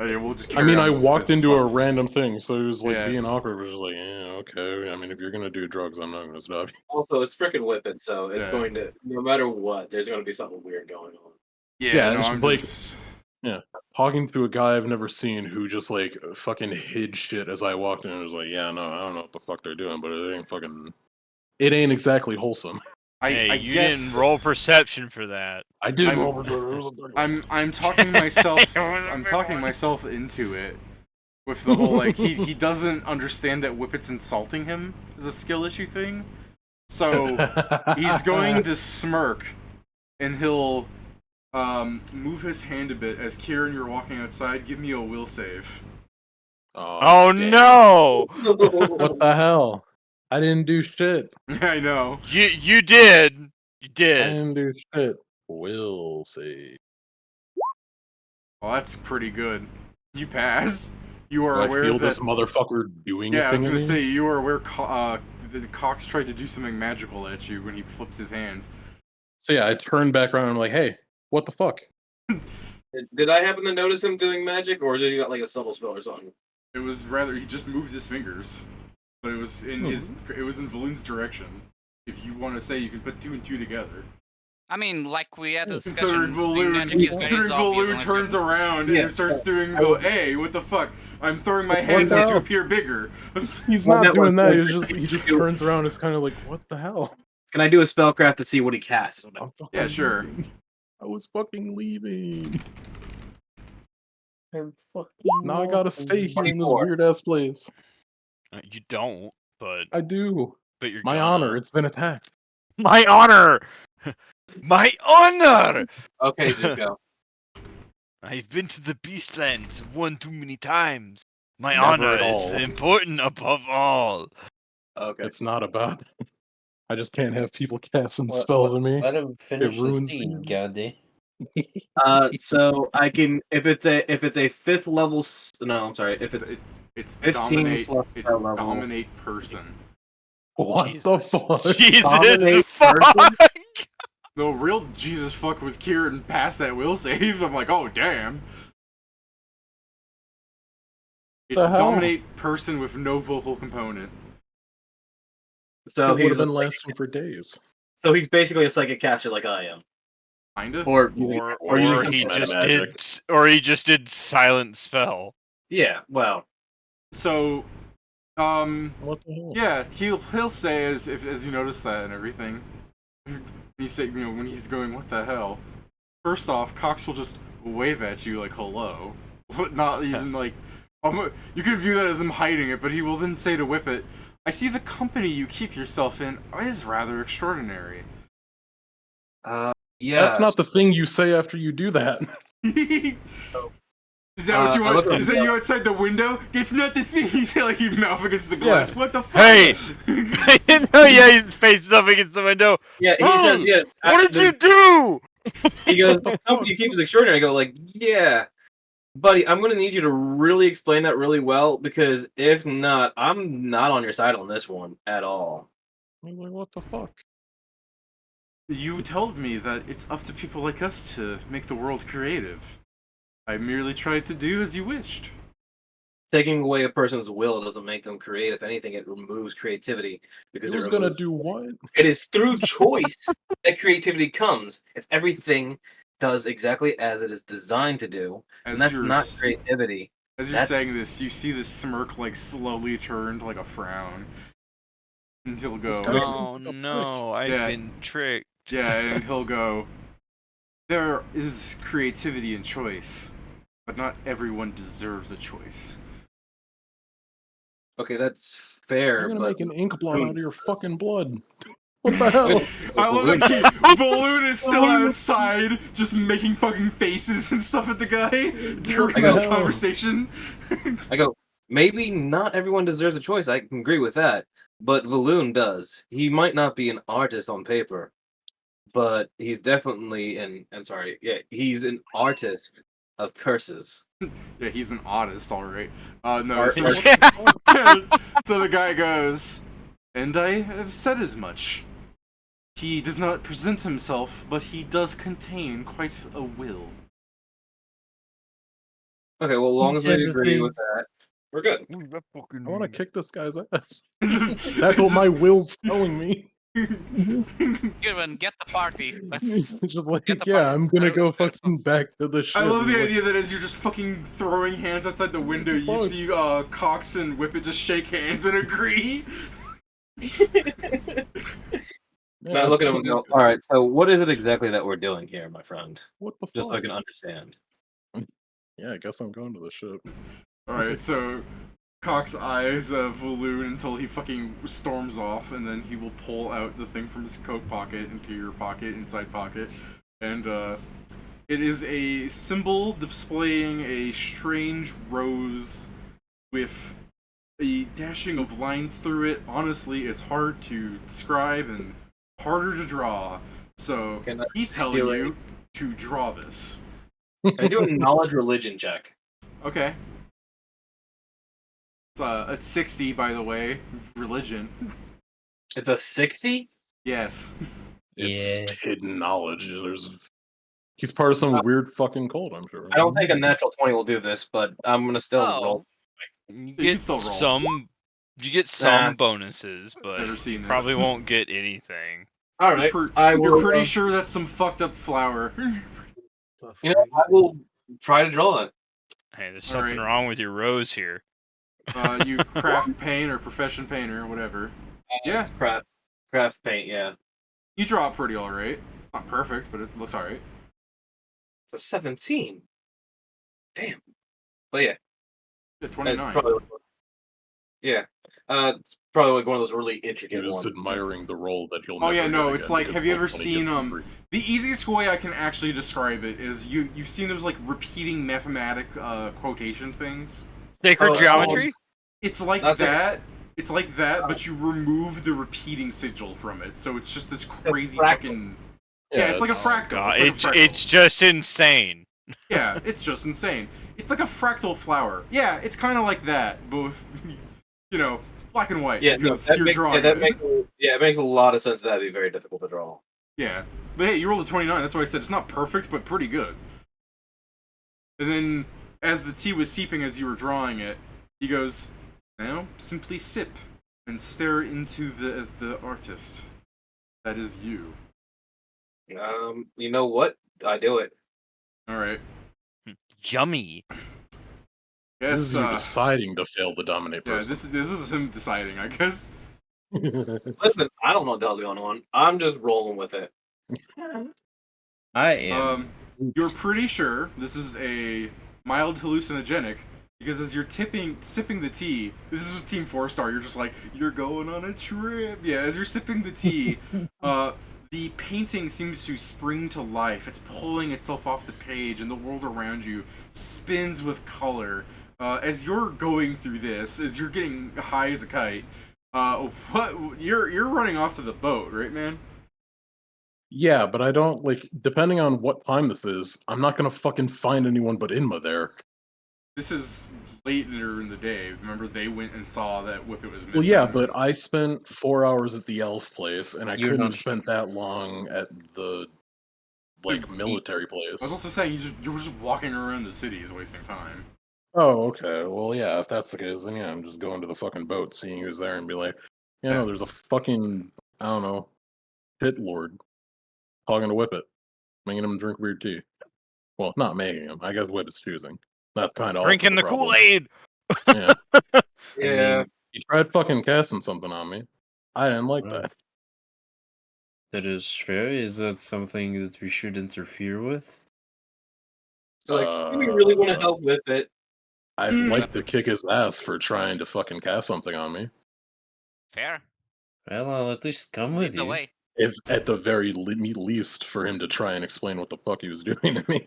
Okay, we'll just. I carry mean, on I with walked his into a thoughts. random thing, so it was like Yeah. being awkward. It was like, yeah, okay. I mean, if you're gonna do drugs, I'm not gonna stop you. Also, it's frickin' Whippet, so it's Yeah. going to, no matter what, there's going to be something weird going on. Yeah, no, it's I'm just like- just. Talking to a guy I've never seen who just like fucking hid shit as I walked in. And was like, yeah, no, I don't know what the fuck they're doing, but it ain't exactly wholesome. Hey, I you guess didn't roll perception for that. I did I'm- roll for it was a big one. I'm talking myself. It was a I'm big talking one. myself into it with the whole like he doesn't understand that Whippet's insulting him is a skill issue thing. So he's going to smirk, and he'll move his hand a bit as Kieran, you're walking outside. Give me a will save. Oh damn. no! What the hell? I didn't do shit. I know. You did. You I did. didn't do shit. We'll see. Well, that's pretty good. You pass. You are Do I aware feel that. this motherfucker doing Yeah, a I thing was at gonna me? say you are aware. Cox tried to do something magical at you when he flips his hands. So yeah, I turned back around and I'm like, hey, what the fuck? Did I happen to notice him doing magic, or did he got like a subtle spell or something? It was rather he just moved his fingers, but it was in it was in Valuun's direction. If you want to say, you can put 2 and 2 together. I mean, like we had a Considering discussion, doing magic is very Considering obvious Valuun unless turns you're- around Yeah, and starts doing I the would- hey, what the fuck? I'm throwing my What hands the out to hell? appear bigger. He's Well, not that doing was- that. He just turns around and is kind of like, what the hell? Can I do a spellcraft to see what he casts? I'm fucking Yeah, sure. leaving. I was fucking leaving. I'm fucking. Now I gotta stay here in this 24. weird ass place. You don't, but I do. you're My gonna. honor, it's been attacked. My honor. My honor. Okay, Zuko. I've been to the Beastlands one too many times. My Never honor at is all. important above all. Okay. It's not about. I just can't have people casting Let- spells on me. Let him finish the ruins scene, the- goddamn. So I can if it's a fifth level. No, I'm sorry. If it's 15 dominate, plus it's spell level. dominate person. What the Jesus. fuck? Jesus Dominate fuck. person? The real Jesus fuck was Kieran past that will save. I'm like, oh damn. It's The hell? dominate person with no vocal component. So It would have he's been lasting for days. basically a psychic caster like I am, Kinda. or Or you he use some just magic. did, or he just did silent spell. yeah. Well, So, What the hell? yeah, he'll say as you notice that and everything. He say, when he's going, what the hell? First off, Cox will just wave at you like hello, not even like. You could view that as him hiding it, but he will then say to Whippet, "I see the company you keep yourself in is rather extraordinary." yeah. That's not the thing you say after you do that. Is that what you I want? look Is that you outside the window? It's not the thing. He's like he mouth against the glass. Yeah. What the fuck? Hey! No, yeah, his face is up against the window. Yeah, he says, "Hmm, yeah. What did you do? He goes, What the company you fuck? keep is extraordinary. I go, like, yeah. Buddy, I'm going to need you to really explain that really well, because if not, I'm not on your side on this one at all. I'm like, what the fuck? You told me that it's up to people like us to make the world creative. I merely tried to do as you wished. Taking away a person's will doesn't make them create. If anything, it removes creativity because It was gonna do what? It is through choice that creativity comes. If everything does exactly as it is designed to do, As and that's you're not s- creativity. As you're That's- saying this, you see this smirk like slowly turn to like a frown. And he'll go, guy's- Oh a no, I've Yeah. been tricked. yeah, and he'll go, there is creativity in choice, but not everyone deserves a choice. Okay, that's fair, I'm gonna but make an ink blot out of your fucking blood. What the hell? I love that Valuun is still outside, just making fucking faces and stuff at the guy during I this go- conversation. I go, maybe not everyone deserves a choice. I can agree with that. But Valuun does. He might not be an artist on paper, but he's definitely he's an artist of curses. Yeah, he's an artist, alright. No, Art- so, so the guy goes, and I have said as much. He does not present himself, but he does contain quite a will. Okay, well, as long as we Insanity. agree with that, we're good. I want to kick this guy's ass. That's what my will's telling me. Given, get the party. Let's. It's just like, Get the yeah, party I'm gonna started go with the fucking headphones. back to the ship. I love the and, like, idea that as you're just fucking throwing hands outside the window, you Fuck. see Cox and Whippet just shake hands and agree. And I look at him and go, all right, so what is it exactly that we're doing here, my friend? What the fuck? Just so I can understand. Yeah, I guess I'm going to the ship. Alright, so Cox eyes Valuun until he fucking storms off, and then he will pull out the thing from his coat pocket into your pocket, inside pocket, and it is a symbol displaying a strange rose with a dashing of lines through it. Honestly, it's hard to describe and harder to draw, so Can I he's telling do it? you to draw this. Can I do a knowledge religion check? Okay. It's a 60, by the way. Religion. It's a 60? Yes. It's Yeah. hidden knowledge. He's part of some weird fucking cult, I'm sure. I don't think a natural 20 will do this, but I'm going to still roll. You can get still roll. some. You get some bonuses, but Never seen this. probably won't get anything. All right. You're, I you're will, pretty sure that's some fucked up flower. You know, I will try to draw it. Hey, there's something Alright. wrong with your rose here. You craft paint or profession painter, whatever. Yeah. It's craft paint, yeah. You draw it pretty alright. It's not perfect, but it looks alright. It's a 17. Damn. But yeah. Yeah, It's 29. probably, yeah. It's probably like one of those really You're intricate just ones. admiring the role that you'll Oh, never yeah, get no, again it's like, because have you ever when he seen, gets hungry. the easiest way I can actually describe it is you've seen those, like, repeating mathematic, quotation things? Sacred Oh, geometry? It's like That's it. that. It's like that, but you remove the repeating sigil from it, so it's just this crazy fractal. fucking... Yeah, it's like a fractal. God, It's like a fractal. it's just insane. Yeah, it's just insane. It's like a fractal flower. Yeah, it's kind of like that, but with, you know, black and white. Yeah, no, because that you're makes, drawing yeah, that it. makes, yeah, it makes a lot of sense that that'd be very difficult to draw. Yeah, but hey, you rolled a 29. That's why I said it's not perfect, but pretty good. And then, as the tea was seeping as you were drawing it, he goes, "Now simply sip and stare into the artist. That is you." You know what? I do it. All right. Yummy. This is Yes. you deciding to fail the dominate Yeah. person. This is him deciding, I guess. Listen, I don't know what the hell's going on. I'm just rolling with it. I am. You're pretty sure this is a mild hallucinogenic because as you're sipping the tea, this is Team 4-Star, you're just like, you're going on a trip. Yeah, as you're sipping the tea, the painting seems to spring to life. It's pulling itself off the page, and the world around you spins with color. As you're going through this, as you're getting high as a kite, you're running off to the boat, right, man? Yeah, but I don't like. Depending on what time this is, I'm not gonna fucking find anyone but Inma there. This is later in the day. Remember, they went and saw that Whippet was missing. Well, yeah, but I spent 4 hours at the elf place, and I You're couldn't not have spent that long at the like Dude, military I was place. also saying you were just walking around the city is wasting time. Oh, okay. Well, yeah, if that's the case, then yeah, I'm just going to the fucking boat, seeing who's there, and be like, Yeah. there's a fucking, I don't know, pit lord talking to Whippet, making him drink weird tea. Well, not making him. I guess Whippet's choosing. That's kind of Drinking the problem. Kool-Aid. Yeah. Yeah. mean, he tried fucking casting something on me. I didn't like Right. that. That is fair. Is that something that we should interfere with? So, like, do we really want to Uh, help with it? I'd like to kick his ass for trying to fucking cast something on me. Fair. Well, I'll at least come Lead with the you. way. If at the very least for him to try and explain what the fuck he was doing to me.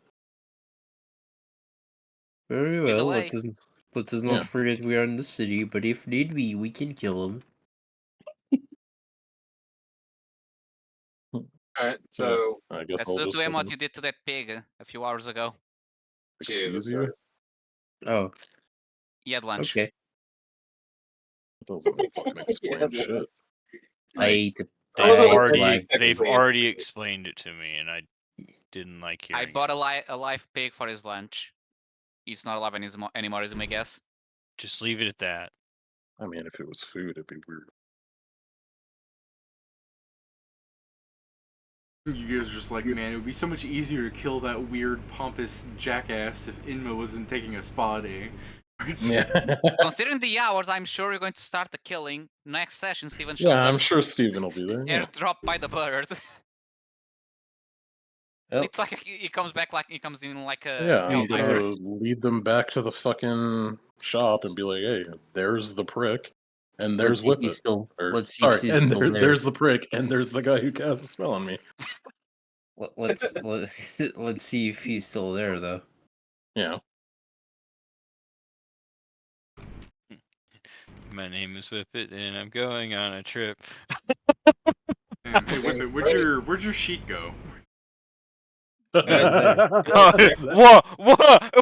Very Lead the well. way. Let us not Yeah. forget we are in the city, but if need be, we can kill him. Alright, so. I guess Let's I'll do just to him what fucking you did to that pig a few hours ago. excuse Jesus you. Christ. Oh, He had lunch. okay. It doesn't fucking explain Yeah, shit. I ate a I love how They've the already live they've technically already answers it. explained it to me, and I didn't like I hearing bought it. a live pig for his lunch. He's not alive anymore, is my guess. Just leave it at that. I mean, if it was food, it'd be weird. You guys are just like, man, it would be so much easier to kill that weird, pompous jackass if Inma wasn't taking a spa day. Yeah. Considering the hours, I'm sure you're going to start the killing. Next session, Steven shows Yeah, up I'm sure Steven will be there. Yeah. airdropped by the bird. Well, It's like he comes back like he comes in like a Yeah, I'm Elvira. gonna lead them back to the fucking shop and be like, "Hey, there's the prick, and there's see if Whippet." Or, let's see if sorry, he's and still there. there's the prick, and there's the guy who cast a spell on me. Let's see if he's still there, though. Yeah. My name is Whippet, and I'm going on a trip. Damn, hey, Whippet, where'd your sheet go? Whoa!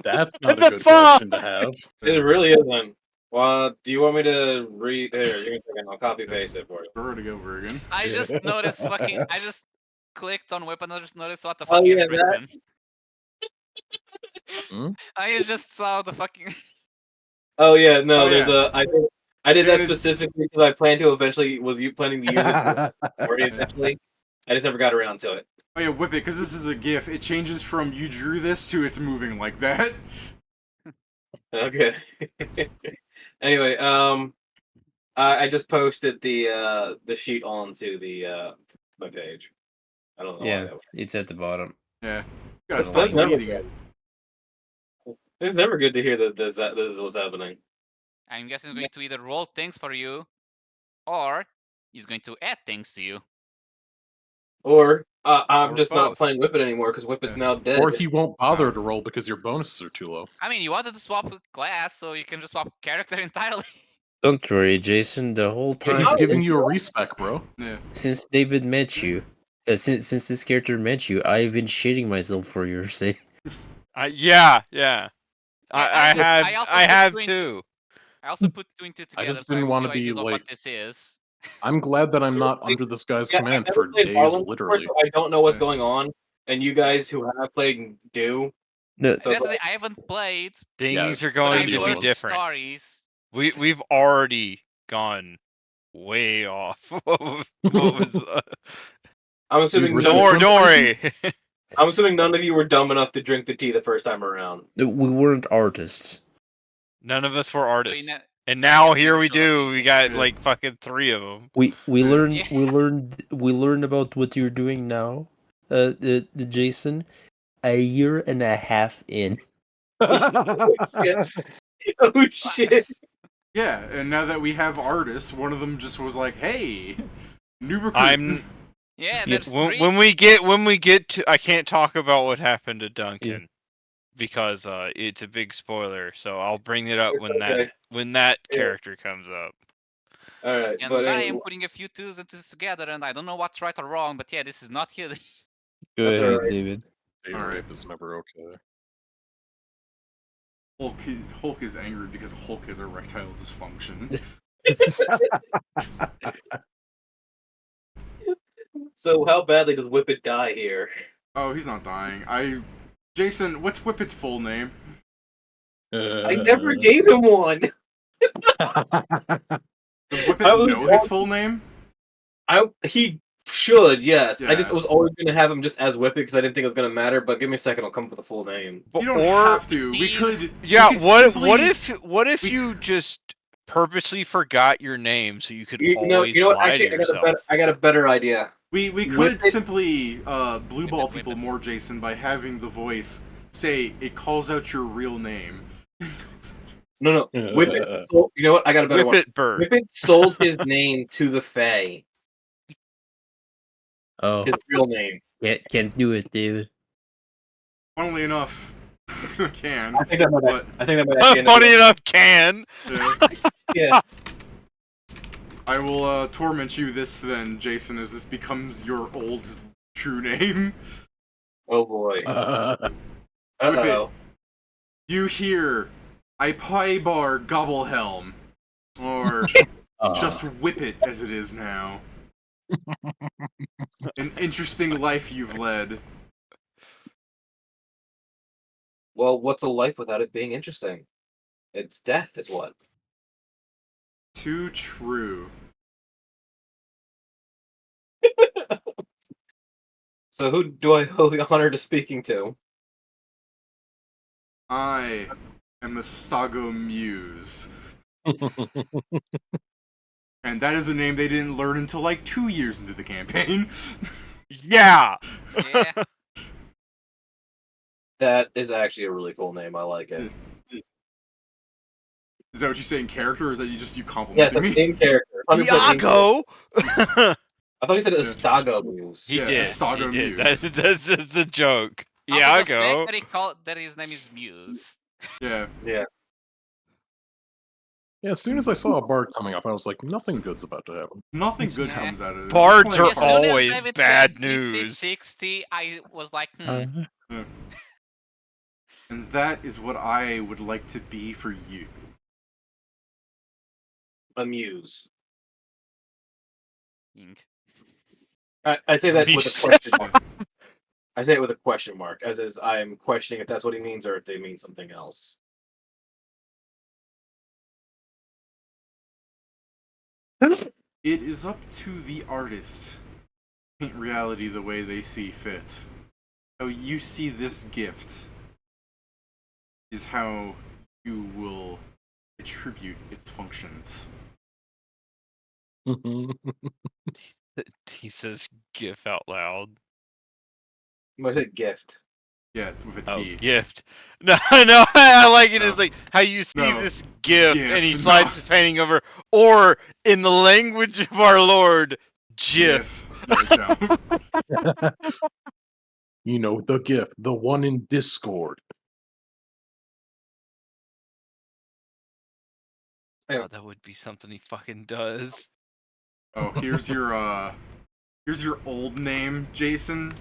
That's What not a the good fuck? question to have. It really isn't. Well, do you want me to read? Here, give me a second. I'll copy paste it for you. We're ready to go over again. I just noticed fucking. I just clicked on Whip and I just noticed what the fuck Oh, is yeah, that- written. Hmm? I just saw the fucking. Oh yeah, no, Oh, there's yeah. I did that Dude, specifically because I planned to eventually planning to use it for it eventually. I just never got around to it. Oh yeah, Whippet, because this is a GIF. It changes from you drew this to it's moving like that. Okay. Anyway, I just posted the sheet onto the my page. I don't know why Yeah, that was. it's at the bottom. Yeah. Gotta That's stop never deleting good. it. It's never good to hear that this is what's happening. I'm guessing he's going to either roll things for you, or he's going to add things to you. Or I'm Or just not both. playing Whippet anymore because Whippet's Yeah. now dead. Or he won't bother to roll because your bonuses are too low. I mean, you wanted to swap with class, so you can just swap character entirely. Don't worry, Jason. The whole Yeah, time he's giving since, you a respec, bro. Yeah. since David met you, since this character met you, I've been shitting myself for your sake. Yeah. I have put too. I also put 2 and 2 I together, just so I have didn't a wanna few be, ideas of what like- this is. I'm glad that I'm not under this guy's Yeah, command I've for never played days, Harlonde before, literally. so I don't know what's Yeah. going on, and you guys who have played do. No, So That's it's the thing, I haven't played, Things are but going I've to be learned different. stories. We've already gone way off. What was? I'm assuming Dude, Don't worry. I'm assuming none of you were dumb enough to drink the tea the first time around. we weren't artists. None of us were So artists. you know, And so I now guess here never we showed up do. to We you. got Yeah. like fucking 3 of them. We Yeah. learned about what you're doing now, the Jason, a year and a half in. Oh shit! Yeah, and now that we have artists, one of them just was like, "Hey, new recruit." Yeah, Yeah, there's When, three. when we get to, I can't talk about what happened to Duncan because it's a big spoiler. So I'll bring it up when Okay. that Yeah. character comes up. All right, And but I anyway, am putting a few twos and twos together, and I don't know what's right or wrong, but yeah, this is not here. Go That's ahead, alright. David. Date All right. rape is never okay. Hulk is angry because Hulk has erectile dysfunction. so how badly does Whippet die here? Oh, he's not dying. Jason, what's Whippet's full name? I never gave him one. Does Whippet I was know his full name? He should, yes. I just Yeah. was always going to have him just as Whippet because I didn't think it was going to matter. But give me a second, I'll come up with a full name. You don't Or have to. We could. yeah, we could what simply- if you just purposely forgot your name so you could You know always what? lie Actually, to yourself? I got a better idea. We could Whippet- simply blue ball Whippet, people Whippet. more, Jason, by having the voice say it calls out your real name. No. Whippet. Sold, you know what? I got a better one. Whippet bird. Whippet sold his name to the Fae. Oh, His real name. can't do it, David. Funnily enough, I can. I think that might. But I think that might actually end up Funny being- enough, can. Yeah. I will torment you this then, Jason, as this becomes your old true name. Oh boy. Uh, Uh-oh. You hear, I pie bar Gobblehelm, or just Whippet as it is now. An interesting life you've led. Well, what's a life without it being interesting? It's death, is what. Too true. So who do I owe the honor to speaking to? I am the Stago Muse. And that is a name they didn't learn until like 2 years into the campaign. Yeah. Yeah. That is actually a really cool name. I like it. Is that what you say in character, or is that you Yes, complimenting that's me? in character. 100% in character. Iago. I thought you said Estago Muse. He Yeah, did. Estago He did. Muse. That's just the joke. Also, the Iago. fact that his name is Muse. Yeah. Yeah. yeah, as soon as I saw a bard coming up, I was like, nothing good's about to happen. Nothing good Yeah. comes out of it. Bards are As soon as always David bad said news. DC-60, I was like, And that is what I would like to be for you. A muse. Ink. I say that with a Muse. question mark. I say it with a question mark, as is I am questioning if that's what he means or if they mean something else. It is up to the artist to paint reality the way they see fit. How you see this gift is how you will attribute its functions. He says "gif" out loud. I said gift. Yeah, with a Oh, T. gift. No, no, I like it as No. like how you see No. this gif, GIF, and he no. slides his painting over, or in the language of our Lord, GIF. No, no. You know, the gift, the one in Discord. Oh, that would be something he fucking does. Oh, here's your old name, Jason.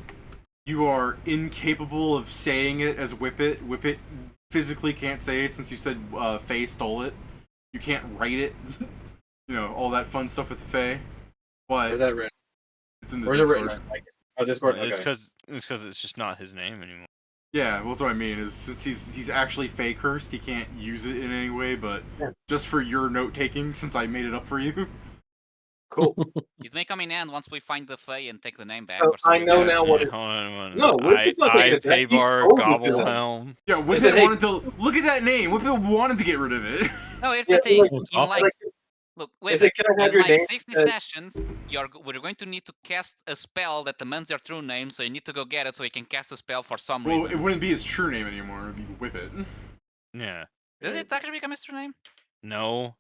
You are incapable of saying it as Whippet. Whippet physically can't say it since you said Faye stole it. You can't write it. You know, all that fun stuff with the Faye. But Where's that written? it's in the Where's it Discord. written? Oh, Discord. It's Okay. because it's just not his name anymore. Yeah, well, that's what I mean. Is since he's actually Faye cursed, he can't use it in any way. But Yeah. just for your note taking, since I made it up for you. Cool. It may come in hand once we find the Fae and take the name back. So Or something. I know Yeah. now what. Yeah, It, hold on. No, Whippet's not taking it back. He's Paybar totally good. Gobblehelm. Yeah, said, Whippet hey- wanted to look at that name. Whippet wanted to get rid of it. No, it's Yeah, the thing. like- In Awful. like, look, wait. Is it, can I have In your like name? 60 Uh, sessions, we're going to need to cast a spell that demands your true name, so you need to go get it so you can cast a spell for some Well, reason. it wouldn't be his true name anymore. It'd be Whippet. Yeah. Does it actually become his true name? No.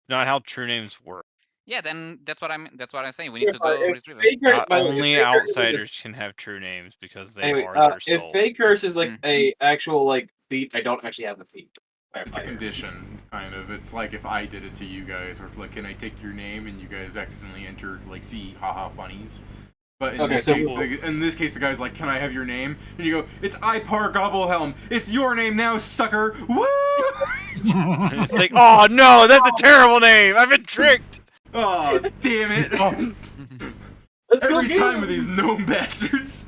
Not how true names work. Yeah, then that's what I'm saying. We need to go If retrieve him. Fake Curse, Not by the way, if only Fake Curse is like outsiders can have true names because they anyway, are their if soul. Fake Curse is like Mm. a actual like feat, I don't actually have the feat. It's a condition, kind of. It's like if I did it to you guys, or like, can I take your name and you guys accidentally entered like see haha funnies. But in Okay, this so case, we'll- in this case, the guy's like, "Can I have your name?" And you go, "It's Ipar Gobblehelm. It's your name now, sucker." Woo! It's like, oh no, that's a terrible name. I've been tricked. Oh, damn it! Let's go Every get time him! with these gnome bastards.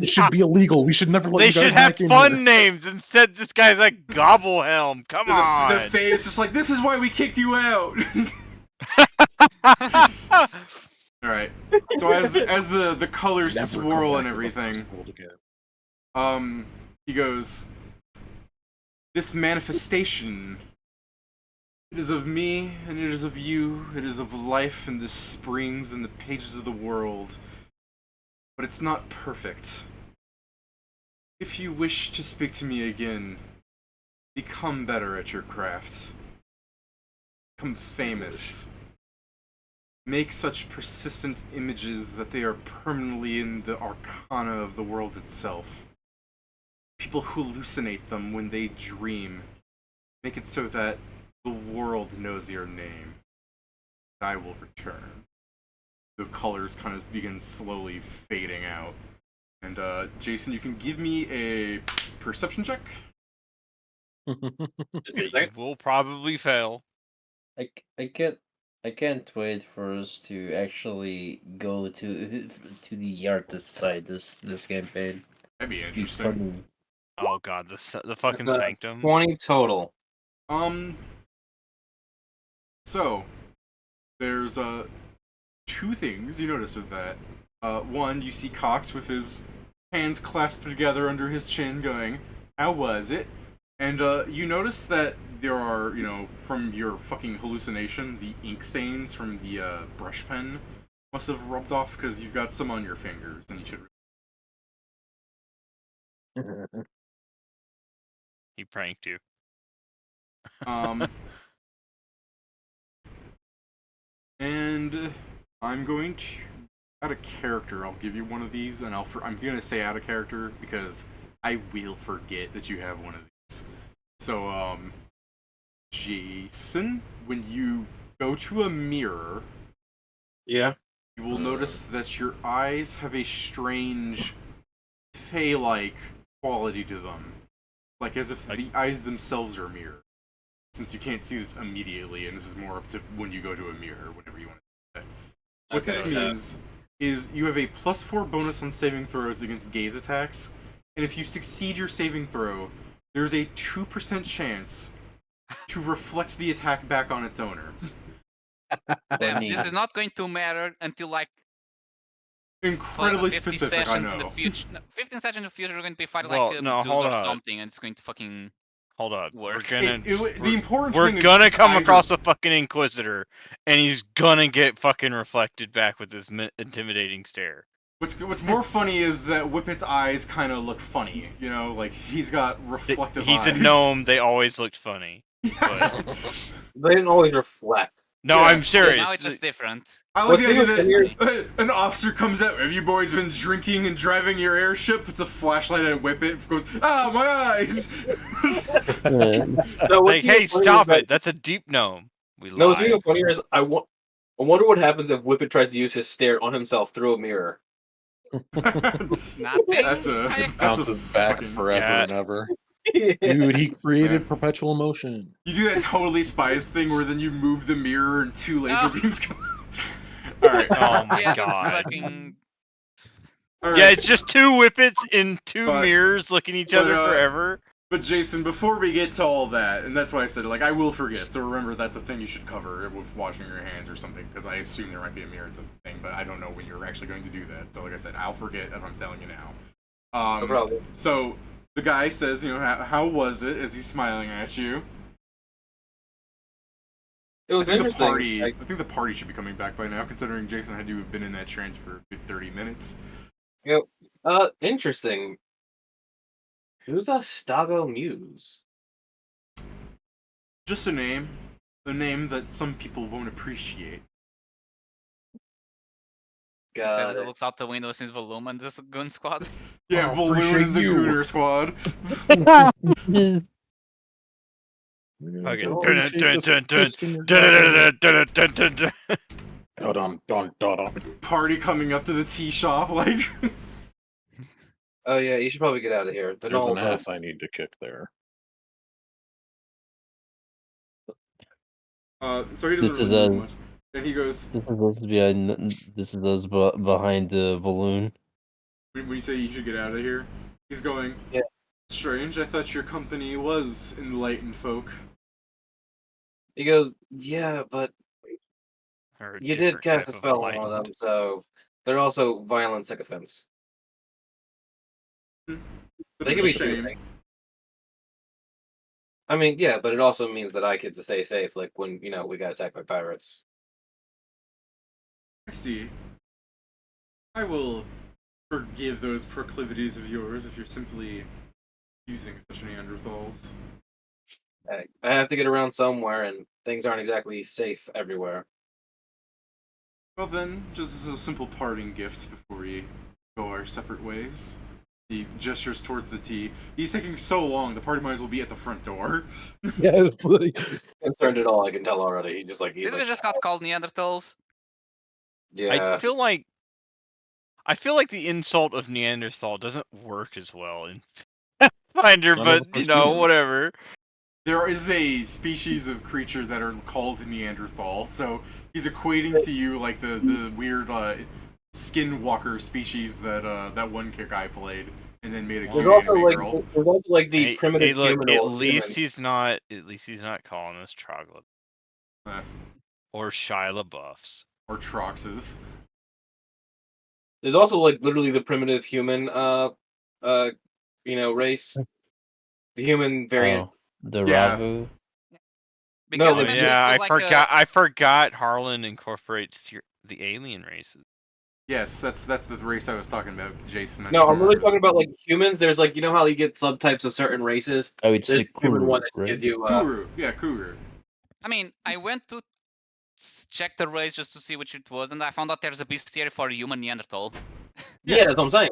It should be illegal. We should never let They you guys should have back in fun here. names instead. This guy's like Gobblehelm. Come on. The Fae is just like, "This is why we kicked you out." All right. So as the colors Never come swirl back and to the everything, first world again. he goes, "This manifestation, it is of me, and it is of you, it is of life, and this springs in the pages of the world. But it's not perfect. If you wish to speak to me again, become better at your craft. Become famous. Make such persistent images that they are permanently in the arcana of the world itself. People hallucinate them when they dream. Make it so that the world knows your name. I will return." The colors kind of begin slowly fading out. And Jason, you can give me a perception check. Just give me a You second. will probably fail. I can't wait for us to actually go to the artist side this campaign. That'd be It's interesting. funny. Oh god, the fucking That's, sanctum. 20 total. So there's two things you notice with that. One, you see Cox with his hands clasped together under his chin going, "How was it?" And you notice that there are, from your fucking hallucination, the ink stains from the brush pen must have rubbed off because you've got some on your fingers, and you should. He pranked you. And I'm going to add a character. I'll give you one of these, and I'm gonna say add a character because I will forget that you have one of these. So, Jason, when you go to a mirror, Yeah. you will notice that your eyes have a strange Fey-like quality to them, like as if the eyes themselves are a mirror. Since you can't see this immediately, and this is more up to when you go to a mirror, whenever you want to do that. What Okay, this so- means is you have a +4 bonus on saving throws against gaze attacks, and if you succeed your saving throw, there's a 2% chance to reflect the attack back on its owner. Damn, Funny. this is not going to matter until like Incredibly 50 specific, I sessions in the know. future. 15 sessions in the future, we're going to be fighting Well, like no, Medusa hold or on. something, and it's going to fucking. Hold up. Work. The important We're thing is gonna its come eyes across are- a fucking Inquisitor, and he's gonna get fucking reflected back with this intimidating stare. What's more funny is that Whippet's eyes kind of look funny. Like he's got reflective He's eyes. a gnome. They always looked funny. They didn't always reflect. No, Yeah. I'm serious. Now it's just different. I like What's the idea even that an officer comes out. "Have you boys been drinking and driving your airship?" Puts a flashlight at Whippet. Goes, "Ah, my eyes!" No, what's Like, even hey, funnier stop is that- it. That's a deep gnome. We No, what's lied. even funnier is I wonder what happens if Whippet tries to use his stare on himself through a mirror. Nothing. That's a Bounces back fucking- forever Yeah. and ever. Dude, he created Yeah. perpetual motion. You do that Totally Spies thing where then you move the mirror and two laser Ah. beams come. All right. Oh my Yeah, god. that's fucking. All right. Yeah, it's just two whippets in two But- mirrors looking at each but, other forever. But Jason, before we get to all that, and that's why I said, I will forget. So remember, that's a thing you should cover with washing your hands or something, because I assume there might be a mirror to the thing, but I don't know when you're actually going to do that. So like I said, I'll forget if I'm telling you now. No problem. So the guy says, how was it? As he's smiling at you. It was I think interesting. I think the party should be coming back by now, considering Jason had to have been in that trance for a good 30 minutes. Interesting. Who's a Stago Muse? Just a name that some people won't appreciate. He says got as he it. looks out the window since Valuun and this goon squad. Yeah, Oh, Valuun appreciate and the you. Gooner Squad. Fucking Don't dun appreciate dun this dun dun fist in your dun goddamn- dun dun dun dun. Dun-dun-dun-dun-dun. Party coming up to the tea shop, like. Oh yeah, you should probably get out of here. They're There's all an ass I need to kick there. So he doesn't This is really move a- much. And he goes, This is us behind the balloon. when you say you should get out of here, he's going, Yeah. Strange, I thought your company was enlightened folk. He goes, yeah, but Or a you did different cast type a of spell on one of them, enlightened. so they're also violent sycophants. But They can it's be a two shame. things. I mean, yeah, but it also means that I get to stay safe, like when, we got attacked by pirates. I see. I will forgive those proclivities of yours if you're simply using such Neanderthals. I have to get around somewhere, and things aren't exactly safe everywhere. Well then, just as a simple parting gift before we go our separate ways. He gestures towards the tea. He's taking so long, the party might as well be at the front door. Yeah, buddy. Concerned at all, I can tell already. He's These like, guys just got called Neanderthals. yeah. I feel like the insult of Neanderthal doesn't work as well in Finder, None but of us are human. whatever. There is a species of creature that are called Neanderthal, so he's equating to you like the weird skinwalker species that one guy played and then made a cute There's also anime like girl. there's also like the Hey, primitive hey, look, human. at least he's not calling us troglodytes Uh, or Shia LaBeoufs. or Troxes. There's also like literally the primitive human race. The human variant. Oh, the Yeah. Ravu. Because No, he like, mentioned Yeah, it was like I forgot Harlon incorporates the alien races. Yes, that's the race I was talking about, Jason. I No, just I'm really remembered. talking about like humans. There's like how you get subtypes of certain races. Oh, it's There's the a human Kuru, one that right? gives you Kuru. Yeah, Kuru. I mean, I went to check the race just to see which it was, and I found out there's a bestiary for human Neanderthal. yeah, that's what I'm saying.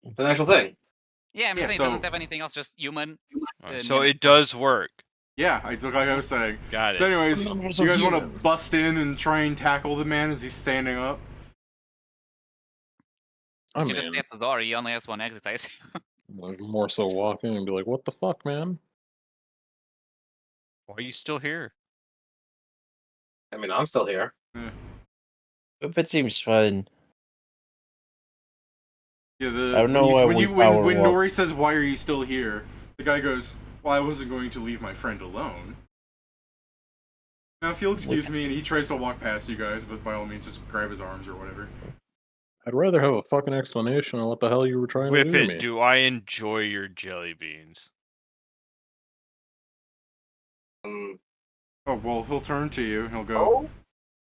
It's an actual thing. Yeah, I'm Yeah, saying so- it doesn't have anything else, just human. So it Neanderthal. does work. Yeah, like I was saying. Got So it. anyways, None of us you are guys want to humans. bust in and try and tackle the man as he's standing up? I You just mean, stay at the door. He only has one exit, I assume. like, more so walk in and be like, "What the fuck, man?" Why are you still here? I mean, I'm still here. If it seems fun. Yeah, I don't know why when we when power walk. Nori says, "Why are you still here?" The guy goes, "Well, I wasn't going to leave my friend alone." Now, if you'll excuse me, and he tries to walk past you guys, but by all means, just grab his arms or whatever. I'd rather have a fucking explanation on what the hell you were trying to do to me. Whippet, do I enjoy your jelly beans? Um, Oh well, he'll turn to you and he'll go. oh,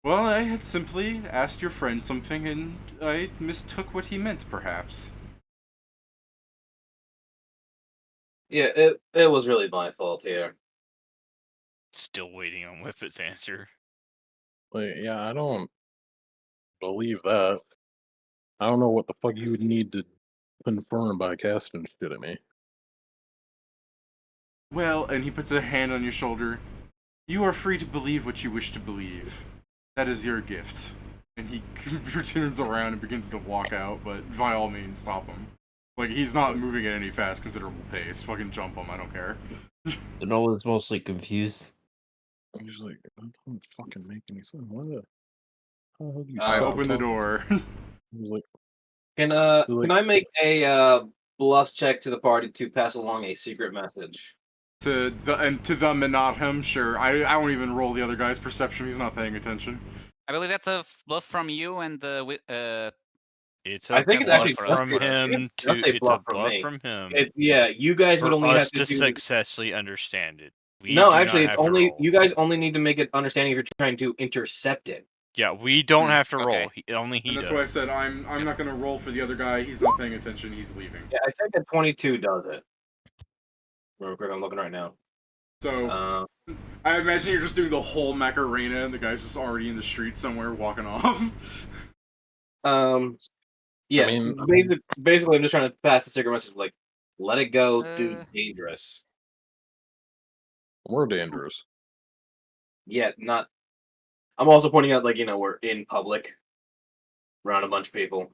Well, I had simply asked your friend something, and I mistook what he meant, perhaps. yeah, it was really my fault here. Still waiting on Whippet's answer. Like, yeah, I don't believe that. I don't know what the fuck you would need to confirm by casting shit at me. Well, and he puts a hand on your shoulder. You are free to believe what you wish to believe. That is your gift. And he turns around and begins to walk out, but by all means, stop him. Like, he's not moving at any fast, considerable pace. Fucking jump him, I don't care. The Nolan's mostly confused. I'm just like, that doesn't fucking make any sense. Why the hell do you I stop open the talking? door. I was like, Can I make a bluff check to the party to pass along a secret message? to them and not him, sure. I won't even roll the other guy's perception, he's not paying attention. I believe that's a bluff from you and the It's I a think it's bluff actually from bluff for us. him That's to. a It's a bluff from bluff me. from him. Yeah, you guys would For only us have to to do. successfully understand it. We No, do actually, not it's have to only roll. you guys only need to make it understanding if you're trying to intercept it. Yeah, we don't have to okay. roll. Only he And that's does. why I said I'm not gonna roll for the other guy, he's not paying attention, he's leaving. Yeah, I think a 22 does it. Real quick, I'm looking right now. So I imagine you're just doing the whole Macarena and the guy's just already in the street somewhere walking off. Yeah, mean- basically, I'm just trying to pass the cigarette message like, let it go, dude's dangerous. We're dangerous. Yeah, not. I'm also pointing out, like, we're in public, around a bunch of people.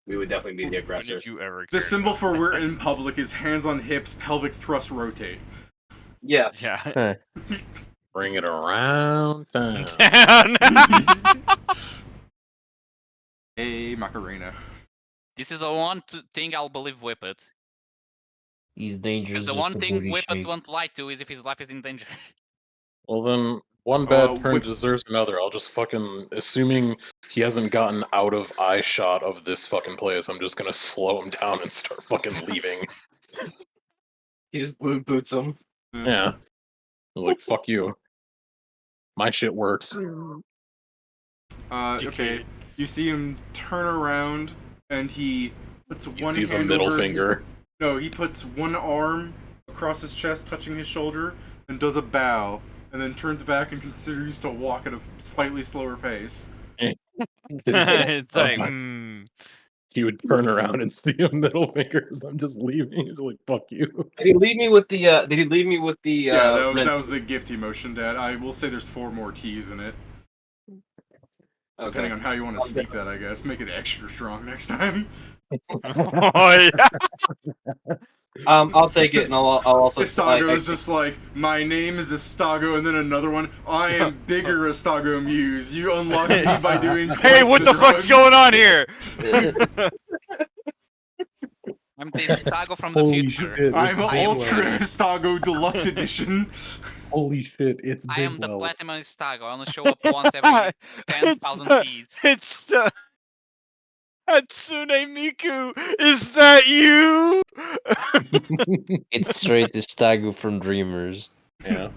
We would definitely be the When aggressors. did you ever? The care symbol about for that? we're in public is hands on hips, pelvic thrust rotate. Yes. Yeah. Bring it around town. Hey, Macarena. This is the one thing I'll believe Whippet. He's Because dangerous. the Just one a thing booty Whippet shake. won't lie to is if his life is in danger. Well then, one bad turn Whip- deserves another. I'll just fucking, assuming he hasn't gotten out of eye shot of this fucking place, I'm just gonna slow him down and start fucking leaving. He just boots him. Yeah. Like, fuck you. My shit works. Okay. You see him turn around, and he puts one sees a hand middle over finger. No, he puts one arm across his chest, touching his shoulder, and does a bow, and then turns back and continues to walk at a slightly slower pace. It's like, He would turn around and see a middle finger as I'm just leaving. He's like, fuck you. Did he leave me with the? Did he leave me with the? Yeah, that rent- was the gift he motioned at. I will say there's 4 more T's in it. Depending Okay. on how you want to speak that, I guess. Make it extra strong next time. oh yeah. I'll take it, and I'll also. Estago is just like, my name is Estago, and then another one, I am bigger Estago Muse. You unlocked me by doing twice Hey, what the fuck's drugs." going on here? I'm the Stago from the Holy future. shit, I'm it's Ultra Bigwell. Estago Deluxe Edition. Holy shit, it's I am the Bigwell. Platinum Stago. I only show up once every 10,000 T's. It's the Hatsune Miku. Is that you? It's straight to Stagu from Dreamers. Yeah.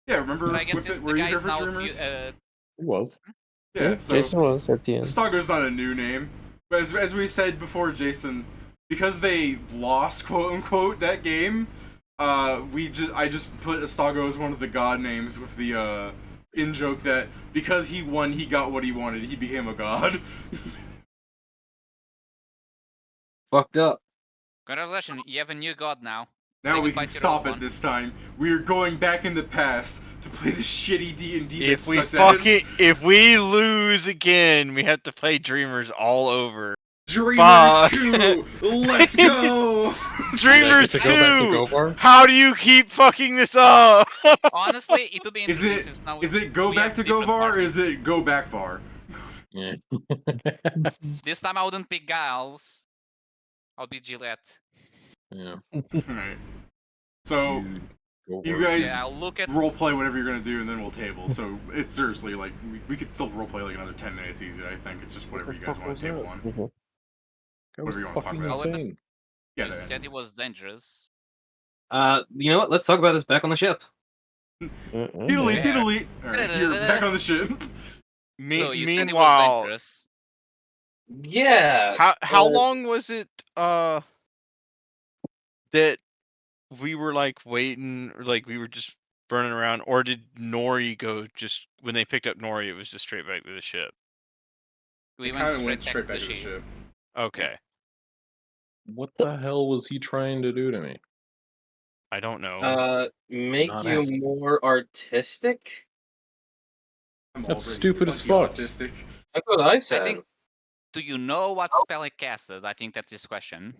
Yeah, remember But I guess Whippet? this, the Were you guy here is for now. Dreamers? It was. Yeah, so Jason was at the end. Stago's not a new name. But as we said before, Jason, because they lost, quote unquote, that game, I just put Estago as one of the god names with the in joke that because he won, he got what he wanted. He became a god. Fucked up. Congratulations, you have a new god now. Now Say we goodbye can to your stop old it one. this time. We are going back in the past to play the shitty D&D that If we sucks ass. if we lose again, we have to play Dreamers all over. Dreamers Fuck. 2! Let's go! Dreamers to go back to 2! Govar? How do you keep fucking this up? Honestly, it would be Is interesting it since now is it go we back have to different Govar or parties. is it go back far? Yeah. This time I wouldn't pick Giles. I'll be Gillette. Yeah. Alright. So you guys Yeah, I'll look at. roleplay whatever you're gonna do and then we'll table. So it's seriously like we could still roleplay like another 10 minutes easy, I think. It's just whatever you guys want to table on. That was Whatever you want to talk fucking about. insane. Yeah, You that- said it was dangerous. You know what? Let's talk about this back on the ship. Diddly diddly! Alright, you're back on the ship. So you said it was Meanwhile, dangerous. Yeah. how long was it that we were like waiting, or like we were just burning around, or did Nori go just when they picked up Nori? It was just straight back to the ship. We It went kinda straight back to the ship. Okay, What the hell was he trying to do to me? I don't know. Make Not you asking. more artistic. I'm That's already stupid as plenty fuck. autistic. That's what I said. think- Do you know what spell he casted? I think that's his question.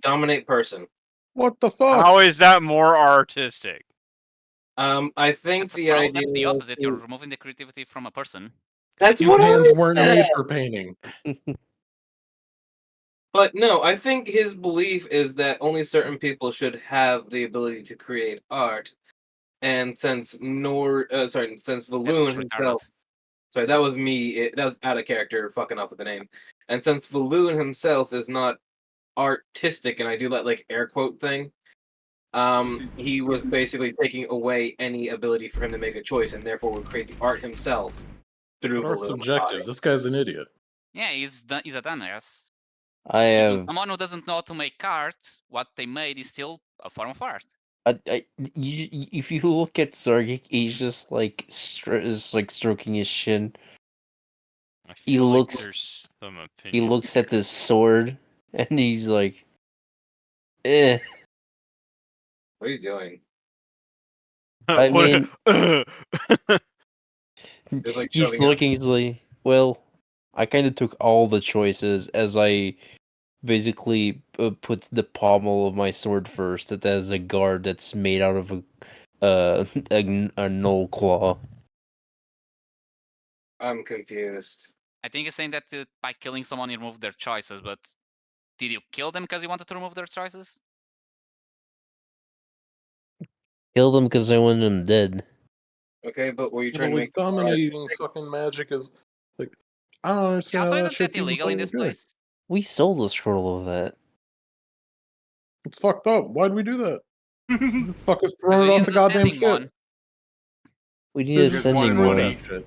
Dominate person. What the fuck? How is that more artistic? I think That's, the idea. that's the was opposite. to- You're removing the creativity from a person. That's His what hands I weren't said. made for painting. But no, I think his belief is that only certain people should have the ability to create art. And since since That's Valuun just himself, retarded. sorry, that was me. That was out of character, fucking up with the name. And since Valuun himself is not artistic, and I do that like air quote thing, he was basically taking away any ability for him to make a choice, and therefore would create the art himself through Art's Valuun's subjective. body. This guy's an idiot. Yeah, he's a dumbass. I Even have. someone who doesn't know how to make art, what they made is still a form of art. If you look at Zargik, he's just like stroking his shin. I He feel like looks- there's some opinion. He looks at this sword and he's like, eh. What are you doing? I mean, Just, like, he's shoving it. looking. He's like, well, I kind of took all the choices as I basically put the pommel of my sword first. That has a guard that's made out of a null claw. I'm confused. I think he's saying that by killing someone you remove their choices, but did you kill them because you wanted to remove their choices? Kill them because I want them dead. Okay, but were you But trying to like make the dominating fucking magic is like I don't understand Also, how that isn't shit's that even illegal in totally this good. place? We sold a scroll of that. It's fucked up. Why'd we do that? Who the fuck is Because throwing we it off used the the goddamn sending ship? one. We need a There's just sending wanted one. money. Shit.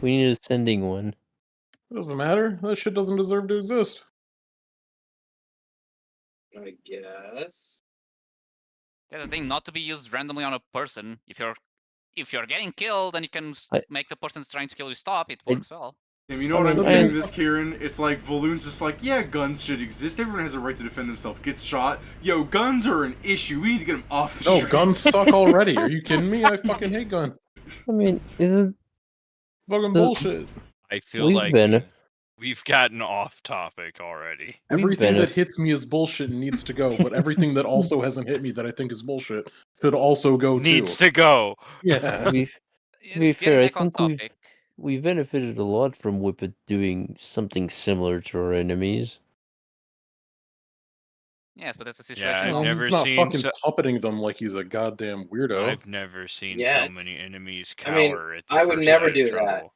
We need a sending one. It doesn't matter. That shit doesn't deserve to exist. I guess. That's the thing, not to be used randomly on a person. If you're getting killed and you can make the person trying to kill you stop, it works well. And you know I what mean, I'm I- getting this, Kieran? It's like Valuun's just like, yeah, guns should exist. Everyone has a right to defend themselves. Gets shot. Yo, guns are an issue. We need to get them off the No, streets. guns suck already. Are you kidding me? I fucking hate guns. I mean, isn't Fucking The- bullshit. I feel we've like been we've gotten off topic already. Everything been that hits me is bullshit and needs to go, but everything that also hasn't hit me that I think is bullshit should also go Needs too. to go. Yeah. to be Getting fair, I back on think we've topic, we've benefited a lot from Whippet doing something similar to our enemies. yes, but that's a Yeah, situation. I've Well, never he's not seen fucking puppeting them like he's a goddamn weirdo. I've never seen Yeah, so it's- many enemies I mean, cower at the I would first never sign of do that. trouble.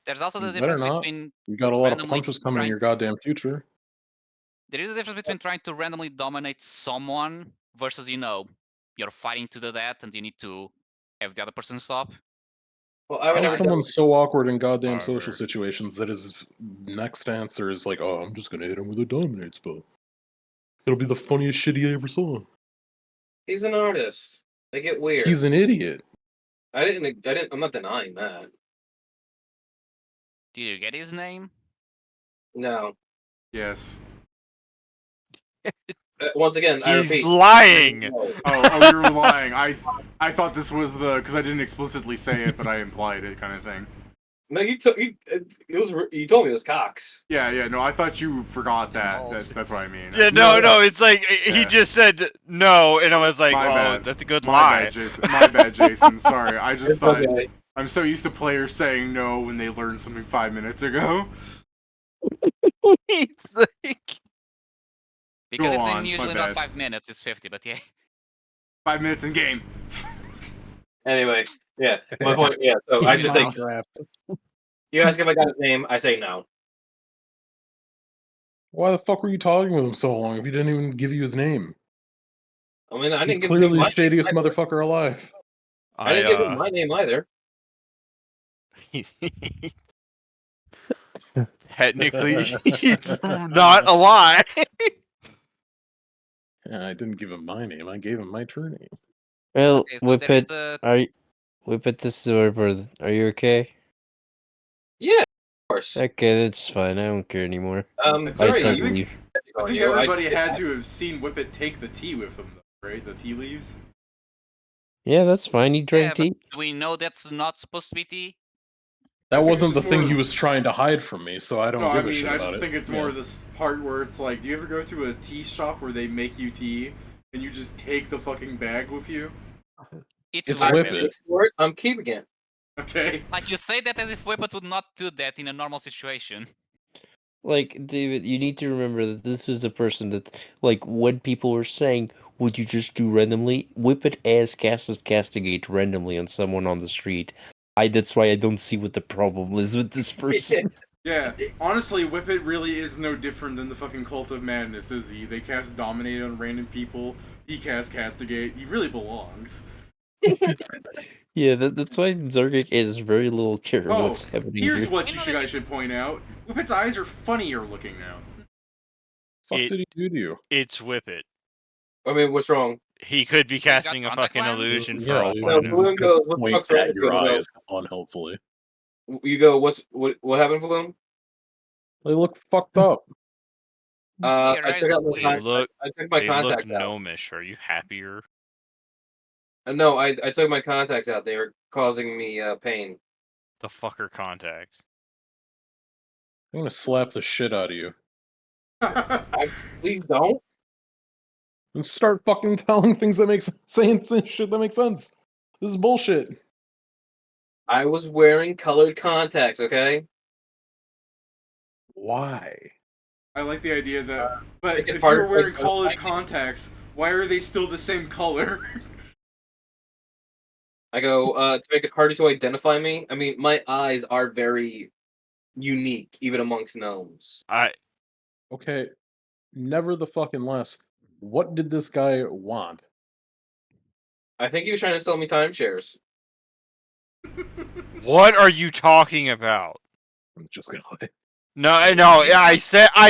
There's also the You better difference not. between You got a lot of randomly punches coming in trying your to- goddamn future. there is a difference between trying to randomly dominate someone versus you're fighting to the death and you need to have the other person stop. Well, I would How never is someone so awkward in goddamn social However- situations that his next answer is like, "Oh, I'm just gonna hit him with a dominate spell. It'll be the funniest shit he ever saw." He's an artist. They get weird. He's an idiot. I'm not denying that. Did you get his name? No. Yes. Once again, I He's repeat. lying. No. Oh, you were lying. I thought this was because I didn't explicitly say it, but I implied it, kind of thing. No, you told me it was Cox. Yeah. No, I thought you forgot that. Balls. That's what I mean. Yeah, no, it's like he Yeah. just said no, and I was like, My well, bad. that's a good My lie. bad, Jason. My bad, Jason. Sorry. I just It's thought okay. I'm so used to players saying no when they learned something 5 minutes ago. He's like, Because Go it's on, my usually not bad. 5 minutes, it's 50, but yeah. 5 minutes in game. Anyway, yeah. My point. Yeah. So I just say, Meanwhile- Draft. you ask if I got his name. I say no. Why the fuck were you talking with him so long if he didn't even give you his name? I mean, I He's didn't give clearly him the my shadiest name either. motherfucker alive. I didn't give him my name either. Technically, it's not a lie. Yeah, I didn't give him my name. I gave him my true name. Well, Okay, so there is Whippet, the Whippet, this is our brother. Are you okay? Yeah, of course. Okay, that's fine. I don't care anymore. It's I alright, said I think, leave. I think everybody had to have seen Whippet take the tea with him, though, right? The tea leaves. Yeah, that's fine. He yeah, drank but tea. do we know that's not supposed to be tea? That think wasn't this the is thing more- he was trying to hide from me, so I don't No, give I a shit mean, I about just it. think it's Yeah. more this part where it's like, do you ever go to a tea shop where they make you tea and you just take the fucking bag with you? It's Whippet. Whippet. I'm keeping it. Okay. Like, you say that as if Whippet would not do that in a normal situation. Like, David, you need to remember that this is the person that, like, when people were saying, would you just do randomly? Whippet as castigate randomly on someone on the street. That's why I don't see what the problem is with this person. Yeah, honestly, Whippet really is no different than the fucking Cult of Madness, is he? They cast Dominate on random people, he casts Castigate, he really belongs. Yeah, that's why Zergic is very little care Oh, what's happening here's here. what We know you that guys should point out. Whippet's eyes are funnier looking now. Fuck It- did he do to you? It's Whippet. I mean, what's wrong? He could be got casting a contact fucking lens? illusion for Yeah, all he's I No, know. Balloon goes, what the Point fuck's wrong at with your you? eyes unhelpfully. You go. What happened, Valuun? They look fucked up. Your I eyes took out look my weird. I took my They look contacts out. gnomish. Are you happier? No, I took my contacts out. They were causing me pain. The fucker contacts. I'm gonna slap the shit out of you. Please don't. And start fucking telling things that make saying shit that makes sense. This is bullshit. I was wearing colored contacts. Okay. Why? I like the idea that, but make it if harder you're to wearing identify colored me. contacts, why are they still the same color? I go to make it harder to identify me. I mean, my eyes are very unique, even amongst gnomes. Okay, never the fucking less. What did this guy want? I think he was trying to sell me timeshares. What are you talking about? I'm just gonna like, No, yeah, I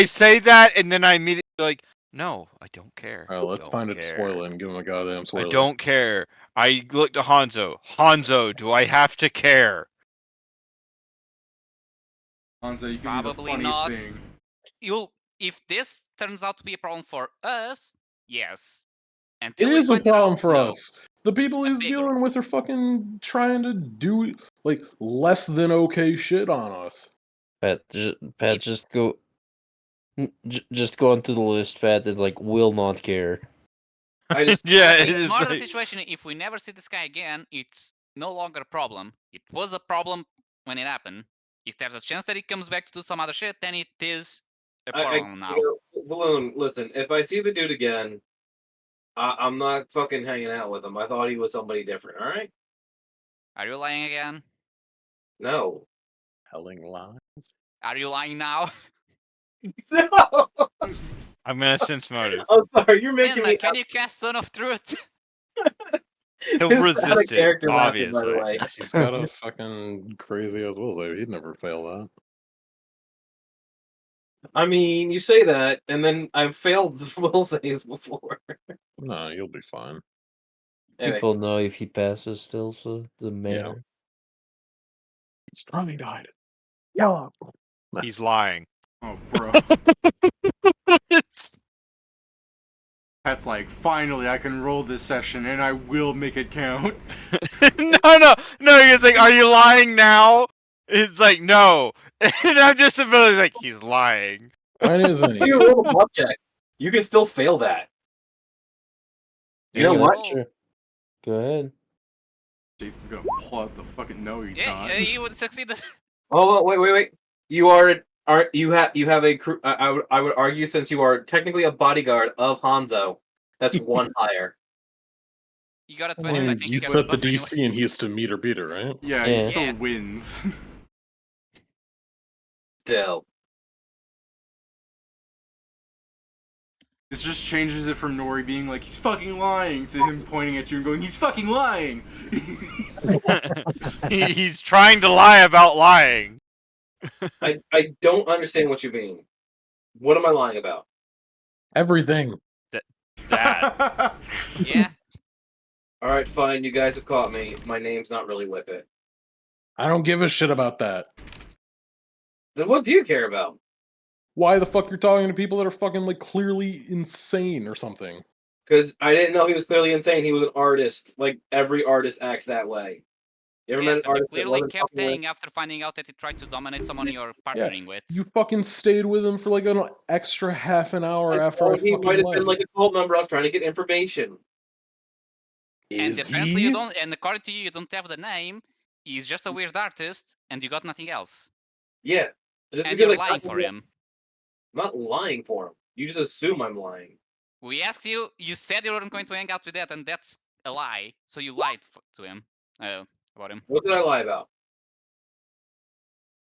say that, and then I immediately like, no, I don't care. alright, let's Don't find a care. spoiler and give him a goddamn I spoiler. don't care. I look to Hanzo. Hanzo, do I have to care? Hanzo, you can do the Probably funniest not. thing. If this turns out to be a problem for us, yes. It Until we is a find it problem out, for no. us. The people A he's bigger dealing with are fucking trying to do like less than okay shit on us. Pat, It's- just go. Just go onto the list, Pat. That's like will not care. I just Yeah, But it in is modern like, situation, if we never see this guy again, it's no longer a problem. It was a problem when it happened. If there's a chance that he comes back to do some other shit, then it is a problem now. Valuun, listen. If I see the dude again, I'm not fucking hanging out with him. I thought he was somebody different. All right? Are you lying again? No. Telling lies. Are you lying now? No. I'm gonna sense motive. I'm sorry. You're making Emma, me. can you cast Son of Truth? He'll This is out of resist it, character laughing, by the obviously. way. He's got a fucking crazy ass will save. He'd never fail that. I mean, you say that, and then I've failed the will saves before. No, you'll be fine. Anyway, People know if he passes still, so it doesn't Yeah. matter. It's probably died. Yeah. He's lying. Oh, bro. Pat's like, finally, I can roll this session, and I will make it count. no. He's like, are you lying now? It's like, no. And I'm just immediately like, he's lying. Why isn't he? you roll a bluff check. You can still fail that. You know Yeah, what? that's true. Go ahead. Jason's gonna pull out the fucking no, he's Yeah, not. he would succeed. Oh, wait. You you have a crew. I would argue, since you are technically a bodyguard of Hanzo, that's one higher. You got a I 20, so I mean, think you get set the buff anyway. DC and he has to meet or beat it, right? Yeah, Yeah. he still Yeah. wins. Still, This just changes it from Nori being like, he's fucking lying, to him pointing at you and going, he's fucking lying! He's trying to lie about lying. I don't understand what you mean. What am I lying about? Everything. That. Yeah. All right, fine. You guys have caught me. My name's not really Whippet. I don't give a shit about that. Then what do you care about? Why the fuck you're talking to people that are fucking like clearly insane or something? Because I didn't know he was clearly insane. He was an artist. Like every artist acts that way. You ever Yes, met an but you artist that clearly wasn't kept fucking with- paying after finding out that he tried to dominate someone you're partnering with. You fucking stayed with him for like an extra half an hour after I he fucking might have left. been like a cult member. I was trying to get information. And Is apparently he? you don't, and according to you don't have the name. He's just a weird artist, and you got nothing else. Yeah. Just And because, you're like, lying for him. I'm not lying for him. You just assume I'm lying. We asked you. You said you weren't going to hang out with that, and that's a lie. So you lied to him. About him. What did I lie about?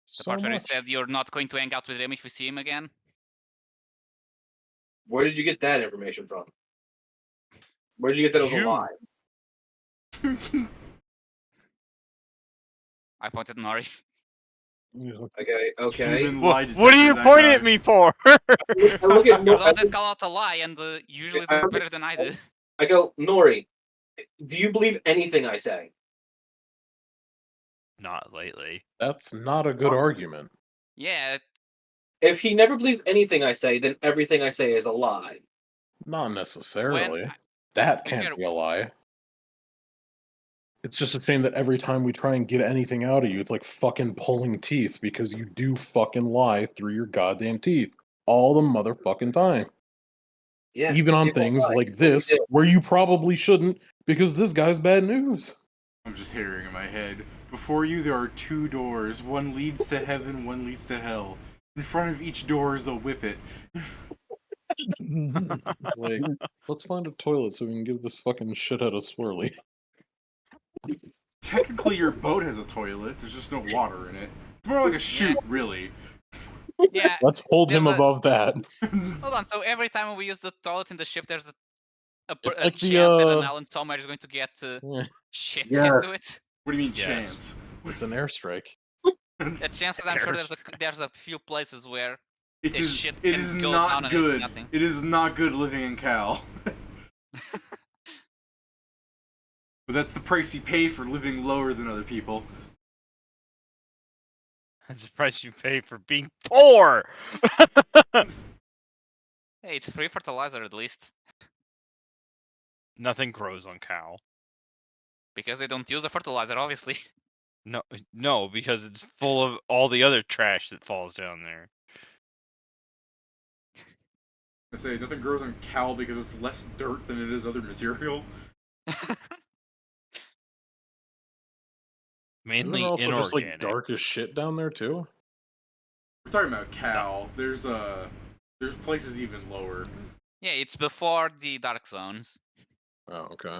The So part where you much. said you're not going to hang out with him if you see him again. Where did you get that information from? Where did you get that it was a You. lie? I pointed at Nori. Okay. Human What, lie what are detector, you that pointing guy. at me for? I look at You're the one Nori. that call out a lie, and usually does it better than I do. I go, Nori, do you believe anything I say? not lately. That's not a good argument. Yeah, If he never believes anything I say, then everything I say is a lie. Not necessarily. When- That be can't fair- be a lie. It's just a shame that every time we try and get anything out of you, it's like fucking pulling teeth because you do fucking lie through your goddamn teeth all the motherfucking time. Yeah, Even on people things lie. like That's what we this, do. where you probably shouldn't, because this guy's bad news. I'm just hearing in my head. Before you, there are 2 doors. One leads to heaven, one leads to hell. In front of each door is a whippet. Like, let's find a toilet so we can give this fucking shithead a swirly. Technically, your boat has a toilet. There's just no water in it. It's more like a chute, really. yeah. Let's hold him There's a- above that. Hold on. So every time we use the toilet in the ship, there's a It's a like the, chance that an Alan somewhere is going to get Yeah, shit Yeah. into it. What do you mean, Yes. chance? it's an airstrike. A chance, because I'm sure there's a few places where It this is, shit it can is go not down and good. nothing. It is not good living in Cal. But that's the price you pay for living lower than other people. That's the price you pay for being poor. Hey, it's free fertilizer at least, Nothing grows on Cal. because they don't use the fertilizer, obviously. No, because it's full of all the other trash that falls down there. I say nothing grows on Cal because it's less dirt than it is other material. Isn't Mainly there also just like inorganic. dark as shit down there too? We're talking about Cal. There's places even lower. Yeah, it's before the dark zones. Oh, okay.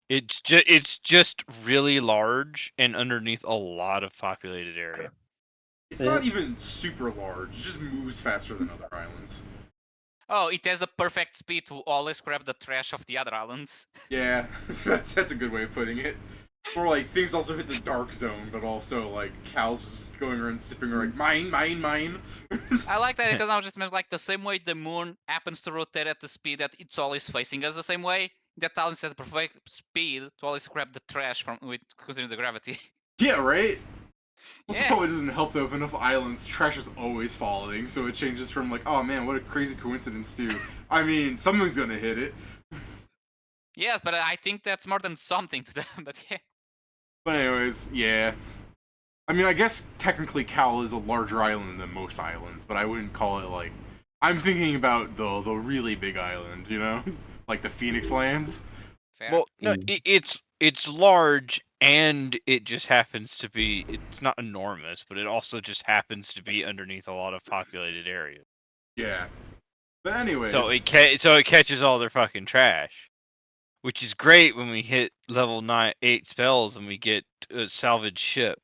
It's just really large and underneath a lot of populated area. It's not even super large. It just moves faster than other islands. Oh, it has the perfect speed to always grab the trash of the other islands. Yeah, that's a good way of putting it. Or like things also hit the dark zone, but also like Cal's just going around sipping like mine. I like that because now just means like the same way the moon happens to rotate at the speed that it's always facing us the same way. That island has the perfect speed to always grab the trash from with considering the gravity. Yeah, right? Also, Yeah. probably doesn't help though if enough islands, trash is always falling, so it changes from like, oh man, what a crazy coincidence to, I mean, something's gonna hit it. Yes, but I think that's more than something to them. But yeah. But anyways, yeah. I mean, I guess technically Cal is a larger island than most islands, but I wouldn't call it like, I'm thinking about the really big island, you know? Like the Phoenix Lands. Fair. Well, no, it's large and it just happens to be. It's not enormous, but it also just happens to be underneath a lot of populated areas. Yeah. But anyways. So it catches all their fucking trash, which is great when we hit level 8 spells and we get a salvage ship.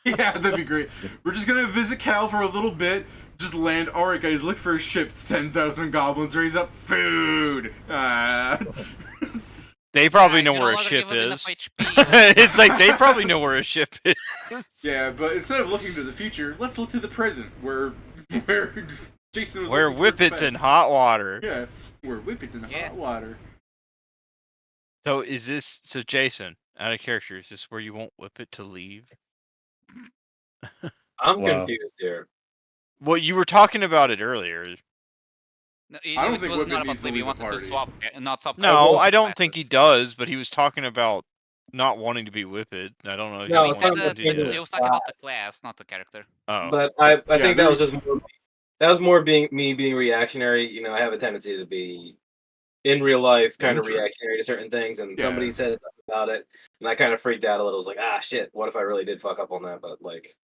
Yeah, that'd be great. We're just gonna visit Cal for a little bit. Just land. Alright, guys, look for a ship. 10,000 goblins raise up food. They probably know you where no a longer ship give us enough is. HP. It's like they probably know where a ship is. Yeah, but instead of looking to the future, let's look to the present, where Jason was. Where looking towards the Whippets in past. hot water. Yeah, where Whippets in Yeah. hot water. So Jason, out of character, is this where you want Whippet to leave? I'm Wow. confused here. Well, you were talking about it earlier. No, I don't it think was Whippet not needs about to leaving. He leave the wanted to party. swap, not swap. No, well, I don't think he classes. does, but he was talking about not wanting to be Whippet. I don't know if No, he it's wants not to that continue He that. was talking about the class, not the character. Oh. But I Yeah, think that was there's- just more being me being reactionary. You know, I have a tendency to be in real life kind of Sure. reactionary to certain things, and Yeah. somebody said something about it, and I kind of freaked out a little. I was like, ah, shit, what if I really did fuck up on that? But like,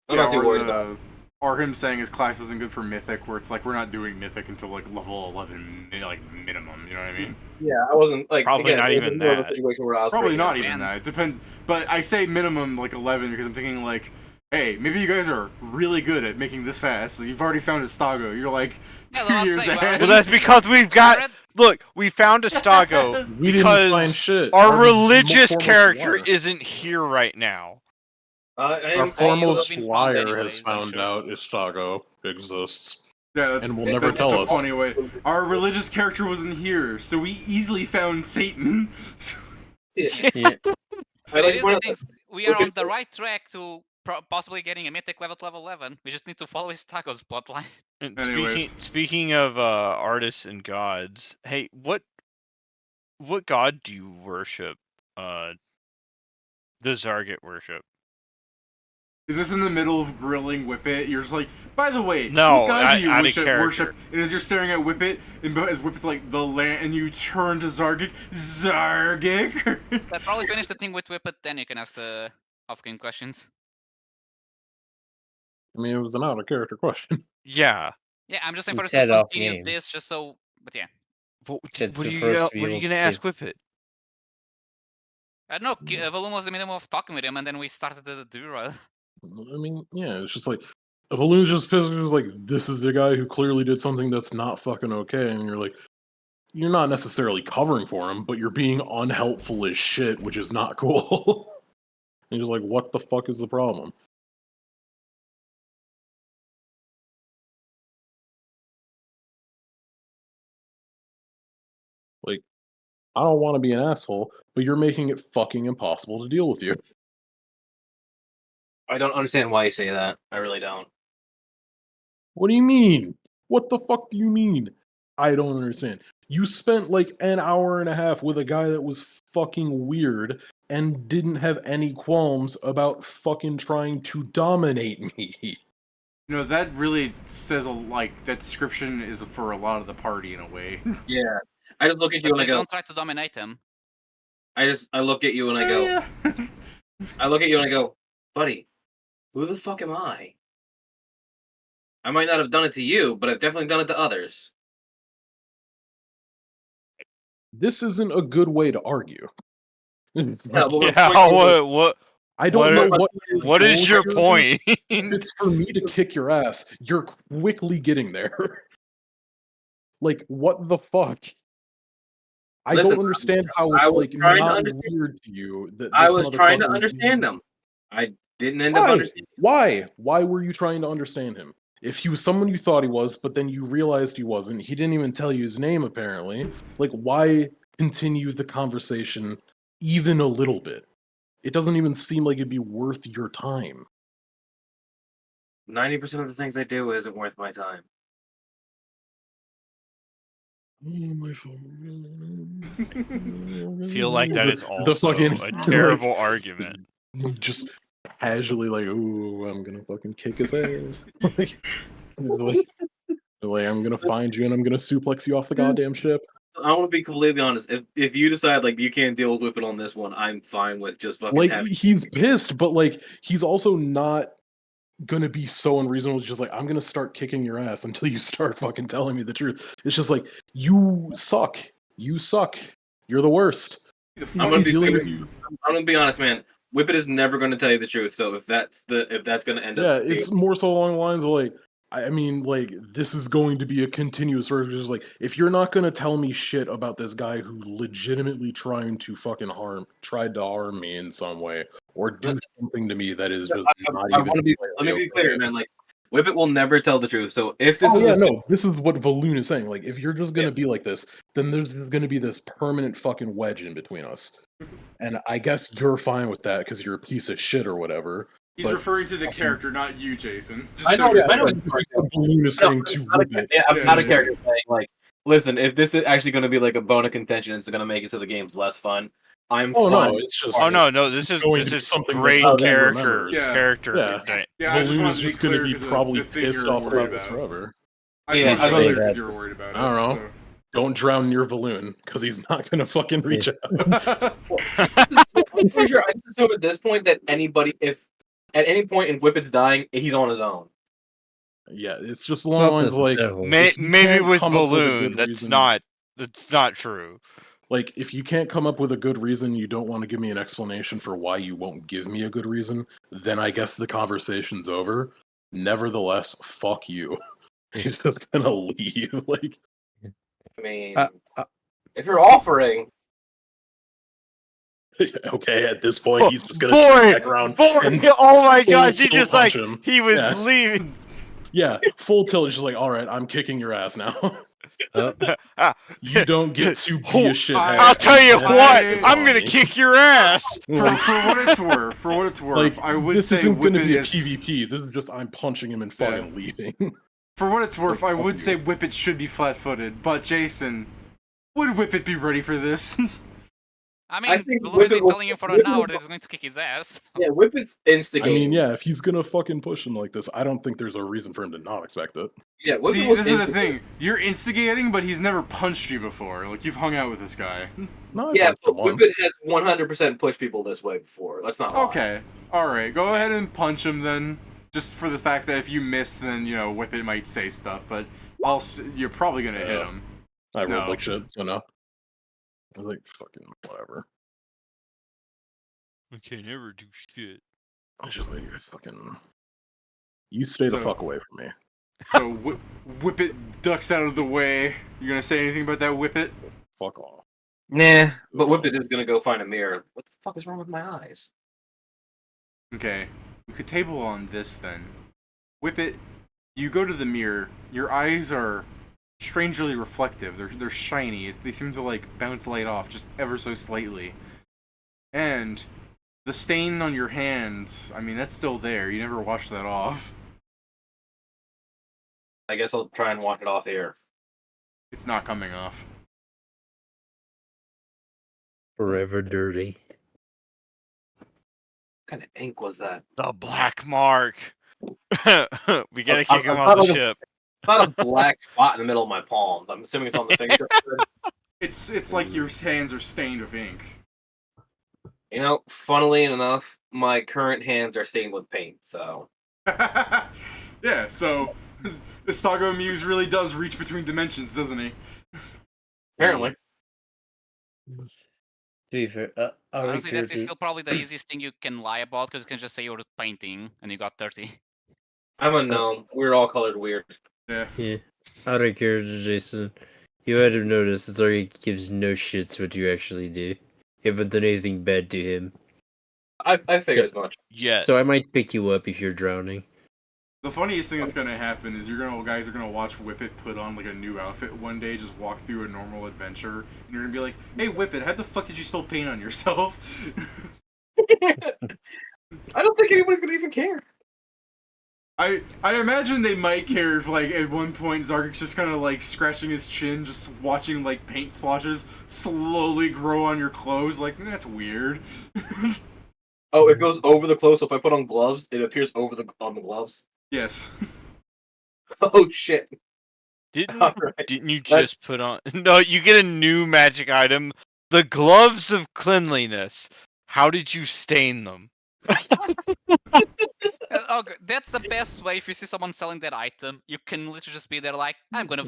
I'm not too worried about it. Or him saying his class isn't good for Mythic, where it's like we're not doing Mythic until like level 11, like minimum. You know what I mean? Yeah, I wasn't like Probably again, not it was even more of a that. situation where I was Probably freaking not out. even Depends. that. It depends. But I say minimum like 11 because I'm thinking like, hey, maybe you guys are really good at making this fast. So you've already found a Stago. You're like Yeah, 2 I'll years say, well, ahead. Well, that's because we've got. Red- Look, we found a Stago We didn't find because shit. our Our religious foremost character liar. isn't here right now. Our I foremost would've been found liar anyways, has I'm found sure. out Istago exists. Yeah, that's, And will never that's tell such a us. funny way. Our religious character wasn't here, so we easily found Satan. Yeah. Yeah. But like it is one the of thing. we are Okay. on the right track to possibly getting a mythic level to level 11. We just need to follow his tacos plotline. And Anyways. speaking of artists and gods, hey, what god do you worship? Does Zarget worship? Is this in the middle of grilling Whippet? You're just like, by the way, No, what god do you out of character. worship? And as you're staring at Whippet, and as Whippet's like, the land, and you turn to Zargik, Zargik! Let's probably finish the thing with Whippet, then you can ask the off-game questions. I mean, it was an out of character question. Yeah. Yeah, I'm just saying We for us to said off continue game. this, just so. But yeah, What Said are to you first what are you feel gonna to- ask Whippet? I don't know. Valuun was in the middle of talking with him, and then we started the duel. I mean, yeah, it's just like Valuun's just pissed, like, this is the guy who clearly did something that's not fucking okay, and you're like, you're not necessarily covering for him, but you're being unhelpful as shit, which is not cool. And you're just like, what the fuck is the problem? Like, I don't want to be an asshole, but you're making it fucking impossible to deal with you. I don't understand why you say that. I really don't. What do you mean? What the fuck do you mean? I don't understand. You spent like an hour and a half with a guy that was fucking weird and didn't have any qualms about fucking trying to dominate me. You know, that really says that description is for a lot of the party in a way. Yeah. I just look at you But and I we go. don't try to dominate him. I look at you and I go. Yeah. I look at you and I go, buddy, who the fuck am I? I might not have done it to you, but I've definitely done it to others. This isn't a good way to argue. Yeah, but Yeah, what I don't know what is your here point? If it's for me to kick your ass, you're quickly getting there. Like, what the fuck? I Listen, don't understand how I it's was like trying to not understand- weird to you that I this was trying to motherfucker is understand being- them. I didn't end up Why? understanding. Why? Why were you trying to understand him? If he was someone you thought he was, but then you realized he wasn't, he didn't even tell you his name apparently. Like, why continue the conversation even a little bit? It doesn't even seem like it'd be worth your time. 90% of the things I do isn't worth my time. Oh, my phone. Feel like that is The also fucking- a terrible argument. Just casually like, ooh, I'm gonna fucking kick his ass. like, I'm gonna find you and I'm gonna suplex you off the goddamn ship. I want to be completely honest. If you decide like you can't deal with Whippet on this one, I'm fine with just fucking Like, having. he's pissed, but like, he's also not gonna be so unreasonable. Just like, I'm gonna start kicking your ass until you start fucking telling me the truth. It's just like, you suck. You suck. You're the worst. I'm gonna be dealing with I'm gonna be honest, man. Whippet is never going to tell you the truth. So if that's going to end Yeah, up, it's more so along the lines of like, I mean, like, this is going to be a continuous version. Just like, if you're not gonna tell me shit about this guy who legitimately tried to harm me in some way, or do something to me that is just not I even. want to be. Let me be clear, man. Like Whippet will never tell the truth. So if this this is what Valuun is saying. Like, if you're just gonna be like this, then there's gonna be this permanent fucking wedge in between us. And I guess you're fine with that because you're a piece of shit or whatever. He's but- referring to the character, not you, Jason. Just I know. so I know. This is what Valuun is saying to Whippet. I'm not a character saying like, listen, if this is actually going to be like a bone of contention, it's going to make it so the game's less fun. I'm Oh fine. no, it's just. Oh no, this is going to be something that great Valuun character remembers. Yeah. character. Yeah. Yeah, I just Valuun wanted is to be just going to clear be 'cause of probably the thing pissed you're off worried about this about. forever. I Yeah, just I wanted to say because that. you were worried about it. I don't know. Don't drown near Valuun because he's not going to fucking reach out. I'm pretty sure I just assume at this point that anybody, if at any point in Whippet's dying, he's on his own. Yeah, it's just along the lines of like, if you Maybe can't with come up with a Balloon, good that's reason- not true. like, if you can't come up with a good reason, you don't want to give me an explanation for why you won't give me a good reason, then I guess the conversation's over. Nevertheless, fuck you. He's just gonna leave. Like, I mean, Uh, if you're offering, okay, at this point, he's just gonna turn back around. and oh my full gosh, he tilt just like punch him. he was Yeah. leaving. Yeah, full tilt is just like, all right, I'm kicking your ass now. You don't get to be a Oh, shithead. I'll tell you and what, test I'm on gonna me. kick your ass. For what it's worth, Like, I would this say isn't going to Whippet be a is. PvP. This is just I'm punching him and fucking leaving. For what it's worth, Like, I fuck would you. say Whippet should be flat-footed. But Jason, would Whippet be ready for this? I mean, think Blue has Whippet been will- telling him for an Whippet hour will- that he's going to kick his ass. Yeah, Whippet's I instigating. mean, yeah, if he's gonna fucking push him like this, I don't think there's a reason for him to not expect it. Yeah, Whippet See, was this is the instigating. thing. You're instigating, but he's never punched you before. Like, you've hung out with this guy. No, I Yeah, punched him but once. Whippet has 100% pushed people this way before. Let's not lie. Okay. Alright, go ahead and punch him then. Just for the fact that if you miss, then, you know, Whippet might say stuff, but you're probably gonna hit him. I rolled No. like shit, so no. I was like, fucking whatever. I can never do shit. I was just like, fucking. You stay the So- fuck away from me. So, Whippet ducks out of the way. You gonna say anything about that, Whippet? Fuck off. Nah, but Whippet is gonna go find a mirror. What the fuck is wrong with my eyes? Okay. We could table on this then. Whippet, you go to the mirror. Your eyes are strangely reflective. They're shiny. They seem to like bounce light off just ever so slightly. And the stain on your hands, I mean, that's still there. You never washed that off. I guess I'll try and walk it off here. It's not coming off. Forever dirty. What kind of ink was that? The black mark. We gotta kick him I'm off the not like a- ship. It's not a black spot in the middle of my palm. I'm assuming it's on the fingertip. It's like your hands are stained with ink. You know, funnily enough, my current hands are stained with paint, so. Yeah, so Istago Muse really does reach between dimensions, doesn't he? Apparently. To be fair, Honestly, that's still probably the easiest thing you can lie about, because you can just say you were painting and you got dirty. I'm a gnome. We're all colored weird. Yeah. Yeah. Out of character, Jason. You had to notice that Zari gives no shits what you actually do. You haven't done anything bad to him. I figured as much. Yeah. So I might pick you up if you're drowning. The funniest thing that's gonna happen is guys are gonna watch Whippet put on like a new outfit one day, just walk through a normal adventure, and you're gonna be like, "Hey Whippet, how the fuck did you spill paint on yourself?" I don't think anybody's gonna even care. I imagine they might care if like at one point Zargic's just kind of like scratching his chin, just watching like paint splotches slowly grow on your clothes. Like that's weird. Oh, it goes over the clothes. So if I put on gloves, it appears on the gloves. Yes. Oh shit! Didn't Alright. didn't you just put on? No, you get a new magic item, the gloves of cleanliness. How did you stain them? Okay, that's the best way. If you see someone selling that item, you can literally just be there like, I'm gonna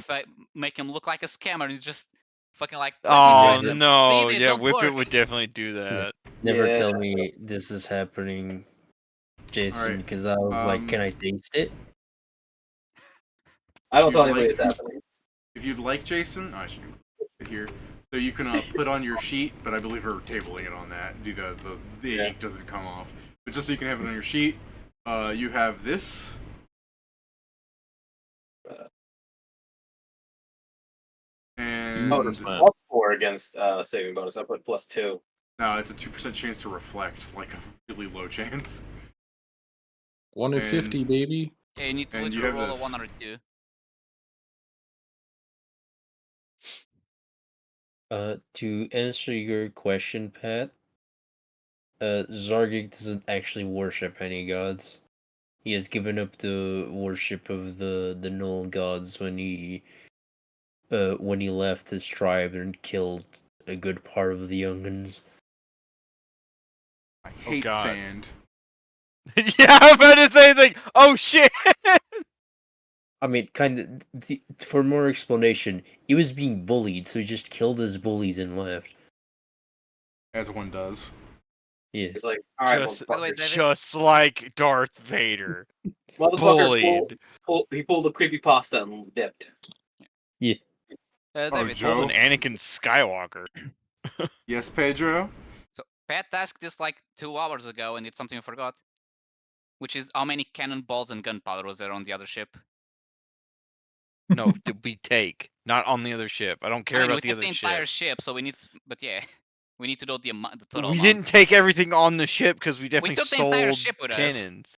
make him look like a scammer, and he's just fucking like, let me try Oh them. no! See, they Yeah, don't Whippet work. would definitely do that. Never Yeah. tell me this is happening, Jason, Alright, because I'll like, can I taste it? I don't If tell you'd anybody like- it's happening. If you'd like, Jason, I should include it here. So you can put on your sheet, but I believe we're tabling it on that. The Yeah. ink doesn't come off. But just so you can have it on your sheet, you have this. And Notice that. +4 against saving bonus. I put +2. no, it's a 2% chance to reflect, like a really low chance. 1 in 50, baby. Yeah, you need to And you literally have roll this. a 1 or 2. To answer your question, Pat, Zargik doesn't actually worship any gods. He has given up the worship of the null gods when he left his tribe and killed a good part of the youngins. I hate God. sand. Yeah, I'm about to say like, oh shit. I mean, kind of. For more explanation, he was being bullied, so he just killed his bullies and left. As one does. Yeah. It's like, all right, Just- By the way, motherfucker. David, Just like Darth Vader. Motherfucker Bullied. he pulled a creepy pasta and dipped. David, Joe? Pulled an Anakin Skywalker. Yes, Pedro? so Pat asked this like 2 hours ago, and it's something you forgot. Which is how many cannonballs and gunpowder was there on the other ship? No, we take, not on the other ship. I don't care I mean, we about the took other the entire ship. ship, so we need. But yeah, we need to know the amount, the total We amount. didn't take everything on the ship because we definitely took the entire sold ship with us. cannons.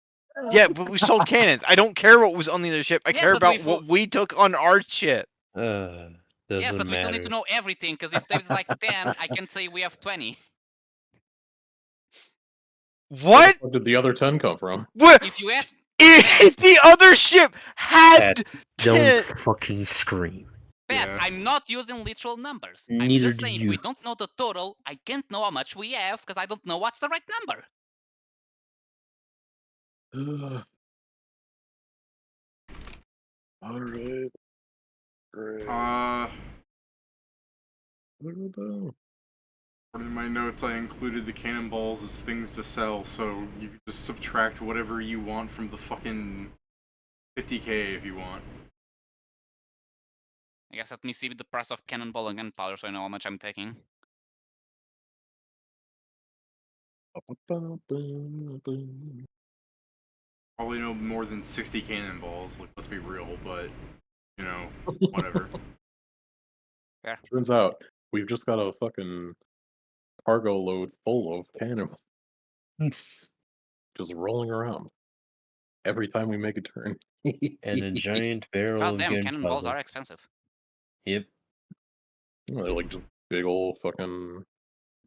Yeah, but we sold cannons. I don't care what was on the other ship. I Yes, care but we about what we took on our ship. Doesn't Yes, but we still need matter. to know everything, because if there's like 10, I can say we have 20. Where What? the fuck did the other 10 come from? What? If you ask, If the other ship had Don't 10, fucking scream. Pat, Yeah. I'm not using literal numbers. I'm Neither just did saying, if you. we don't know the total, I can't know how much we have, because I don't know what's the right number. All right. According to my notes, I included the cannonballs as things to sell, so you can just subtract whatever you want from the fucking 50k if you want. I guess let me see the price of cannonball and gunpowder, so I know how much I'm taking. Probably no more than 60 cannonballs, like, let's be real, but, you know, whatever. Fair. Turns out we've just got a fucking cargo load full of cannons just rolling around every time we make a turn. And a giant barrel God of damn, cannonballs gunpowder. are expensive. Yep, They're like just big old fucking they're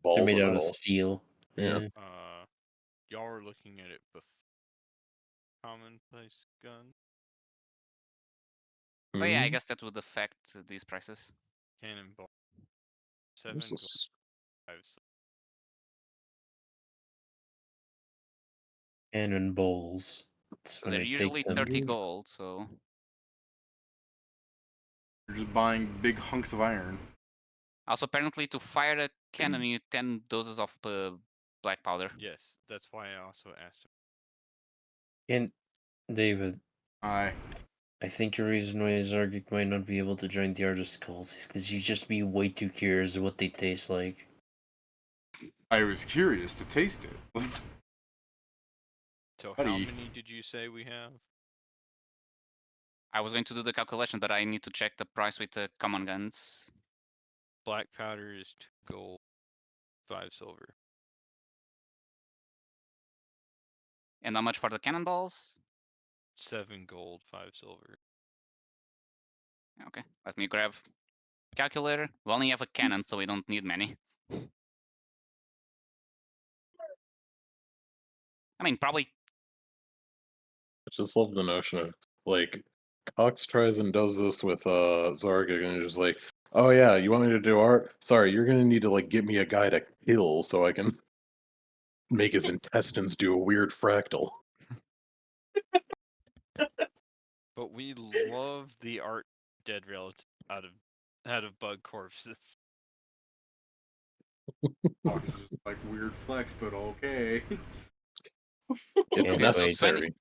balls made of out of metal. steel. Yeah. Yeah. y'all are looking at it before commonplace gun, Oh yeah, I Mhm. guess that would affect these prices. cannonball, This 7 gold, is- 5 silver. Cannonballs. That's So when they're I usually take them. 30 gold, so... You're just buying big hunks of iron. Also, apparently, to fire a cannon, you need 10 doses of black powder. Yes, that's why I also asked him. And David, Aye. I think the reason why Zargic might not be able to join the Artist Cults is because you just be way too curious of what they taste like. I was curious to taste it. So Buddy. how many did you say we have? I was going to do the calculation, but I need to check the price with the common guns. Black powder is 2 gold, 5 silver. And how much for the cannonballs? 7 gold, 5 silver. Okay, let me grab calculator. We only have a cannon, so we don't need many. I mean, probably... I just love the notion of like Cox tries and does this with Zargig and is just like, oh yeah, you want me to do art? Sorry, you're gonna need to like get me a guy to kill so I can make his intestines do a weird fractal. But we love the art dead relative out of bug corpses. Fox is just like weird flex, but okay. It's Yeah, necessary.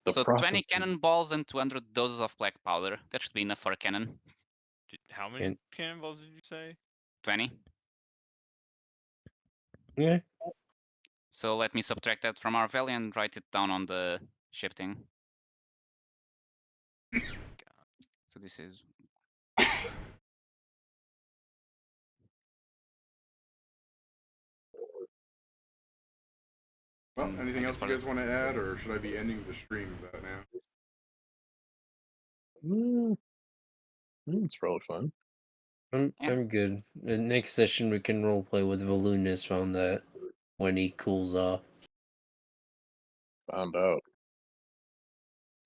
The So process 20 cannonballs and 200 doses of black powder. That should be enough for a cannon. How many And- cannonballs did you say? 20. Yeah. So let me subtract that from our value and write it down on the shifting. So this is... Well, I anything guess else you for the- guys want to add, or should I be ending the stream with that now? it's probably fun. Yeah. I'm good. The next session we can roleplay with Valuunis on that when he cools off. Found out.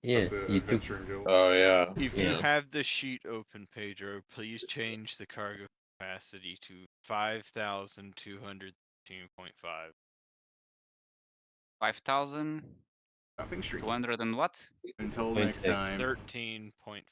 Yeah, At the you could. Adventuring Guild. Oh yeah. If Yeah. you have the sheet open, Pedro, please change the cargo capacity to 5,213.5. 5,000. Nothing stream. 200 and what? Until Point next six. time. 13.5.